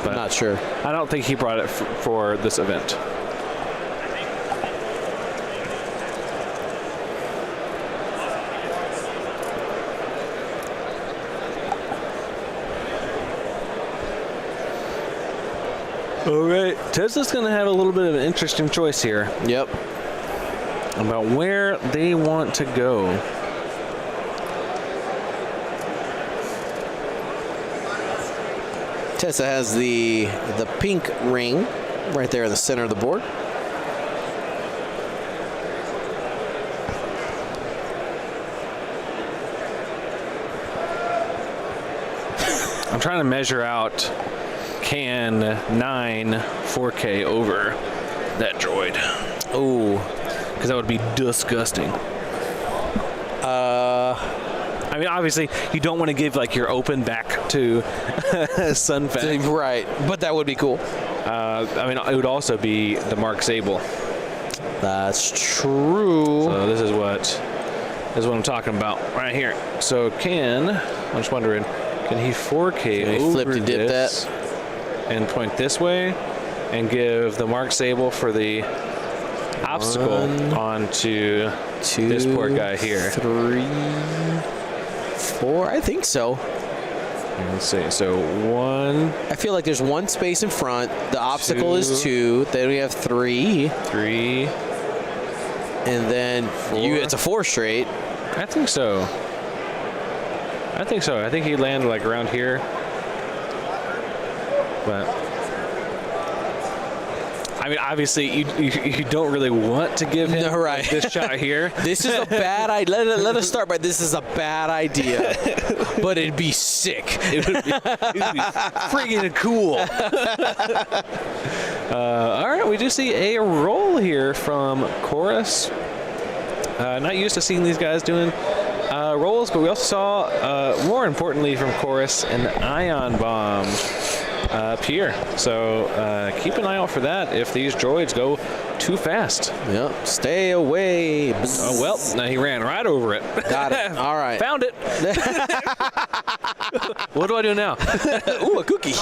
But I'm not sure. I don't think he brought it for this event. All right, Tesla's going to have a little bit of an interesting choice here Yep. about where they want to go. Tessa has the pink ring right there in the center of the board. I'm trying to measure out can 9 4K over that droid. Oh, because that would be disgusting. I mean, obviously, you don't want to give like your open back to Sunfact. Right, but that would be cool. I mean, it would also be the Mark Sable. That's true. So this is what I'm talking about right here. So I'm just wondering, can he 4K over flipped and dipped this and point this way and give the Mark Sable for the obstacle onto this poor guy here? 3, 4, I think so. Let's see. So 1. I feel like there's one space in front. The obstacle is 2. Then we have 3. 3. And then 4. It's a 4 straight. I think so. I think he landed like around here. But I mean, obviously, you don't really want to give him this shot here. This is a bad idea. Let us start by this is a bad idea, but it'd be sick. It would be freaking cool. All right, we do see a roll here from Chorus. Not used to seeing these guys doing rolls, but we also saw, more importantly from Chorus, an Ion Bomb up here. So keep an eye out for that if these droids go too fast. Yep, stay away. Oh, well, now he ran right over it. Got it. All right. Found it. What do I do now? Ooh, a cookie.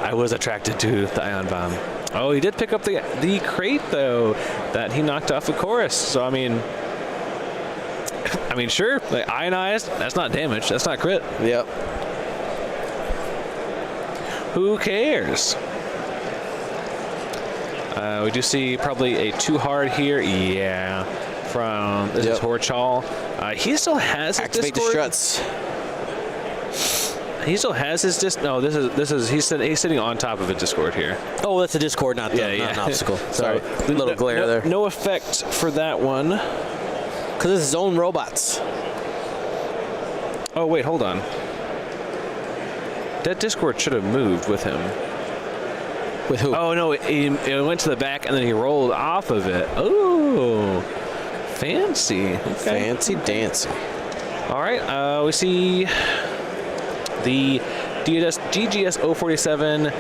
I was attracted to the Ion Bomb. Oh, he did pick up the crate, though, that he knocked off of Chorus. So, I mean, sure, like ionized, that's not damage. That's not crit. Yep. Who cares? We do see probably a too hard here. Yeah. From this is Horchal. He still has his Activate Discord. the struts. He still has his No, this is he's sitting on top of a Discord here. Oh, that's a Discord, not not an obstacle. Sorry, little glare there. No effect for that one. Because it's his own robots. Oh wait, hold on. That Discord should have moved with him. With who? Oh no, it went to the back and then he rolled off of it. Oh, fancy. Okay. Fancy dancy. All right, we see the GGS 047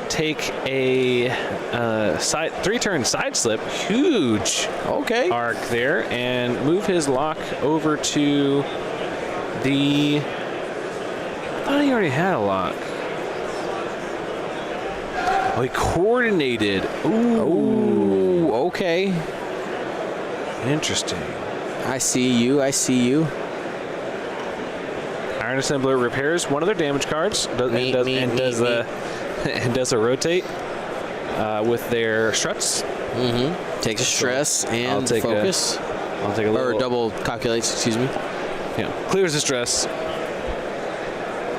take a 3-turn side slip, huge arc there, and move his lock over to the. I thought he already had a lock. Oh, he coordinated. Ooh, okay. Interesting. I see you. I see you. Iron Assembler repairs one of their damage cards and does a rotate with their struts. Mm-hmm. Takes a stress and focus. I'll take a little. Or double calculates, excuse me. Yeah, clears the stress.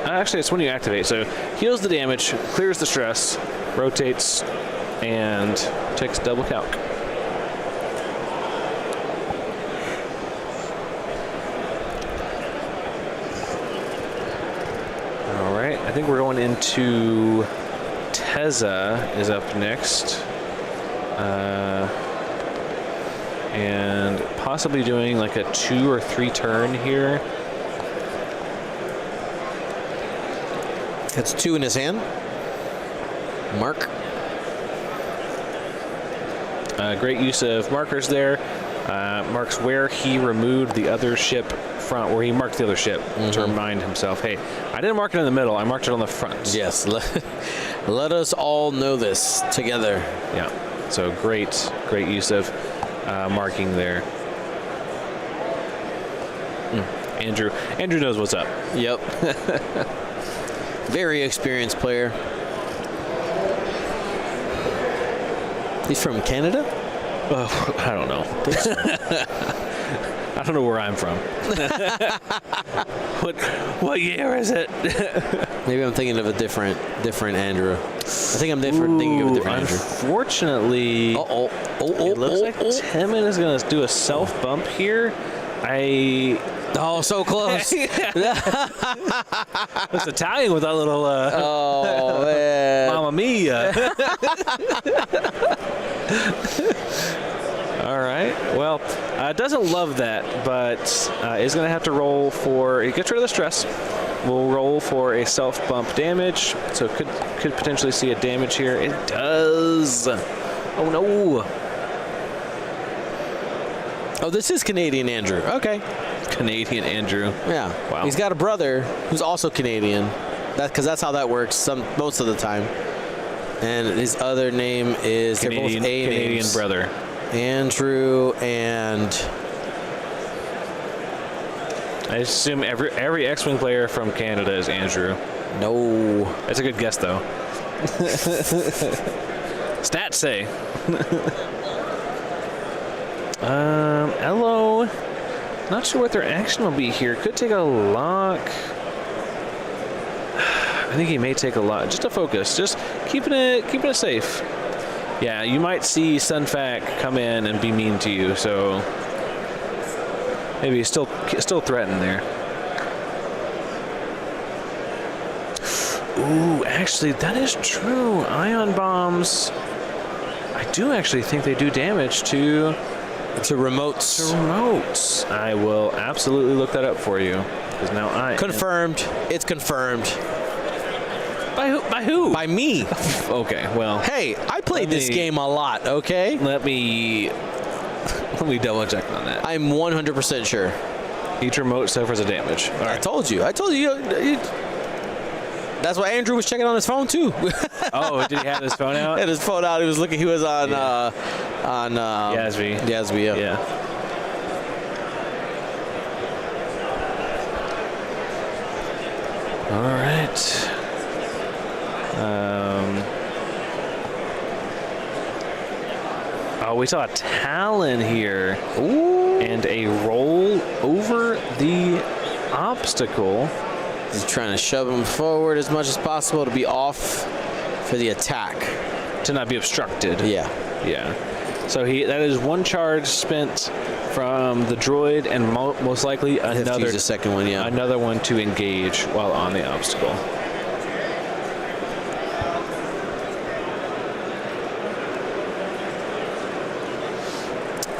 Actually, it's when you activate. So heals the damage, clears the stress, rotates and takes double calc. All right, I think we're going into Teza is up next. And possibly doing like a 2 or 3 turn here. That's 2 in his hand. Mark. Great use of markers there. Marks where he removed the other ship front, where he marked the other ship to remind himself, hey, I didn't mark it in the middle, I marked it on the front. Yes, let us all know this together. Yeah, so great use of marking there. Andrew knows what's up. Yep. Very experienced player. He's from Canada? Oh, I don't know. I don't know where I'm from. What year is it? Maybe I'm thinking of a different Andrew. I think I'm thinking of a different Andrew. Unfortunately, it looks like Timon is going to do a self bump here. Oh, so close. It's Italian with that little oh, man. Mamma Mia. All right. Well, doesn't love that, but is going to have to roll for. He gets rid of the stress. We'll roll for a self bump damage, so could potentially see a damage here. It does. Oh no. Oh, this is Canadian Andrew. Okay. Canadian Andrew. Yeah. Wow. He's got a brother who's also Canadian. Because that's how that works most of the time. And his other name is Canadian, they're both Canadian names. brother. Andrew and I assume every X-Wing player from Canada is Andrew. no. That's a good guess, though. Stats say. Elo. Not sure what their action will be here. Could take a lock. I think he may take a lot. Just a focus. Just keeping it safe. Yeah, you might see Sunfac come in and be mean to you. So maybe still threatened there. Ooh, actually, that is true. Ion bombs. I do actually think they do damage to remotes. I will absolutely look that up for you. Because now Confirmed. It's confirmed. By who? By me. Okay, well. Hey, I played this game a lot, okay? Let me double check on that. I'm 100% sure. Each remote suffers a damage. All right. I told you. That's why Andrew was checking on his phone too. Oh, did he have his phone out? He had his phone out. He was looking. He was on Yasby. Yasby. Yeah. All right. Oh, we saw a Talon here. Ooh. And a roll over the obstacle. He's trying to shove him forward as much as possible to be off for the attack. To not be obstructed. Yeah. Yeah. So that is one charge spent from the droid, and most likely another use a second one. Yeah. another one to engage while on the obstacle.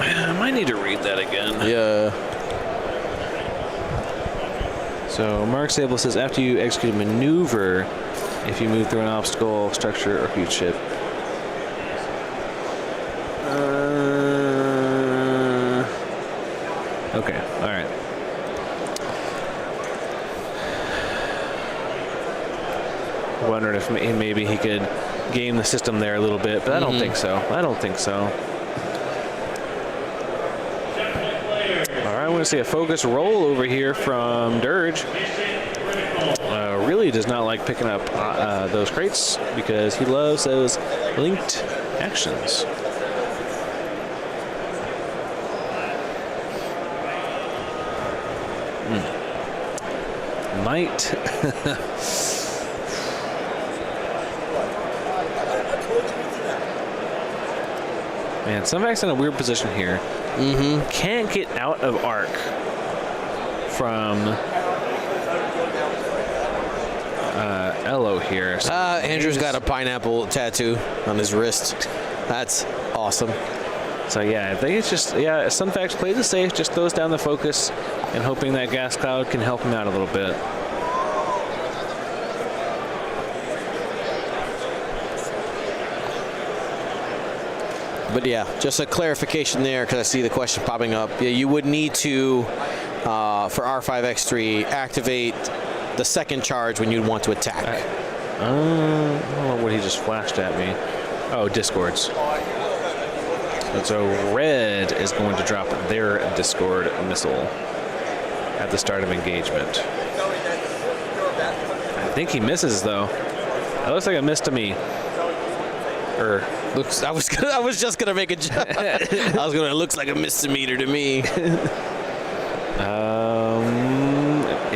I might need to read that again. Yeah. So Mark Sable says after you execute a maneuver, if you move through an obstacle, structure, or huge ship. Okay, all right. Wondering if maybe he could game the system there a little bit, but I don't think so. I don't think so. All right, I want to see a focus roll over here from Dirge. Really does not like picking up those crates because he loves those linked actions. Might. Man, Sunvac's in a weird position here. Can't get out of arc from Elo here. So Andrew's got a pineapple tattoo on his wrist. That's awesome. So yeah, I think it's just, Sunfax plays it safe, just throws down the focus and hoping that gas cloud can help him out a little bit. But yeah, just a clarification there because I see the question popping up. Yeah, you would need to, for R5X3, activate the second charge when you'd want to attack. I don't know what he just flashed at me. Oh, Discords. So red is going to drop their Discord missile at the start of engagement. I think he misses though. That looks like a miss to me. Or looks. I was just gonna make a joke. It looks like a misdemeanor to me.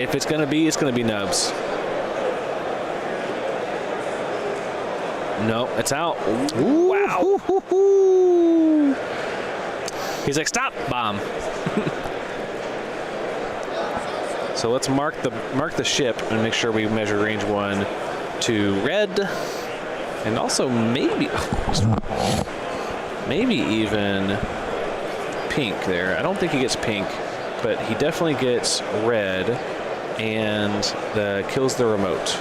If it's gonna be Nubs. No, it's out. Ooh, wow. He's like, stop, bomb. So let's mark the ship and make sure we measure range 1 to red, and also maybe even pink there. I don't think he gets pink, but he definitely gets red, and kills the remote.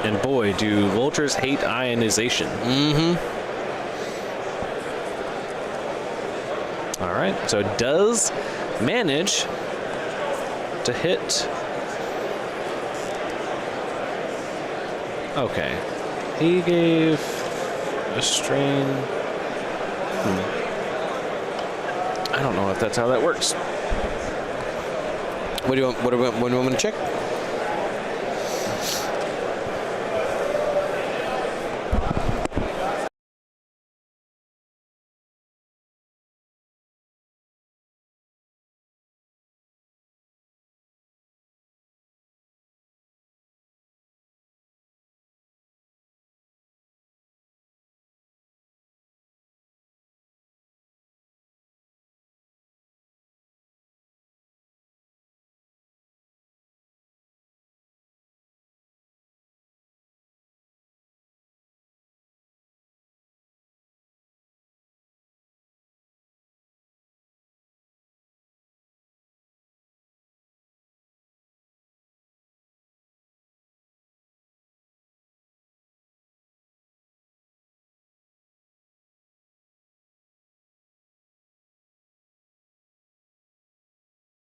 And boy, do vultures hate ionization. All right, so does manage to hit. Okay, he gave a strain. I don't know if that's how that works. What do you want me to check?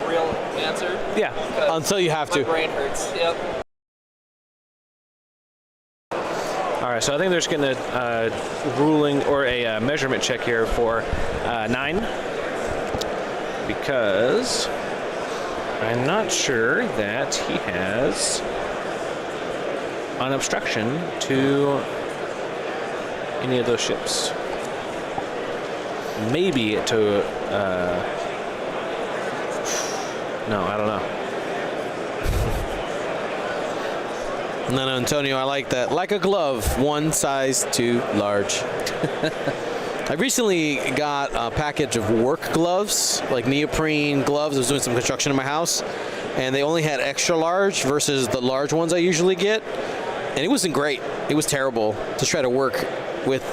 Real answer. Yeah, until you have to. My brain hurts. Yep. All right, so I think there's going to ruling or a measurement check here for 9, because I'm not sure that he has an obstruction to any of those ships. Maybe to no, I don't know. No, Antonio, I like that. Like a glove, one size too large. I recently got a package of work gloves, like neoprene gloves. I was doing some construction in my house, and they only had extra large versus the large ones I usually get. And it wasn't great. It was terrible to try to work with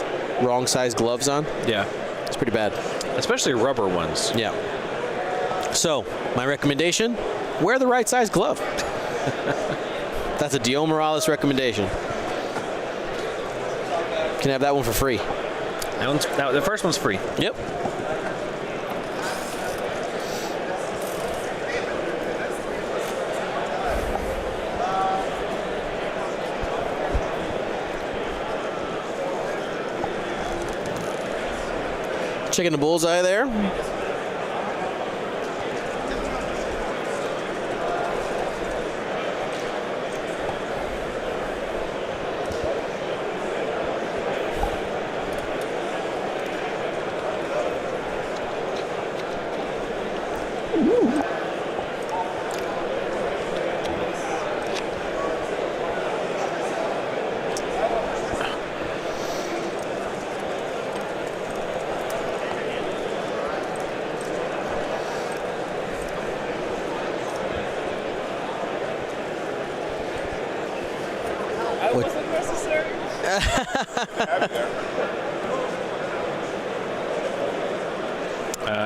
wrong size gloves on. Yeah. It's pretty bad. Especially rubber ones. Yeah. So, my recommendation, wear the right size glove. That's a Dio Morales recommendation. You can have that one for free. The first one's free. Yep. Checking the bullseye there.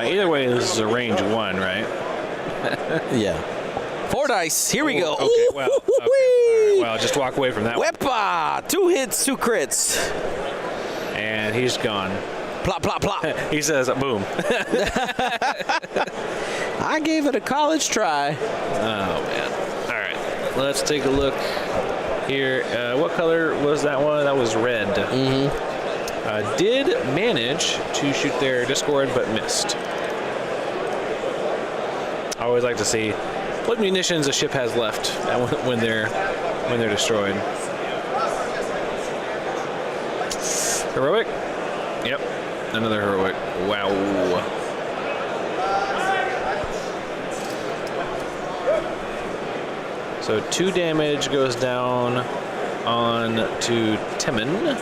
Either way, this is a range 1, right? Yeah. 4 dice. Here we go. Okay, well, okay. All right, well, just walk away from that one. Wepa! 2 hits, 2 crits. And he's gone. Plop, plop, plop. He says, boom. I gave it a college try. Oh, man. All right. Let's take a look here. What color was that one? That was red. Did manage to shoot their Discord, but missed. I always like to see what munitions a ship has left when they're destroyed. Heroic? Yep. Another heroic. Wow. So 2 damage goes down on to Timon.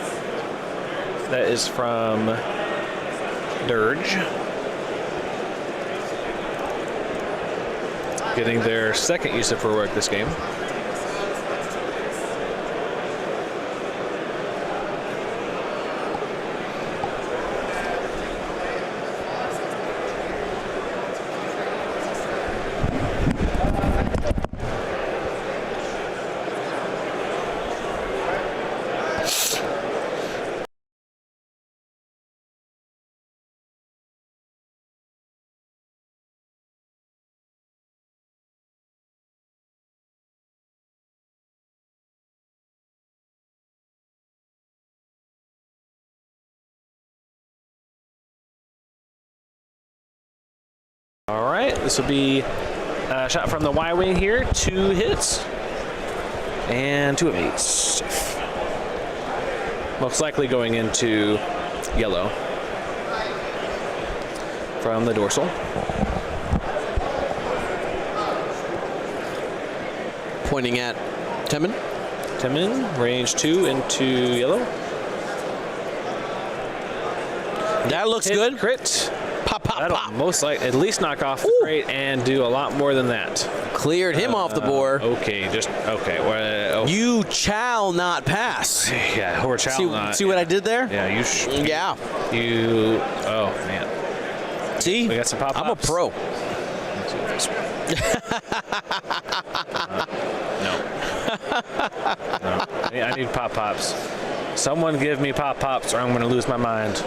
That is from Dirge. Getting their second use of heroic this game. All right, this will be a shot from the Y-Wing here. 2 hits and 2 of 8s. Most likely going into yellow from the dorsal. Pointing at Timon. Timon, range 2 into yellow. That looks Hit, good. Crit. Pop, pop, That'll pop. most likely at least knock off the crate and do a lot more than that. Cleared him off the board. Okay, just okay. Well, You shall not pass. yeah, or challenge. See what I did there? Yeah, you. Yeah. You. Oh man. See? We got some pop-ups. I'm a pro. No. I need pop-pops. Someone give me pop-pops or I'm going to lose my mind.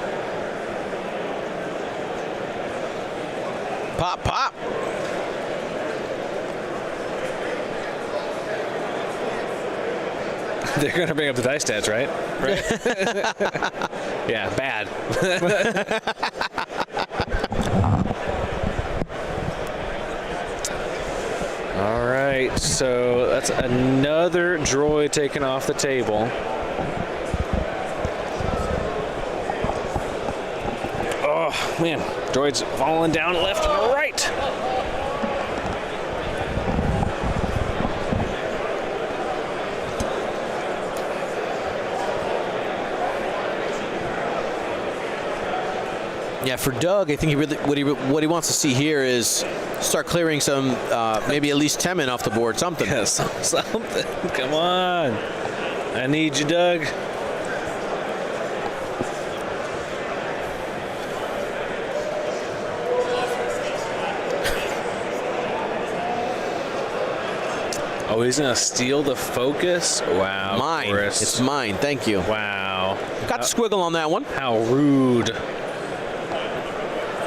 Pop, pop. They're going to bring up the dice stats, right? Yeah, bad. All right, so that's another droid taken off the table. Oh, man. Droid's falling down left and right. Yeah, for Doug, I think what he wants to see here is start clearing some, maybe at least Temin off the board, something. Yeah, something. Come on. I need you, Doug. Oh, he's going to steal the focus? Wow. Mine. Chris. It's mine. Thank you. Wow. Got the squiggle on that one. How rude.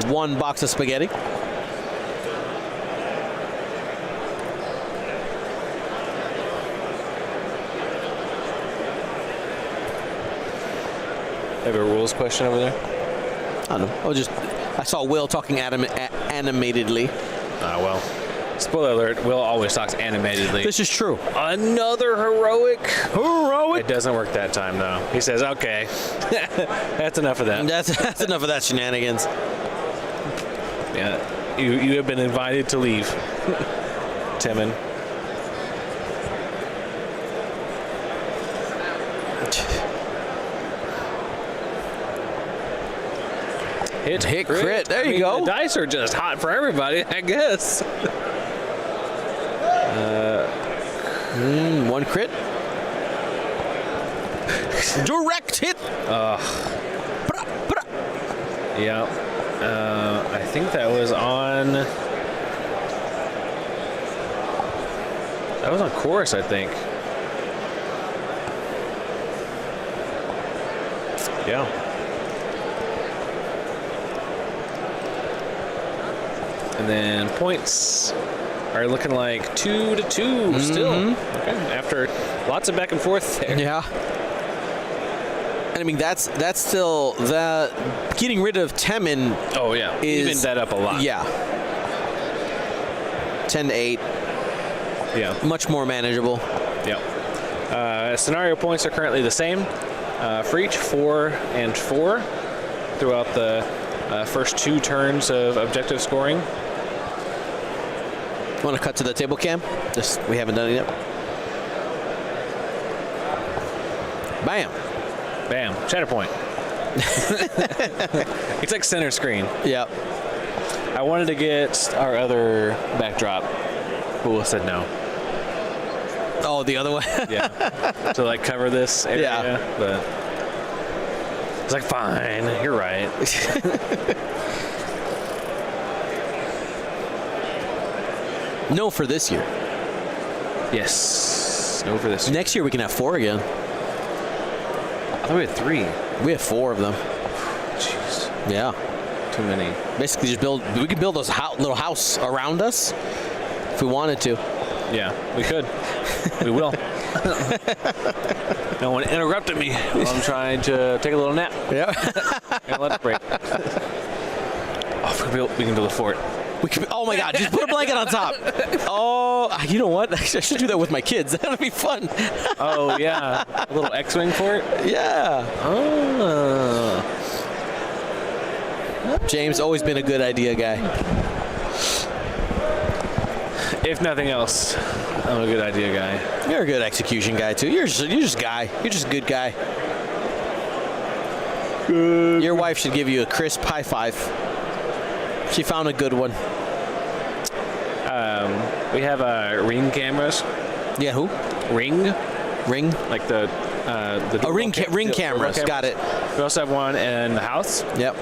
1 box of spaghetti. Have a rules question over there? I don't know. I saw Will talking animatedly. Well. Spoiler alert, Will always talks animatedly. This is true. Another heroic. Heroic? It doesn't work that time, though. He says, okay. That's enough of that. That's enough of that shenanigans. Yeah. You have been invited to leave. Timon. Hit crit. There you go. The dice are just hot for everybody, I guess. 1 crit. Direct hit. Yeah. I think that was on. That was on chorus, I think. Yeah. And then points are looking like 2-2 still. Okay. After lots of back and forth there. Yeah. And I mean, that's still the getting rid of Temin. Oh yeah. Evened that up a lot. Yeah. 10-8. Yeah. Much more manageable. Yeah. Scenario points are currently the same for each, 4 and 4 throughout the first 2 turns of objective scoring. Want to cut to the table cam? Just we haven't done it yet. Bam. Bam. Shatter point. It's like center screen. Yep. I wanted to get our other backdrop. Who said no? Oh, the other way. Yeah. To like cover this area. Yeah. But it's like, fine, you're right. No for this year. Yes. No for this year. Next year we can have 4 again. I thought we had 3. We have 4 of them. Jeez. Yeah. Too many. Basically, we could build this little house around us if we wanted to. Yeah, we could. We will. No one interrupted me while I'm trying to take a little nap. Yeah. And let's break. Oh, we can build a fort. We could. Oh my God! Just put a blanket on top. Oh, you know what? I should do that with my kids. That'd be fun. Oh yeah, a little X-wing fort. Yeah. Oh. James, always been a good idea guy. If nothing else, I'm a good idea guy. You're a good execution guy too. You're just a guy. You're just a good guy. Good. Your wife should give you a crisp high five. She found a good one. We have Ring cameras. Yeah, who? Ring, like the ring cameras. Got it. We also have one in the house. Yep.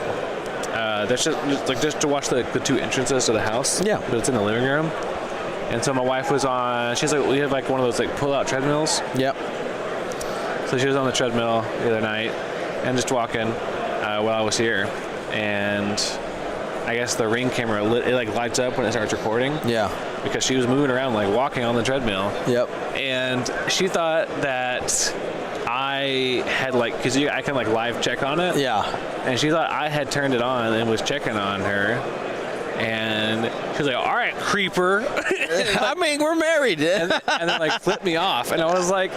That's just to watch the 2 entrances to the house. Yeah. But it's in the living room. And so my wife was on. She's like, we have like one of those like pull-out treadmills. Yep. So she was on the treadmill the other night and just walking while I was here, and I guess the Ring camera it like lights up when it starts recording. Yeah. Because she was moving around like walking on the treadmill. Yep. And she thought that I had like, because I can like live check on it. Yeah. And she thought I had turned it on and was checking on her. And she was like, "All right, creeper." I mean, we're married. and then like flipped me off, and I was like,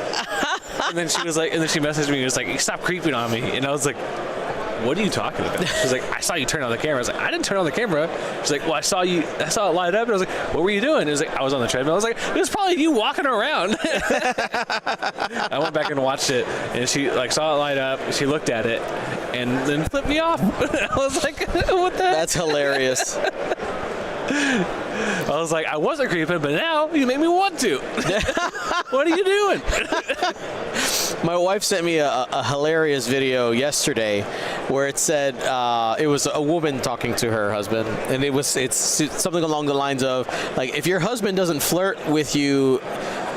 and then she was like, and then she messaged me and was like, "Stop creeping on me," and I was like, "What are you talking about?" She's like, "I saw you turn on the camera." I was like, "I didn't turn on the camera." She's like, "Well, I saw it light up," and I was like, "What were you doing?" It was like, "I was on the treadmill." I was like, "It was probably you walking around." I went back and watched it, and she like saw it light up. She looked at it, and then flipped me off. I was like, "What the?" That's hilarious. I was like, I wasn't creeping, but now you make me want to. What are you doing? My wife sent me a hilarious video yesterday where it said it was a woman talking to her husband, and it's something along the lines of like, if your husband doesn't flirt with you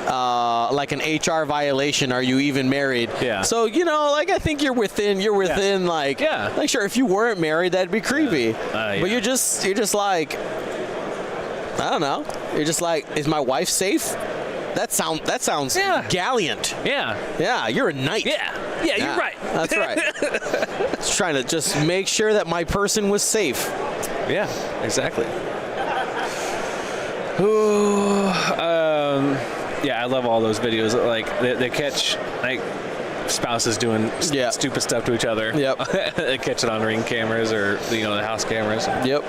like an HR violation, are you even married? Yeah. So like I think you're within like, yeah, like sure, if you weren't married that'd be creepy. Yeah. But you're just like, I don't know. You're just like, is my wife safe? That sounds gallant. Yeah. Yeah, you're a knight. Yeah, you're right. That's right. Just trying to just make sure that my person was safe. Yeah, exactly. Ooh, yeah, I love all those videos. Like they catch like spouses doing stupid stuff to each other. Yep. They catch it on Ring cameras or the house cameras. Yep.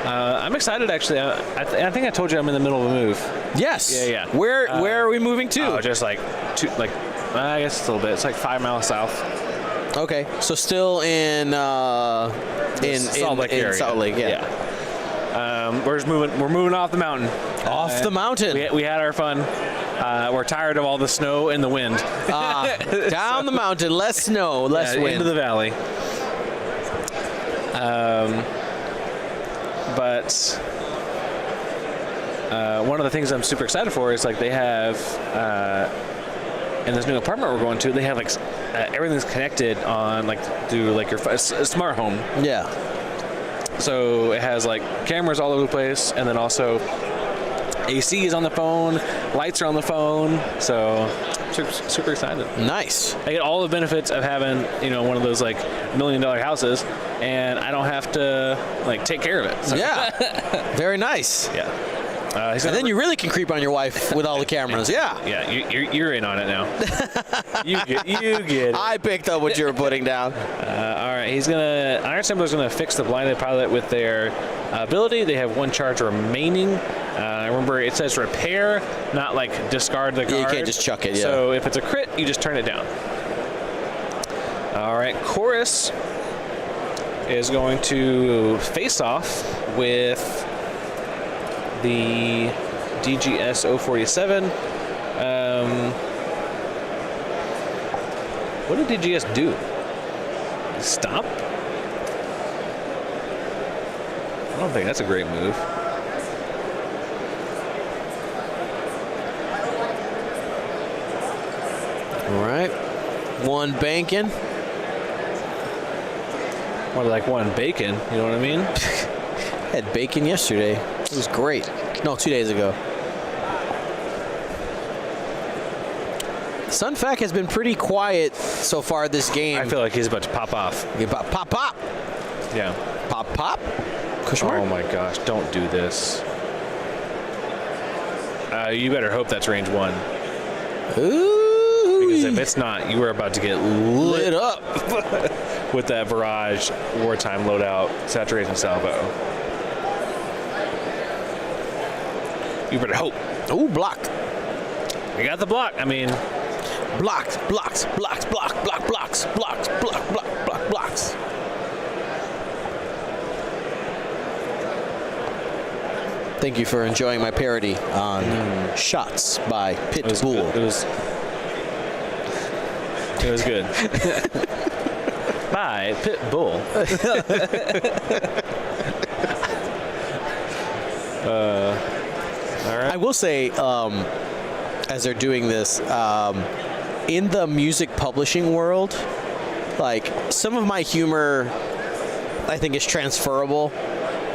I'm excited actually. I think I told you I'm in the middle of a move. Yes. Yeah. Where are we moving to? Oh, just like I guess it's a little bit. It's like 5 miles south. Okay, so still in Salt Lake area. Salt Lake, yeah. We're just moving. We're moving off the mountain. Off the mountain. We had our fun. We're tired of all the snow and the wind. Down the mountain, less snow, less wind. Into the valley. But one of the things I'm super excited for is like they have in this new apartment we're going to, they have like everything's connected on like through like your a smart home. Yeah. So it has like cameras all over the place, and then also AC is on the phone, lights are on the phone. So super excited. Nice. I get all the benefits of having, you know, one of those like $1 million houses, and I don't have to like take care of it. So. Yeah. Very nice. Yeah. And then you really can creep on your wife with all the cameras. Yeah. Yeah, you're in on it now. you get it. I picked up what you were putting down. All right, Iron Assembler's gonna fix the blinded pilot with their ability. They have 1 charge remaining. Remember, it says repair, not like discard the card. Yeah, you can't just chuck it. Yeah. So if it's a crit, you just turn it down. All right, Chorus is going to face off with the DGS 047. What did DGS do? Stop? I don't think that's a great move. All right. 1 banking. More like 1 bacon, you know what I mean? Had bacon yesterday. It was great. No, 2 days ago. Sunfac has been pretty quiet so far this game. I feel like he's about to pop off. Pop, pop. Yeah. Pop, pop. Question mark? Oh my gosh, don't do this. You better hope that's range 1. Ooh. Because if it's not, you are about to get lit up with that barrage wartime loadout saturation salvo. You better hope. Ooh, blocked. We got the block. I mean, blocks. Blocks. Thank you for enjoying my parody on Shots by Pitbull. It was good. By Pitbull. All right. I will say, as they're doing this, in the music publishing world, like some of my humor, I think is transferable.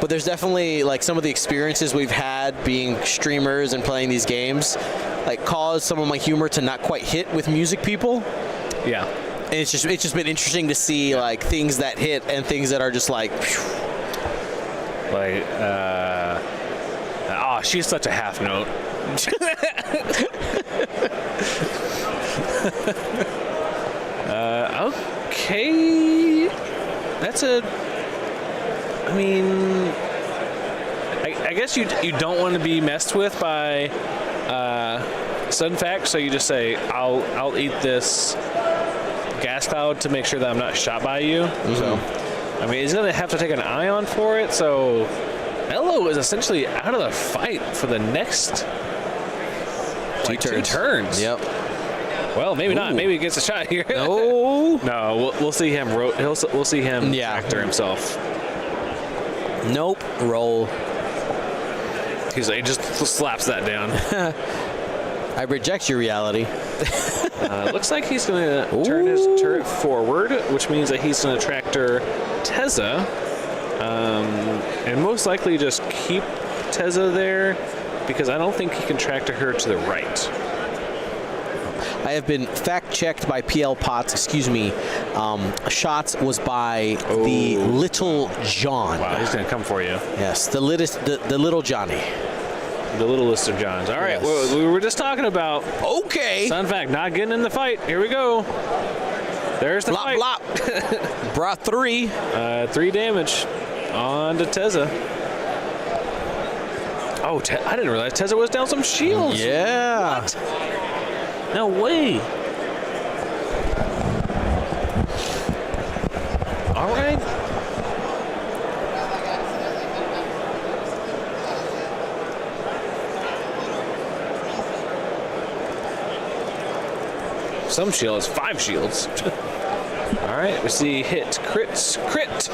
But there's definitely like some of the experiences we've had being streamers and playing these games, like cause some of my humor to not quite hit with music people. Yeah. And it's just been interesting to see like things that hit and things that are just like. Like, oh, she's such a half note. Okay. That's a. I mean, I guess you don't want to be messed with by Sunfac, so you just say, I'll eat this gas cloud to make sure that I'm not shot by you. Mm-hmm. So, I mean, he's gonna have to take an ion for it. So, Elo is essentially out of the fight for the next like, 2 turns. Yep. Well, maybe not. Maybe he gets a shot here. No, we'll see him. We'll see him tractor himself. Nope. Roll. He just slaps that down. I reject your reality. Looks like he's going to turn his turret forward, which means that he's going to tractor Tezza. And most likely just keep Tezza there, because I don't think he can tractor her to the right. I have been fact-checked by PL Potts. Excuse me. Shots was by the Little John. Wow, he's going to come for you. Yes, the Little Johnny. The littlest of Johns. All right, well, we were just talking about. Okay. Sunfac not getting in the fight. Here we go. There's the fight. Blop. Brought 3. 3 damage on to Tezza. Oh, I didn't realize Tezza was down some shields. Yeah. What? No way. All right. some shields, 5 shields. All right, we see hit, crits, crit.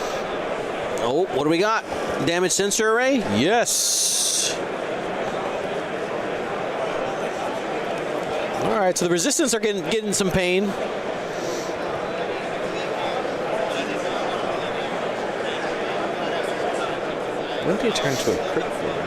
Oh, what do we got? Damage sensor array? Yes. All right, so the resistance are getting some pain. When do you turn to a crit for?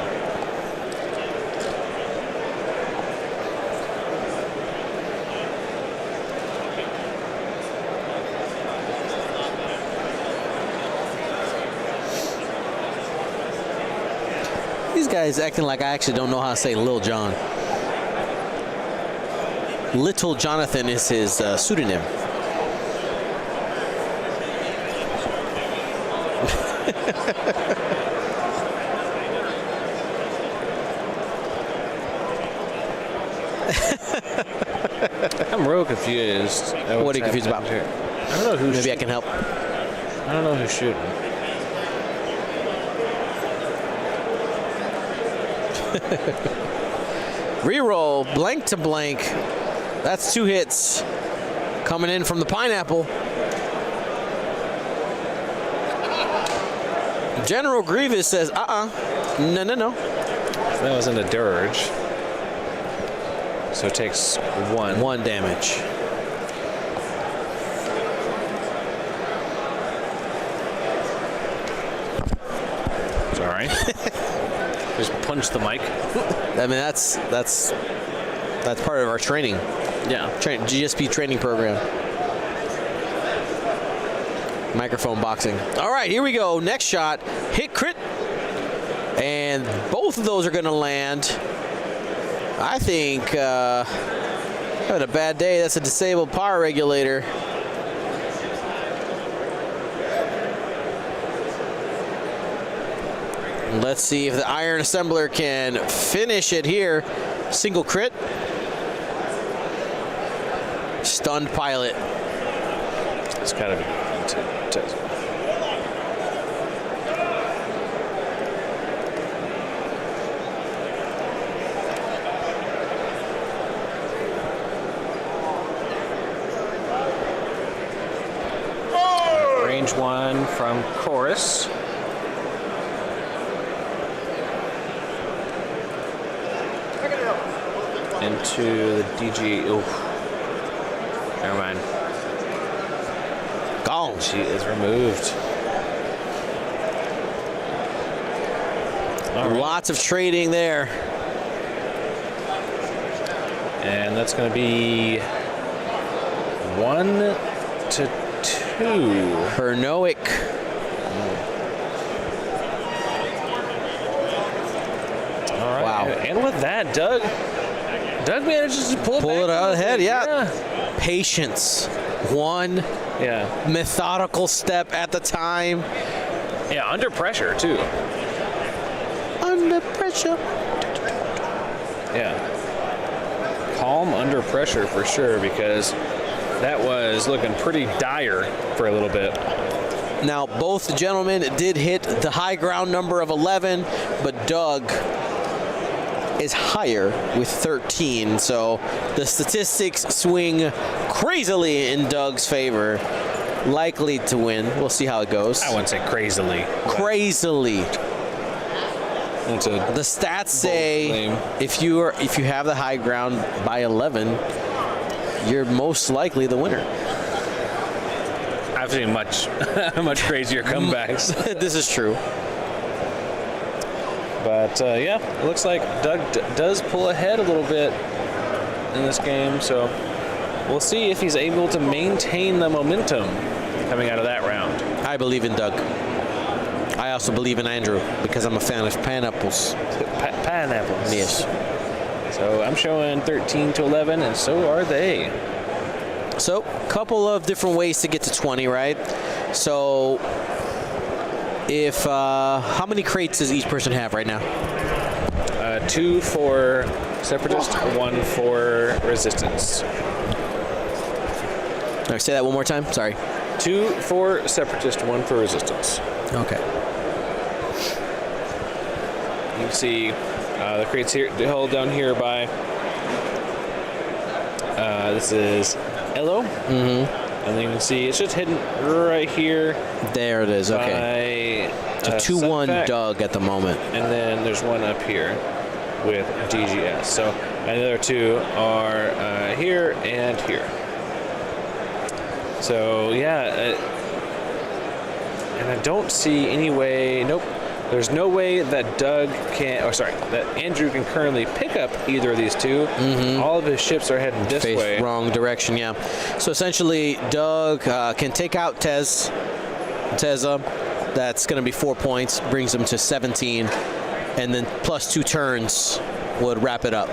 These guys acting like I actually don't know how to say Lil Jon. Little Jonathan is his pseudonym. I'm real confused. What are you confused about? Here? I don't know who's Maybe I can help. I don't know who's shooting. Reroll, blank to blank. That's 2 hits coming in from the pineapple. General Grievous says, no, no, no. That was in a dirge. So it takes 1. 1 damage. Sorry. Just punch the mic. I mean, that's part of our training. Yeah. GSP training program. Microphone boxing. All right, here we go. Next shot. Hit crit. And both of those are going to land. I think having a bad day. That's a disabled power regulator. Let's see if the Iron Assembler can finish it here. Single crit. Stunned pilot. It's gotta be. Range 1 from Chorus. Into the DG. Oof. Never mind. Gone. She is removed. All right. Lots of trading there. And that's going to be 1 to 2. Bernoic. All right. Wow. And with that, Doug manages to pull It out ahead, yeah. Yeah. Patience. 1 Yeah. methodical step at the time. Yeah, under pressure, too. Under pressure. Yeah. Calm under pressure for sure, because that was looking pretty dire for a little bit. Now, both gentlemen did hit the high ground number of 11, but Doug is higher with 13, so the statistics swing crazily in Doug's favor. Likely to win. We'll see how it goes. I wouldn't say crazily. Crazily. That's a The stats say claim. if you have the high ground by 11, you're most likely the winner. I've seen much much crazier comebacks. This is true. But yeah, it looks like Doug does pull ahead a little bit in this game, so we'll see if he's able to maintain the momentum coming out of that round. I believe in Doug. I also believe in Andrew because I'm a fan of pineapples. Pineapples. Yes. So I'm showing 13 to 11, and so are they. So, a couple of different ways to get to 20, right? So, if how many crates does each person have right now? 2 for Separatist, 1 for Resistance. All right, say that one more time. Sorry. 2 for Separatist, 1 for Resistance. Okay. You can see the crates here held down here by this is Elo. And then you can see it's just hidden right here. There it is. Okay. By, It's a 2-1 Sunfact. Doug at the moment. And then there's one up here with DGS. So and the other two are here and here. So yeah, and I don't see any way. Nope. There's no way that that Andrew can currently pick up either of these two. All of his ships are heading this way. Wrong direction, yeah. So essentially, Doug can take out Teza. That's going to be 4 points, brings him to 17, and then plus 2 turns would wrap it up.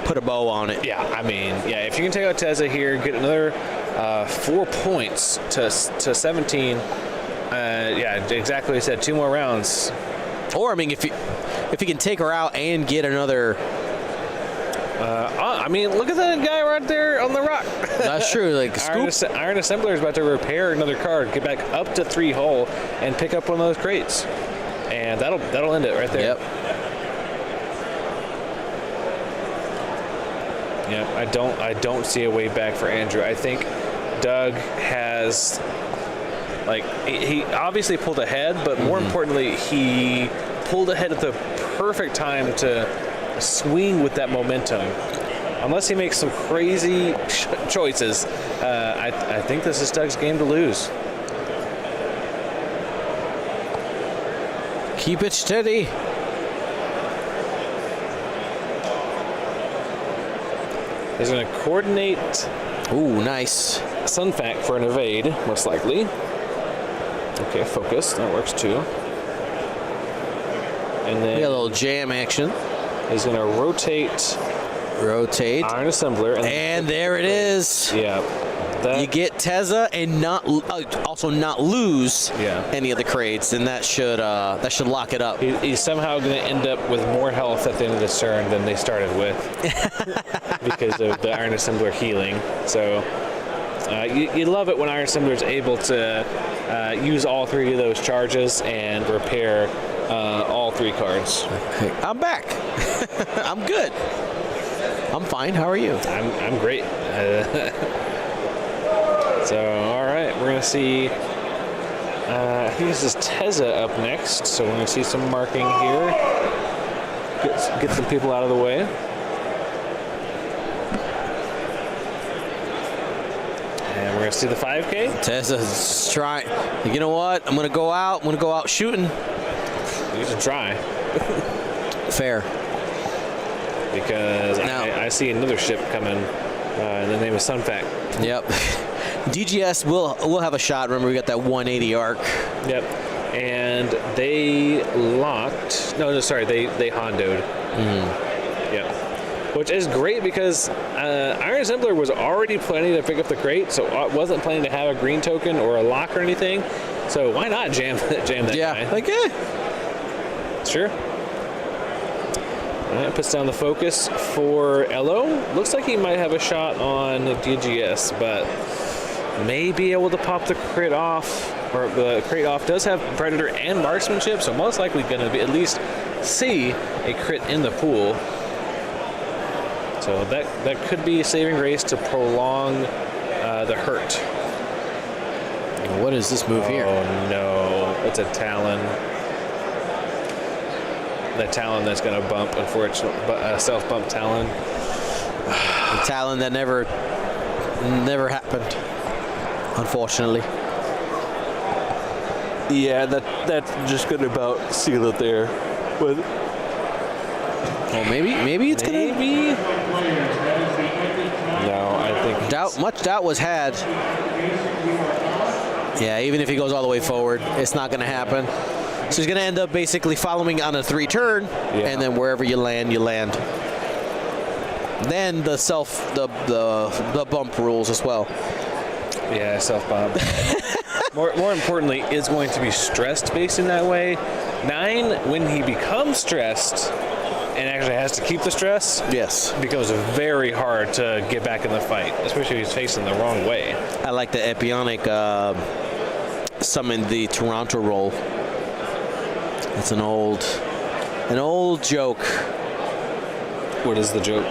Put a bow on it. Yeah, I mean, yeah. If you can take out Teza here, get another 4 points to 17. Yeah, exactly what you said. 2 more rounds. Or I mean, if he can take her out and get another. I mean, look at that guy right there on the rock. That's true. Like Iron Assembler is about to repair another card, get back up to 3 hull, and pick up one of those crates, and that'll end it right there. Yep. Yeah, I don't see a way back for Andrew. I think Doug has. Like, he obviously pulled ahead, but more importantly, he pulled ahead at the perfect time to swing with that momentum. Unless he makes some crazy choices, I think this is Doug's game to lose. Keep it steady. He's going to coordinate. Ooh, nice. Sunfact for an evade, most likely. Okay, focus. That works too. And then We got a little jam action. he's going to rotate Iron Assembler. And there it is. Yeah. That, You get Teza and also not lose any of the crates, and that should lock it up. he's somehow going to end up with more health at the end of this turn than they started with because of the Iron Assembler healing. So you love it when Iron Assembler is able to use all 3 of those charges and repair all 3 cards. I'm back. I'm good. I'm fine. How are you? I'm great. So, all right, we're going to see, I think this is Teza up next, so we're going to see some marking here. Get some people out of the way. And we're going to see the 5K. Teza's trying. You know what? I'm going to go out. I'm going to go out shooting. You should try. Fair. Because Now, I see another ship coming in the name of Sunfact. Yep. DGS will have a shot. Remember, we got that 180 arc. Yep. And they locked. No, sorry. They hondoed. Yep. Which is great because Iron Assembler was already planning to pick up the crate, so it wasn't planning to have a green token or a lock or anything. So why not jam that guy? Like, yeah. Sure. All right, puts down the focus for Elo. Looks like he might have a shot on DGS, but may be able to pop the crit off. Or the crate off does have Predator and Marksmanship, so most likely going to be at least see a crit in the pool. So that could be a saving grace to prolong the hurt. What is this move here? Oh no, it's a Talon. The Talon that's going to bump, unfortunately, self-bump Talon. The Talon that never happened, unfortunately. Yeah, that's just going to about seal it there. But Well, maybe it's gonna. maybe. No, I think Much doubt was had. Yeah, even if he goes all the way forward, it's not going to happen. So he's going to end up basically following on a 3-turn, and then wherever you land, you land. Then the bump rules as well. Yeah, self-bump. more importantly, is going to be stressed based in that way. 9, when he becomes stressed and actually has to keep the stress, Yes. becomes very hard to get back in the fight, especially if he's facing the wrong way. I like the Epionic summon the Toronto roll. It's an old joke. What is the joke?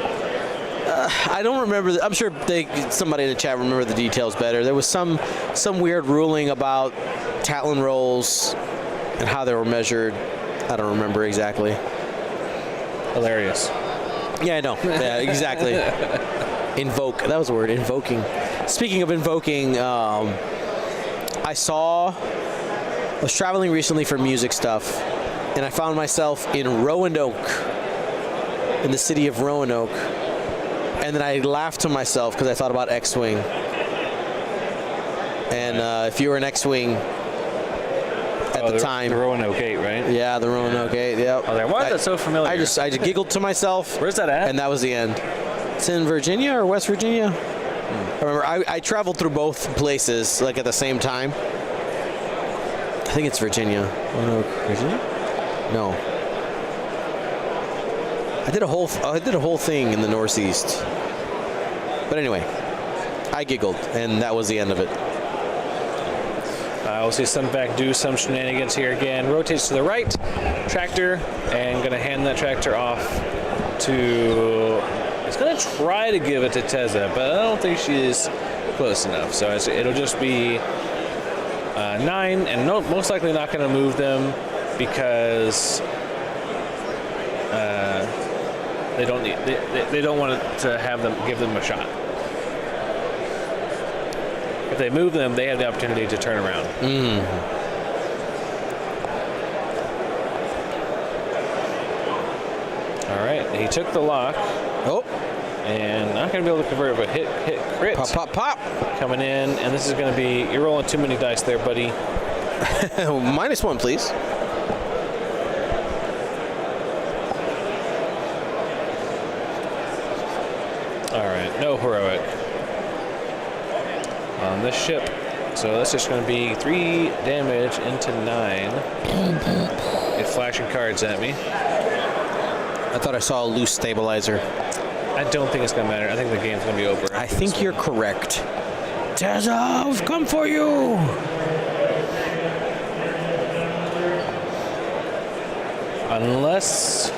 I don't remember. I'm sure somebody in the chat remember the details better. There was some weird ruling about Talon rolls and how they were measured. I don't remember exactly. Hilarious. Yeah, I know. Yeah, exactly. Invoke. That was the word. Invoking. Speaking of invoking, I was traveling recently for music stuff, and I found myself in Roanoke, in the city of Roanoke, and then I laughed to myself because I thought about X-Wing. And if you were an X-Wing at the time, the Roanoke 8, right? yeah, the Roanoke 8, yep. I was like, why is that so familiar? I just giggled to myself. Where's that at? And that was the end. It's in Virginia or West Virginia. I remember I traveled through both places like at the same time. I think it's Virginia. Roanoke, Virginia? No. I did a whole thing in the Northeast. But anyway, I giggled, and that was the end of it. We'll see Sunback do some shenanigans here again. Rotates to the right, tractor, and going to hand that tractor off to... He's going to try to give it to Tezza, but I don't think she's close enough. So it'll just be 9, and most likely not going to move them because they don't want to have them give them a shot. If they move them, they have the opportunity to turn around. All right, he took the lock. Oh. And not going to be able to convert it, but hit crit. Pop, pop, pop. Coming in, and this is going to be, you're rolling too many dice there, buddy. -1, please. All right, no heroic on this ship. So that's just going to be 3 damage into 9. It's flashing cards at me. I thought I saw a loose stabilizer. I don't think it's going to matter. I think the game's going to be over. I think you're correct. Tezza, I've come for you. Unless...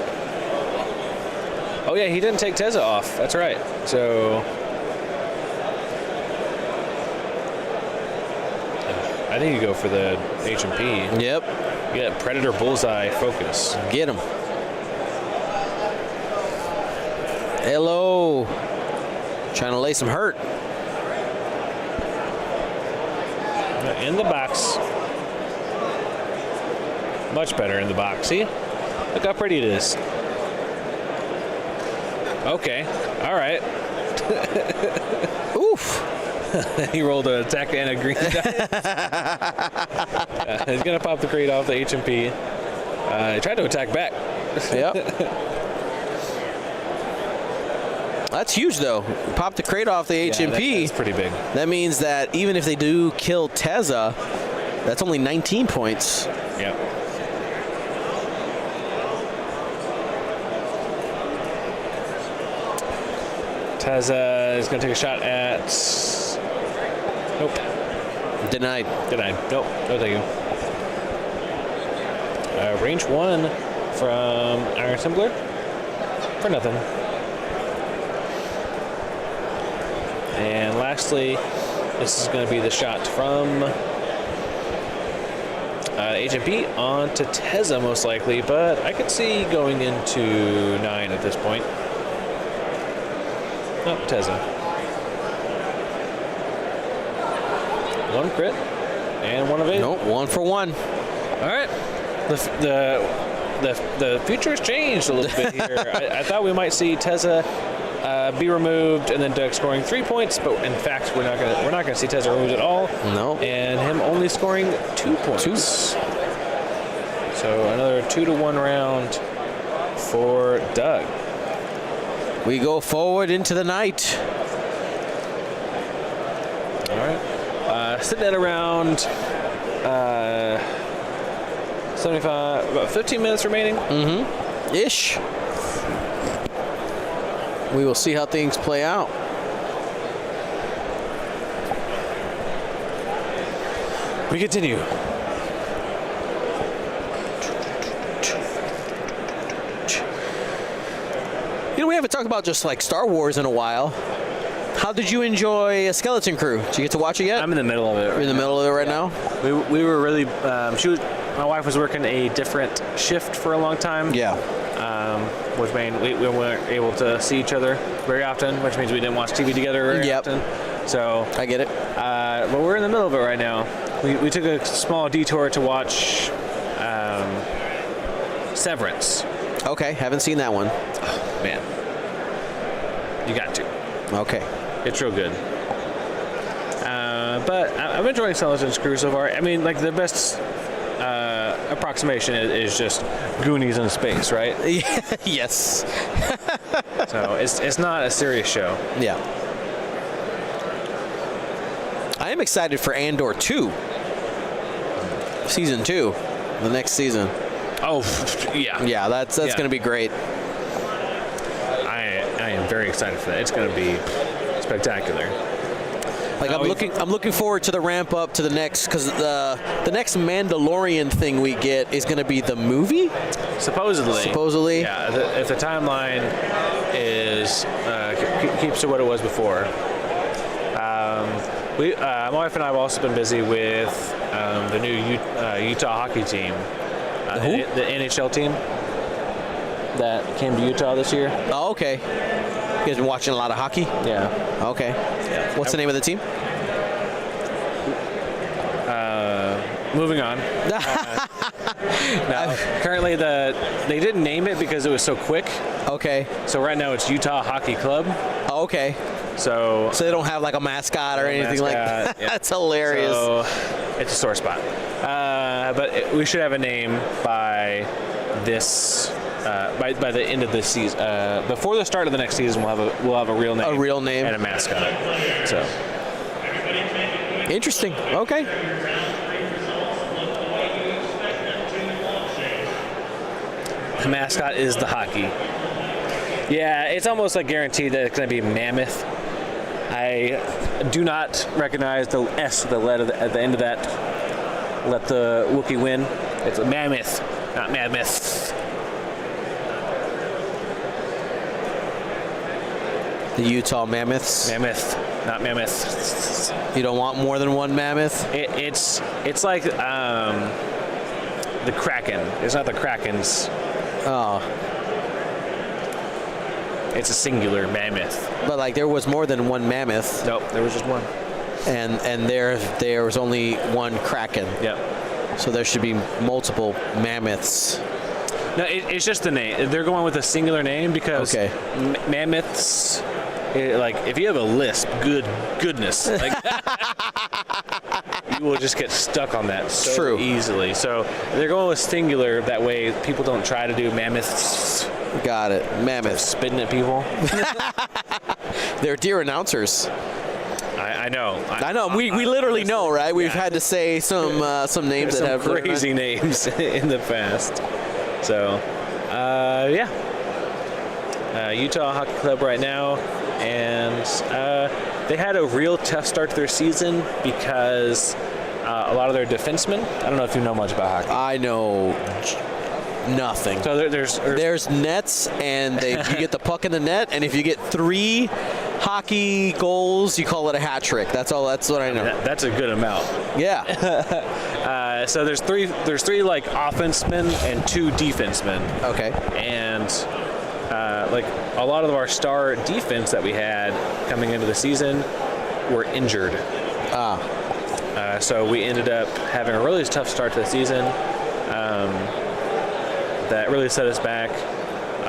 Oh, yeah, he didn't take Tezza off. That's right. So... I think you go for the H&P. Yep. Yeah, Predator Bullseye focus. Get him. Hello. Trying to lay some hurt. In the box. Much better in the box. See? Look how pretty it is. Okay. All right. Oof. He rolled an attack and a green die. He's going to pop the crate off the H&P. He tried to attack back. Yep. That's huge, though. Pop the crate off the H&P. That's pretty big. That means that even if they do kill Tezza, that's only 19 points. Yep. Tezza is going to take a shot at... Nope. Denied. Nope. No, thank you. Range 1 from Iron Assembler. For nothing. And lastly, this is going to be the shot from H&P onto Tezza, most likely, but I could see going into 9 at this point. Oh, Tezza. 1 crit and 1 of 8. Nope, 1 for 1. All right. The future has changed a little bit here. I thought we might see Tezza be removed and then Doug scoring 3 points, but in fact we're not gonna see Tezza removed at all. No. And him only scoring 2 points. 2. So another 2-1 round for Doug. We go forward into the night. All right. Sitting at around 75, about 15 minutes remaining. Ish. We will see how things play out. We continue. You know, we haven't talked about just like Star Wars in a while. How did you enjoy Skeleton Crew? Did you get to watch it yet? I'm in the middle of it. You're in the middle of it right now? We were really, my wife was working a different shift for a long time. Yeah. Which means we weren't able to see each other very often, which means we didn't watch TV together very often. So I get it. But we're in the middle of it right now. We took a small detour to watch Severance. Okay, haven't seen that one. Man, you got to. Okay. It's real good. But I'm enjoying Skeleton Crew so far. I mean, like the best approximation is just Goonies in space, right? Yes. So it's not a serious show. Yeah. I am excited for Andor 2. Season 2. The next season. Oh, yeah. Yeah, that's going to be great. I am very excited for that. It's going to be spectacular. Like I'm looking forward to the ramp up to the next, because the next Mandalorian thing we get is going to be the movie. Supposedly. Yeah. If the timeline is keeps to what it was before. My wife and I have also been busy with the new Utah hockey team, the NHL team that came to Utah this year. Oh, okay. You guys been watching a lot of hockey? Yeah. Okay. What's the name of the team? Moving on. No, currently they didn't name it because it was so quick. Okay. So right now it's Utah Hockey Club. Oh, okay. So they don't have like a mascot or anything like that. Yeah. That's hilarious. So it's a sore spot. But we should have a name by this. By the end of this season, before the start of the next season, we'll have a real name. A real name and a mascot. So interesting. Okay. The mascot is the hockey. Yeah, it's almost like guaranteed that it's going to be Mammoth. I do not recognize the S, the letter at the end of that. Let the Wookiee win. It's a Mammoth, not Mammoth. The Utah Mammoths. Mammoth, not Mammoth. You don't want more than one mammoth? It's like the Kraken. It's not the Krakens. Oh. It's a singular mammoth. But like there was more than one mammoth. Nope, there was just one. And there was only one Kraken. Yep. So there should be multiple mammoths. No, it's just the name. They're going with a singular name because mammoths. Like if you have a lisp, goodness, like, you will just get stuck on that so easily. So they're going with singular. That way, people don't try to do mammoths. Got it, mammoths. Spitting at people. They're deer announcers. I know. I know. We literally know, right? We've had to say some names that have crazy names in the past. So, Utah Hockey Club right now, and they had a real tough start to their season because a lot of their defensemen. I don't know if you know much about hockey. I know nothing. So there's nets, and you get the puck in the net, and if you get 3 hockey goals, you call it a hat trick. That's all. That's what I know. That's a good amount. Yeah. So there's three like offensemen and 2 defensemen. Okay. And like a lot of our star defense that we had coming into the season were injured. So we ended up having a really tough start to the season. That really set us back.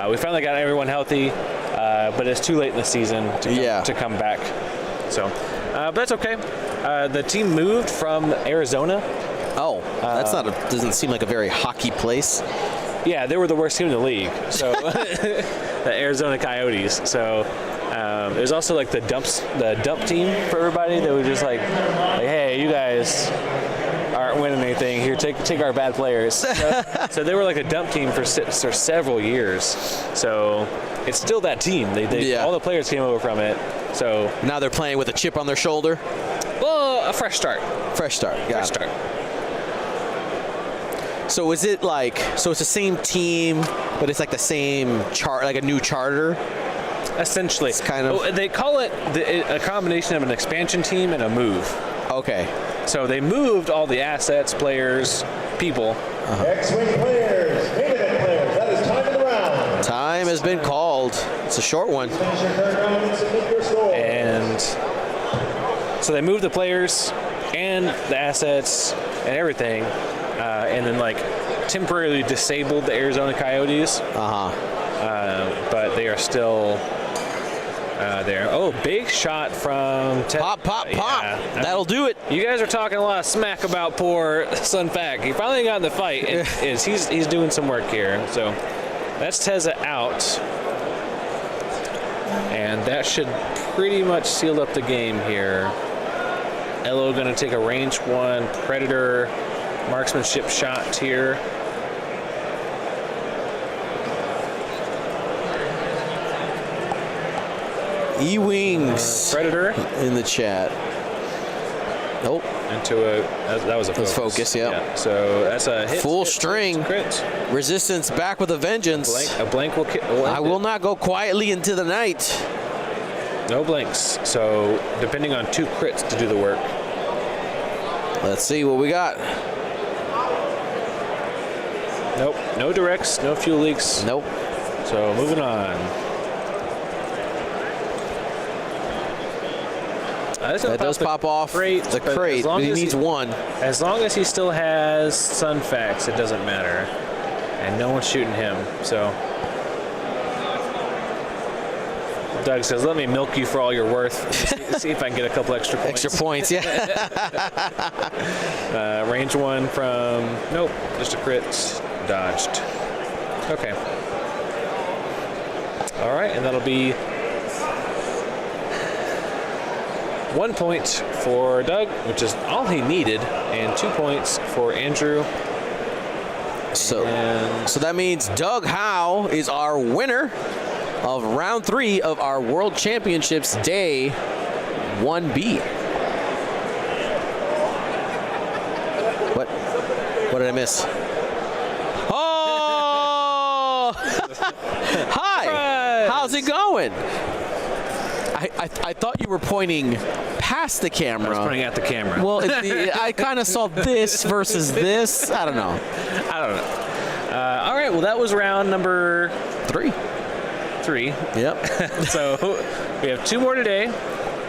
We finally got everyone healthy, but it's too late in the season to come back. So, but that's okay. The team moved from Arizona. Oh, that's doesn't seem like a very hockey place. Yeah, they were the worst team in the league. So the Arizona Coyotes. So it was also like the dump team for everybody. They were just like, hey, you guys aren't winning anything. Here, take our bad players. So they were like a dump team for several years. So it's still that team. All the players came over from it. So now they're playing with a chip on their shoulder. Well, a fresh start. Fresh start. Fresh start. So is it like, so it's the same team, but it's like the same chart, like a new charter? Essentially. It's kind of. They call it a combination of an expansion team and a move. Okay. So they moved all the assets, players, people. X-Wing players, main event players, that is time of the round. Time has been called. It's a short one. Finish your current round and submit your score. And so they moved the players and the assets and everything, and then like temporarily disabled the Arizona Coyotes. But they are still there. Oh, big shot from Pop, pop, pop. Yeah. That'll do it. You guys are talking a lot of smack about poor Sun Fac. He finally got in the fight, and he's doing some work here. So that's Teza out, and that should pretty much seal up the game here. Elo going to take a range 1 Predator marksmanship shot here. E-Wings Predator in the chat. Nope. into a that was a focus. Focus, yeah. So that's a hit. Full hit, string. Crit. Resistance back with a vengeance. A blank will kill. I will not go quietly into the night. No blanks. So depending on 2 crits to do the work. Let's see what we got. Nope. No directs. No fuel leaks. Nope. So moving on. That does pop off the crate, but he needs 1. As long as he still has Sun Facs, it doesn't matter. And no one's shooting him, so. Doug says, let me milk you for all you're worth. See if I can get a couple extra points. Extra points, yeah. Range 1 from, nope, just a crit, dodged. Okay. All right, and that'll be 1 point for Doug, which is all he needed, and 2 points for Andrew. So that means Doug Howe is our winner of round 3 of our World Championships Day 1B. What did I miss? Oh! Hi! How's it going? I thought you were pointing past the camera. I was pointing at the camera. Well, I kind of saw this versus this. I don't know. All right, well, that was round number 3. Yep. So we have 2 more today.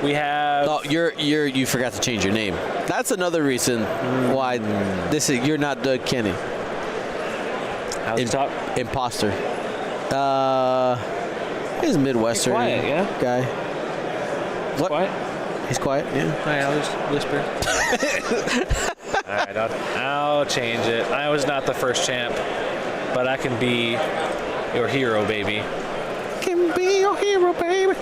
We have. Oh, you forgot to change your name. That's another reason why you're not Doug Kenny. How's the top? Imposter. He's a Midwestern guy. What? Quiet? He's quiet, yeah. All right, I'll just whisper. All right, I'll change it. I was not the first champ, but I can be your hero, baby. Can be your hero, baby.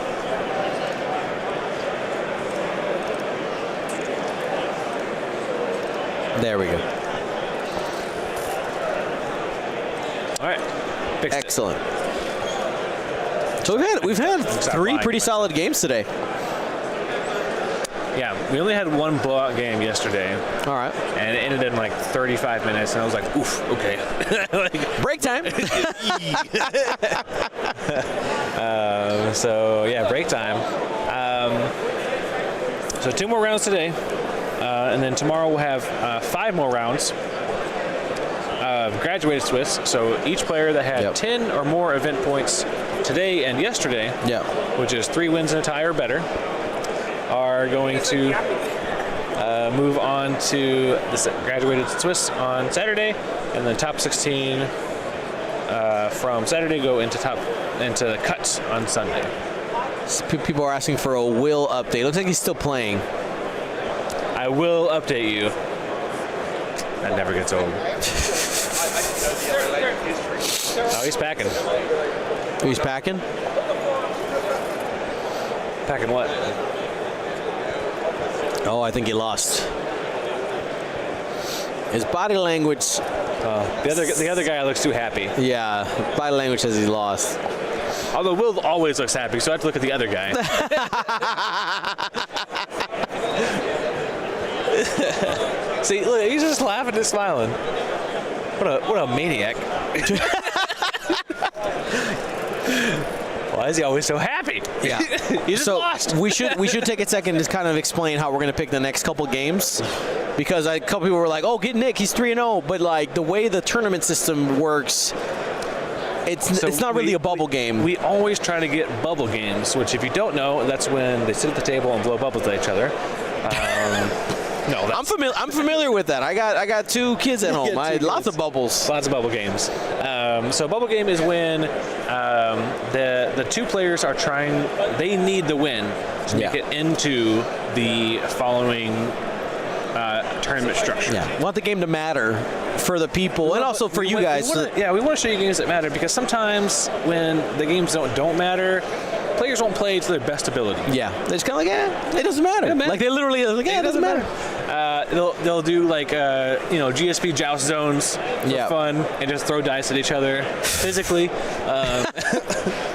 There we go. All right. Excellent. So we've had 3 pretty solid games today. Yeah, we only had 1 blowout game yesterday. All right. And it ended in like 35 minutes, and I was like, oof, okay. Break time. So, yeah, break time. So 2 more rounds today. And then tomorrow we'll have 5 more rounds of graduated Swiss. So each player that had 10 or more event points today and yesterday, which is 3 wins and a tie or better, are going to move on to the graduated Swiss on Saturday, and the top 16 from Saturday go into cuts on Sunday. People are asking for a Will update. Looks like he's still playing. I will update you. That never gets old. Oh, he's packing. He's packing? Packing what? Oh, I think he lost. His body language. The other guy looks too happy. Yeah, body language says he lost. Although Will always looks happy, so I have to look at the other guy. See, look, he's just laughing and smiling. What a maniac. Why is he always so happy? Yeah. He just lost. we should take a second to kind of explain how we're going to pick the next couple games, because a couple people were like, "Oh, get Nick, he's 3-0," but like the way the tournament system works, it's not really a bubble game. We always try to get bubble games, which if you don't know, that's when they sit at the table and blow bubbles at each other. No, I'm familiar with that. I got 2 kids at home. Lots of bubbles. Lots of bubble games. So bubble game is when the 2 players are trying. They need the win to make it into the following tournament structure. Yeah, we want the game to matter for the people and also for you guys. We want to show you games that matter, because sometimes when the games don't matter, players won't play to their best ability. Yeah, they're just kind of like, it doesn't matter. Like they literally are like, it doesn't matter. They'll do like GSP joust zones for fun and just throw dice at each other physically.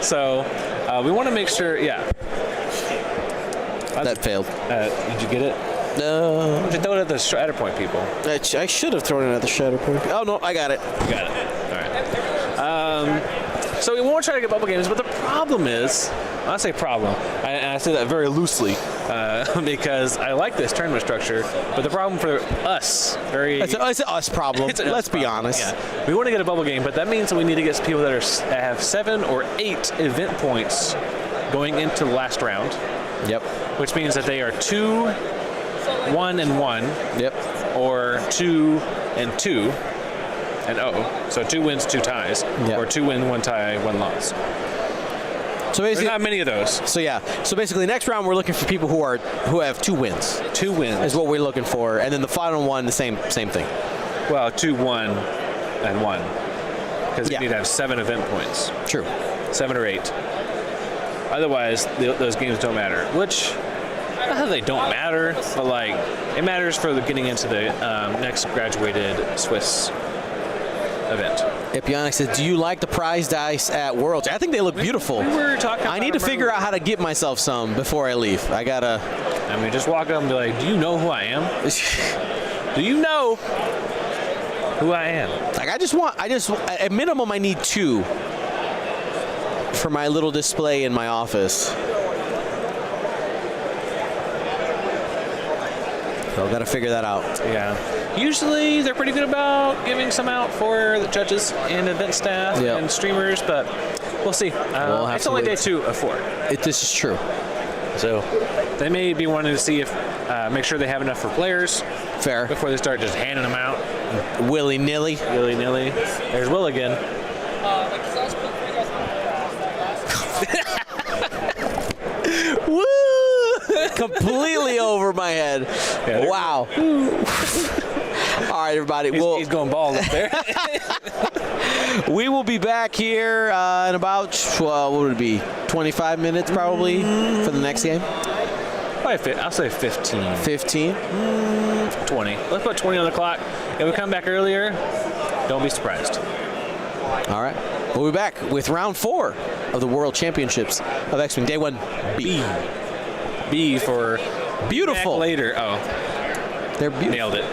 So we want to make sure. Yeah. That failed. Did you get it? No. Just throw it at the shatter point people. I should have thrown it at the shadow point. Oh no, I got it. You got it. All right. So we won't try to get bubble games, but the problem is, I say problem, and I say that very loosely, because I like this tournament structure, but the problem for us, it's an us problem. Let's be honest. Yeah. We want to get a bubble game, but that means that we need to get people that have 7 or 8 event points going into the last round. Yep. Which means that they are 2, 1, and 1. Yep. Or 2 and 2. And 0. So 2 wins, 2 ties. Yep. Or 2 win, 1 tie, 1 loss. So basically, there's not many of those. So yeah. So basically, next round we're looking for people who have 2 wins. 2 wins is what we're looking for, and then the final one, the same thing. Well, 2, 1, and 1, because you need to have 7 event points. True. 7 or 8. Otherwise, those games don't matter. Which, not that they don't matter, but like it matters for getting into the next graduated Swiss event. Epionic says, "Do you like the prize dice at Worlds?" I think they look beautiful. We were talking. I need to figure out how to get myself some before I leave. Just walk up and be like, "Do you know who I am? Do you know who I am?" Like at minimum I need 2 for my little display in my office. So I've got to figure that out. Yeah. Usually they're pretty good about giving some out for the judges and event staff and streamers, but we'll see. It's only day 2 of 4. This is true. So they may be wanting to see if make sure they have enough for players. Fair. Before they start just handing them out. Willy-nilly. Willy-nilly. There's Will again. Woo! Completely over my head. Yeah, wow. All right, everybody. He's going bald up there. We will be back here in about, what would it be, 25 minutes probably for the next game? I'll say 15. 15? 20. Let's put 20 on the clock. If we come back earlier, don't be surprised. All right. We'll be back with round 4 of the World Championships of X-Wing. Day 1B. B for beautiful. Later. Oh. They're beautiful. Nailed it.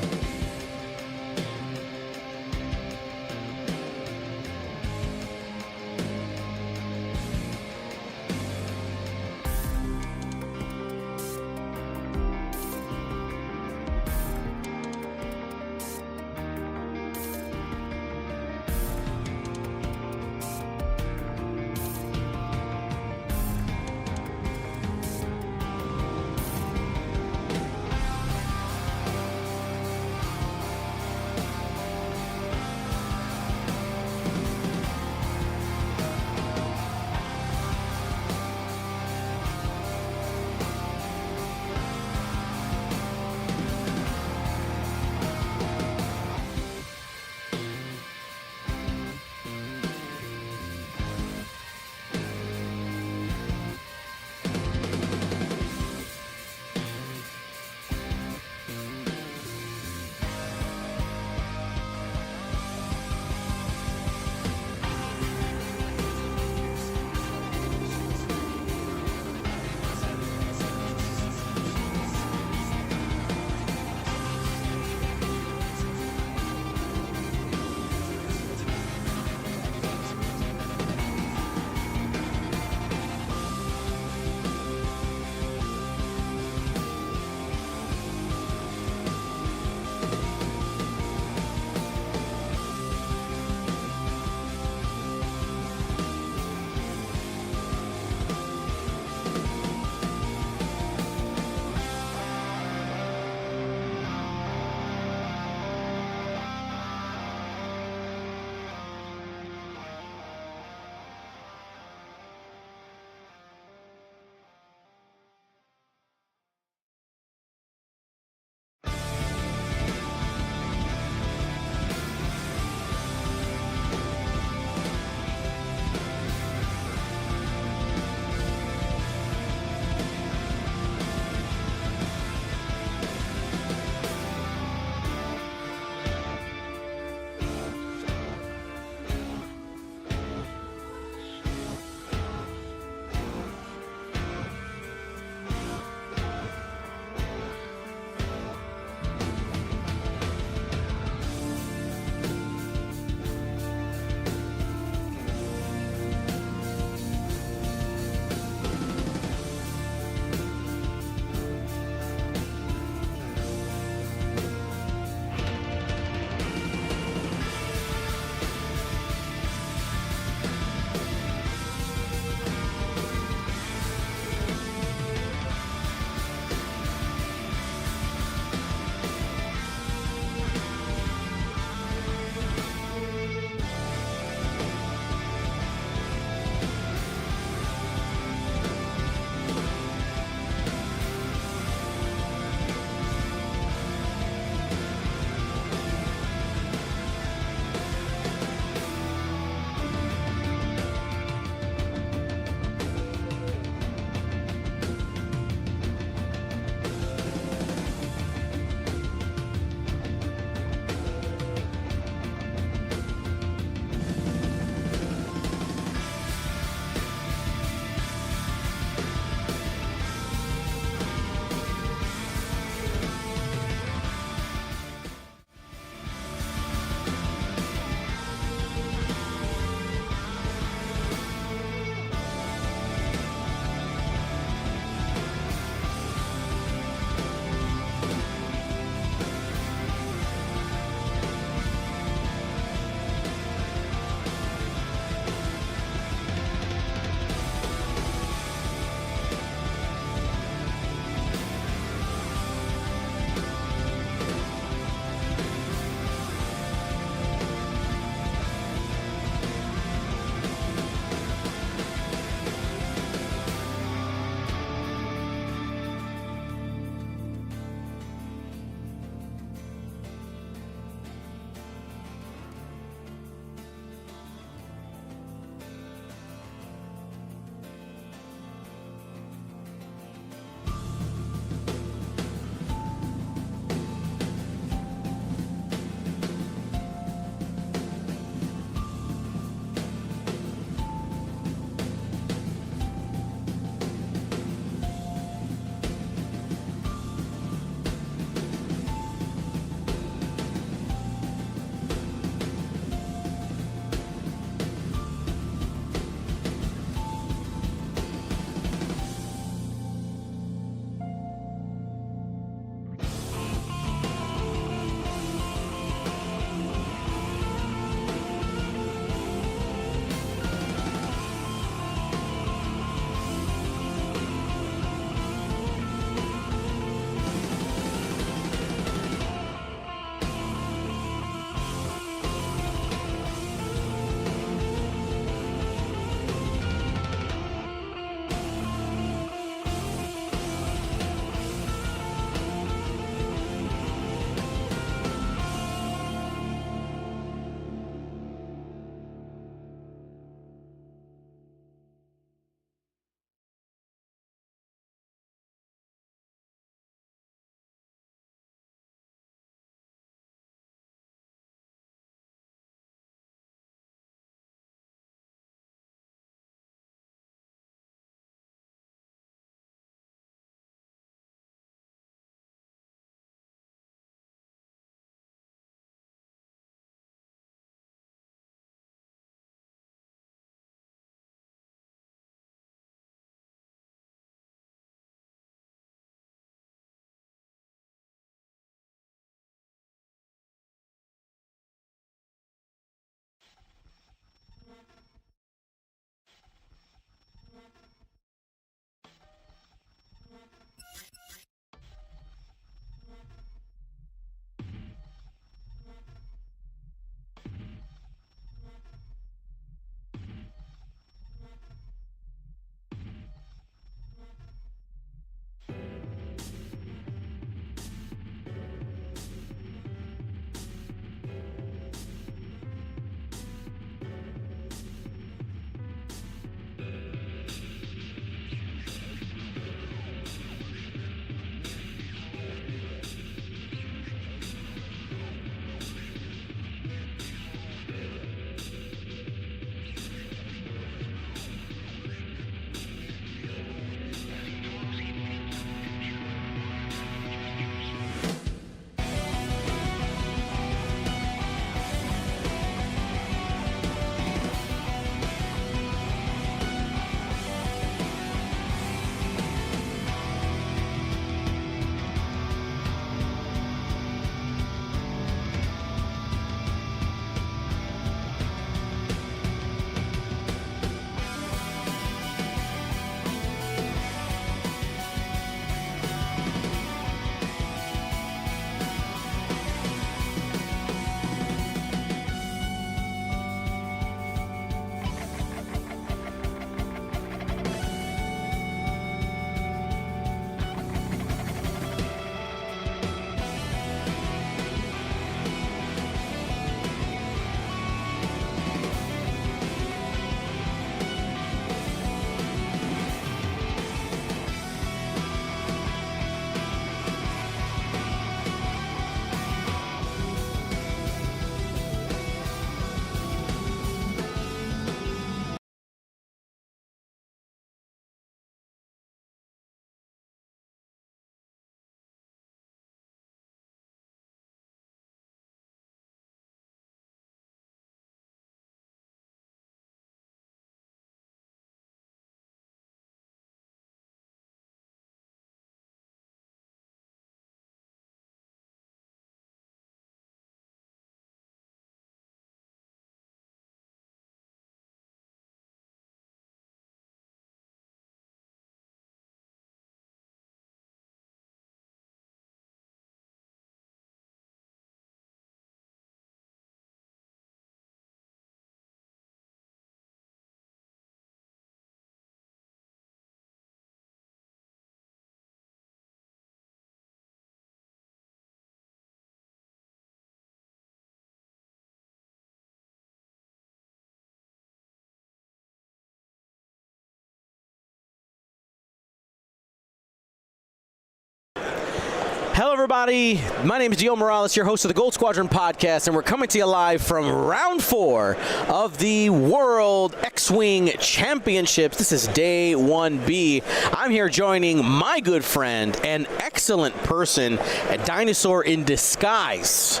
Hello, everybody. My name is Dio Morales, your host of the Gold Squadron podcast, and we're coming to you live from round 4 of the World X-Wing Championships. This is day 1B. I'm here joining my good friend, an excellent person, a dinosaur in disguise,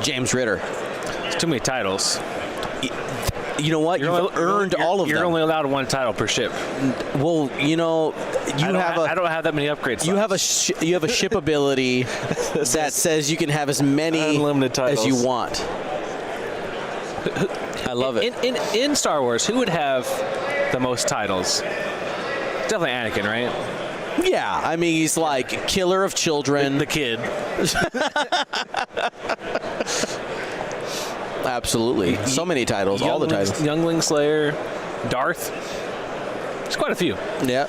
James Ritter. It's too many titles. You know what? You've earned all of them. You're only allowed one title per ship. Well, you know, I don't have that many upgrades. You have a ship ability that says you can have as many unlimited titles as you want. I love it. In Star Wars, who would have the most titles? Definitely Anakin, right? Yeah, I mean, he's like killer of children. The kid. Absolutely. So many titles, all the titles. Youngling Slayer, Darth. There's quite a few. Yeah.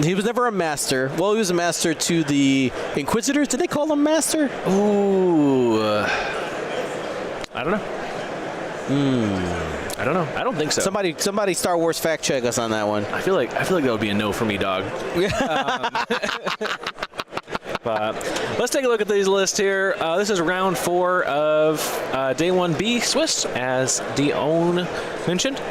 He was never a master. Well, he was a master to the Inquisitors. Did they call him master? Ooh. I don't know. I don't know. I don't think so. Somebody Star Wars fact check us on that one. I feel like that would be a no for me, dog. But let's take a look at these lists here. This is round 4 of day 1B Swiss, as Dion mentioned.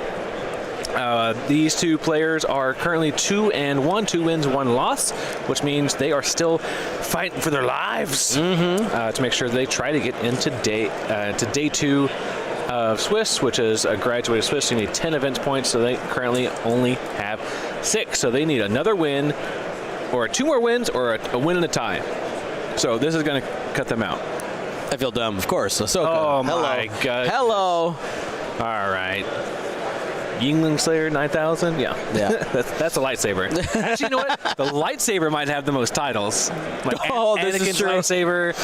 These two players are currently 2-1, 2 wins, 1 loss, which means they are still fighting for their lives to make sure they try to get into day 2 of Swiss, which is a graduated Swiss. You need 10 events points, so they currently only have 6. So they need another win, or 2 more wins, or a win and a tie. So this is going to cut them out. I feel dumb, of course. Ahsoka. Oh, hello. my God. Hello. All right. Youngling Slayer 9000? Yeah. That's a lightsaber. Actually, you know what? The lightsaber might have the most titles. Like this is Anakin's true. lightsaber,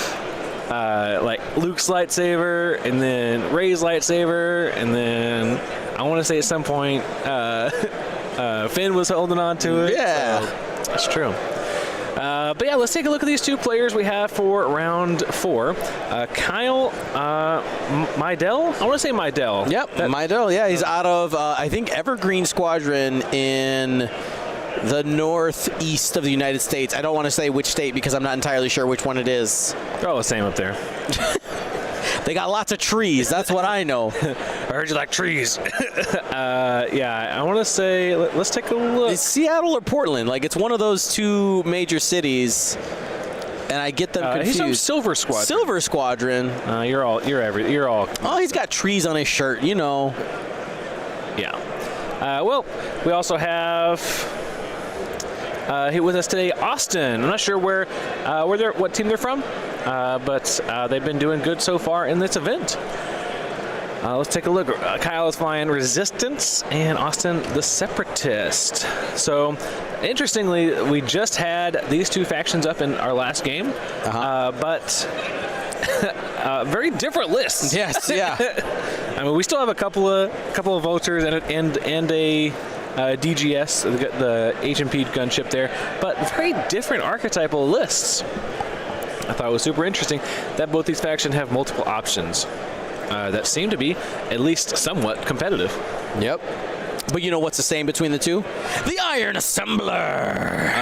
like Luke's lightsaber, and then Rey's lightsaber, and then I want to say at some point Finn was holding on to it. Yeah. So that's true. But yeah, let's take a look at these two players we have for round 4. Kyle Mydell. I want to say Mydell. Yep, Mydell. Yeah, he's out of, I think, Evergreen Squadron in the northeast of the United States. I don't want to say which state because I'm not entirely sure which one it is. They're all the same up there. They got lots of trees. That's what I know. I heard you like trees. Yeah, I want to say, let's take a look. It's Seattle or Portland. Like, it's one of those 2 major cities, and I get them confused. He's from Silver Squadron. Silver Squadron. You're all. Oh, he's got trees on his shirt, you know. Yeah. Well, we also have here with us today, Austin. I'm not sure what team they're from, but they've been doing good so far in this event. Let's take a look. Kyle is flying Resistance, and Austin the Separatist. So, interestingly, we just had these 2 factions up in our last game, but very different lists. Yes, yeah. I mean, we still have a couple of vultures and a DGS, the H&P gunship there, but very different archetypal lists. I thought it was super interesting that both these factions have multiple options that seem to be at least somewhat competitive. Yep. But you know what's the same between the 2? The Iron Assembler.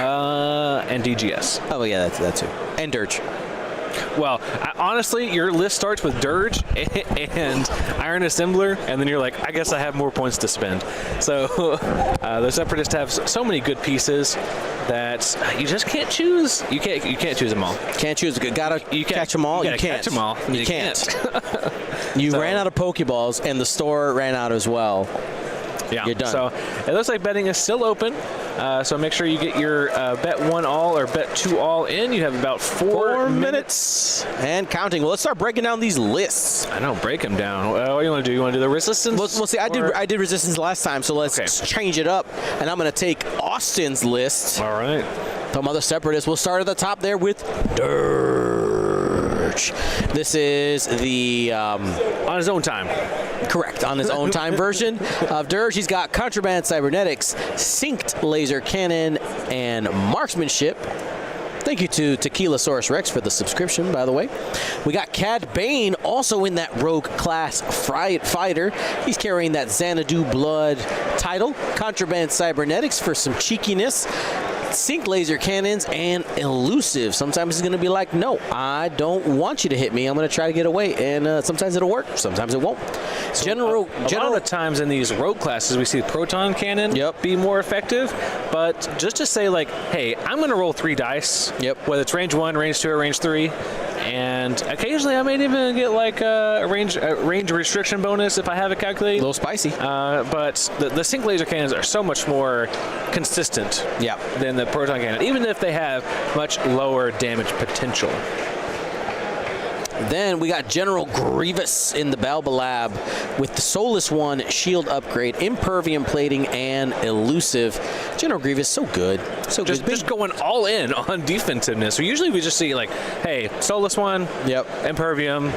And DGS. Oh, yeah, that too. And Dirge. Well, honestly, your list starts with Dirge and Iron Assembler, and then you're like, I guess I have more points to spend. So the Separatists have so many good pieces that you just can't choose. You can't choose them all. Can't choose. You catch them all. You can't. Catch them all. You can't. You ran out of Pokeballs, and the store ran out as well. Yeah. You're done. So it looks like betting is still open. So make sure you get your bet 1 all or bet 2 all in. You have about 4 minutes and counting. Well, let's start breaking down these lists. I know, break them down. What do you want to do? You want to do the Resistance? Well, see, I did Resistance last time, so let's change it up. And I'm going to take Austin's list. All right. Some other Separatists. We'll start at the top there with Dirge. This is the on his own time. Correct, on his own time version of Dirge. He's got Contraband Cybernetics, Synced Laser Cannon, and Marksmanship. Thank you to Tequilasaurus Rex for the subscription, by the way. We got Cad Bane, also in that Rogue class fighter. He's carrying that Xanadu Blood title. Contraband Cybernetics for some cheekiness. sync laser cannons, and elusive. Sometimes it's going to be like, no, I don't want you to hit me. I'm going to try to get away. And sometimes it'll work. Sometimes it won't. So a lot of the times in these rogue classes, we see the proton cannon be more effective. But just to say, like, hey, I'm going to roll 3 dice, whether it's range 1, range 2, or range 3. And occasionally I may even get like a range restriction bonus if I have it calculated. A little spicy. But the sync laser cannons are so much more consistent than the proton cannon, even if they have much lower damage potential. Then we got General Grievous in the Balba Lab with the Soulless One, shield upgrade, impervium plating, and elusive. General Grievous, so good. So good. Just going all in on defensiveness. So usually we just see like, hey, Soulless One, impervium,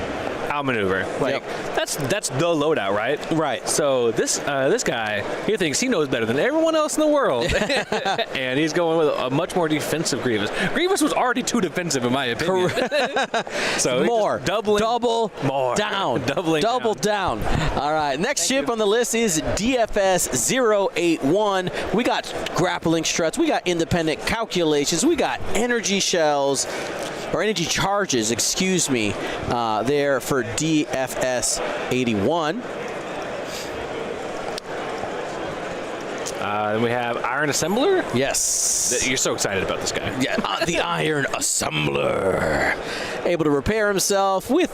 outmaneuver. Like that's the loadout, right? Right. So this guy, he thinks he knows better than everyone else in the world, and he's going with a much more defensive Grievous. Grievous was already too defensive, in my opinion. So more double down. All right. Next ship on the list is DFS 081. We got grappling struts. We got independent calculations. We got energy shells. Or energy charges, excuse me, there for DFS 81. Then we have Iron Assembler. Yes. You're so excited about this guy. Yeah, the Iron Assembler. Able to repair himself with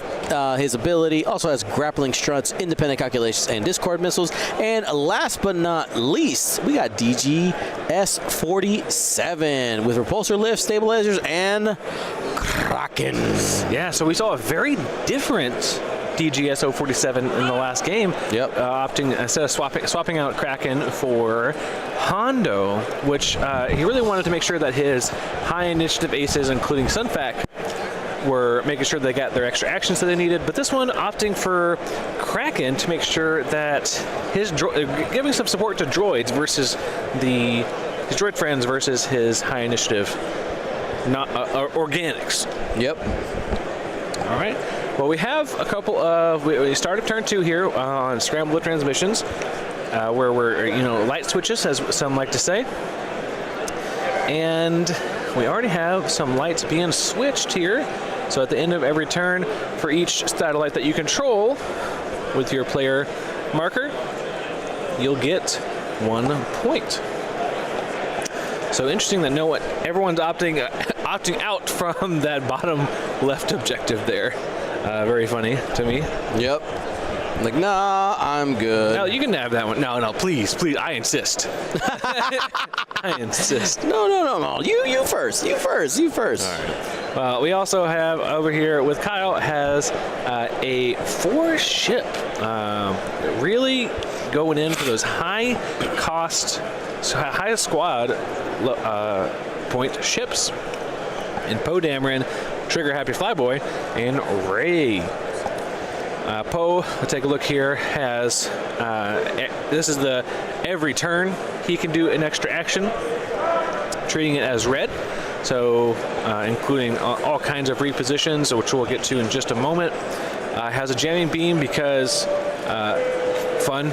his ability. Also has grappling struts, independent calculations, and discord missiles. And last but not least, we got DGS 47 with repulsor lift, stabilizers, and Kraken. Yeah, so we saw a very different DGS 047 in the last game. Opting, instead of swapping out Kraken for Hondo, which he really wanted to make sure that his high initiative aces, including Sunfac, were making sure they got their extra actions that they needed. But this one opting for Kraken to make sure that his giving some support to droids versus his droid friends versus his high initiative organics. All right. Well, we have a couple of. We started turn 2 here on Scramble of Transmissions, where we're light switches, as some like to say, and we already have some lights being switched here. So at the end of every turn, for each satellite that you control with your player marker, you'll get 1 point. So interesting that everyone's opting out from that bottom left objective there. Very funny to me. Like, nah, I'm good. No, you can have that one. No, please, I insist. I insist. No. You first. All right. We also have over here with Kyle has a 4-ship, really going in for those high squad point ships in Poe Dameron, Trigger Happy Flyboy, and Ray. Poe, take a look here, has this is the every turn he can do an extra action, treating it as red. So including all kinds of repositions, which we'll get to in just a moment. Has a jamming beam because fun.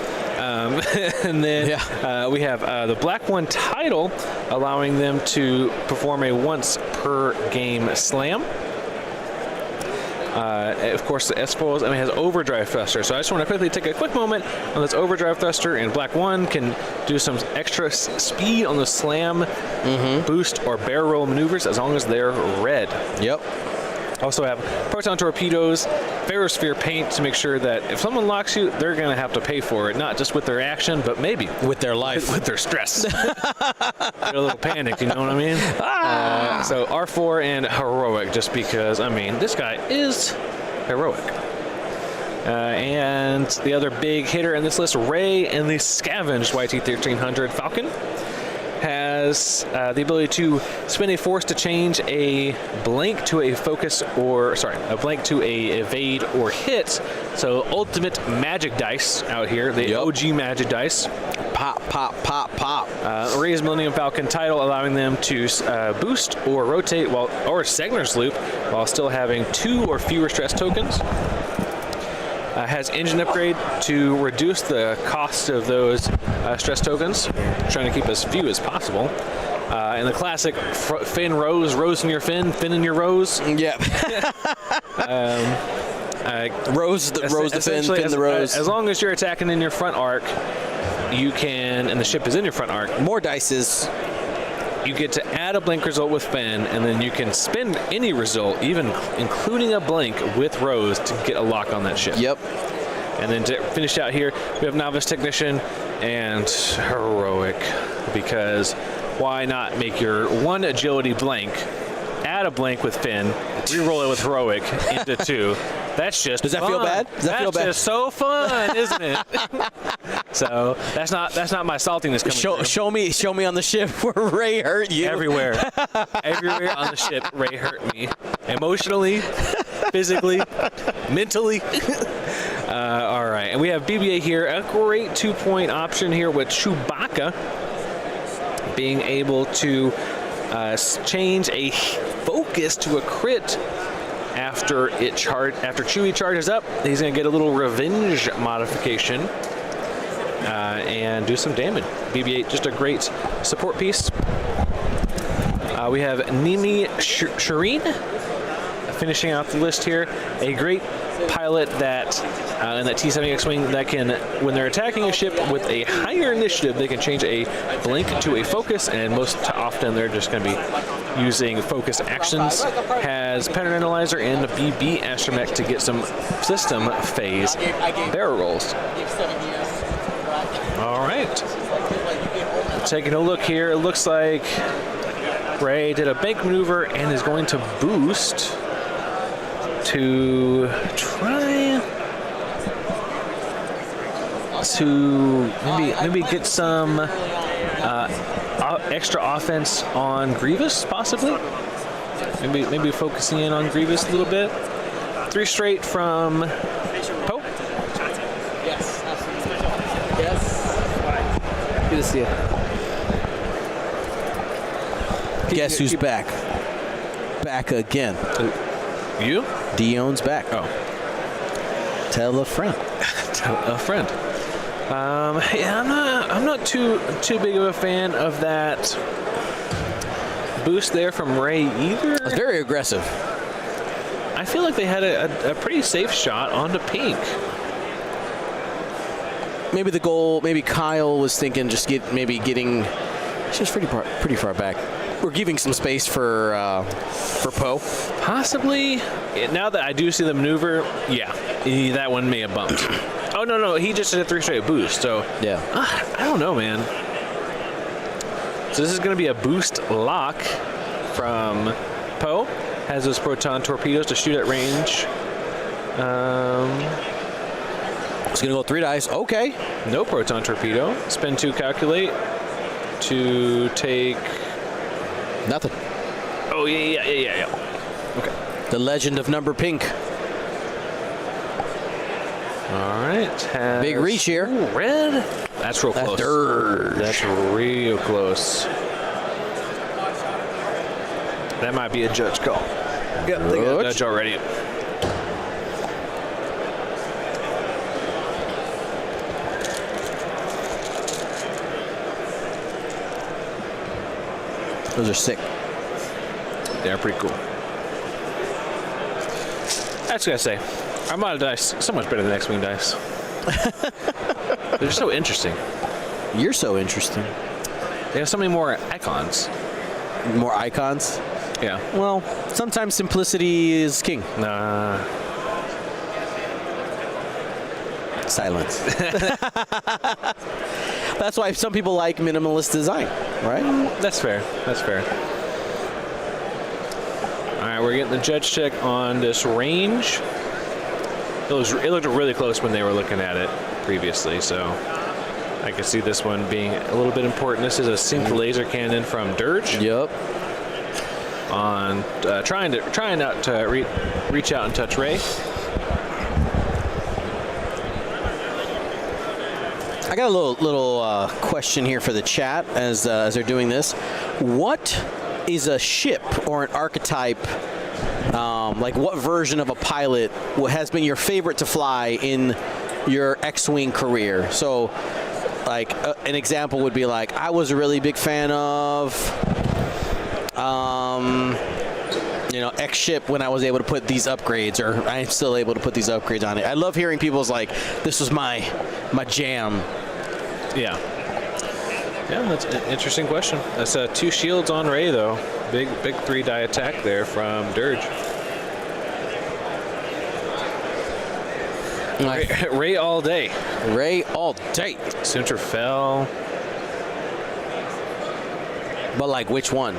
And then we have the Black One title, allowing them to perform a once per game slam. Of course, the S-Foils, and it has overdrive thruster. So I just want to quickly take a quick moment on this overdrive thruster, and Black One can do some extra speed on the slam, boost, or barrel roll maneuvers as long as they're red. Also have proton torpedoes, ferrosphere paint to make sure that if someone locks you, they're going to have to pay for it, not just with their action, but maybe with their life, with their stress. They're a little panicked, you know what I mean? So R4 and heroic, just because, I mean, this guy is heroic. And the other big hitter in this list, Ray and the scavenged YT-1300 Falcon, has the ability to spend a force to change a blank to a focus, a blank to a evade or hit. So ultimate magic dice out here, the OG magic dice. Pop. Ray's Millennium Falcon title, allowing them to boost or rotate or Segner's loop while still having 2 or fewer stress tokens. Has engine upgrade to reduce the cost of those stress tokens, trying to keep as few as possible. In the classic fin rose in your fin in your rose. Yeah. Rose the fin the rose. As long as you're attacking in your front arc, you can, and the ship is in your front arc. More dices. You get to add a blank result with Finn, and then you can spend any result, even including a blank with Rose, to get a lock on that ship. Yep. And then to finish out here, we have Novice Technician and Heroic, because why not make your one agility blank, add a blank with Finn, re-roll it with Heroic into 2. That's just Does that fun. feel bad? Does that feel bad? That's just so fun, isn't it? So that's not my saltiness coming through. Show me on the ship where Ray hurt you. Everywhere on the ship, Ray hurt me emotionally, physically, mentally. All right, and we have BB-8 here, a great 2-point option here with Chewbacca being able to change a focus to a crit after Chewie charges up. He's going to get a little revenge modification and do some damage. BB-8, just a great support piece. We have Nimi Shireen finishing out the list here. A great pilot that in that T-70 X-Wing that can, when they're attacking a ship with a higher initiative, they can change a blink to a focus, and most often they're just going to be using focus actions. Has pattern analyzer and a BB astromech to get some system phase barrel rolls. All right. Taking a look here, it looks like Ray did a bank maneuver and is going to boost to try to maybe get some extra offense on Grievous, possibly. Maybe focusing in on Grievous a little bit. 3 straight from Poe. Yes, absolutely. Yes. Good to see you. Guess who's back? Back again. You? Dion's back. Oh. Tell a friend. Tell a friend. Yeah, I'm not too big of a fan of that boost there from Ray either. It's very aggressive. I feel like they had a pretty safe shot onto Pink. Maybe the goal. Maybe Kyle was thinking getting. She's pretty far back. We're giving some space for Poe. Possibly. Now that I do see the maneuver, yeah, that one may have bumped. Oh no, he just did a 3 straight boost. So Yeah. I don't know, man. So this is going to be a boost lock from Poe. Has those proton torpedoes to shoot at range. It's gonna go 3 dice. Okay. No proton torpedo. Spin 2, calculate to take. Nothing. Oh yeah. Okay. The legend of number pink. All right. Big reach here. Ooh, red. That's real close. That's real close. That might be a judge call. Yep, they got a judge already. Those are sick. They're pretty cool. That's what I say. Armada dice so much better than X-Wing dice. They're so interesting. You're so interesting. They have so many more icons. More icons? Yeah. Well, sometimes simplicity is king. Nah. Silence. That's why some people like minimalist design, right? That's fair. All right, we're getting the judge check on this range. It looked really close when they were looking at it previously, so I can see this one being a little bit important. This is a synced laser cannon from Dirge. Yep. On trying not to reach out and touch Ray. I got a little question here for the chat as they're doing this. What is a ship or an archetype? Like what version of a pilot has been your favorite to fly in your X-Wing career? So Like an example would be like, I was a really big fan of, you know, X ship when I was able to put these upgrades, or I'm still able to put these upgrades on it. I love hearing people's like, this was my jam. Yeah. Yeah, that's an interesting question. That's 2 shields on Ray, though. Big 3-die attack there from Dirge. Ray all day. Ray all day. Center fell. But like, which one?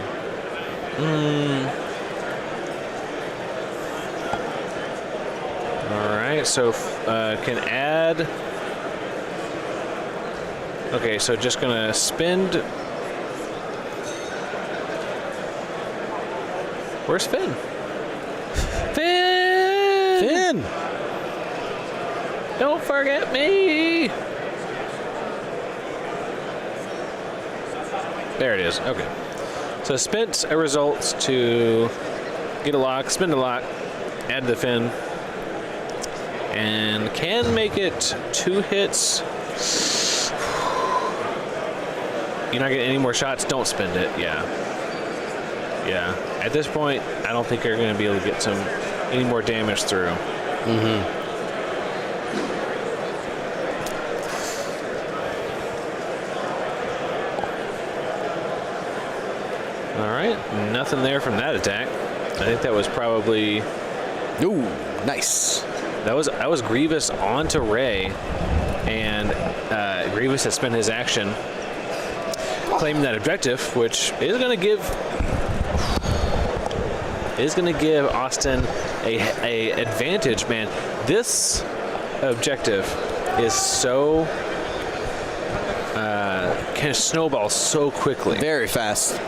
All right, so can add. Okay, so just gonna spend. Where's Finn? Finn! Don't forget me! There it is. Okay. So spent a result to get a lock, spend a lock, add the Finn, and can make it 2 hits. You're not getting any more shots. Don't spend it. Yeah. Yeah. At this point, I don't think you're going to be able to get any more damage through. All right, nothing there from that attack. I think that was probably. Ooh, nice. That was Grievous onto Ray, and Grievous has spent his action claiming that objective, which is going to give Austin a advantage. Man, this objective is so can snowball so quickly, very fast.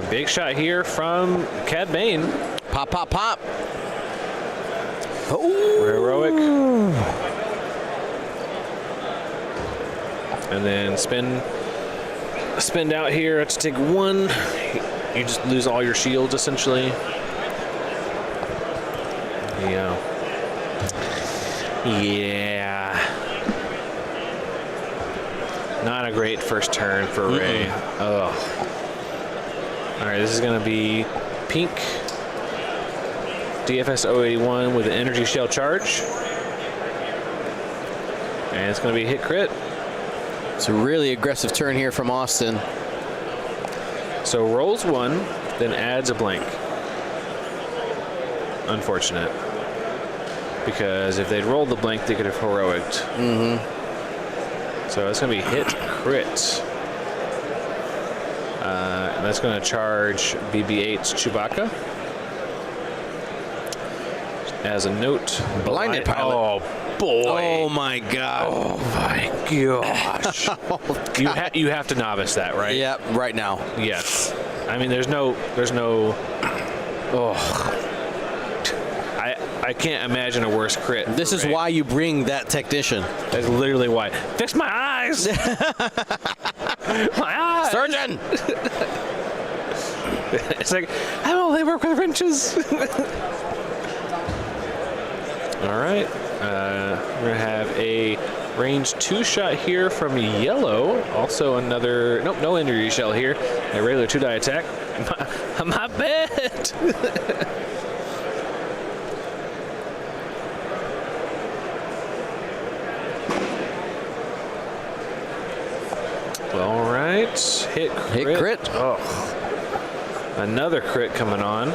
Big shot here from Cad Bane. Pop, pop, pop. Oh. Heroic. And then spin out here to take 1. You just lose all your shields, essentially. Yeah. Yeah. Not a great first turn for Ray. Ugh. All right, this is going to be pink DFS 081 with an energy shell charge. And it's going to be hit crit. It's a really aggressive turn here from Austin. So rolls 1, then adds a blank. Unfortunate. Because if they'd rolled the blank, they could have heroiced. So it's going to be hit crit. And that's going to charge BB-8's Chewbacca. As a note, blinded pilot. Oh boy! Oh my god! Oh my gosh! You have to novice that, right? Yeah, right now. Yes. I mean, there's no. Oh. I can't imagine a worse crit. This is why you bring that technician. That's literally why. Fix my eyes. My eyes. Surgeon. It's like I only work with wrenches. All right, we're gonna have a range 2 shot here from yellow. Also another, nope, no energy shell here. A regular 2-die attack. My bad. All right, hit crit. Oh, another crit coming on.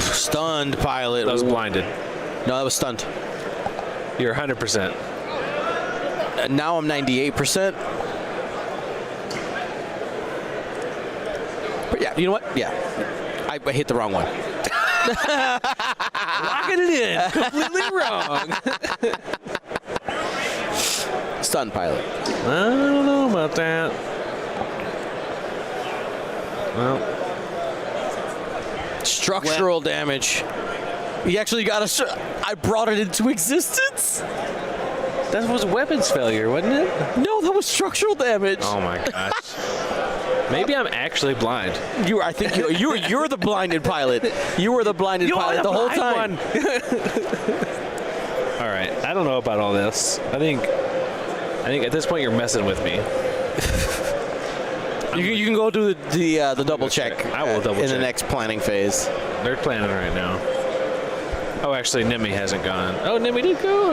Stunned pilot. That was blinded. No, that was stunned. You're 100%. Now I'm 98%. But yeah, you know what? Yeah. I hit the wrong one. Locking it in. Completely wrong. Stunned pilot. I don't know about that. Well. Structural damage. He actually got I brought it into existence. That was weapons failure, wasn't it? No, that was structural damage. Oh my gosh. Maybe I'm actually blind. I think you're the blinded pilot. You were the blinded pilot the whole time. I don't know about all this. I think at this point you're messing with me. You can go do the double check. I will double check in the next planning phase. They're planning right now. Oh, actually, Nemi hasn't gone. Oh, Nemi did go.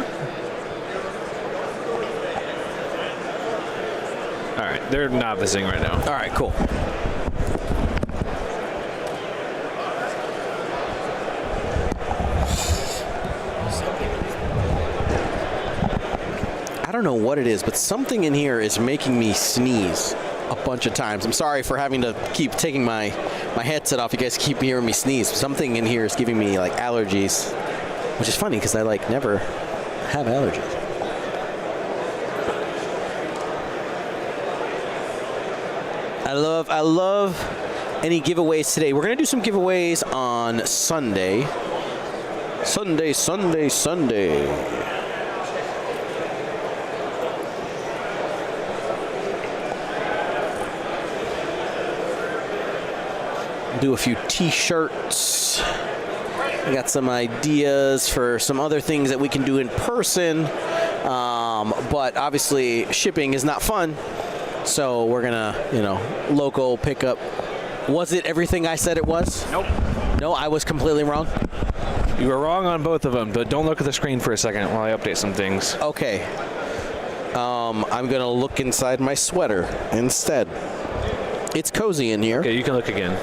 All right, they're noticing right now. All right, cool. I don't know what it is, but something in here is making me sneeze a bunch of times. I'm sorry for having to keep taking my headset off. You guys keep hearing me sneeze. Something in here is giving me like allergies, which is funny because I like never have allergies. I love any giveaways today. We're gonna do some giveaways on Sunday. Sunday. Do a few t-shirts. I got some ideas for some other things that we can do in person, but obviously shipping is not fun, so we're gonna, local pickup. Was it everything I said it was? Nope. No, I was completely wrong. You were wrong on both of them, but don't look at the screen for a second while I update some things. Okay. I'm gonna look inside my sweater instead. It's cozy in here. Okay, you can look again.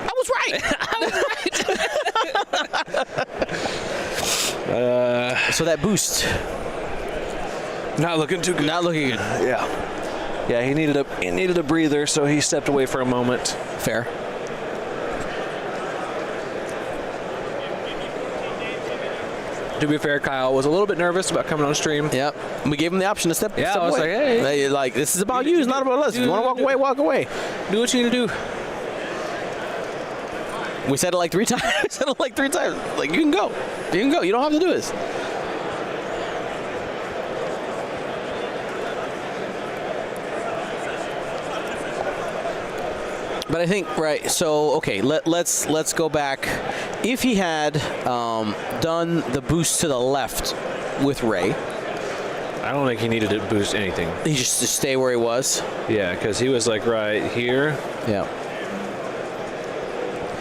I was right. So that boost. Not looking too good. Not looking good. Yeah, he needed a breather, so he stepped away for a moment. Fair. To be fair, Kyle was a little bit nervous about coming on stream. Yep. We gave him the option to step Yeah, step I was away. like, hey. This is about you. It's not about us. If you want to walk away, walk away. Do what you need to do. We said it like 3 times. Like, you can go. You can go. You don't have to do this. But I think, right, so, okay, let's go back. If he had done the boost to the left with Ray, I don't think he needed to boost anything. he just to stay where he was. Yeah, because he was like right here. Yeah.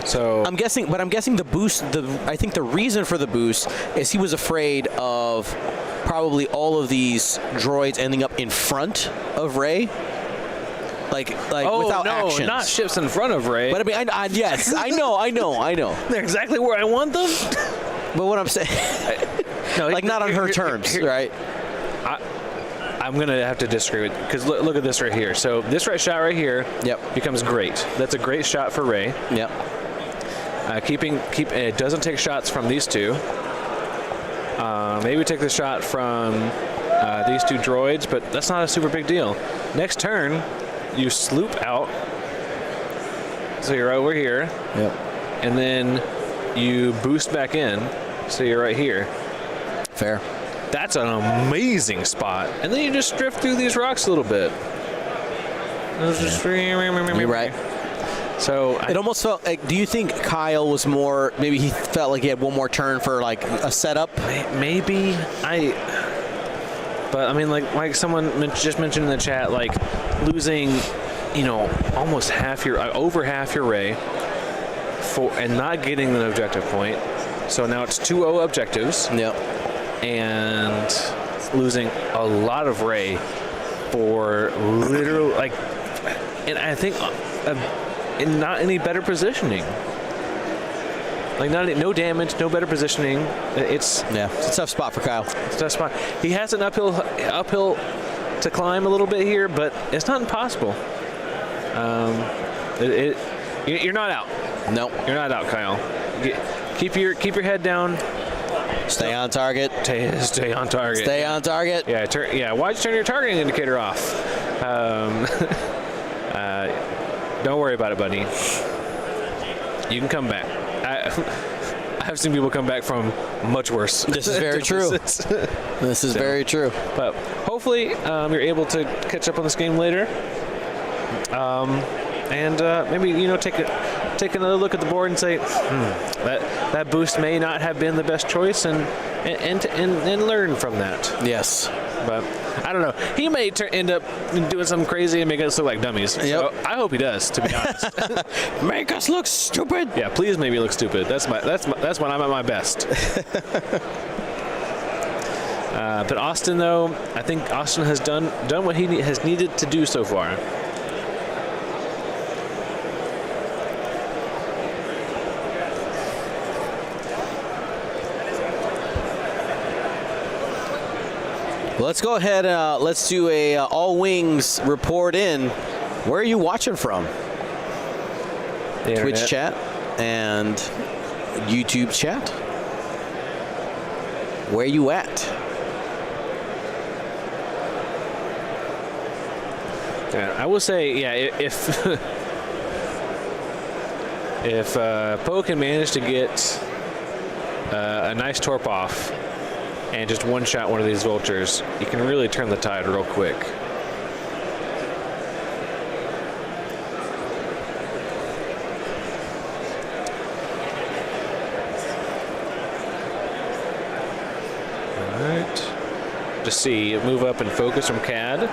So I'm guessing the boost, I think the reason for the boost is he was afraid of probably all of these droids ending up in front of Ray. Like without actions. Oh, not ships in front of Ray. But I mean, yes, I know. They're exactly where I want them. But what I'm saying, No, like not on her terms, right? I'm going to have to disagree with, because look at this right here. So this right shot right here becomes great. That's a great shot for Ray. Yep. It doesn't take shots from these two. Maybe take the shot from these two droids, but that's not a super big deal. Next turn, you sloop out. So you're over here. Yep. And then you boost back in. So you're right here. Fair. That's an amazing spot. And then you just drift through these rocks a little bit. You're right. So It almost felt like, do you think Kyle was more, maybe he felt like he had one more turn for like a setup? maybe but I mean, like someone just mentioned in the chat, like losing, almost over half your Ray and not getting an objective point. So now it's 2-0 objectives. Yep. And losing a lot of Ray for literally and I think in not any better positioning. Like no damage, no better positioning. It's a tough spot for Kyle. It's a tough spot. He has an uphill to climb a little bit here, but it's not impossible. You're not out. No, you're not out, Kyle. Keep your head down. Stay on target. Stay on target. Stay on target. Yeah. Why'd you turn your targeting indicator off? Don't worry about it, buddy. You can come back. I've seen people come back from much worse. This is very true. This is very true. But hopefully you're able to catch up on this game later. And maybe take take another look at the board and say, that boost may not have been the best choice, and learn from that. Yes. But I don't know. He may end up doing something crazy and make us look like dummies. Yep. So I hope he does, to be honest. Make us look stupid. Yeah, please make me look stupid. That's when I'm at my best. But Austin, though, I think Austin has done what he has needed to do so far. Let's go ahead. Let's do a all wings report in. Where are you watching from? Twitch chat and YouTube chat. Where you at? Yeah, I will say, yeah, if Poe can manage to get a nice torp off and just one-shot one of these vultures, you can really turn the tide real quick. All right. Just see, move up and focus from CAD.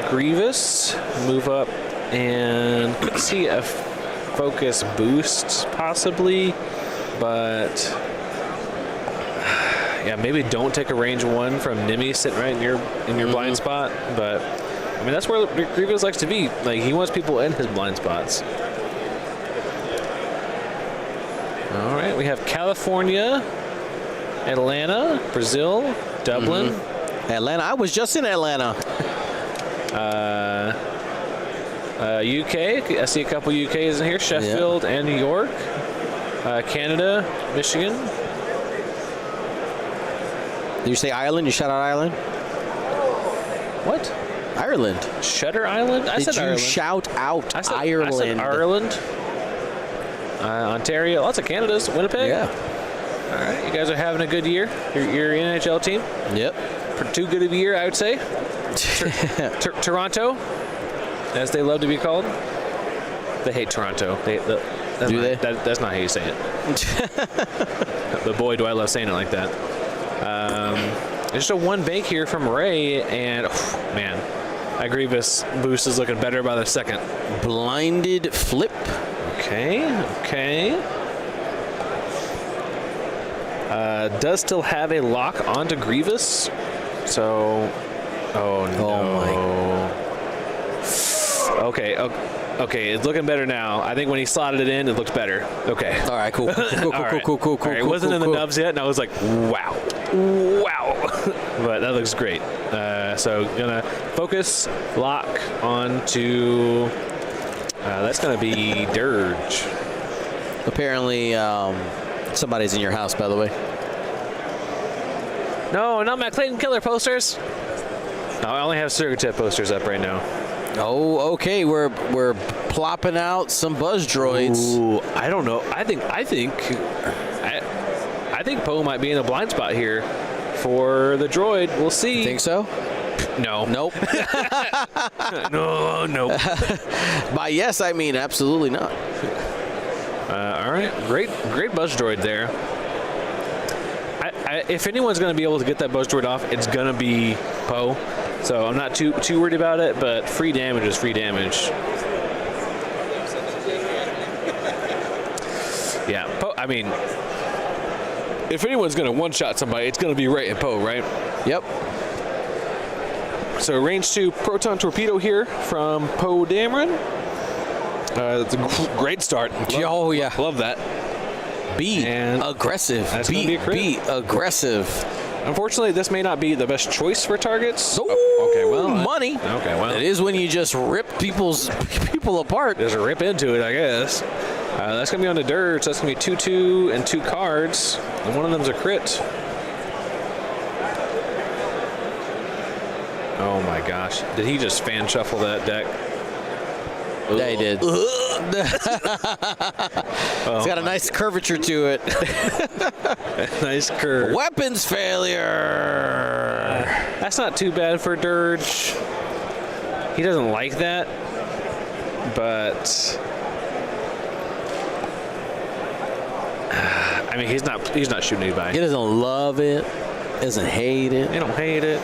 Grievous, move up and see a focus boost possibly, but yeah, maybe don't take a range 1 from Nimi sitting right in your blind spot. But I mean, that's where Grievous likes to be. Like, he wants people in his blind spots. All right, we have California, Atlanta, Brazil, Dublin. Atlanta. I was just in Atlanta. UK, I see a couple UKs in here, Sheffield and New York, Canada, Michigan. Did you say Ireland? You shout out Ireland? What? Ireland. Shutter Island? I Did said you Ireland. shout out I said Ireland? Ireland. Ontario, lots of Canadas, Winnipeg. Yeah. All right, you guys are having a good year. Your NHL team. Yep. Too good of a year, I would say. Toronto, as they love to be called. They hate Toronto. Do they? That's not how you say it. But boy, do I love saying it like that. Just a 1 bank here from Ray, and man, that Grievous boost is looking better by the second. Blinded flip. Okay. Does still have a lock onto Grievous, so. Oh no. Oh Okay, it's looking better now. I think when he slotted it in, it looked better. Okay. All right, cool. Cool. All right, it wasn't in the nubs yet, and I was like, wow. But that looks great. So gonna focus, lock onto. That's gonna be Dirge. Apparently, somebody's in your house, by the way. No, not my Clayton Killer posters. No, I only have Surgatip posters up right now. Oh, okay. We're plopping out some buzz droids. Ooh, I don't know. I think Poe might be in a blind spot here for the droid. We'll see. You think so? No. Nope. No. By yes, I mean absolutely not. All right, great buzz droid there. If anyone's going to be able to get that buzz droid off, it's going to be Poe. So I'm not too worried about it, but free damage is free damage. Yeah, Poe, I mean, if anyone's going to one-shot somebody, it's going to be Ray and Poe, right? Yep. So range 2 proton torpedo here from Poe Dameron. It's a great start. Oh yeah, love that. Be aggressive. That's gonna be a crit. Be aggressive. Unfortunately, this may not be the best choice for targets. Ooh, okay, well, money. Okay, well, it is when you just rip people apart. There's a rip into it, I guess. That's gonna be on the dirt. So that's gonna be 2/2 and 2 cards, and one of them's a crit. Oh my gosh! Did he just fan shuffle that deck? Yeah, he did. It's got a nice curvature to it. Nice curve. Weapons failure. That's not too bad for Dirge. He doesn't like that, but I mean, he's not shooting anybody. He doesn't love it, doesn't hate it. They don't hate it.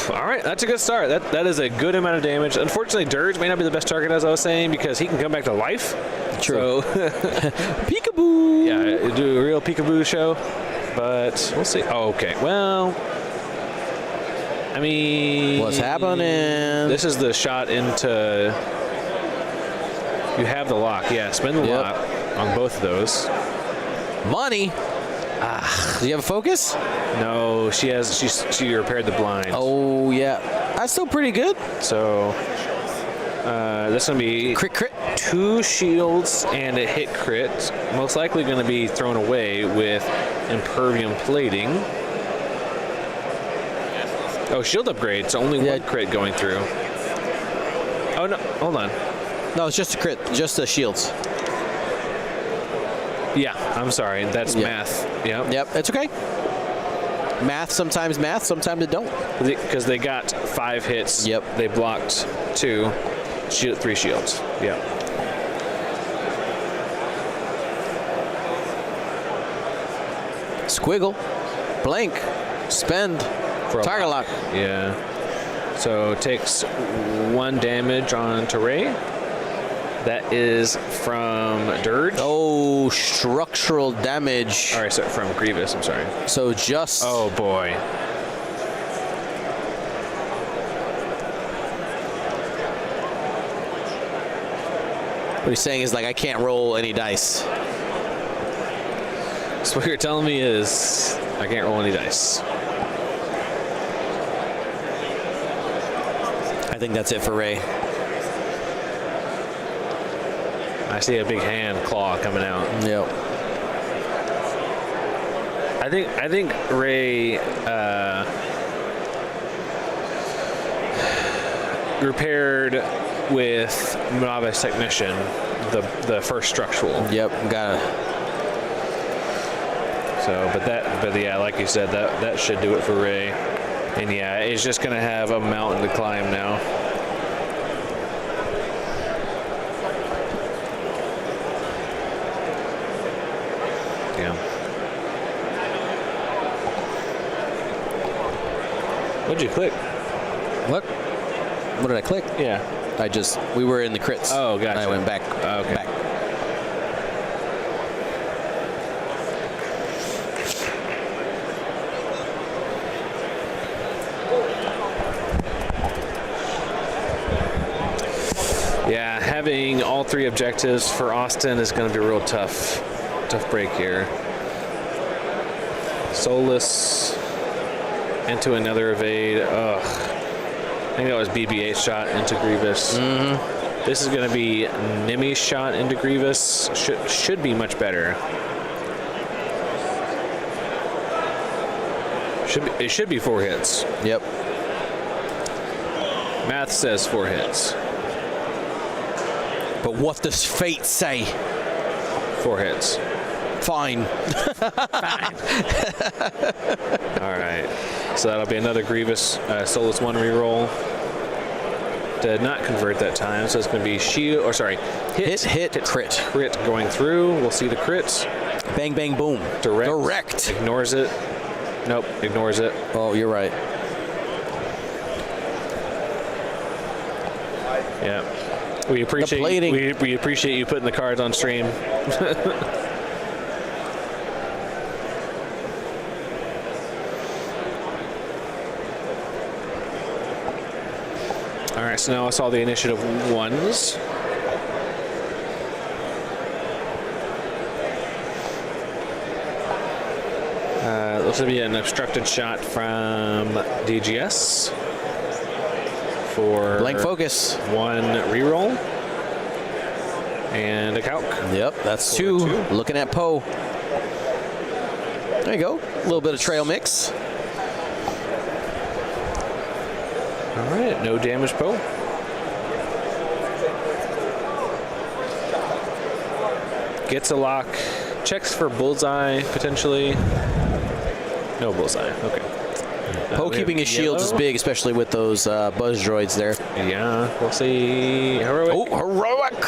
All right, that's a good start. That is a good amount of damage. Unfortunately, Dirge may not be the best target, as I was saying, because he can come back to life. True. So, Peekaboo. yeah, do a real peekaboo show. But we'll see. Oh, okay. Well, I mean, What's happening? This is the shot into. You have the lock. Yeah, spend the lock on both of those. Money. Do you have a focus? No, she repaired the blind. Oh, yeah. That's still pretty good. So that's going to be Crit. 2 shields and a hit crit. Most likely going to be thrown away with impervium plating. Oh, shield upgrade. So only 1 crit going through. Oh, no. Hold on. No, it's just a crit. Just the shields. Yeah, I'm sorry. That's math. Yep. Yep, it's okay. Sometimes it don't. Because they got 5 hits. Yep. They blocked 2. 3 shields. Yep. Squiggle. Blank. Spend. Target lock. Yeah. So takes 1 damage on Ray. That is from Dirge. Oh, structural damage. All right, so from Grievous, I'm sorry. So just... Oh, boy. What he's saying is, like, I can't roll any dice. So what you're telling me is I can't roll any dice. I think that's it for Ray. I see a big hand claw coming out. Yep. I think Ray repaired with Novice Technician the first structural. Yep, got it. So, but yeah, like you said, that should do it for Ray. And yeah, it's just gonna have a mountain to climb now. What'd you click? What did I click? Yeah. We were in the crits. Oh, gotcha. And I went back. Okay. Back. Yeah, having all 3 objectives for Austin is going to be a real tough break here. Soulless into another evade. Ugh. I think that was BB-8 shot into Grievous. Mm-hmm. This is going to be Nimi's shot into Grievous. Should be much better. It should be 4 hits. Yep. Math says 4 hits. But what does fate say? 4 hits. Fine. All right. So that'll be another Grievous Soulless 1 reroll. Did not convert that time, so it's going to be hit, crit going through. We'll see the crits. Bang, bang, boom. Direct. Ignores it. Nope, ignores it. Oh, you're right. Yeah. We appreciate we appreciate you putting the cards on stream. All right, so now I saw the initiative 1s. Looks to be an obstructed shot from DGS for blank focus. 1 reroll and a calc. Yep, that's 2. Looking at Poe. There you go. A little bit of trail mix. All right, no damage, Poe. Gets a lock. Checks for bullseye, potentially. No bullseye. Okay. Poe keeping his shields is big, especially with those buzz droids there. Yeah, we'll see. Heroic. Oh, heroic.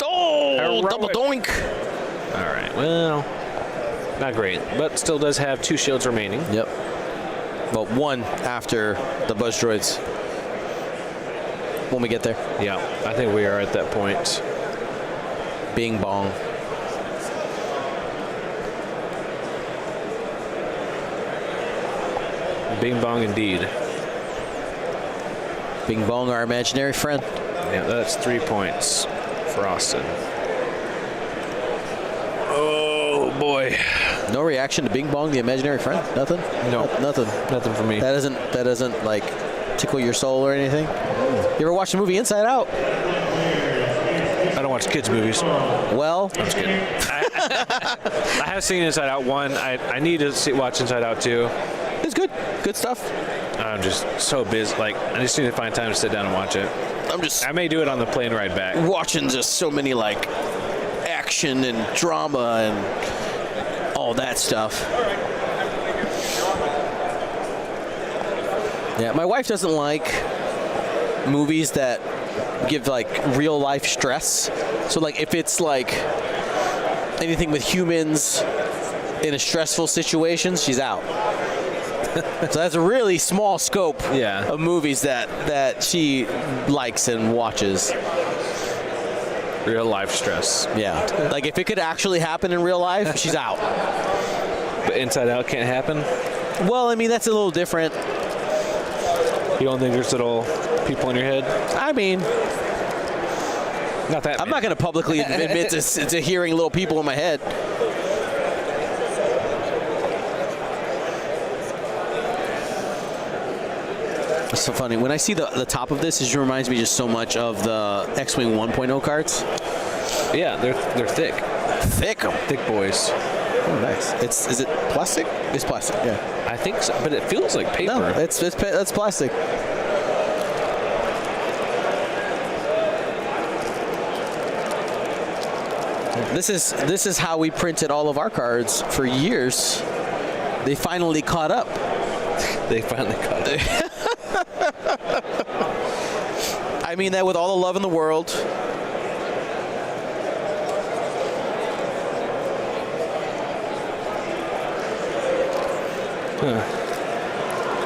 Oh, Heroic. double doink. All right. Well, not great, but still does have 2 shields remaining. Yep. Well, 1 after the buzz droids. When we get there. Yeah, I think we are at that point. Bing bong. Bing bong indeed. Bing bong, our imaginary friend. Yeah, that's 3 points for Austin. Oh boy. No reaction to Bing bong, the imaginary friend. Nothing. No. Nothing. Nothing for me. That doesn't like tickle your soul or anything. You ever watch the movie Inside Out? I don't watch kids movies. Well, I'm just kidding. I have seen Inside Out 1. I need to watch Inside Out 2. it's good. Good stuff. I'm just so busy. Like, I just need to find time to sit down and watch it. I'm just I may do it on the plane ride back. watching just so many like action and drama and all that stuff. Yeah, my wife doesn't like movies that give like real life stress. So like if it's like anything with humans in a stressful situation, she's out. So that's a really small scope of movies that she likes and watches. Real life stress. Yeah. Like if it could actually happen in real life, she's out. But Inside Out can't happen? Well, I mean, that's a little different. You don't think there's little people in your head? I mean, not that. I'm not going to publicly admit to hearing little people in my head. It's so funny. When I see the top of this, it just reminds me just so much of the X-Wing 1.0 cards. Yeah, they're thick. Thick boys. Oh, nice. Is it plastic? It's plastic. Yeah. I think so, but it feels like paper. No, that's plastic. This is how we printed all of our cards for years. They finally caught up. They finally caught up. I mean that with all the love in the world.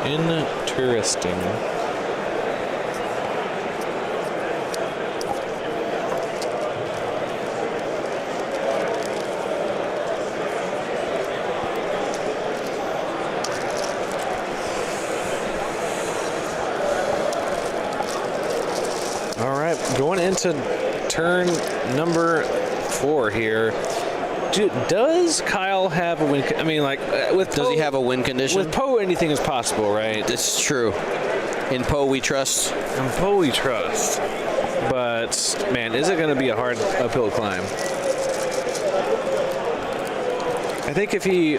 Interesting. All right, going into turn number 4 here. Does Kyle have a win? I mean, like, with Does he have a win condition? With Poe, anything is possible, right? It's true. In Poe, we trust. In Poe, we trust. But, man, is it going to be a hard uphill climb? I think if he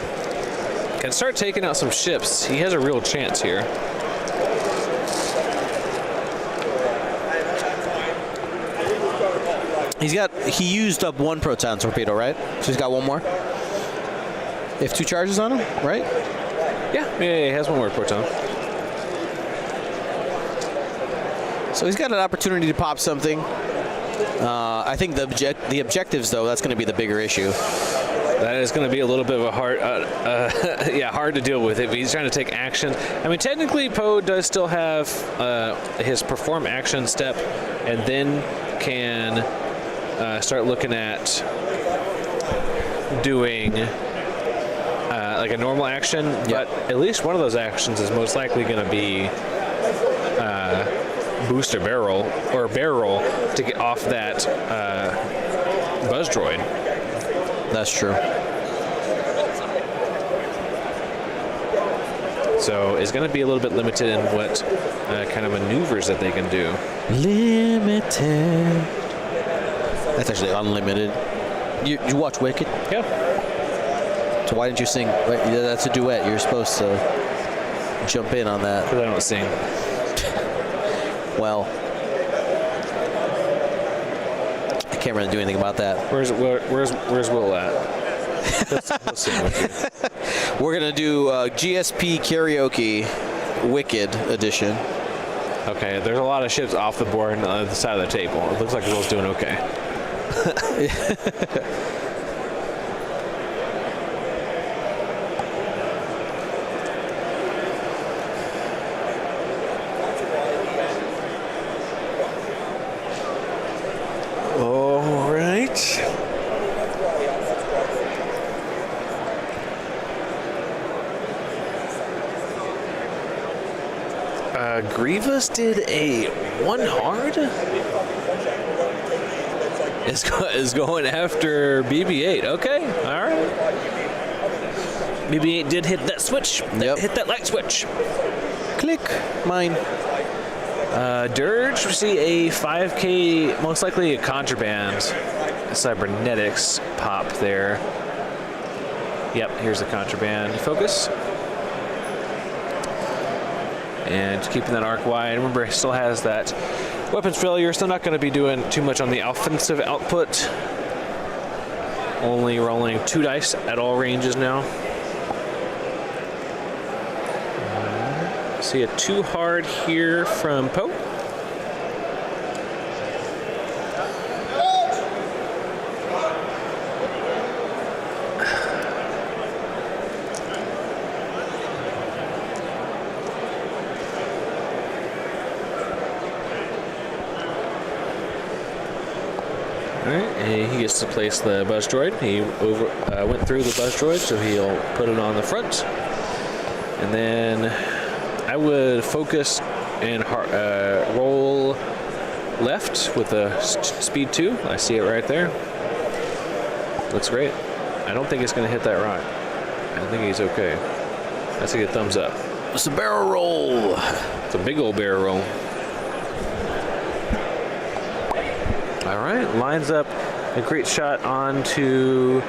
can start taking out some ships, he has a real chance here. He used up 1 proton torpedo, right? So he's got 1 more. If 2 charges on him, right? Yeah, he has 1 more proton. So he's got an opportunity to pop something. I think the objectives, though, that's going to be the bigger issue. That is going to be a little bit of a hard to deal with. If he's trying to take action, I mean, technically, Poe does still have his perform action step, and then can start looking at doing like a normal action. But at least one of those actions is most likely going to be booster barrel to get off that buzz droid. That's true. So it's going to be a little bit limited in what kind of maneuvers that they can do. Limited. That's actually unlimited. You watch Wicked? Yeah. So why didn't you sing? That's a duet. You're supposed to jump in on that. Because I don't sing. Well, I can't really do anything about that. Where's Will at? Let's sing with you. We're gonna do GSP karaoke, Wicked edition. Okay, there's a lot of ships off the board on the side of the table. It looks like Will's doing okay. Grievous did a 1 hard. Is going after BB-8. Okay, all right. BB-8 did hit that switch. Yep. Hit that light switch. Click. Mine. Dirge, we see a 5K, most likely a contraband cybernetics pop there. Yep, here's the contraband focus. And keeping that arc wide. Remember, he still has that weapons failure. Still not going to be doing too much on the offensive output. Only rolling 2 dice at all ranges now. See a 2 hard here from Poe. He gets to place the buzz droid. He went through the buzz droid, so he'll put it on the front. And then I would focus and roll left with a speed 2. I see it right there. Looks great. I don't think it's going to hit that rock. I think he's okay. That's a good thumbs up. It's a barrel roll. It's a big old barrel roll. All right, lines up a great shot onto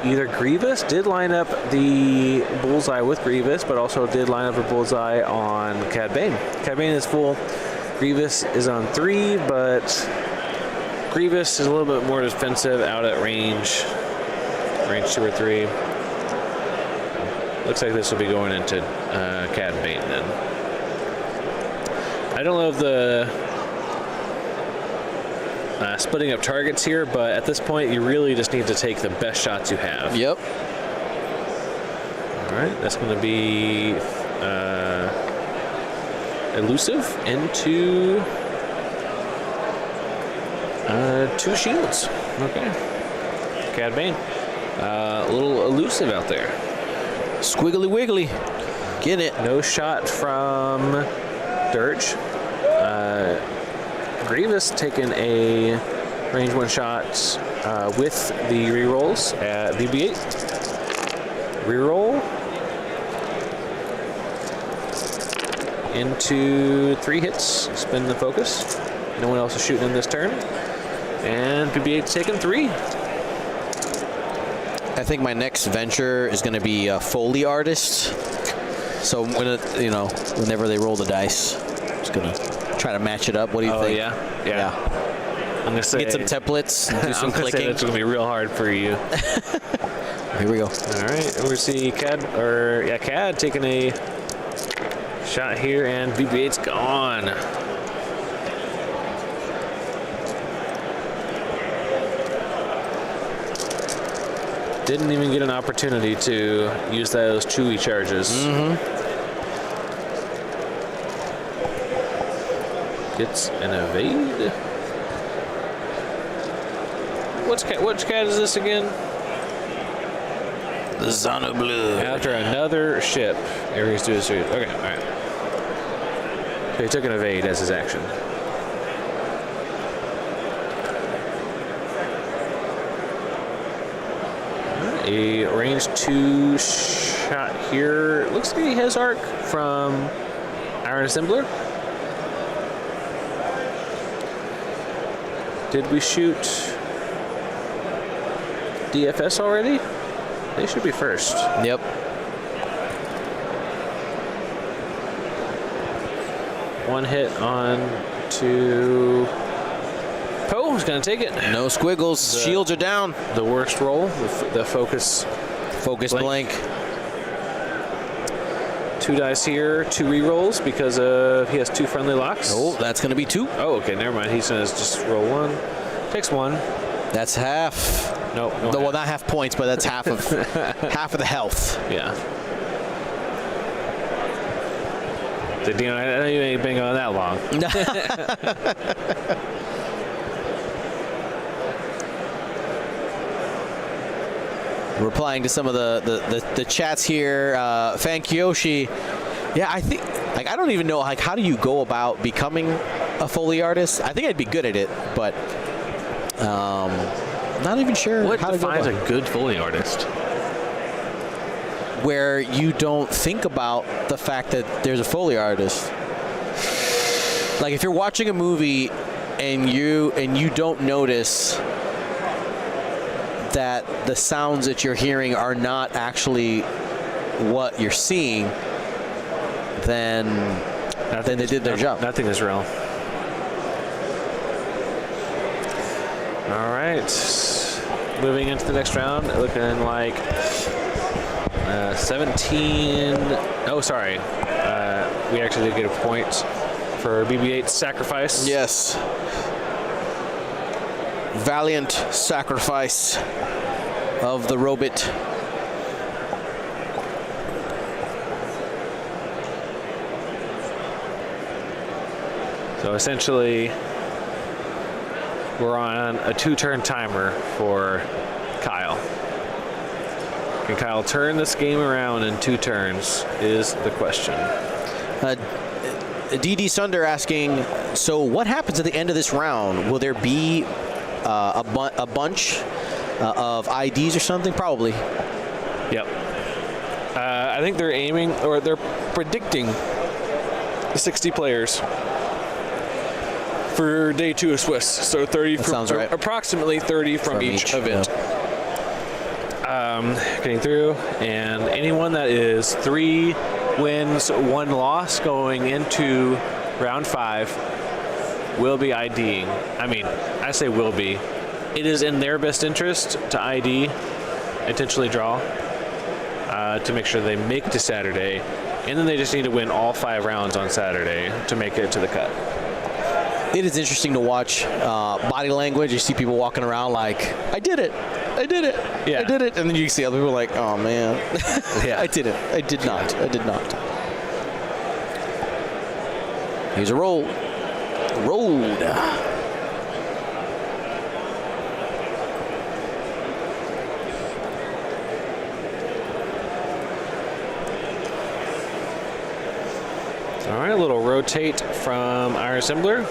either Grievous. Did line up the bullseye with Grievous, but also did line up a bullseye on Cad Bane. Cad Bane is full. Grievous is on 3, but Grievous is a little bit more defensive out at range 2 or 3. Looks like this will be going into Cad Bane then. I don't know if the splitting up targets here, but at this point you really just need to take the best shots you have. Yep. All right, that's going to be elusive into 2 shields. Okay. Cad Bane. A little elusive out there. Squiggly wiggly. Get it. No shot from Dirge. Grievous taking a range 1 shot with the rerolls at BB-8. Reroll into 3 hits. Spin the focus. No one else is shooting in this turn. And BB-8's taking 3. I think my next venture is going to be a Foley artist. So when whenever they roll the dice, I'm just going to try to match it up. What do you think? Yeah. I'm gonna say get some templates and do some clicking. It's gonna be real hard for you. Here we go. All right, and we see Cad taking a shot here, and BB-8's gone. Didn't even get an opportunity to use those Chewie charges. Gets an evade. Which cat is this again? The Zano Blue. After another ship. Ares to his suit. Okay, alright. So he took an evade as his action. A range 2 shot here. Looks like he has arc from Iron Assembler. Did we shoot DFS already? They should be first. Yep. One hit on to Poe, who's going to take it. No squiggles. Shields are down. The worst roll, the focus blank. 2 dice here, 2 rerolls because he has 2 friendly locks. Oh, that's going to be 2. Oh, okay, never mind. He's going to just roll 1. Takes 1. That's half. Nope. No, well, not half points, but that's half of half of the health. Yeah. I know you ain't been going that long. Replying to some of the chats here, Fan Kyoshi. Yeah, I think Like, I don't even know, like, how do you go about becoming a Foley artist? I think I'd be good at it, but not even sure What how to go defines about a good Foley artist? where you don't think about the fact that there's a Foley artist. Like, if you're watching a movie and you don't notice that the sounds that you're hearing are not actually what you're seeing, then they did their job. Nothing is real. All right. Moving into the next round, looking like 17. Oh, sorry. We actually did get a point for BB-8's sacrifice. Yes. Valiant sacrifice of the robot. So essentially, we're on a 2-turn timer for Kyle. Can Kyle turn this game around in 2 turns is the question. DD Sunder asking, so what happens at the end of this round? Will there be a bunch of IDs or something? Probably. Yep. I think they're aiming, or they're predicting 60 players for day 2 of Swiss. So 30 sounds right. Approximately 30 from each event. Yeah. Getting through, and anyone that is 3 wins, 1 loss going into round 5 will be IDing. I mean, I say will be. It is in their best interest to ID, intentionally draw, to make sure they make to Saturday, and then they just need to win all 5 rounds on Saturday to make it to the cut. It is interesting to watch body language. You see people walking around like, I did it. I did it. Yeah. I did it. And then you see other people like, oh, man. Yeah. I did it. I did not. I did not. Here's a roll. Rolled. All right, a little rotate from our assembler.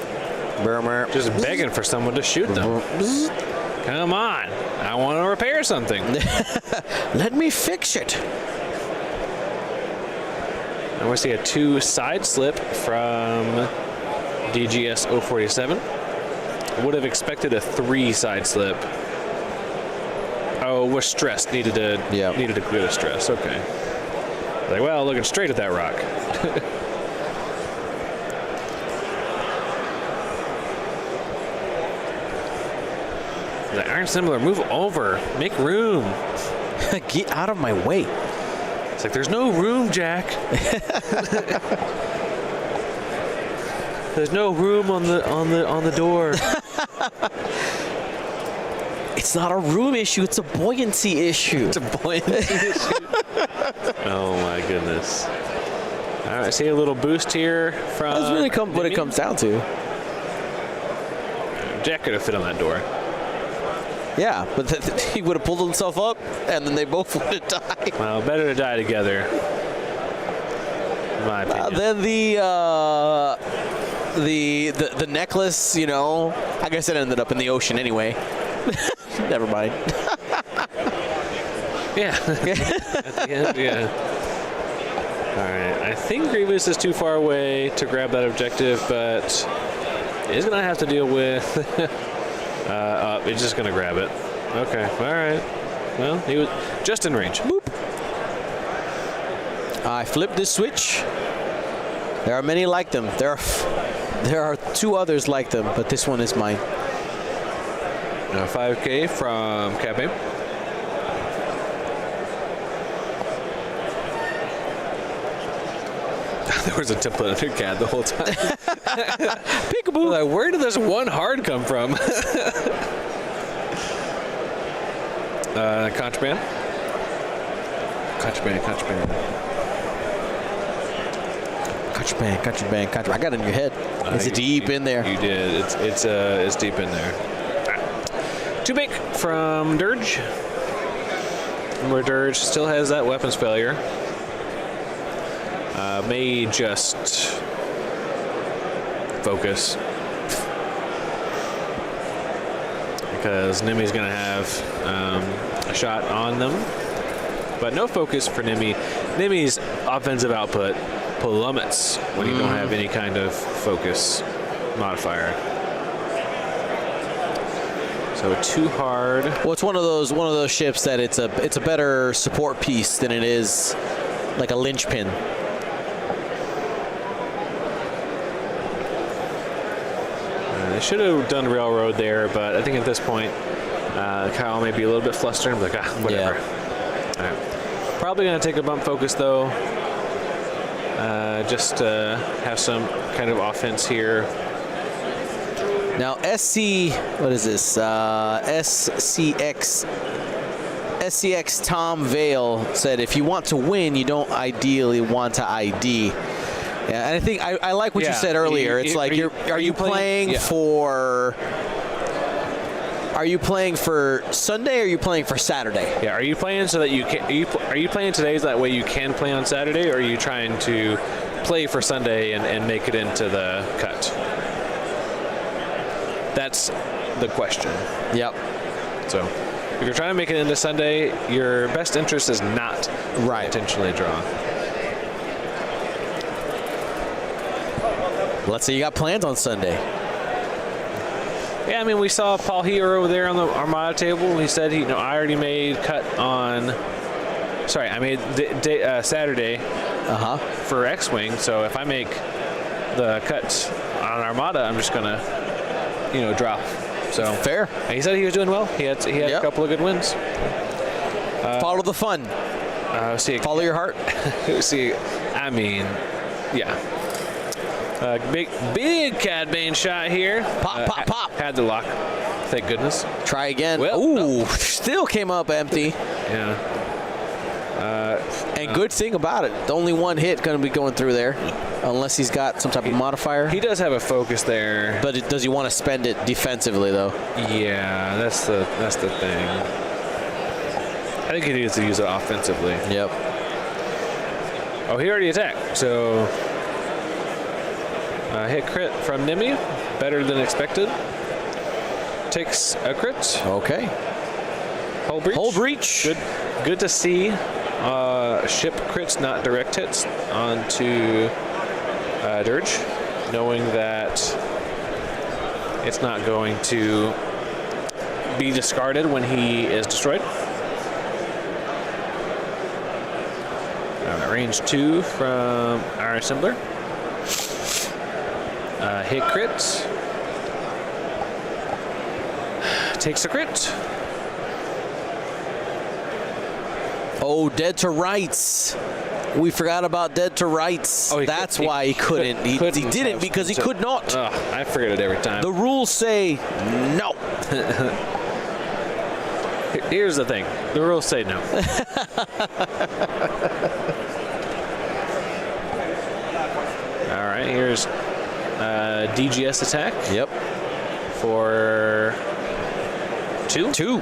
Just begging for someone to shoot them. Come on. I want to repair something. Let me fix it. And we see a 2 side slip from DGS 047. Would have expected a 3 side slip. Oh, was stressed. Needed to clear the stress. Okay. Like, well, looking straight at that rock. The Iron Similar, move over. Make room. Get out of my way. It's like, there's no room, Jack. There's no room on the door. It's not a room issue. It's a buoyancy issue. It's a buoyancy issue. Oh my goodness. All right, I see a little boost here from. That's really what it comes down to. Jack could have fit on that door. Yeah, but he would have pulled himself up, and then they both would have died. Well, better to die together. In my opinion. Then the necklace, you know, I guess it ended up in the ocean anyway. Never mind. Yeah. At the end, yeah. All right. I think Grievous is too far away to grab that objective, but he's going to have to deal with... he's just going to grab it. Okay. All right. Well, he was just in range. Boop. I flipped this switch. There are many like them. There are 2 others like them, but this one is mine. 5K from Cape. There was a template under CAD the whole time. Peekaboo. Like, where did this one hard come from? Contraband. Contraband. I got it in your head. It's deep in there. You did. It's deep in there. Too big from Dirge. Where Dirge still has that weapons failure. may just focus. Because Nimi's going to have a shot on them. But no focus for Nimi. Nimi's offensive output plummets when you don't have any kind of focus modifier. So too hard. Well, it's one of those ships that it's a better support piece than it is like a linchpin. They should have done railroad there, but I think at this point, Kyle may be a little bit flustered and be like, whatever. Yeah. All right. Probably going to take a bump focus, though, just to have some kind of offense here. Now, what is this? SCX Tom Vale said, if you want to win, you don't ideally want to ID. Yeah, and I think I like what you said earlier. It's like, are you playing for? Are you playing for Sunday or are you playing for Saturday? Yeah, are you playing so that you can? Are you playing today so that way you can play on Saturday, or are you trying to play for Sunday and make it into the cut? That's the question. Yep. So, if you're trying to make it into Sunday, your best interest is not intentionally draw. Let's say you got plans on Sunday. Yeah, I mean, we saw Paul Heer over there on the Armada table. He said, I already made cut on. Sorry, I made Saturday for X-Wing. So if I make the cut on Armada, I'm just gonna, drop. So fair. And he said he was doing well. He had a couple of good wins. Follow the fun. Follow your heart. I mean, yeah. Big Cad Bane shot here. Pop. Had the lock. Thank goodness. Try again. Well, ooh, still came up empty. Yeah. And good thing about it, only one hit going to be going through there, unless he's got some type of modifier. He does have a focus there. But does he want to spend it defensively, though? Yeah, that's the thing. I think he needs to use it offensively. Yep. Oh, he already attacked. So hit crit from Nimi, better than expected. Takes a crit. Okay. Hull breach. Good to see. Ship crits, not direct hits, onto Dirge, knowing that it's not going to be discarded when he is destroyed. Range 2 from our assembler. Hit crit. Takes a crit. Oh, dead to rights. We forgot about dead to rights. Oh, that's why he couldn't. He didn't because he could not. I forget it every time. The rules say no. Here's the thing. The rules say no. All right, here's DGS attack. Yep. For 2.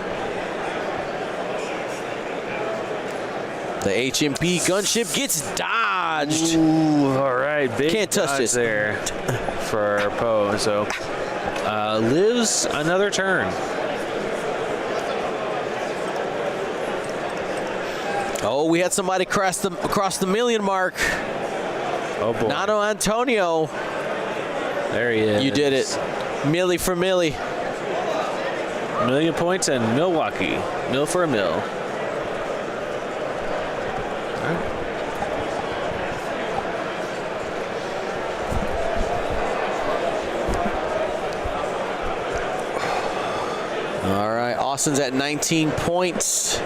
The HMP gunship gets dodged. Ooh, all right, big Can't touch this there for Poe. So lives another turn. Oh, we had somebody across the million mark. Oh boy. Nato Antonio. There he is. You did it. Millie for Millie. 1,000,000 points and Milwaukee. Mill for a mill. All right, Austin's at 19 points.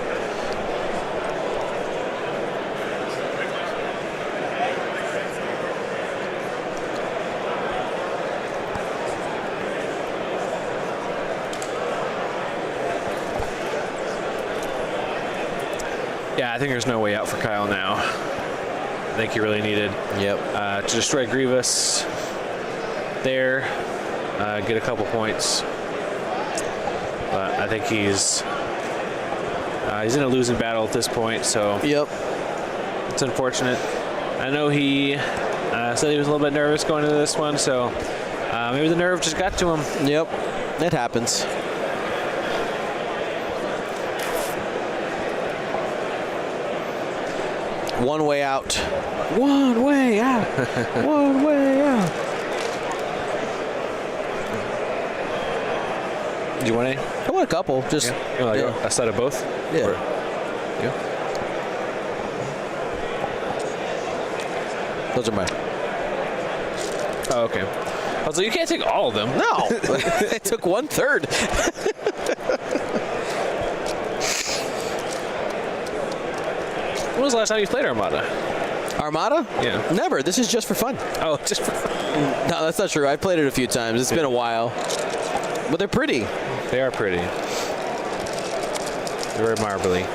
Yeah, I think there's no way out for Kyle now. I think he really needed to destroy Grievous there, get a couple points. But I think he's in a losing battle at this point, so Yep. it's unfortunate. I know he said he was a little bit nervous going into this one, so maybe the nerve just got to him. Yep, it happens. One way out. One way out. One way out. Do you want any? I want a couple. Just You want like a set of both? Yeah. Or- yeah. Those are mine. Oh, okay. I was like, you can't take all of them. No, it took 1/3. When was the last time you played Armada? Armada? Yeah. Never. This is just for fun. Oh, just for fun. No, that's not true. I've played it a few times. It's been a while. But they're pretty. They are pretty. They're very marbly.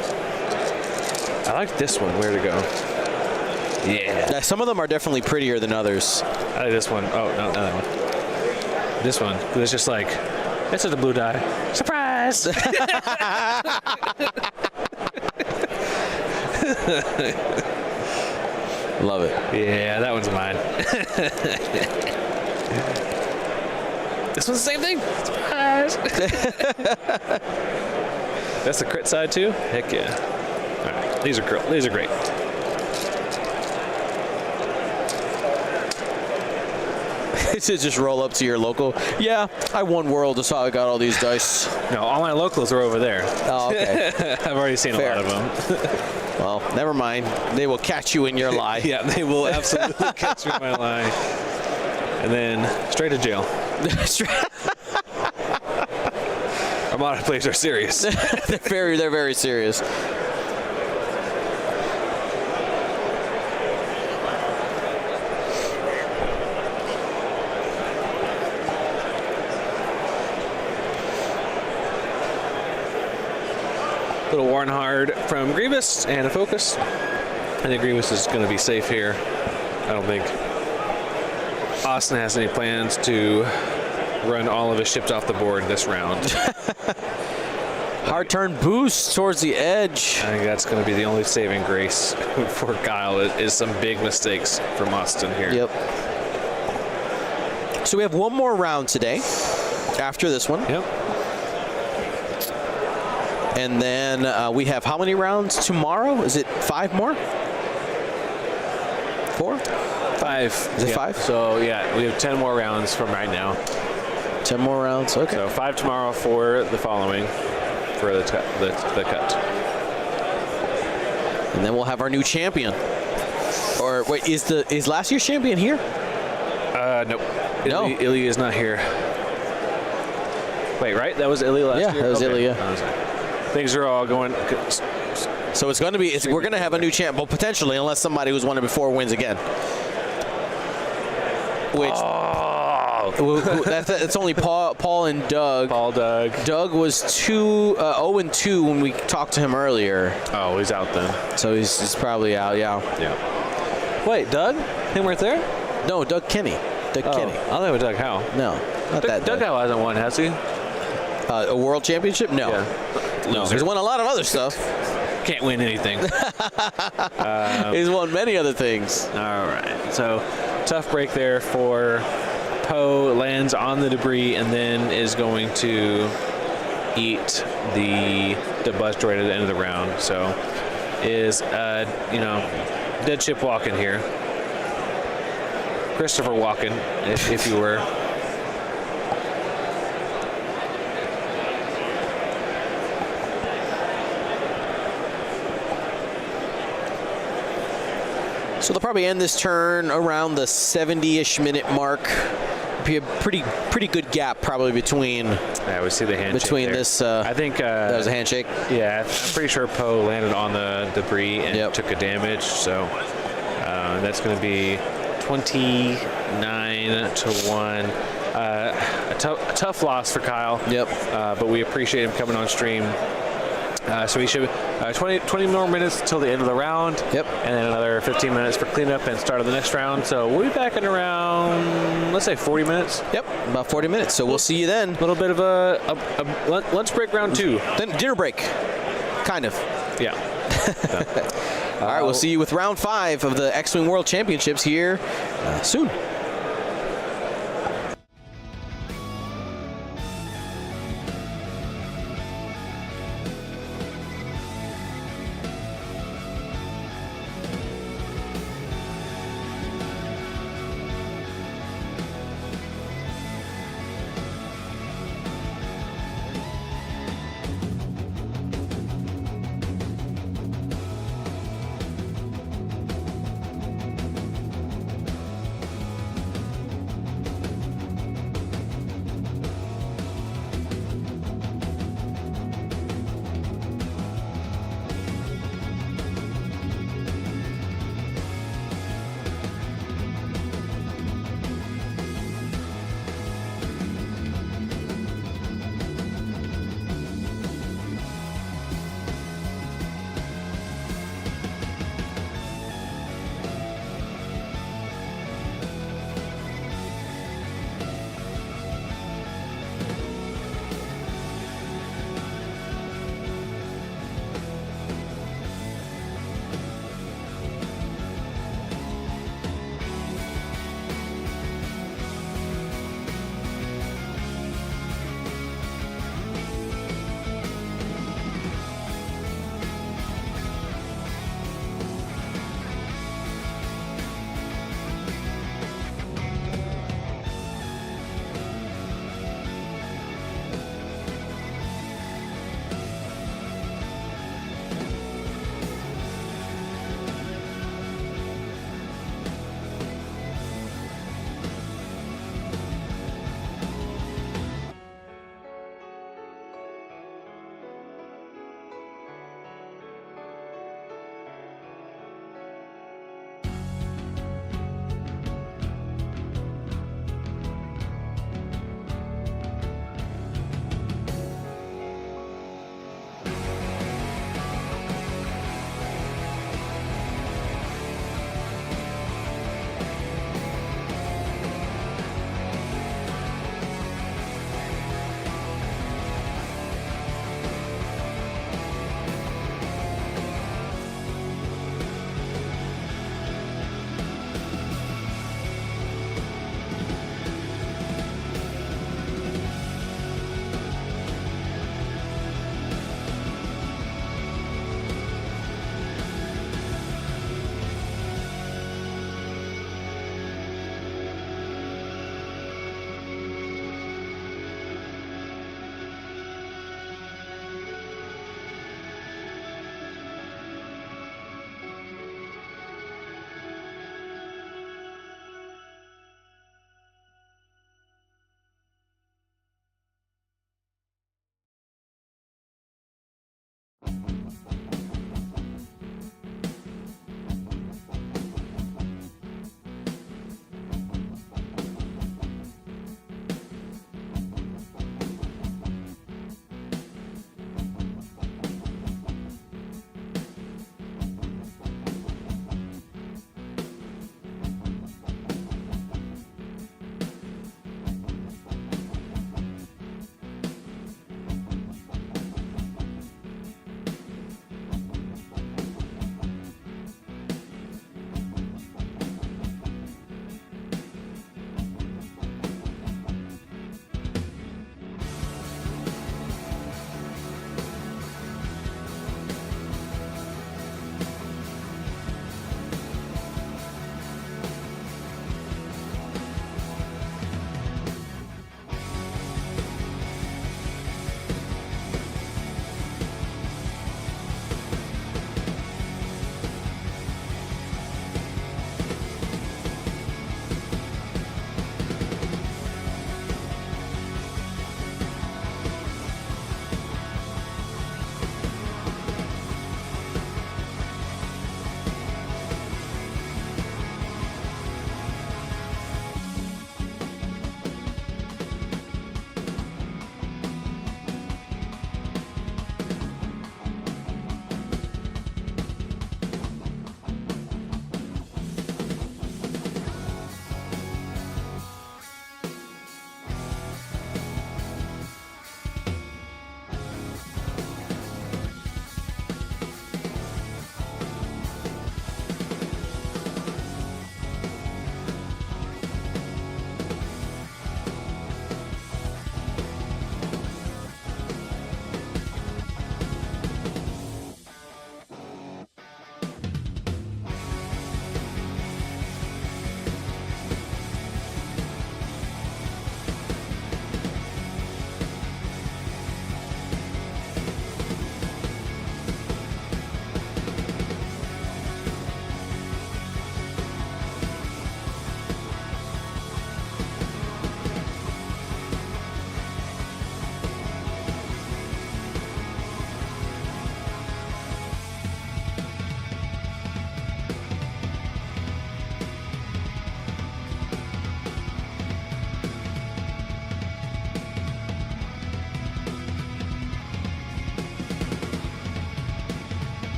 I like this one. Where to go? Yeah. Some of them are definitely prettier than others. I like this one. Oh, no, not that one. This one. It's just like, it's just a blue dye. Surprise! Love it. Yeah, that one's mine. This one's the same thing. Surprise! That's the crit side too? Heck yeah. All right. These are great. These are great. To just roll up to your local. Yeah, I won World. That's how I got all these dice. No, all my locals are over there. Oh, okay. I've already seen Fair. a lot of them. Well, never mind. They will catch you in your lie. Yeah, they will absolutely catch me in my lie. And then straight to jail. Armada players are serious. They're very serious. Little worn hard from Grievous and a focus. I think Grievous is going to be safe here. I don't think Austin has any plans to run all of his ships off the board this round. Hard turn boost towards the edge. I think that's going to be the only saving grace for Kyle is some big mistakes from Austin here. Yep. So we have one more round today after this one. Yep. And then we have how many rounds tomorrow? Is it 5 more? 4? 5. Is it 5? So, yeah, we have 10 more rounds from right now. 10 more rounds? Okay. So 5 tomorrow for the following, for the cut. And then we'll have our new champion. Or wait, is last year's champion here? Nope. No. Ilya is not here. Wait, right? That was Ilya last year? Yeah, that was Okay. Ilya. Things are all going. So it's going to be. We're going to have a new champ, well, potentially, unless somebody who's won it before wins again. Which that's only Paul and Doug. Doug. Doug was 0-2 when we talked to him earlier. Oh, he's out then. So he's probably out. Yeah. Yeah. Wait, Doug? Him right there? No, Doug Kenny. Doug Kenny. I thought it was Doug Howe. No, not that. Doug Howe hasn't won, has he? A world championship? No. Yeah. No. He's won a lot of other stuff. Can't win anything. He's won many other things. All right. So tough break there for Poe. Lands on the debris and then is going to eat the buzz droid at the end of the round. So is dead ship walking here. Christopher Walken, if you were. So they'll probably end this turn around the 70-ish minute mark. Be a pretty good gap probably between. Yeah, we see the handshake between there. this. I think that was a handshake. Yeah, I'm pretty sure Poe landed on the debris and took a damage. So that's going to be 29-1. A tough loss for Kyle. Yep. But we appreciate him coming on stream. So we should 20 more minutes until the end of the round. Yep. And then another 15 minutes for cleanup and start of the next round. So we'll be back in around, let's say, 40 minutes. Yep, about 40 minutes. So we'll see you then. A little bit of a lunch break round 2. Then dinner break, kind of. Yeah. All right, we'll see you with round 5 of the X-Wing World Championships here soon.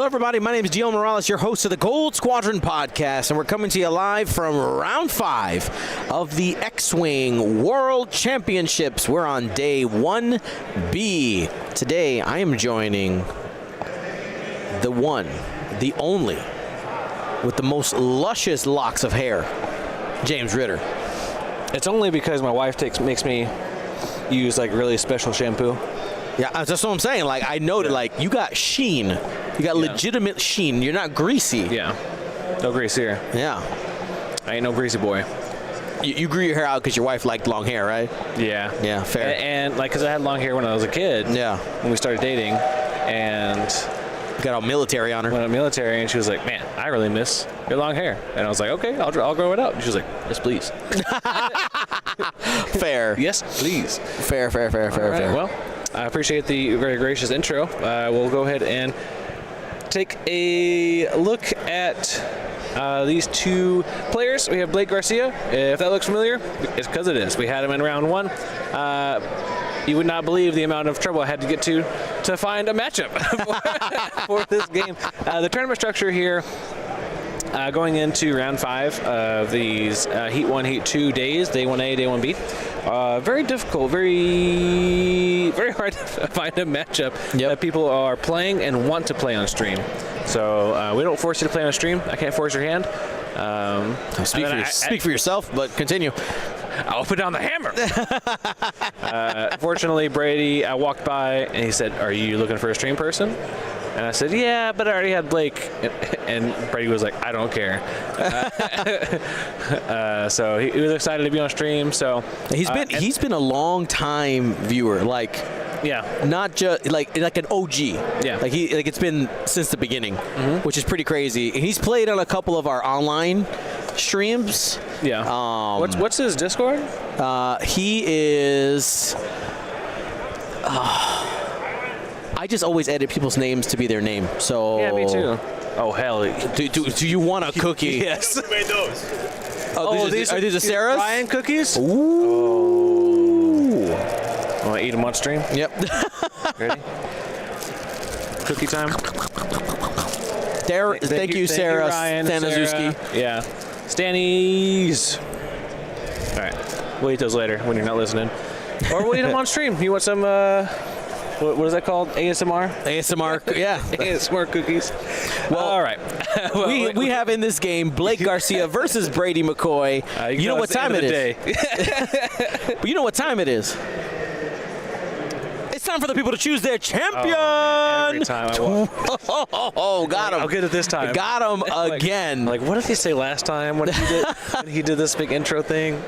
Hello, everybody. My name is Gio Morales, your host of the Gold Squadron podcast, and we're coming to you live from round 5 of the X-Wing World Championships. We're on day 1B. Today, I am joining the one, the only, with the most luscious locks of hair, James Ritter. It's only because my wife makes me use like really special shampoo. Yeah, that's what I'm saying. Like, I noted, like, you got sheen. You got legitimate sheen. You're not greasy. Yeah. No grease here. Yeah. I ain't no greasy boy. You grew your hair out because your wife liked long hair, right? Yeah. Yeah, fair. And like, because I had long hair when I was a kid. Yeah. When we started dating. And got all military on her. Went military, and she was like, man, I really miss your long hair. And I was like, okay, I'll grow it out. And she was like, yes, please. Fair. Yes, please. Fair. Right, well, I appreciate the very gracious intro. We'll go ahead and take a look at these two players. We have Blake Garcia. If that looks familiar, it's because it is. We had him in round 1. You would not believe the amount of trouble I had to get to find a matchup for this game. The tournament structure here, going into round 5 of these Heat 1, Heat 2 days, day 1A, day 1B. Very difficult, very hard to find a matchup that people are playing and want to play on stream. So we don't force you to play on stream. I can't force your hand. Speak for yourself, but continue. I'll put down the hammer. Fortunately, Brady walked by and he said, "Are you looking for a stream person?" And I said, "Yeah, but I already had Blake." And Brady was like, "I don't care." So he was excited to be on stream. So he's been a long time viewer, like. Yeah, not just like an OG. Yeah, like it's been since the beginning, which is pretty crazy. And he's played on a couple of our online streams. Yeah. What's his Discord? He is. I just always edit people's names to be their name. So yeah, me too. Oh hell! Do you want a cookie? Yes. Who made those? Are these Sarah's? Ryan cookies? Ooh. Want to eat them on stream? Yep. Ready? Cookie time. Thank you, Sarah Staniszewski. Yeah. Stannies. All right. We'll eat those later when you're not listening. Or we'll eat them on stream. You want some, what is that called? ASMR? ASMR, yeah. ASMR cookies. Well, all right. we have in this game Blake Garcia versus Brady McCoy. You know what time it is. But you know what time it is. It's time for the people to choose their champion. Every time I walk. Oh, got him. I'll get it this time. Got him again. Like, what did he say last time when he did this big intro thing?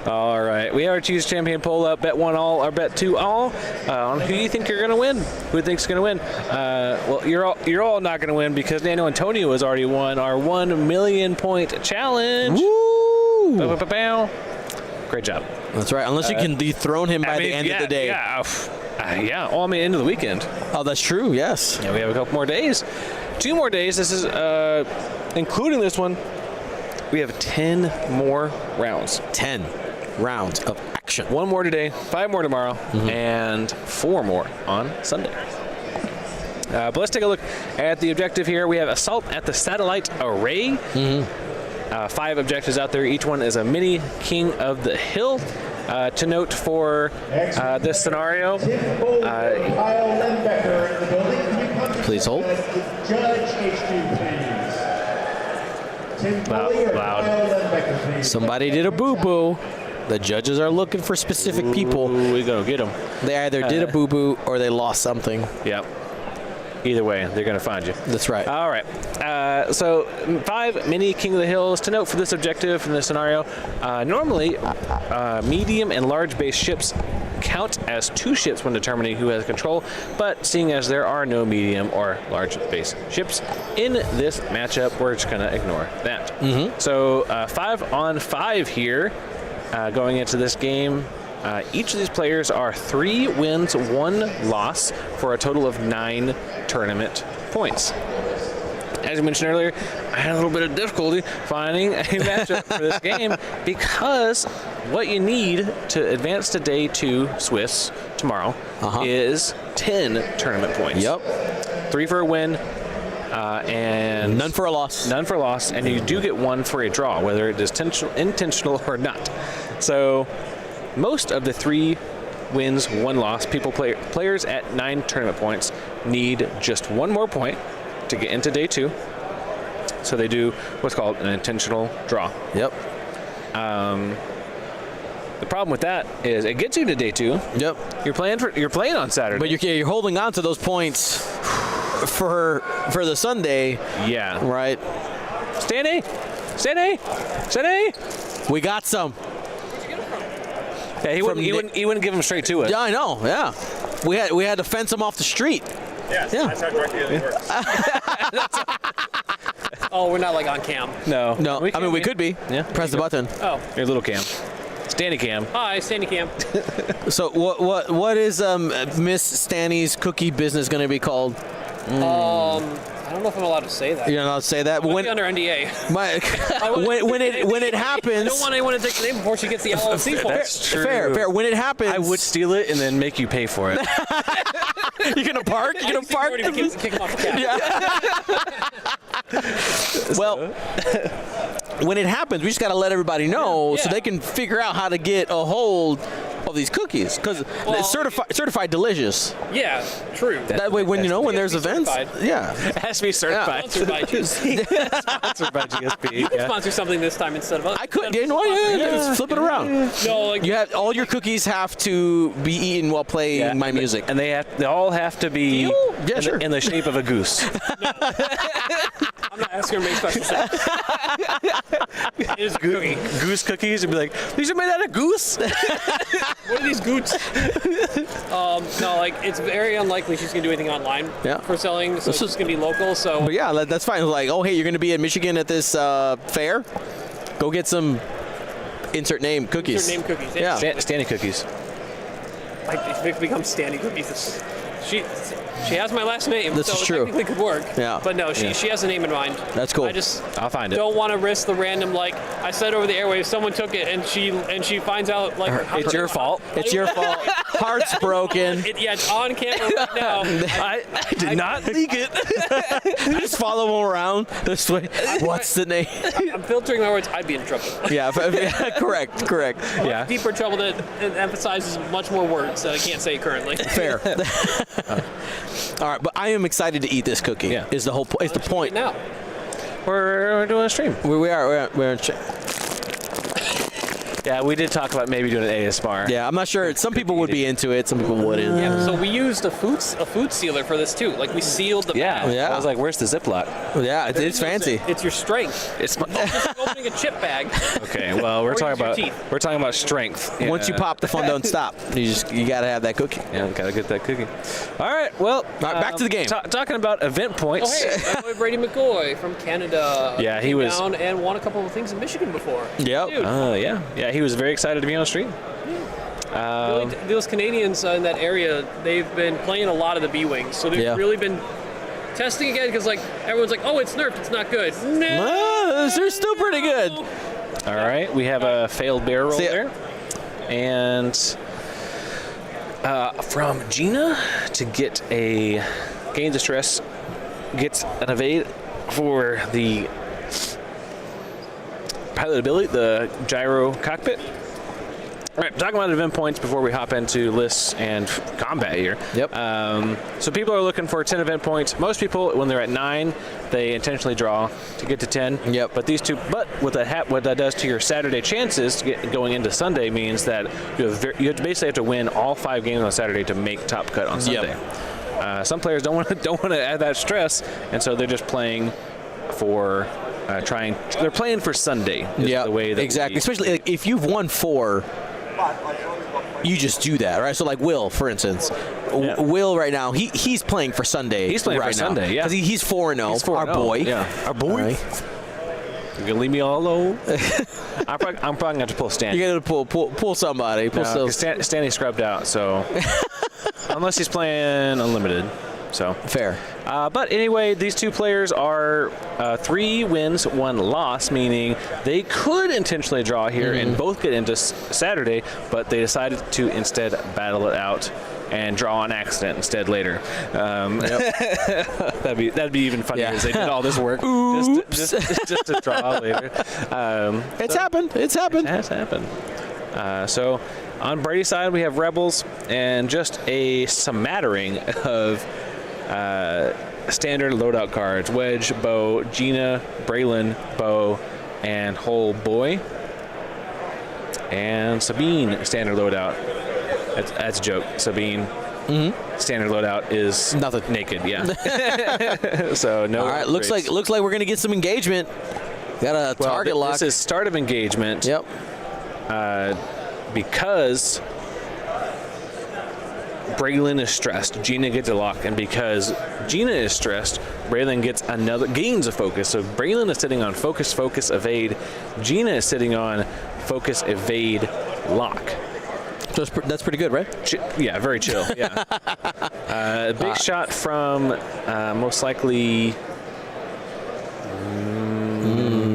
All right. We have our choose champion poll up. Bet 1 all or bet 2 all on who you think you're going to win. Who thinks going to win? Well, you're all not going to win because Daniel Antonio has already won our 1 million point challenge. Woo! Bow. Great job. That's right. Unless you can dethrone him by the end of the day. Yeah. Oh, I mean, end of the weekend. Oh, that's true. Yes. Yeah, we have a couple more days. 2 more days. This is, including this one, we have 10 more rounds. 10 rounds of action. 1 more today, 5 more tomorrow, and 4 more on Sunday. But let's take a look at the objective here. We have assault at the satellite array. 5 objectives out there. Each one is a mini King of the Hill. To note for this scenario, please hold. Loud. Somebody did a boo-boo. The judges are looking for specific people. We go get them. They either did a boo-boo or they lost something. Yep. Either way, they're going to find you. That's right. All right. So 5 mini King of the Hills. To note for this objective in this scenario, normally medium and large base ships count as 2 ships when determining who has control, but seeing as there are no medium or large base ships in this matchup, we're just going to ignore that. So 5 on 5 here going into this game. Each of these players are 3 wins, 1 loss for a total of 9 tournament points. As I mentioned earlier, I had a little bit of difficulty finding a matchup for this game because what you need to advance to day 2 Swiss tomorrow is 10 tournament points. Yep. 3 for a win, and none for a loss. None for a loss, and you do get 1 for a draw, whether it is intentional or not. So most of the 3 wins, 1 loss, players at 9 tournament points need just 1 more point to get into day 2. So they do what's called an intentional draw. Yep. The problem with that is it gets you to day 2. Yep. You're playing on Saturday, but you're holding on to those points for the Sunday. Yeah. Right. Stanny. We got some. Yeah, he wouldn't give them straight to us. Yeah, I know. Yeah. We had to fence them off the street. Yes, Yeah. that's how directly it works. Oh, we're not like on cam. No. We could be. Yeah. Press the button. Oh. Your little cam. Stanny cam. Hi, Sandy Cam. So what is Miss Stanny's cookie business going to be called? I don't know if I'm allowed to say that. You're not allowed to say that. When under NDA. When it happens, I don't want anyone to take the name before she gets the LLC for it. That's true. Fair. When it happens, I would steal it and then make you pay for it. You're gonna park. You're gonna park. Kick him off the cab. Well, when it happens, we just got to let everybody know so Yeah. they can figure out how to get a hold of these cookies because it's certified delicious. Yeah, true. That way, when there's events, certified. yeah, It has to be certified. Sponsored by GSP. Sponsored by GSP. You could sponsor something this time instead of us. I could. You know what? Yeah, flip it around. No, like You have all your cookies have to be eaten while playing my music. And they all have to be Yeah, sure. in the shape of a goose. I'm not asking her to make special sauce. It is a cookie. Goose cookies and be like, these are made out of goose? What are these goots? No, like it's very unlikely she's gonna do anything online for selling. So it's just gonna be local. So But yeah, that's fine. Like, oh hey, you're gonna be in Michigan at this fair. Go get some insert name cookies. insert name cookies. Yeah. Stanny cookies. Like it becomes Standy cookies. She has my last name, This so is it true. technically could work. Yeah. But no, she has a name in mind. That's cool. I just I'll find it. don't want to risk the random, like I said over the airwaves, someone took it and she finds out like It's your fault. It's your fault. Heart's broken. It's on camera right now. I did not leak it. Just follow him around this way. What's the name? I'm filtering my words. I'd be in trouble. Yeah, correct. Yeah. Deeper trouble that it emphasizes much more words that I can't say currently. Fair. All right, but I am excited to eat this cookie. Yeah. Is the whole point? Is the point? Now, We're doing a stream. We're in Yeah, we did talk about maybe doing an ASMR. Yeah, I'm not sure. Some people would be into it. Some people wouldn't. yeah. So we used a food sealer for this too. Like we sealed the bag. Yeah. I was like, where's the Ziploc? Yeah, it's fancy. It's your strength. It's Just opening a chip bag. okay. Well, we're Or talking use your about teeth. we're talking about strength. Once you pop, the fun don't stop. You gotta have that cookie. Yeah, gotta get that cookie. All right. Well, back to the game. Talking about event Oh points. hey, my boy Brady McCoy from Canada. Yeah, he came was- down and won a couple of things in Michigan before. Yep. Dude, Yeah. He was very excited to be on stream. really, those Canadians in that area, they've been playing a lot of the B-Wings, so they've Yeah. really been testing again because like everyone's like, oh, it's nerfed, it's not good. No, They're still pretty good. All right. We have a failed bear roll See ya. there, and from Gina to get a gain distress, gets an evade for the pilot ability, the gyro cockpit. All right, talking about event points before we hop into lists and combat here. Yep. So people are looking for 10 event points. Most people, when they're at 9, they intentionally draw to get to 10. Yep. But these two, what that does to your Saturday chances going into Sunday means that you basically have to win all 5 games on Saturday to make top cut on Sunday. Some players don't want to add that stress, and so they're just playing for They're playing for Sunday. Yeah, the way that exactly. Especially like, if you've won 4. You just do that, right? So like Will, for instance, Will right now he's playing for Sunday. He's playing right for Sunday, because he's 4-0. Our boy, our boy. Right. You gonna leave me all alone? I'm probably gonna have to pull Stan. You're gonna pull somebody. Stanley scrubbed out, so unless he's playing unlimited, so fair. But anyway, these two players are 3 wins, 1 loss, meaning they could intentionally draw here and both get into Saturday, but they decided to instead battle it out and draw on accident instead later. That'd be even funnier as they did all this work just to draw later. It's happened. It's happened. It has happened. So on Brady's side, we have Rebels and just a smattering of standard loadout cards: Wedge, Bo, Gina, Braylon, Bo, and Whole Boy. And Sabine, standard loadout. That's a joke. Sabine, standard loadout is nothing. Naked. Yeah. So no. All right. Looks like we're gonna get some engagement. Got a target lock. This is start of engagement. Yep. Because Braylon is stressed, Gina gets a lock, and because Gina is stressed, Braylon gains a focus. So Braylon is sitting on focus, evade. Gina is sitting on focus, evade, lock. So that's pretty good, right? Yeah, very chill. Yeah. Big shot from most likely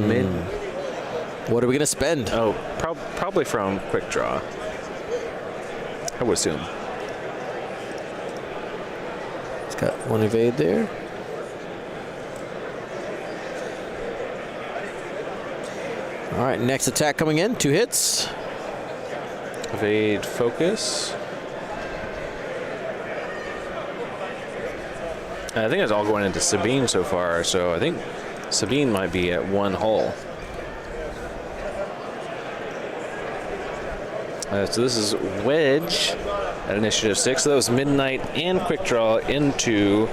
mid. What are we gonna spend? Oh, probably from quick draw. I would assume. It's got one evade there. All right, next attack coming in. 2 hits. Evade, focus. I think it's all going into Sabine so far, so I think Sabine might be at 1 hull. So this is Wedge at initiative 6. So that was Midnight and quick draw into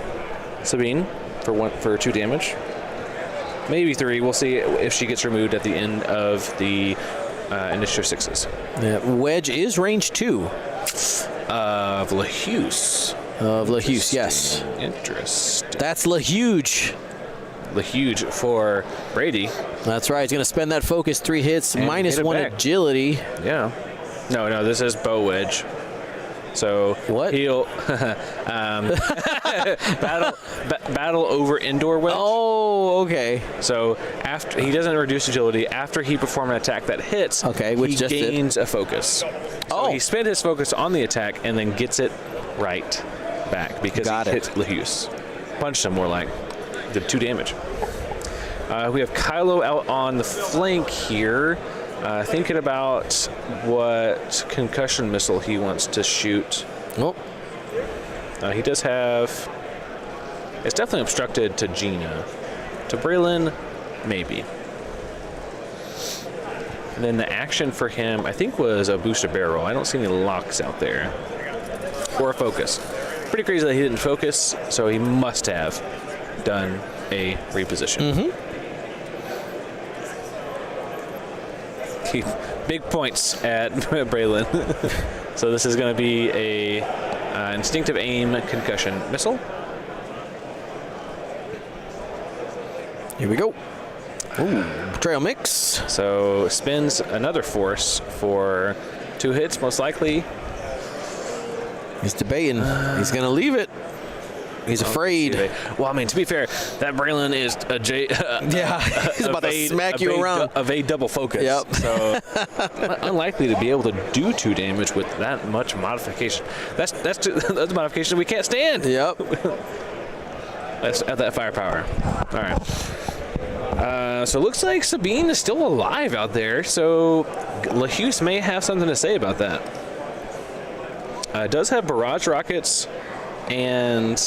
Sabine for 2 damage. Maybe 3. We'll see if she gets removed at the end of the initiative 6s. Yeah, Wedge is range 2. Of LaHuse. Yes. Interesting. That's LaHuge. LaHuge for Brady. That's right. He's going to spend that focus. 3 hits, And -1 back. agility. Yeah. No, this is Bow Wedge. So what? He'll battle over indoor wedge. Oh, okay. So after he doesn't reduce agility, after he performs an attack that hits, which he just gains a focus. So he spent his focus on the attack and then gets it right back because he hit LaHuse. Punched him more like. Did 2 damage. We have Kylo out on the flank here. Thinking about what concussion missile he wants to shoot. Oh. He does have... It's definitely obstructed to Gina. To Braylon, maybe. And then the action for him, I think, was a booster barrel. I don't see any locks out there. Or a focus. Pretty crazy that he didn't focus, so he must have done a reposition. Big points at Braylon. So this is going to be a instinctive aim concussion missile. Here we go. Ooh, betrayal mix. So spins another force for 2 hits, most likely. He's debating. He's going to leave it. He's afraid. Well, I mean, to be fair, that Braylon is he's about to smack you around. Evade double focus. Yep. So unlikely to be able to do 2 damage with that much modification. That's a modification we can't stand. Yep. That's at that firepower. All right. So it looks like Sabine is still alive out there. So LaHuse may have something to say about that. Does have barrage rockets and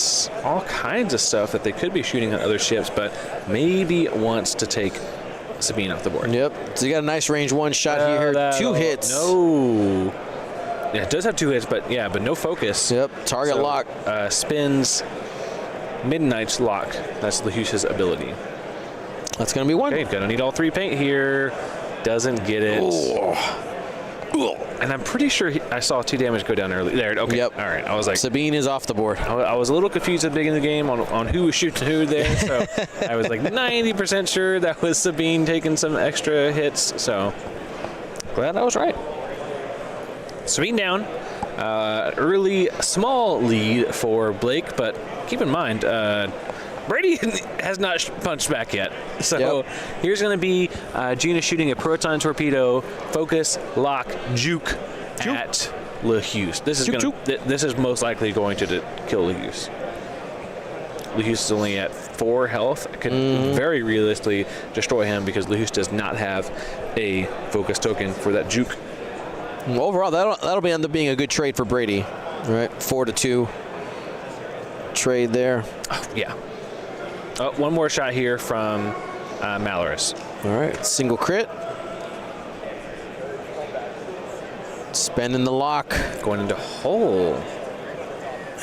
all kinds of stuff that they could be shooting at other ships, but maybe wants to take Sabine off the board. Yep. So you got a nice range 1 shot here. 2 hits. No. Yeah, it does have 2 hits, but no focus. Yep. Target lock. Spins Midnight's lock. That's LaHuse's ability. That's going to be 1. Okay, gonna need all 3 paint here. Doesn't get it. Oh. And I'm pretty sure I saw 2 damage go down early. There, okay. Yep. All right. I was like, Sabine is off the board. I was a little confused at the beginning of the game on who was shooting who there. So I was like 90% sure that was Sabine taking some extra hits. So glad I was right. Sabine down. Early small lead for Blake, but keep in mind, Brady has not punched back yet. So here's going to be Gina shooting a proton torpedo, focus, lock, juke at LeHuse. This is this is most likely going to kill LeHuse. LeHuse is only at 4 health. It could very realistically destroy him because LeHuse does not have a focus token for that juke. Well, overall, that'll end up being a good trade for Brady. Right, 4-2 trade there. Oh, yeah. Oh, one more shot here from Malorus. All right, single crit. Spending the lock. Going into hole.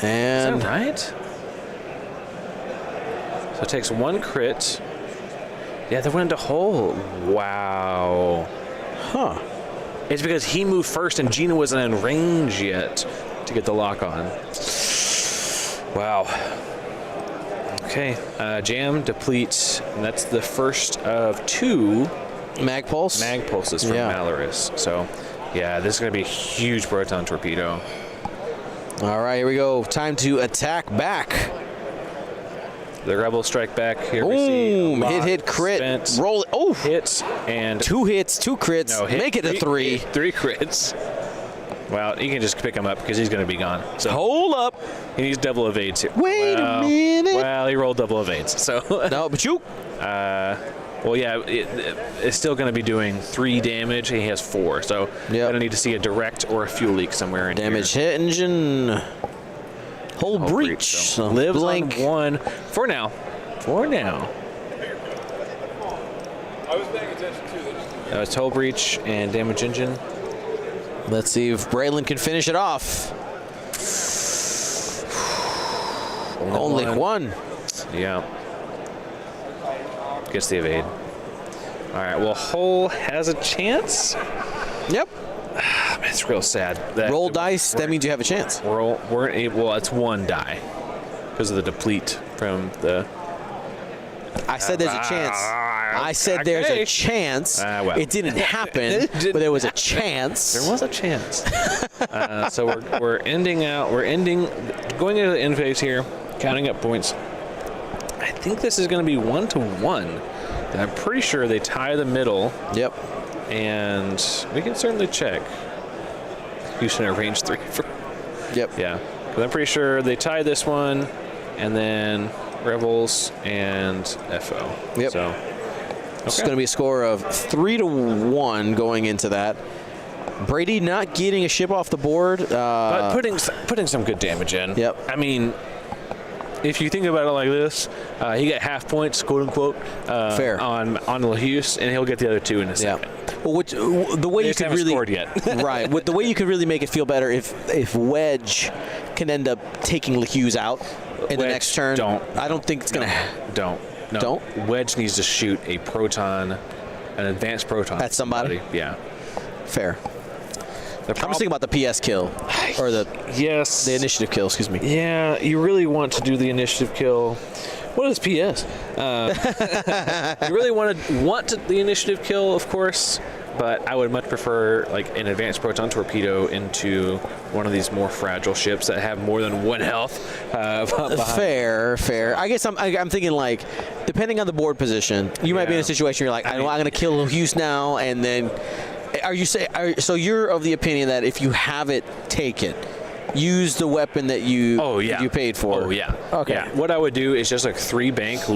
And is that right? So it takes 1 crit. Yeah, they went into hole. Wow. Huh. It's because he moved first and Gina wasn't in range yet to get the lock on. Wow. Okay, jam, deplete, and that's the first of 2 mag pulses from Malorus. So, yeah, this is going to be a huge proton torpedo. All right, here we go. Time to attack back. The Rebels strike back. Here Boom! we see hit, crit, spent. roll it. Oh! Hits and 2 hits, 2 crits. No, make it a 3. 3 crits. Well, you can just pick him up because he's going to be gone. So hold up. He needs double evades here. Wait a minute. Well, he rolled double evades. So no, but you. Well, yeah, it's still going to be doing 3 damage. He has 4, so you're going to need to see a direct or a fuel leak somewhere in damage here. Hit engine. Hull breach. So lives blink. on 1 for now. For now. I was paying attention too. That was hull breach and damage engine. Let's see if Braylon can finish it off. Only one. Yeah. Gets the evade. All right. Well, Hull has a chance. Yep. It's real sad. That roll dice. That means you have a chance. Weren't able. Well, it's 1 die because of the deplete from the. I said there's a chance. I said there's a chance. Well. It didn't happen, but there was a chance. There was a chance. So we're ending out. We're going into the end phase here, counting up points. I think this is going to be 1-1. I'm pretty sure they tie the middle. Yep. And we can certainly check. Houston at range 3. Yep. Yeah. Because I'm pretty sure they tie this one, and then Rebels and FO. Yep. So it's going to be a score of 3-1 going into that. Brady not getting a ship off the board, but putting some good damage in. Yep. I mean, if you think about it like this, he got half points, quote unquote, fair on LeHuse, and he'll get the other 2 in a second. Well, the way you could really scored yet. right. The way you could really make it feel better if Wedge can end up taking LeHuse out in the next turn. I don't think it's gonna. Don't. Wedge needs to shoot a proton, an advanced proton at somebody. Yeah. Fair. I'm just thinking about the PS kill, or the initiative kill. Excuse me. Yeah, you really want to do the initiative kill. What is PS? You really want the initiative kill, of course, but I would much prefer like an advanced proton torpedo into one of these more fragile ships that have more than 1 health. Fair. I guess I'm thinking like, depending on the board position, you might be in a situation where you're like, I'm going to kill Hughes now, and then. So you're of the opinion that if you have it, take it. Use the weapon that you paid for. Oh yeah. Okay. Yeah. What I would do is just like 3 bank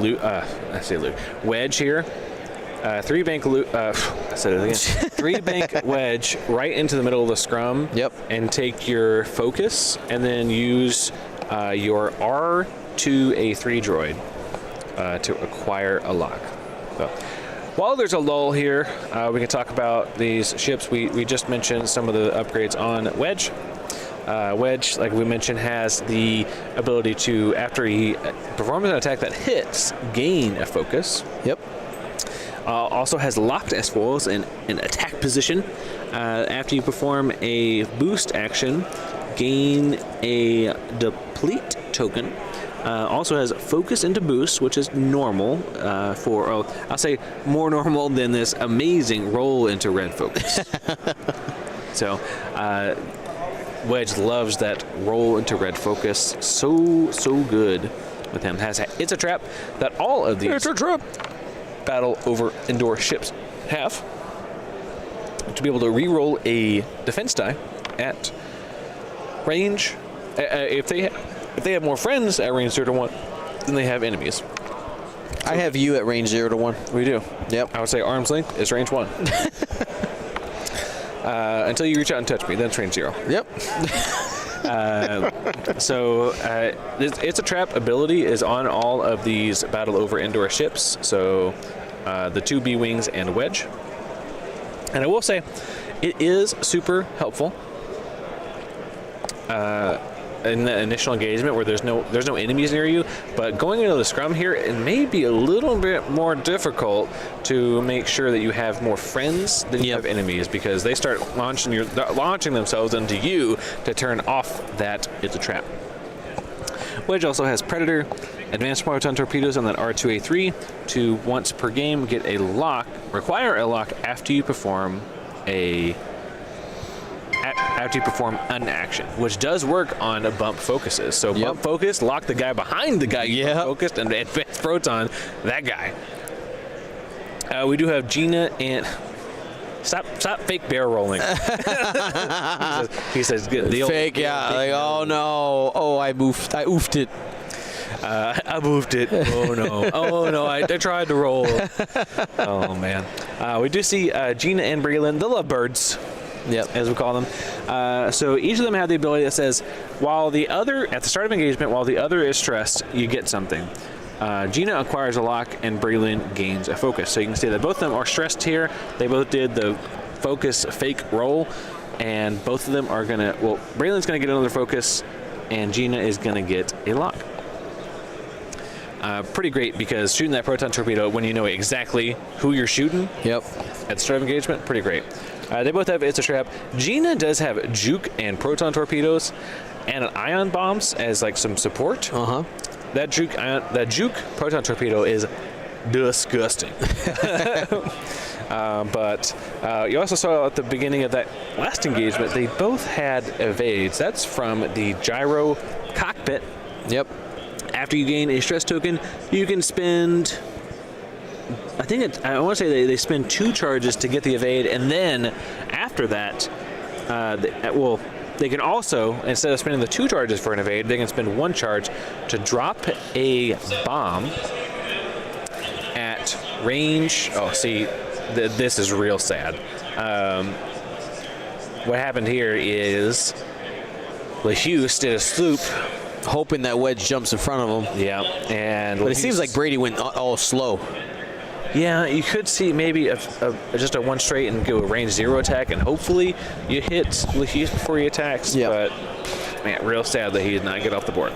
wedge here. 3 bank I said it again. 3 bank wedge right into the middle of the scrum. Yep. And take your focus, and then use your R2A3 droid to acquire a lock. So, while there's a lull here, we can talk about these ships. We just mentioned some of the upgrades on Wedge. Wedge, like we mentioned, has the ability to, after he performs an attack that hits, gain a focus. Yep. Also has locked S-foils in attack position. After you perform a boost action, gain a deplete token. Also has focus into boost, which is normal I'll say more normal than this amazing roll into red focus. So Wedge loves that roll into red focus. So good with him. It's a trap that all of these battle over indoor ships have. To be able to re-roll a defense die at range. If they have more friends at range 0 to 1 than they have enemies. I have you at range 0 to 1. We do. Yep. I would say arm's length is range 1. Until you reach out and touch me, then it's range 0. Yep. It's a trap ability is on all of these battle over indoor ships. So the 2 B-Wings and Wedge. And I will say, it is super helpful in the initial engagement where there's no enemies near you. But going into the scrum here, it may be a little bit more difficult to make sure that you have more friends than you have enemies, because they start launching themselves into you to turn off that it's a trap. Wedge also has Predator, advanced proton torpedoes on that R2A3 to once per game require a lock after you perform an action, which does work on bump focuses. So bump focus, lock the guy behind the guy you focused, and advanced proton, that guy. We do have Gina and stop fake bear rolling. he says get the fake, like, oh no, oh I oofed it. I moved it. Oh no. Oh no. I tried to roll. Oh man. We do see Gina and Braylon, the lovebirds. Yep, as we call them. So each of them have the ability that says, while the other, at the start of engagement, while the other is stressed, you get something. Gina acquires a lock and Braylon gains a focus. So you can see that both of them are stressed here. They both did the focus fake roll, and both of them are gonna, well, Braylon's gonna get another focus, and Gina is gonna get a lock. Pretty great, because shooting that proton torpedo when you know exactly who you're shooting. Yep. At the start of engagement, pretty great. They both have It's a Trap. Gina does have juke and proton torpedoes and an ion bombs as like some support. That juke proton torpedo is disgusting. But you also saw at the beginning of that last engagement, they both had evades. That's from the gyro cockpit. Yep. After you gain a stress token, you can spend, I want to say they spend 2 charges to get the evade, and then after that, they can also, instead of spending the 2 charges for an evade, they can spend 1 charge to drop a bomb at range. Oh, see, this is real sad. What happened here is LaHuse did a sloop, hoping that Wedge jumps in front of him. Yeah, but it seems like Brady went all slow. Yeah, you could see maybe just a 1 straight and go a range 0 attack, and hopefully you hit LaHuse before he attacks. Yep. But man, real sad that he did not get off the board.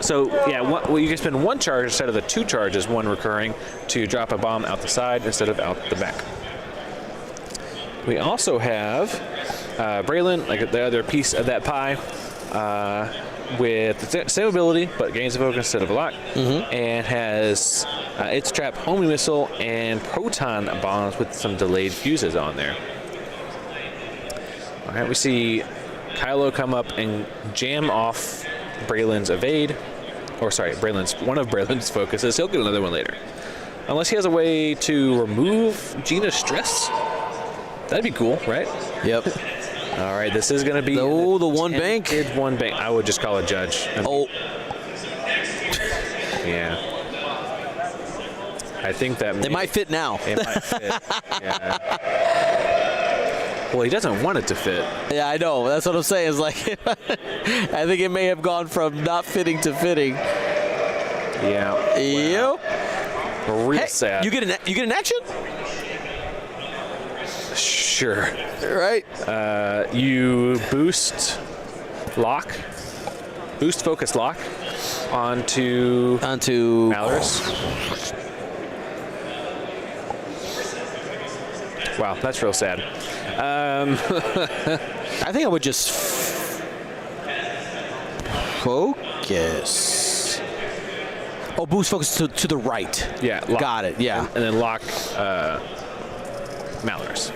So yeah, you can spend 1 charge instead of the 2 charges, 1 recurring, to drop a bomb out the side instead of out the back. We also have Braylon, like the other piece of that pie, with the same ability, but gains a focus instead of a lock, and has It's a Trap, homing missile, and proton bombs with some delayed fuses on there. All right, we see Kylo come up and jam off Braylon's evade, or sorry, one of Braylon's focuses. He'll get another one later, unless he has a way to remove Gina's stress. That'd be cool, right? Yep. All right, this is going to be the one bank. One bank. I would just call a judge. Yeah. I think that it might fit now. It might fit. Yeah. Well, he doesn't want it to fit. Yeah, I know. That's what I'm saying. Is like, I think it may have gone from not fitting to fitting. Yeah. Wow. Yep. Real sad. You get an action? Sure. Right. You boost focus lock onto Malorus. Wow, that's real sad. I think I would just focus. Oh, boost focus to the right. Yeah. Lock. Got it. Yeah. And then lock Malorus.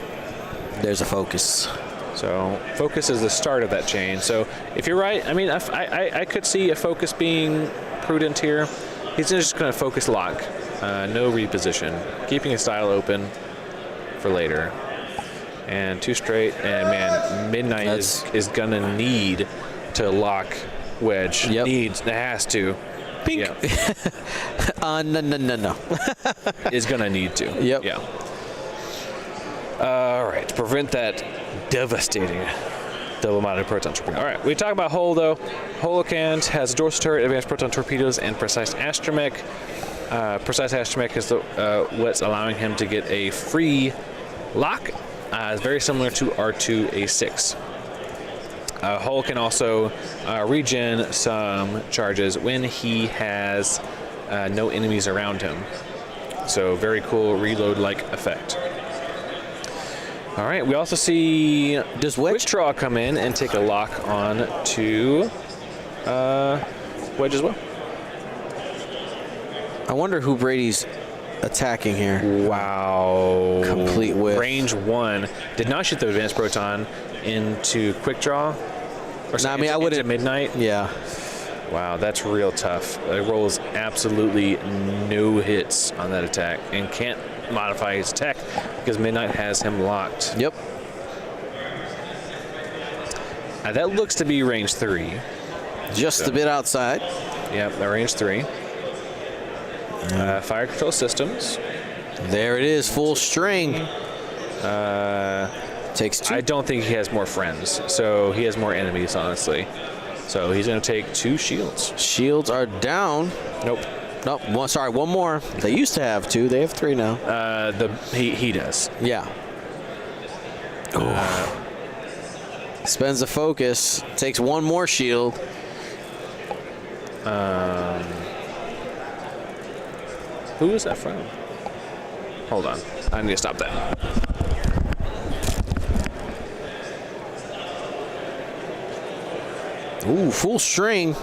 There's a focus. So focus is the start of that chain. So if you're right, I mean, I could see a focus being prudent here. He's just going to focus lock, no reposition, keeping his style open for later. And 2 straight. And, man, Midnight is going to need to lock Wedge. Yep. Has to. Pink. Yeah. No. Is going to need to. Yep. Yeah. All right. To prevent that devastating double-mounted proton torpedo. All right. We talk about Hull, though. Holocant has dorsal turret, advanced proton torpedoes, and precise astromech. Precise astromech is what's allowing him to get a free lock. It's very similar to R2A6. Hull can also regen some charges when he has no enemies around him. So very cool reload-like effect. All right, we also see does Wedge Draw come in and take a lock on to Wedge as well. I wonder who Brady's attacking here. Wow. Complete whiff. Range 1. Did not shoot the advanced proton into quick draw. Or No, I mean, I wouldn't. Midnight. Yeah. Wow, that's real tough. It rolls absolutely no hits on that attack and can't modify his attack because Midnight has him locked. Yep. That looks to be range 3. Just a bit outside. Yep, range 3. Fire control systems. There it is, full string. Takes 2. I don't think he has more friends, so he has more enemies, honestly. So he's going to take 2 shields. Shields are down. Nope. Nope. One more. They used to have 2. They have 3 now. He does. Yeah. Spends the focus. Takes 1 more shield. Who is that from? Hold on. I need to stop that. Ooh, full string.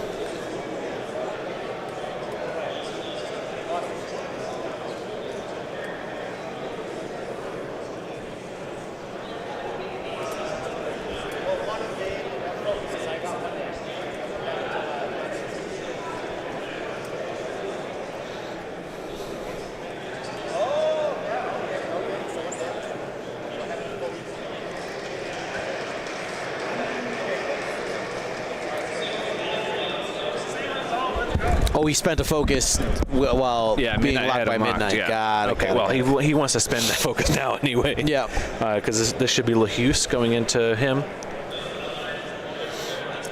Oh, he spent a focus while being locked by Midnight. Yeah. Got it. Okay, well, he wants to spend that focus now anyway. Yeah. Because this should be LaHuse going into him.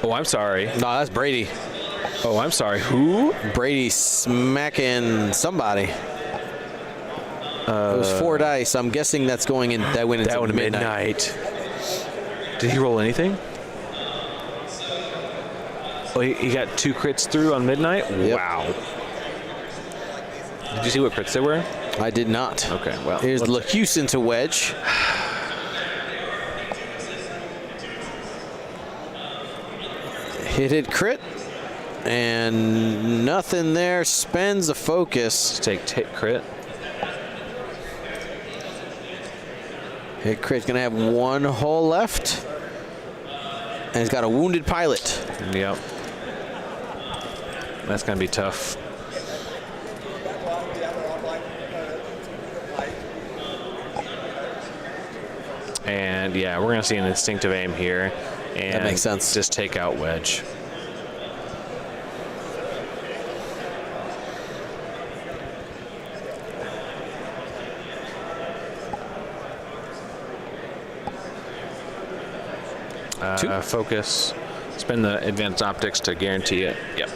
Oh, I'm sorry. No, that's Brady. Oh, I'm sorry. Who? Brady smacking somebody. It was 4 dice. I'm guessing that's going in. That went into Midnight. Did he roll anything? Oh, he got 2 crits through on Midnight? Yep. Wow. Did you see what crits they were? I did not. Okay, well. Here's LaHuse into Wedge. Hit crit. And nothing there. Spends the focus. Take crit. Hit crit's going to have 1 hole left. And he's got a wounded pilot. Yep. That's going to be tough. And yeah, we're going to see an instinctive aim here. And that makes sense. Just take out Wedge. Focus. Spin the advanced optics to guarantee it. Yep.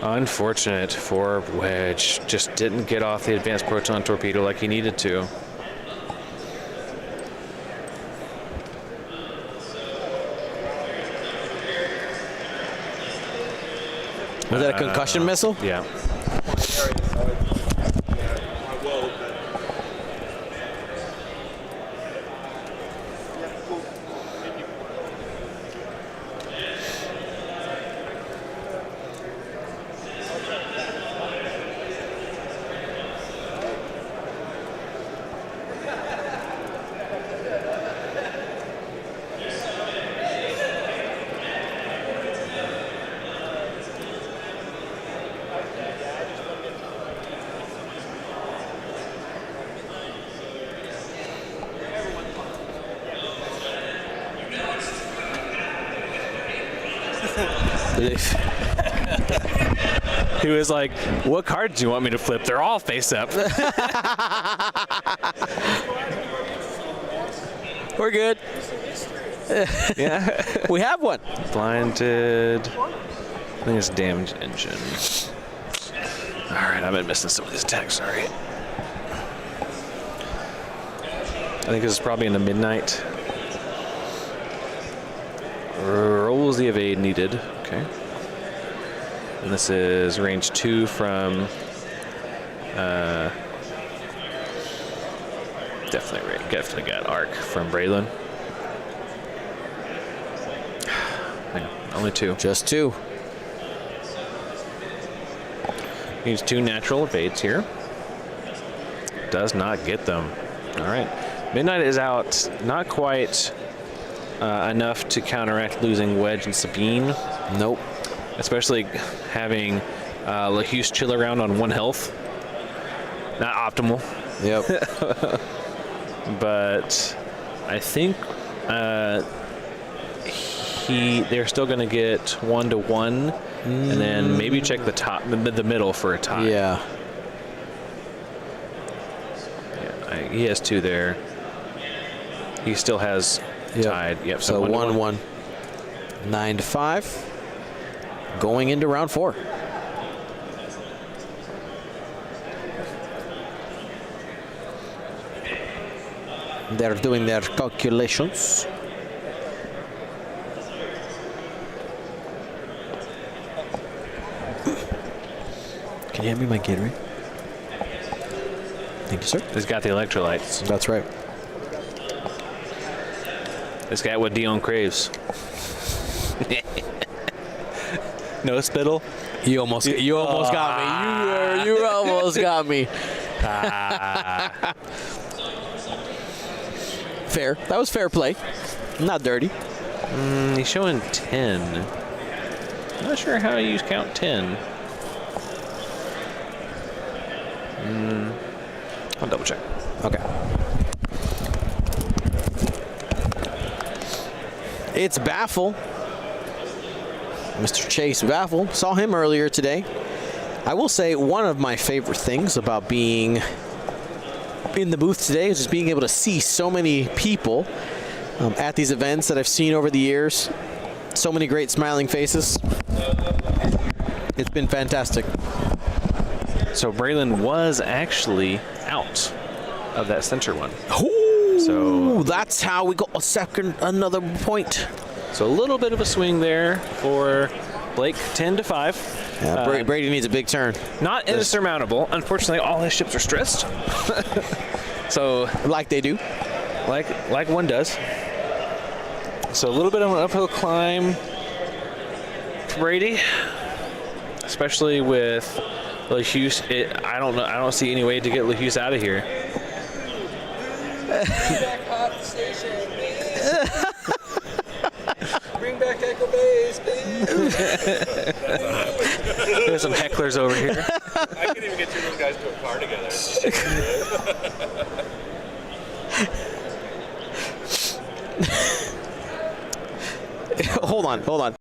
Unfortunate for Wedge. Just didn't get off the advanced proton torpedo like he needed to. Was that a concussion missile? Yeah. He was like, what cards do you want me to flip? They're all face up. We're good. Yeah. We have one. Blinded. I think it's damage engine. All right, I've been missing some of these attacks, sorry. I think this is probably in the midnight. Rolls the evade needed. Okay. And this is range 2 from definitely got arc from Braylon. Man, only 2. Just 2. Needs 2 natural evades here. Does not get them. All right. Midnight is out. Not quite enough to counteract losing Wedge and Sabine. Nope. Especially having LaHuse chill around on 1 health. Not optimal. Yep. But I think they're still going to get 1-1, and then maybe check the middle for a tie. Yeah. He has 2 there. He still has tied. Yep. So 1-1. 9-5. Going into round 4. They're doing their calculations. Can you hand me my Gatorade? Thank you, sir. He's got the electrolytes. That's right. This guy what Dion craves. No spittle. You almost got me. You almost got me. Fair. That was fair play. Not dirty. He's showing 10. Not sure how you count 10. I'll double check. Okay. It's Baffle. Mr. Chase Baffle. Saw him earlier today. I will say one of my favorite things about being in the booth today is just being able to see so many people at these events that I've seen over the years. So many great smiling faces. It's been fantastic. So Braylon was actually out of that center one. Ooh, so that's how we got another point. So a little bit of a swing there for Blake, 10-5. Yeah, Brady needs a big turn. Not insurmountable. Unfortunately, all his ships are stressed. So like they do. Like one does. So a little bit of an uphill climb for Brady, especially with LaHuse. I don't know. I don't see any way to get LaHuse out of here. Bring back Echo Base, baby. There's some hecklers over here. I couldn't even get 2 of those guys to a car together. Hold on.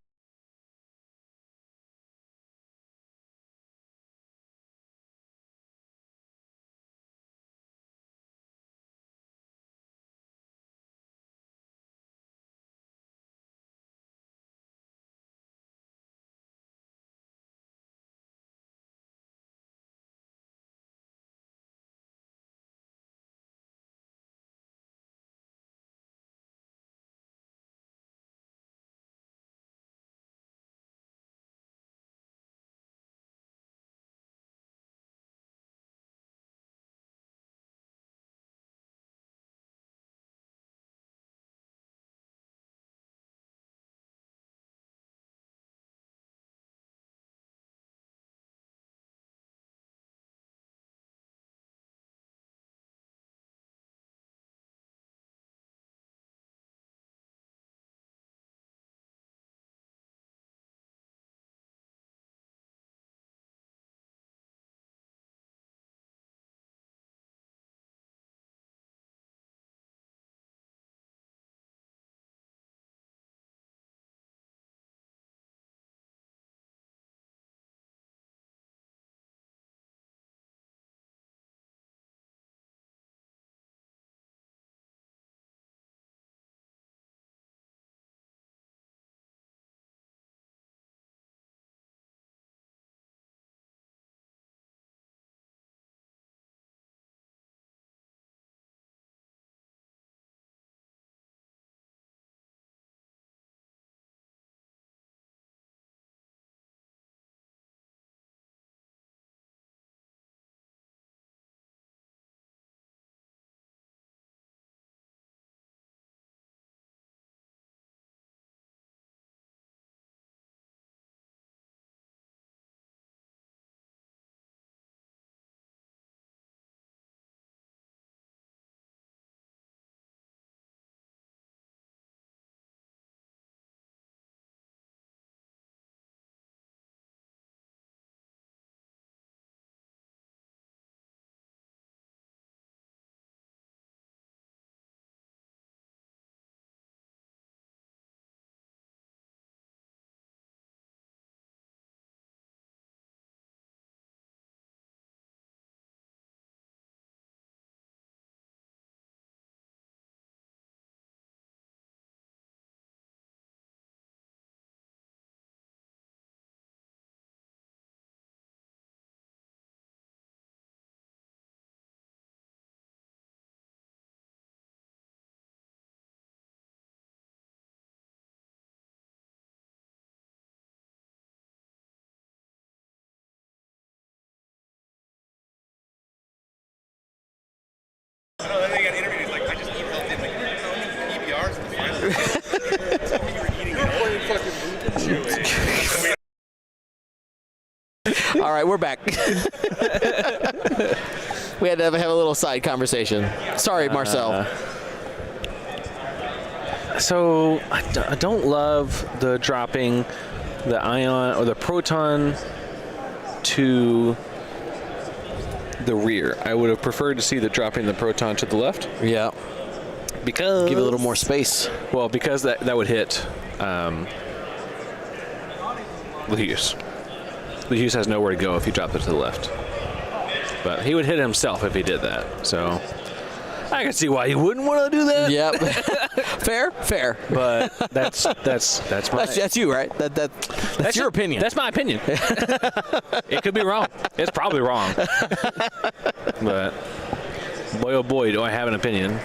All right, we're back. We had to have a little side conversation. Sorry, Marcel. So I don't love the dropping the ion or the proton to the rear. I would have preferred to see the dropping the proton to the left. Yeah. Because give it a little more space. Well, because that would hit Lehus. Lehus has nowhere to go if he dropped it to the left. But he would hit himself if he did that. So I can see why he wouldn't want to do that. Yep. Fair. But that's you, right? That's your opinion. That's my opinion. It could be wrong. It's probably wrong. But boy, oh boy, do I have an opinion.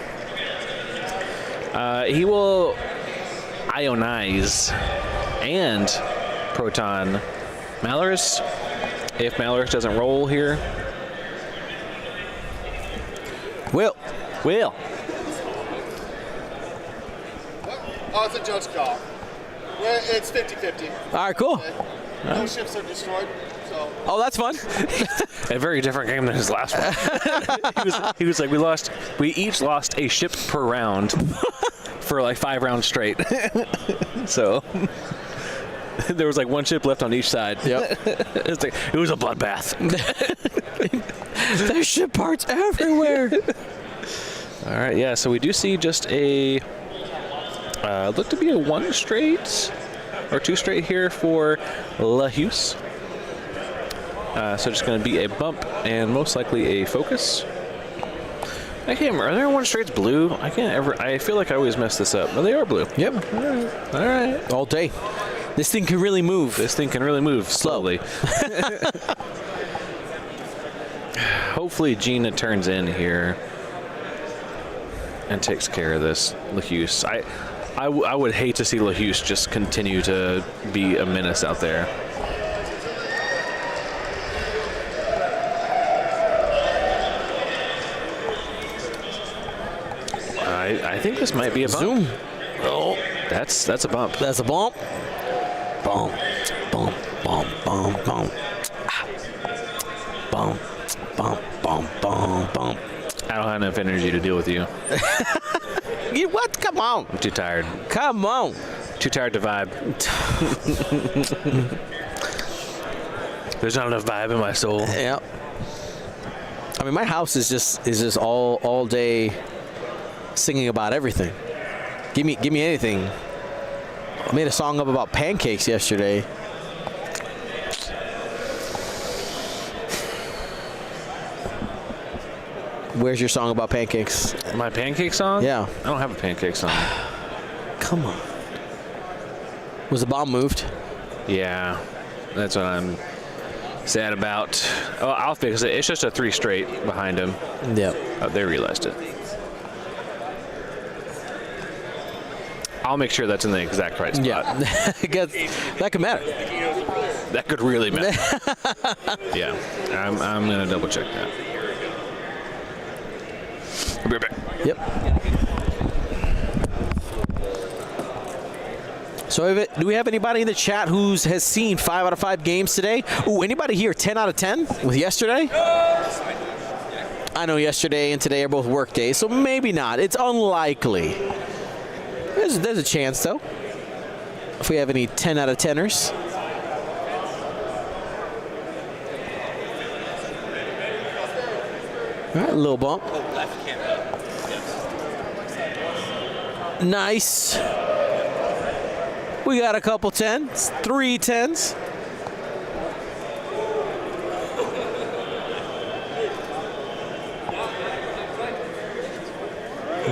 He will ionize and proton Malorus if Malorus doesn't roll here. Will. Oh, it's a judge call. It's 50-50. All right, cool. No ships are destroyed, so. Oh, that's fun. A very different game than his last one. he was like, we each lost a ship per round for like 5 rounds straight. So there was like one ship left on each side. Yep. It was a bloodbath. There's ship parts everywhere. All right, yeah. So we do see just a look to be a 1 straight or 2 straight here for Lehus. So just going to be a bump and most likely a focus. I can't remember. Are there 1 straights blue? I can't ever. I feel like I always mess this up. But they are blue. Yep. All right. All day. This thing can really move. Slowly. Hopefully Gina turns in here and takes care of this Lehus. I would hate to see Lehus just continue to be a menace out there. I think this might be a bump. Zoom. Oh, that's a bump. That's a bump. Bump. Bump. Bump. Bump. Bump. Bump. Bump. Bump. Bump. Bump. I don't have enough energy to deal with you. You what? Come on. I'm too tired. Come on. Too tired to vibe. There's not enough vibe in my soul. Yeah. I mean, my house is just all day singing about everything. Give me anything. I made a song up about pancakes yesterday. Where's your song about pancakes? My pancake song? Yeah. I don't have a pancake song. Come on. Was the bomb moved? Yeah. That's what I'm sad about. Oh, I'll fix it. It's just a 3 straight behind him. Yep. Oh, they realized it. I'll make sure that's in the exact right spot. Yeah. That could matter. That could really matter. Yeah. I'm going to double check that. I'll be right back. Yep. So do we have anybody in the chat who has seen 5 out of 5 games today? Ooh, anybody here 10 out of 10 with yesterday? I know yesterday and today are both work days, so maybe not. It's unlikely. There's a chance, though. If we have any 10 out of 10ers. All right, a little bump. Nice. We got a couple 10s, 3 10s.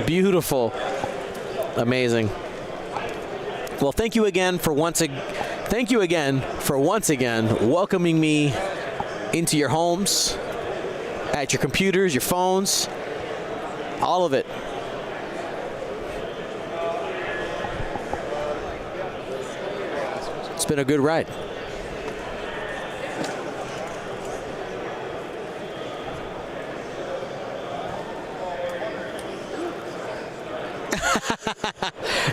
Beautiful. Amazing. Well, thank you again for once again welcoming me into your homes, at your computers, your phones, all of it. It's been a good ride.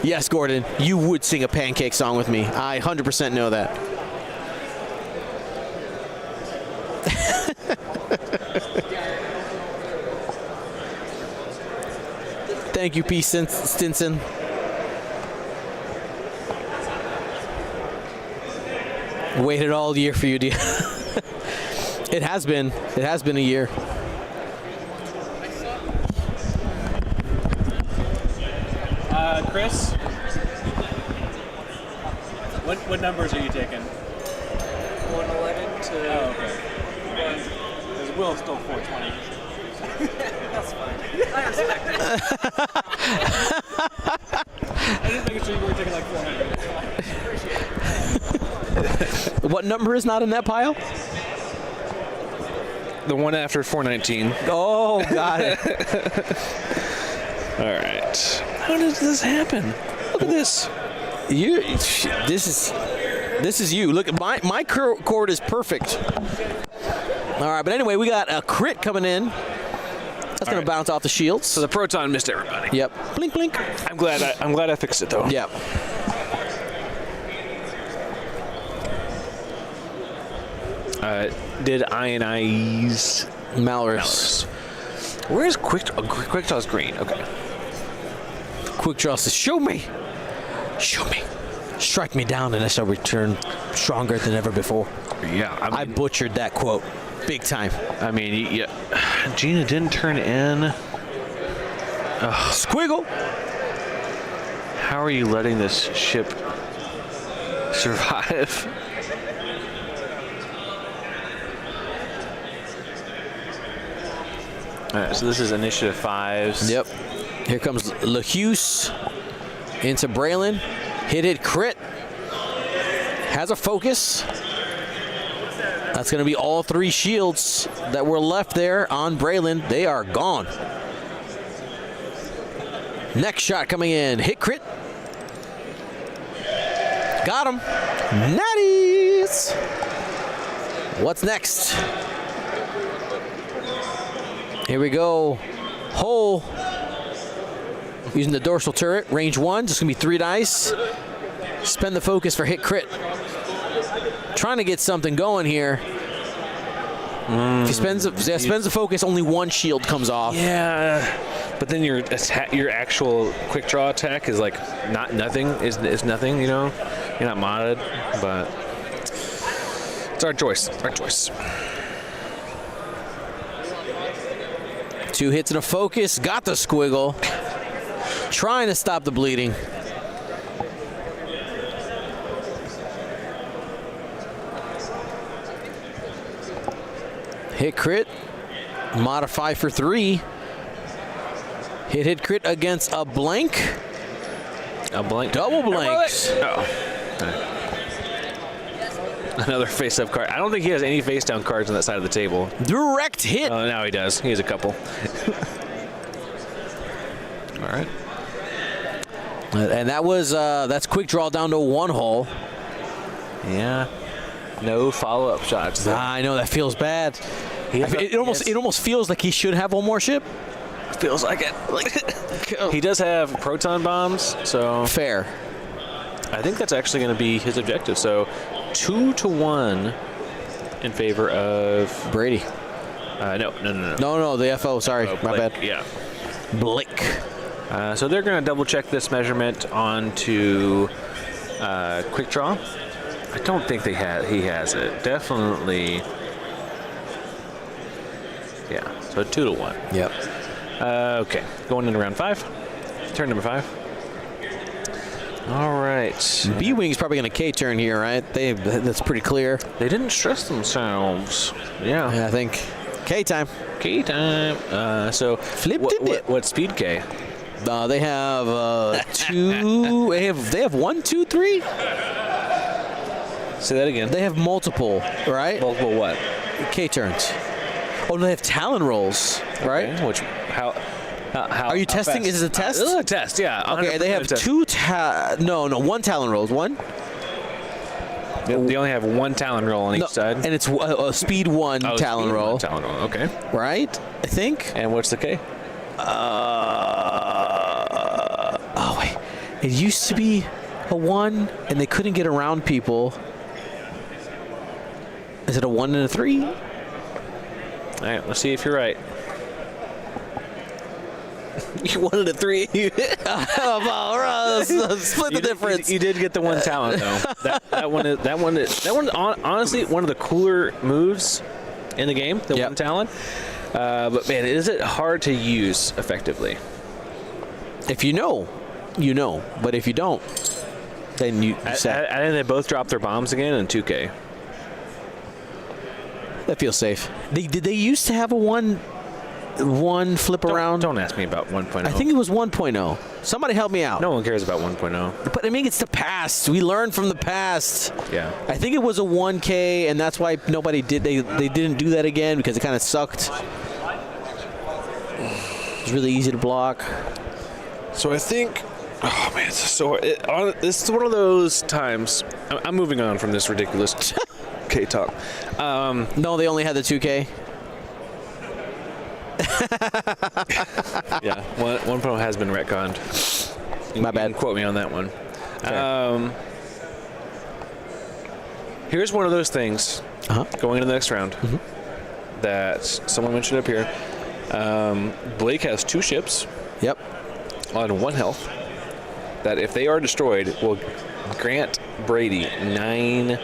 Yes, Gordon, you would sing a pancake song with me. I 100% know that. Thank you, P. Stinson. Waited all year for you, dear. It has been a year. Chris, what numbers are you taking? 111 to. Oh, okay. Because Will's still 420. That's fine. I respect it. I just making sure you were taking like 400. What number is not in that pile? The one after 419. Oh, got it. All right. How does this happen? Look at this. This is you. Look, my chord is perfect. All right, but anyway, we got a crit coming in. That's going to bounce off the shields. So the proton missed everybody. Yep. Blink, blink. I'm glad I fixed it though. Yep. Did ionize Malrus. Where's Quicktraw's green? Okay. Quickdraw says, "Show me. Show me. Strike me down, and I shall return stronger than ever before." Yeah, I butchered that quote, big time. I mean, yeah. Gina didn't turn in. Squiggle. How are you letting this ship survive? All right, so this is initiative 5. Yep. Here comes LaHuse into Braylon. Hit crit. Has a focus. That's going to be all 3 shields that were left there on Braylon. They are gone. Next shot coming in. Hit crit. Got him. Natties. What's next? Here we go. Hole. Using the dorsal turret. Range 1. Just going to be 3 dice. Spend the focus for hit crit. Trying to get something going here. If he spends the focus, only 1 shield comes off. Yeah, but then your actual quick draw attack is like nothing. Is nothing. You know, you're not modded, but it's our choice. Our choice. 2 hits and a focus. Got the squiggle. Trying to stop the bleeding. Hit crit. Modify for 3. Hit crit against a blank. A blank. Double blanks. Oh. Another face-up card. I don't think he has any face-down cards on that side of the table. Direct hit. Oh, now he does. He has a couple. All right. And that was that's quick draw down to 1 hole. Yeah. No follow-up shots. I know that feels bad. It almost feels like he should have 1 more ship. Feels like it. He does have proton bombs, so fair. I think that's actually going to be his objective. So 2-1 in favor of Brady. No, the FO. Sorry, my bad. Yeah, Blake. So they're going to double check this measurement onto quick draw. I don't think he has it. Definitely. Yeah. So 2-1. Yep. Okay. Going into round 5. Turn number 5. All right. B-Wing's probably going to K-turn here, right? That's pretty clear. They didn't stress themselves. Yeah. I think K-time. K-time. So flipped it. What speed K? They have 2. They have 1, 2, 3. Say that again. They have multiple, right? Multiple what? K-turns. Oh, no, they have Talon rolls, right? Okay. Which how are you testing? Fast? Is it a test? This is a test, yeah. Okay, they have 2 1 Talon rolls. 1? They only have 1 Talon roll on each side. And it's a speed 1 Talon roll. Talon roll, okay. Right? I think. And what's the K? Oh, wait. It used to be a 1, and they couldn't get around people. Is it a 1 and a 3? All right, let's see if you're right. You wanted a 3. Split the difference. You did get the one talent though. that one, honestly, one of the cooler moves in the game. The one talent. But man, is it hard to use effectively? If you know, you know. But if you don't, then you set. I think they both dropped their bombs again in 2K. That feels safe. Did they used to have a one flip around? Don't ask me about 1.0. I think it was 1.0. Somebody help me out. No one cares about 1.0. But I mean, it's the past. We learn from the past. Yeah. I think it was a 1K, and that's why nobody did. They didn't do that again because it kind of sucked. It's really easy to block. So I think, oh man, this is one of those times. I'm moving on from this ridiculous K talk. No, they only had the 2K. Yeah, 1.0 has been retconned. My bad. You can quote me on that one. Here's one of those things going into the next round that someone mentioned up here. Blake has 2 ships. Yep. On 1 health. That if they are destroyed, will grant Brady 9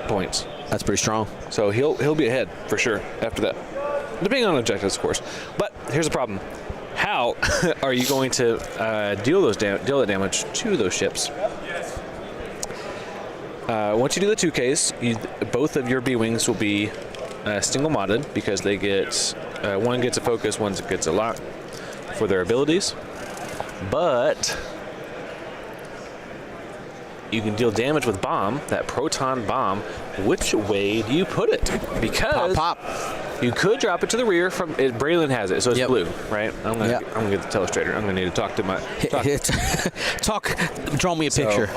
points. That's pretty strong. So he'll be ahead for sure after that. Depending on objectives, of course. But here's the problem. How are you going to deal that damage to those ships? Once you do the 2Ks, both of your B-Wings will be single modded because they get one gets a focus, one gets a lock for their abilities. But you can deal damage with bomb, that proton bomb. Which way do you put it? Because pop. You could drop it to the rear from it. Braylon has it, so it's blue, right? I'm gonna get the telestrator. I'm gonna need to talk to my Draw me a picture.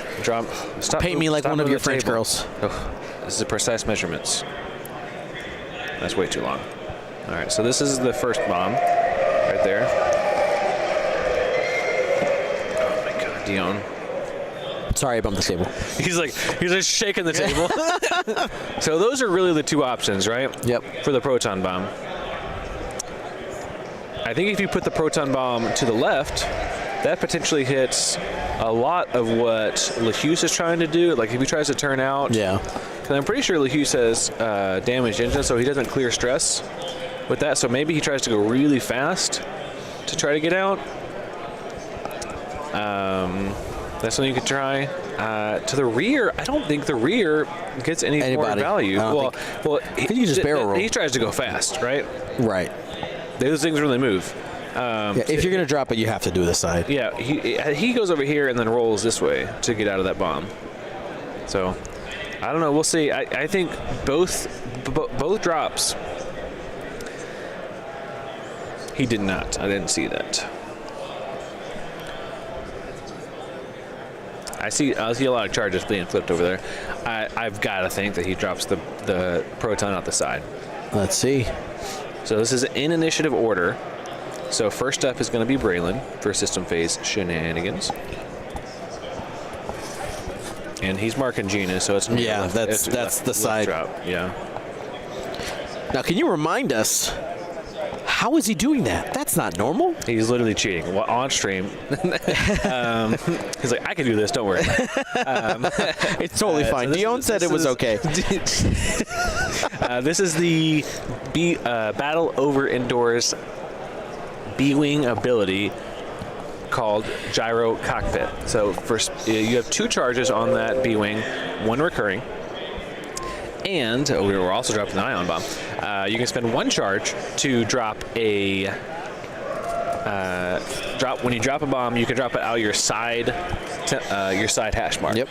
Paint me like one of your French girls. Oh, this is precise measurements. That's way too long. All right, so this is the first bomb, right there. Oh my God, Dion. Sorry, I bumped the table. He's just shaking the table. So those are really the 2 options, right? Yep. For the proton bomb. I think if you put the proton bomb to the left, that potentially hits a lot of what LaHuse is trying to do. Like if he tries to turn out. Yeah. Because I'm pretty sure LaHuse has damaged engine, so he doesn't clear stress with that. So maybe he tries to go really fast to try to get out. That's something you could try. To the rear, I don't think the rear gets any more value. Well, you just barrel roll. He tries to go fast, right? Right. Those things really move. If you're going to drop it, you have to do the side. Yeah, he goes over here and then rolls this way to get out of that bomb. So, I don't know. We'll see. I think both drops. He did not. I didn't see that. I see a lot of charges being flipped over there. I've got to think that he drops the proton out the side. Let's see. So this is in initiative order. So first up is going to be Braylon for system phase shenanigans. And he's marking Gina, so it's that's the side drop. Yeah. Now, can you remind us? How is he doing that? That's not normal. He's literally cheating on stream. He's like, I can do this. Don't worry. It's totally fine. So Dion said it was okay. This is the Battle Over Indoors B-Wing ability called Gyro Cockpit. So first, you have 2 charges on that B-Wing, 1 recurring. And we're also dropping an ion bomb. You can spend 1 charge to drop a when you drop a bomb, you can drop it out of your side hash mark. Yep.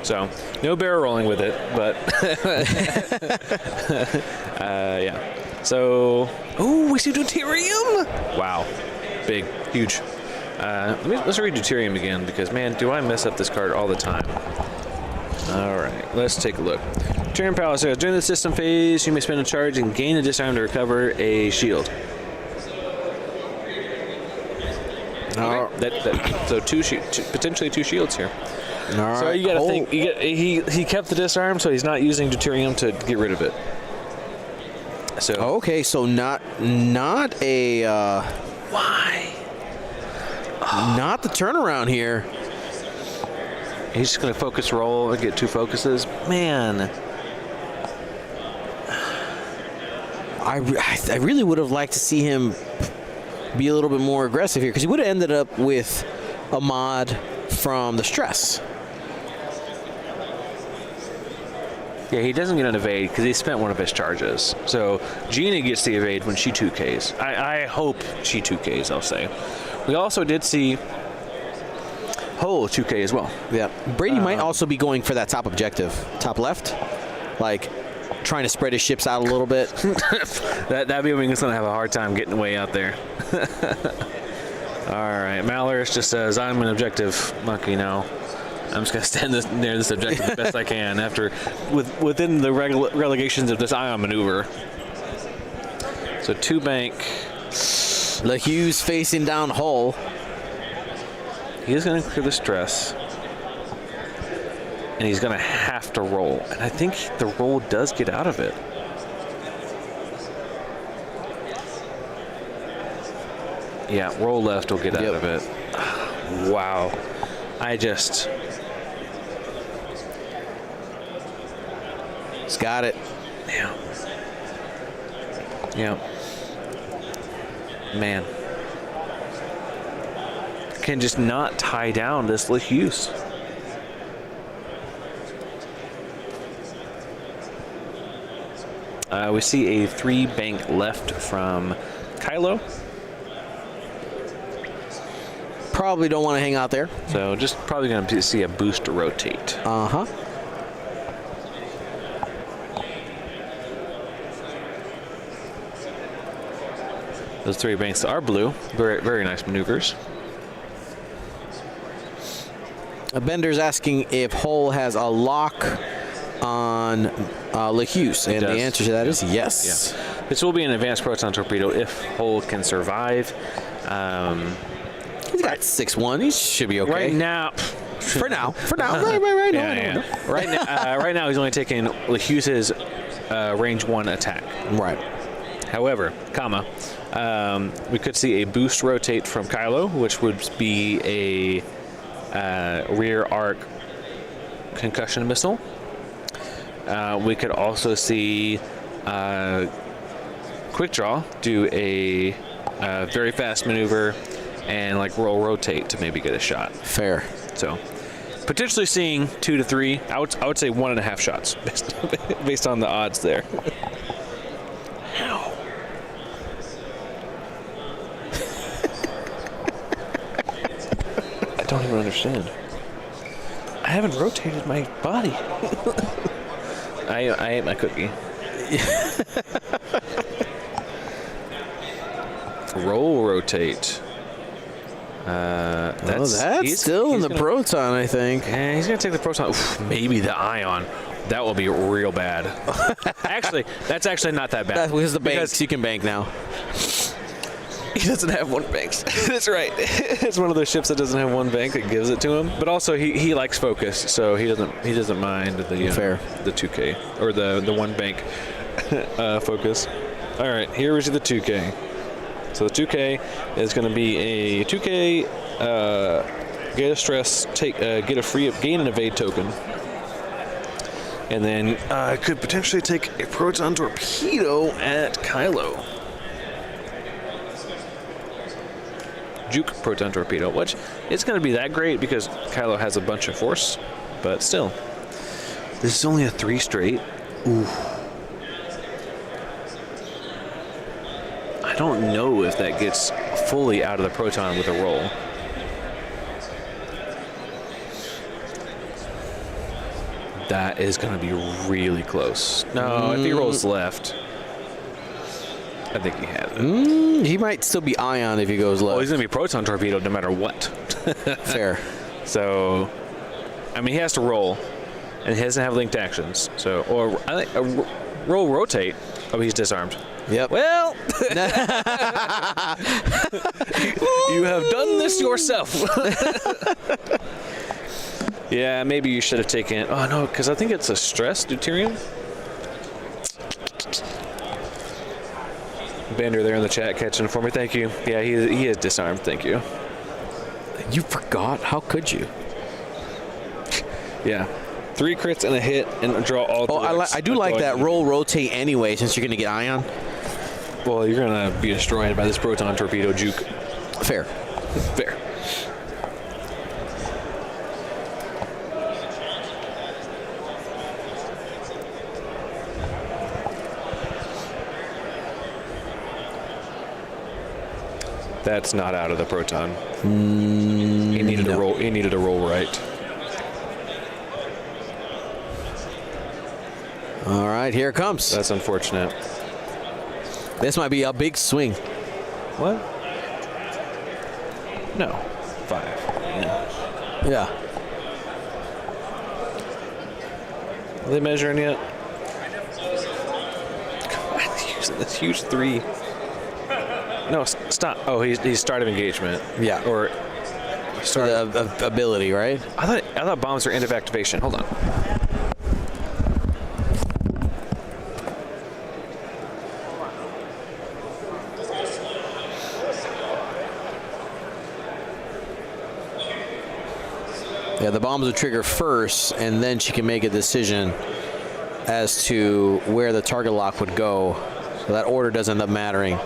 So no barrel rolling with it, but yeah. So we see deuterium. Wow, big, huge. Let's read deuterium again because man, do I mess up this card all the time. All right, let's take a look. Turn power says during the system phase, you may spend a charge and gain a disarm to recover a shield. Okay. So potentially 2 shields here. All right. So you got to think. He kept the disarm, so he's not using deuterium to get rid of it. So okay, so not a Why? Not the turnaround here. He's just going to focus roll and get 2 focuses. Man. I really would have liked to see him be a little bit more aggressive here, because he would have ended up with a mod from the stress. Yeah, he doesn't get an evade because he spent one of his charges. So Gina gets the evade when she 2Ks. I hope she 2Ks, I'll say. We also did see Hull 2K as well. Yeah. Brady might also be going for that top objective. Top left. Like, trying to spread his ships out a little bit. that B-Wing is going to have a hard time getting way out there. All right. Malorus just says, I'm an objective monkey now. I'm just going to stand near this objective the best I can within the relegations of this ion maneuver. So 2 bank. LeHugh's facing down Hull. He is going to clear the stress. And he's going to have to roll. And I think the roll does get out of it. Yeah, roll left will get out of it. Wow. He's got it. Yeah. Yeah. Man. Can just not tie down this LeHugh's. We see a 3 bank left from Kylo. Probably don't want to hang out there. So just probably going to see a boost to rotate. Uh-huh. Those 3 banks are blue. Very, very nice maneuvers. Bender's asking if Hull has a lock on LeHugh's, and the answer to that is yes. Yeah. This will be an advanced proton torpedo if Hull can survive. He's got 6-1. He should be okay. Right now. For now. Right now. Yeah. Right now, he's only taking LeHugh's range 1 attack. Right. However, we could see a boost rotate from Kylo, which would be a rear arc concussion missile. We could also see Quick Draw do a very fast maneuver and like roll rotate to maybe get a shot. Fair. So potentially seeing 2 to 3. I would say 1.5 shots based on the odds there. How? I don't even understand. I haven't rotated my body. I ate my cookie. Roll rotate. That's still in the proton, I think. Yeah, he's gonna take the proton. Oof, maybe the ion. That will be real bad. Actually, that's actually not that bad. That's because the banks, you can bank now. He doesn't have 1 bank. That's right. It's one of those ships that doesn't have 1 bank that gives it to him. But also he likes focus, so he doesn't mind the the 2K or the 1 bank focus. All right, here is the 2K. So the 2K is going to be a 2K get a stress, get a free up, gain an evade token, and then could potentially take a proton torpedo at Kylo. Juke proton torpedo, which it's going to be that great because Kylo has a bunch of force, but still, this is only a 3 straight. Ooh. I don't know if that gets fully out of the proton with a roll. That is going to be really close. No, if he rolls left, I think he has it. He might still be ion if he goes left. Well, he's going to be proton torpedo no matter what. Fair. So, I mean, he has to roll, and he doesn't have linked actions. So, or I think roll rotate. Oh, he's disarmed. Yep. Well, you have done this yourself. Yeah, maybe you should have taken. Oh no, because I think it's a stress deuterium. Bender there in the chat catching for me. Thank you. Yeah, he is disarmed. Thank you. You forgot? How could you? Yeah. 3 crits and a hit and draw all. Oh, I do like that roll rotate anyway, since you're going to get Ion. Well, you're going to be destroyed by this proton torpedo juke. Fair. Fair. That's not out of the proton. He needed to roll. He needed to roll right. All right, here it comes. That's unfortunate. This might be a big swing. What? No. 5. Yeah. Are they measuring yet? That's huge 3. No, stop. Oh, he's start of engagement. Yeah. Or start of ability, right? I thought bombs are end of activation. Hold on. Yeah, the bombs would trigger first, and then she can make a decision as to where the target lock would go. So that order doesn't end up mattering.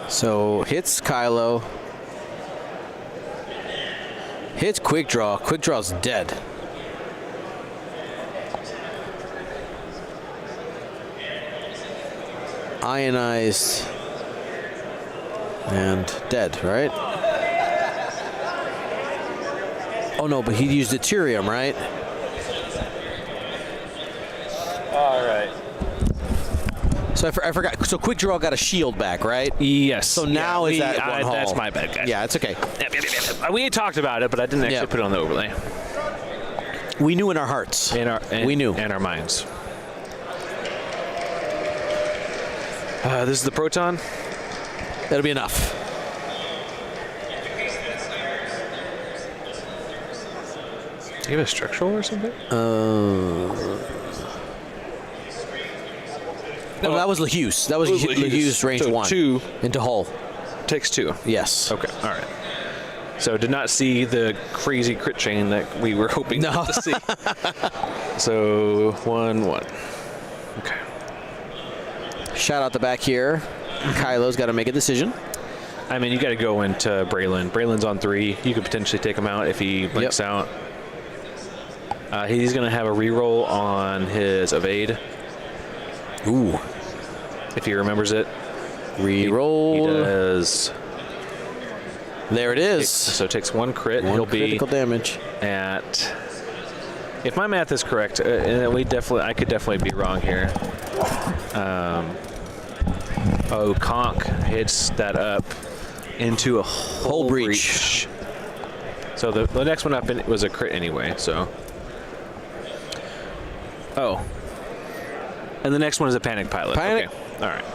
So hits Kylo. Hits Quick Draw. Quick Draw's dead. Ionized and dead, right? Oh no, but he used deuterium, right? All right. So I forgot. So Quick Draw got a shield back, right? Yes. So now is that one hull. That's my bad, guys. Yeah, it's okay. We talked about it, but I didn't actually put it on the overlay. We knew in our hearts. We knew. In our minds. This is the proton. That'll be enough. Do you have a structural or something? No, that was LaHuse. That was LaHuse range so 1. 2 into hull. Takes 2. Yes. Okay. All right. So did not see the crazy crit chain that we were hoping to see. So 1-1. Okay. Shout out the back here. Kylo's got to make a decision. I mean, you got to go into Braylon. Braylon's on 3. You could potentially take him out if he blinks out. He's going to have a reroll on his evade. Ooh. If he remembers it. Reroll. He does. There it is. So it takes 1 crit. One critical damage. At. If my math is correct, and I could definitely be wrong here. Conk hits that up into a hull breach. So the next one up was a crit anyway. So. Oh. And the next one is a panic pilot. Panic. Okay. All right.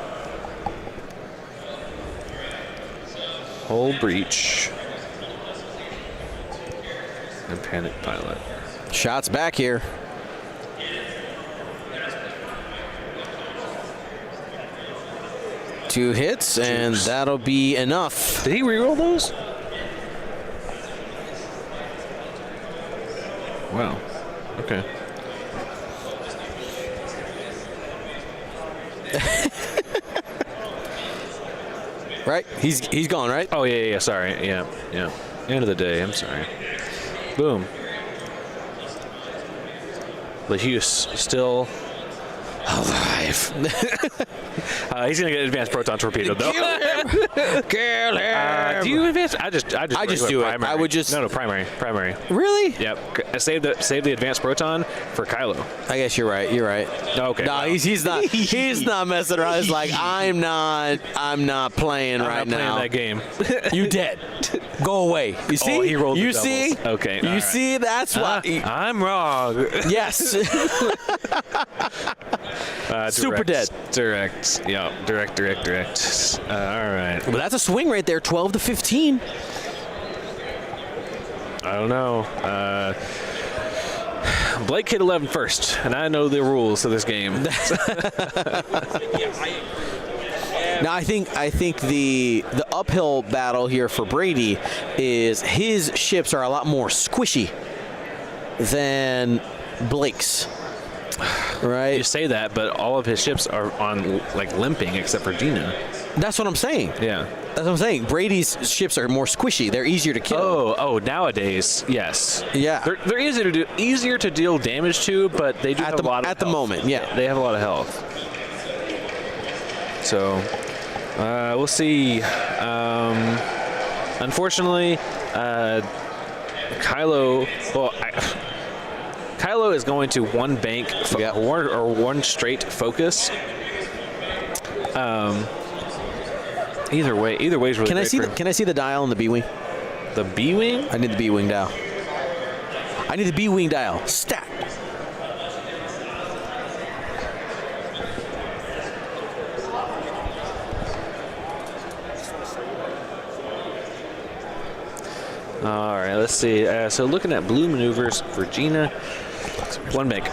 Hull breach. And panic pilot. Shots back here. Two hits, and that'll be enough. Did he reroll those? Wow. Okay. Right? He's gone, right? Oh, yeah. Sorry. Yeah. End of the day. I'm sorry. Boom. LaHuse still alive. He's gonna get advanced proton torpedo though. Kill him. Do you advance? I just do primary. it. I would just primary. Really? Yep. Save the advanced proton for Kylo. I guess you're right. Okay. No, he's not. He's not messing around. He's like, I'm not playing right now. Playing that game. You dead. Go away. You see? Oh, he rolled the you doubles. see? Okay. You see? That's why. I'm wrong. Yes. Super dead. Direct. Yeah, direct. All right. Well, that's a swing right there, 12 to 15. I don't know. Blake hit 11 first, and I know the rules of this game. Now, I think the uphill battle here for Brady is his ships are a lot more squishy than Blake's. Right? You say that, but all of his ships are on like limping except for Gina. That's what I'm saying. Yeah. That's what I'm saying. Brady's ships are more squishy. They're easier to kill. Oh, nowadays, yes. Yeah. They're easier to deal damage to, but they do have a lot of health. At the moment, yeah. They have a lot of health. So, we'll see. Unfortunately, Kylo. Well, Kylo is going to one bank or one straight focus. Either way is really great. Can I see the dial on the B-wing? The B-wing? I need the B-wing dial. I need the B-wing dial. Stat. All right, let's see. So looking at blue maneuvers for Gina, one bank.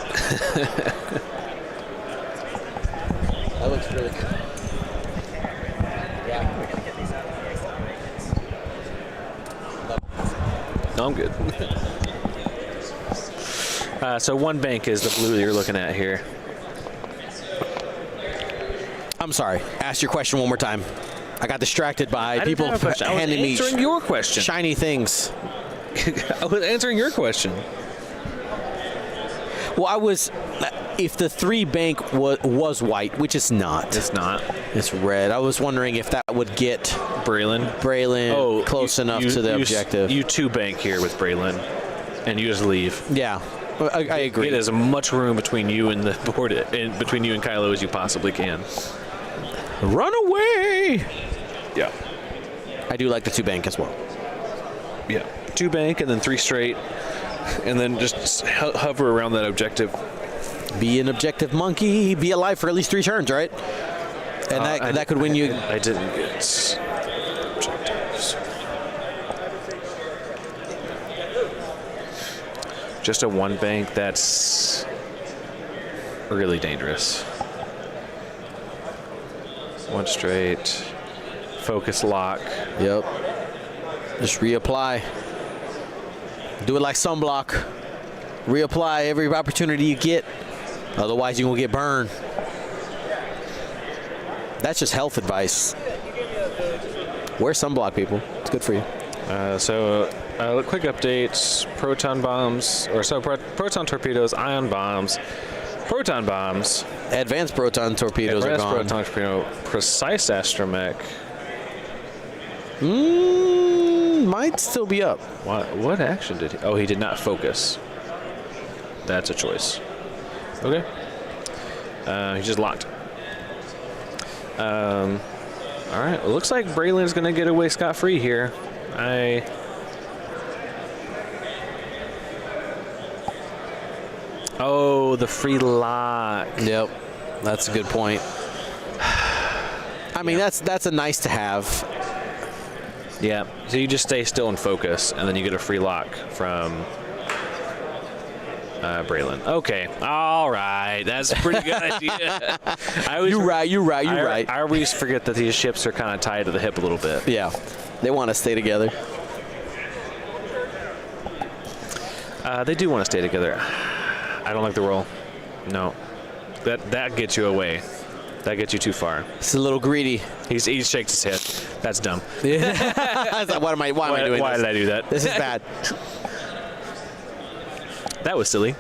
That looks really good. No, I'm good. So one bank is the blue that you're looking at here. I'm sorry. Ask your question one more time. I got distracted by people handing me your question. Shiny things. I was answering your question. Well, if the 3 bank was white, which it's not. It's not. It's red. I was wondering if that would get Braylon close enough to the objective. You 2 bank here with Braylon, and you just leave. Yeah, I agree. Get as much room between you and the board, and between you and Kylo as you possibly can. Run away! Yeah. I do like the 2 bank as well. Yeah. 2 bank and then 3 straight, and then just hover around that objective. Be an objective monkey. Be alive for at least 3 turns, right? And that could win you. I didn't get objectives. Just a 1 bank. That's really dangerous. 1 straight. Focus lock. Yep. Just reapply. Do it like sunblock. Reapply every opportunity you get. Otherwise, you're going to get burned. That's just health advice. Wear sunblock, people. It's good for you. Quick updates. Proton bombs, proton torpedoes, ion bombs, proton bombs. Advanced proton torpedoes are gone. Proton torpedo, precise astromech. Might still be up. What action did he? Oh, he did not focus. That's a choice. Okay. He just locked. All right. It looks like Braylon's going to get away scot-free here. Oh, the free lock. Yep. That's a good point. I mean, that's a nice to have. Yeah. So you just stay still and focus, and then you get a free lock from Braylon. Okay. All right. That's a pretty good idea. You're right. I always forget that these ships are kind of tied to the hip a little bit. Yeah. They want to stay together. They do want to stay together. I don't like the roll. No. That gets you away. That gets you too far. It's a little greedy. He shakes his head. That's dumb. Why am I doing this? Why did I do that? This is bad. That was silly.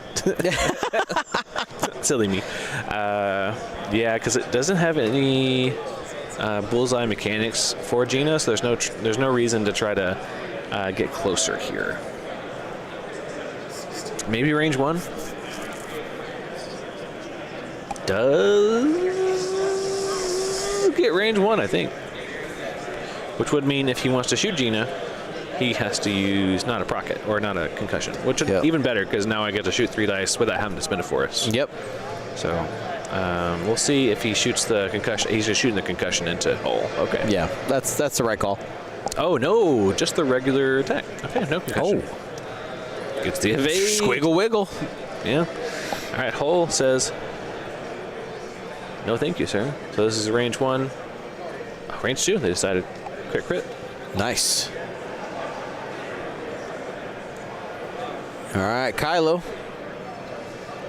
Silly me. Yeah, because it doesn't have any bullseye mechanics for Gina, so there's no reason to try to get closer here. Maybe range 1. Does get range 1, I think. Which would mean if he wants to shoot Gina, he has to use not a procket or not a concussion, which is even better because now I get to shoot 3 dice without having to spend a force. Yep. So we'll see if he shoots the concussion. He's just shooting the concussion into hole. Okay. Yeah, that's the right call. Oh, no, just the regular attack. Okay, no concussion. Oh. Gets the evade. Squiggle wiggle. Yeah. All right, hole says, no thank you, sir. So this is range 1. Oh, range 2, they decided crit. Nice. All right, Kylo.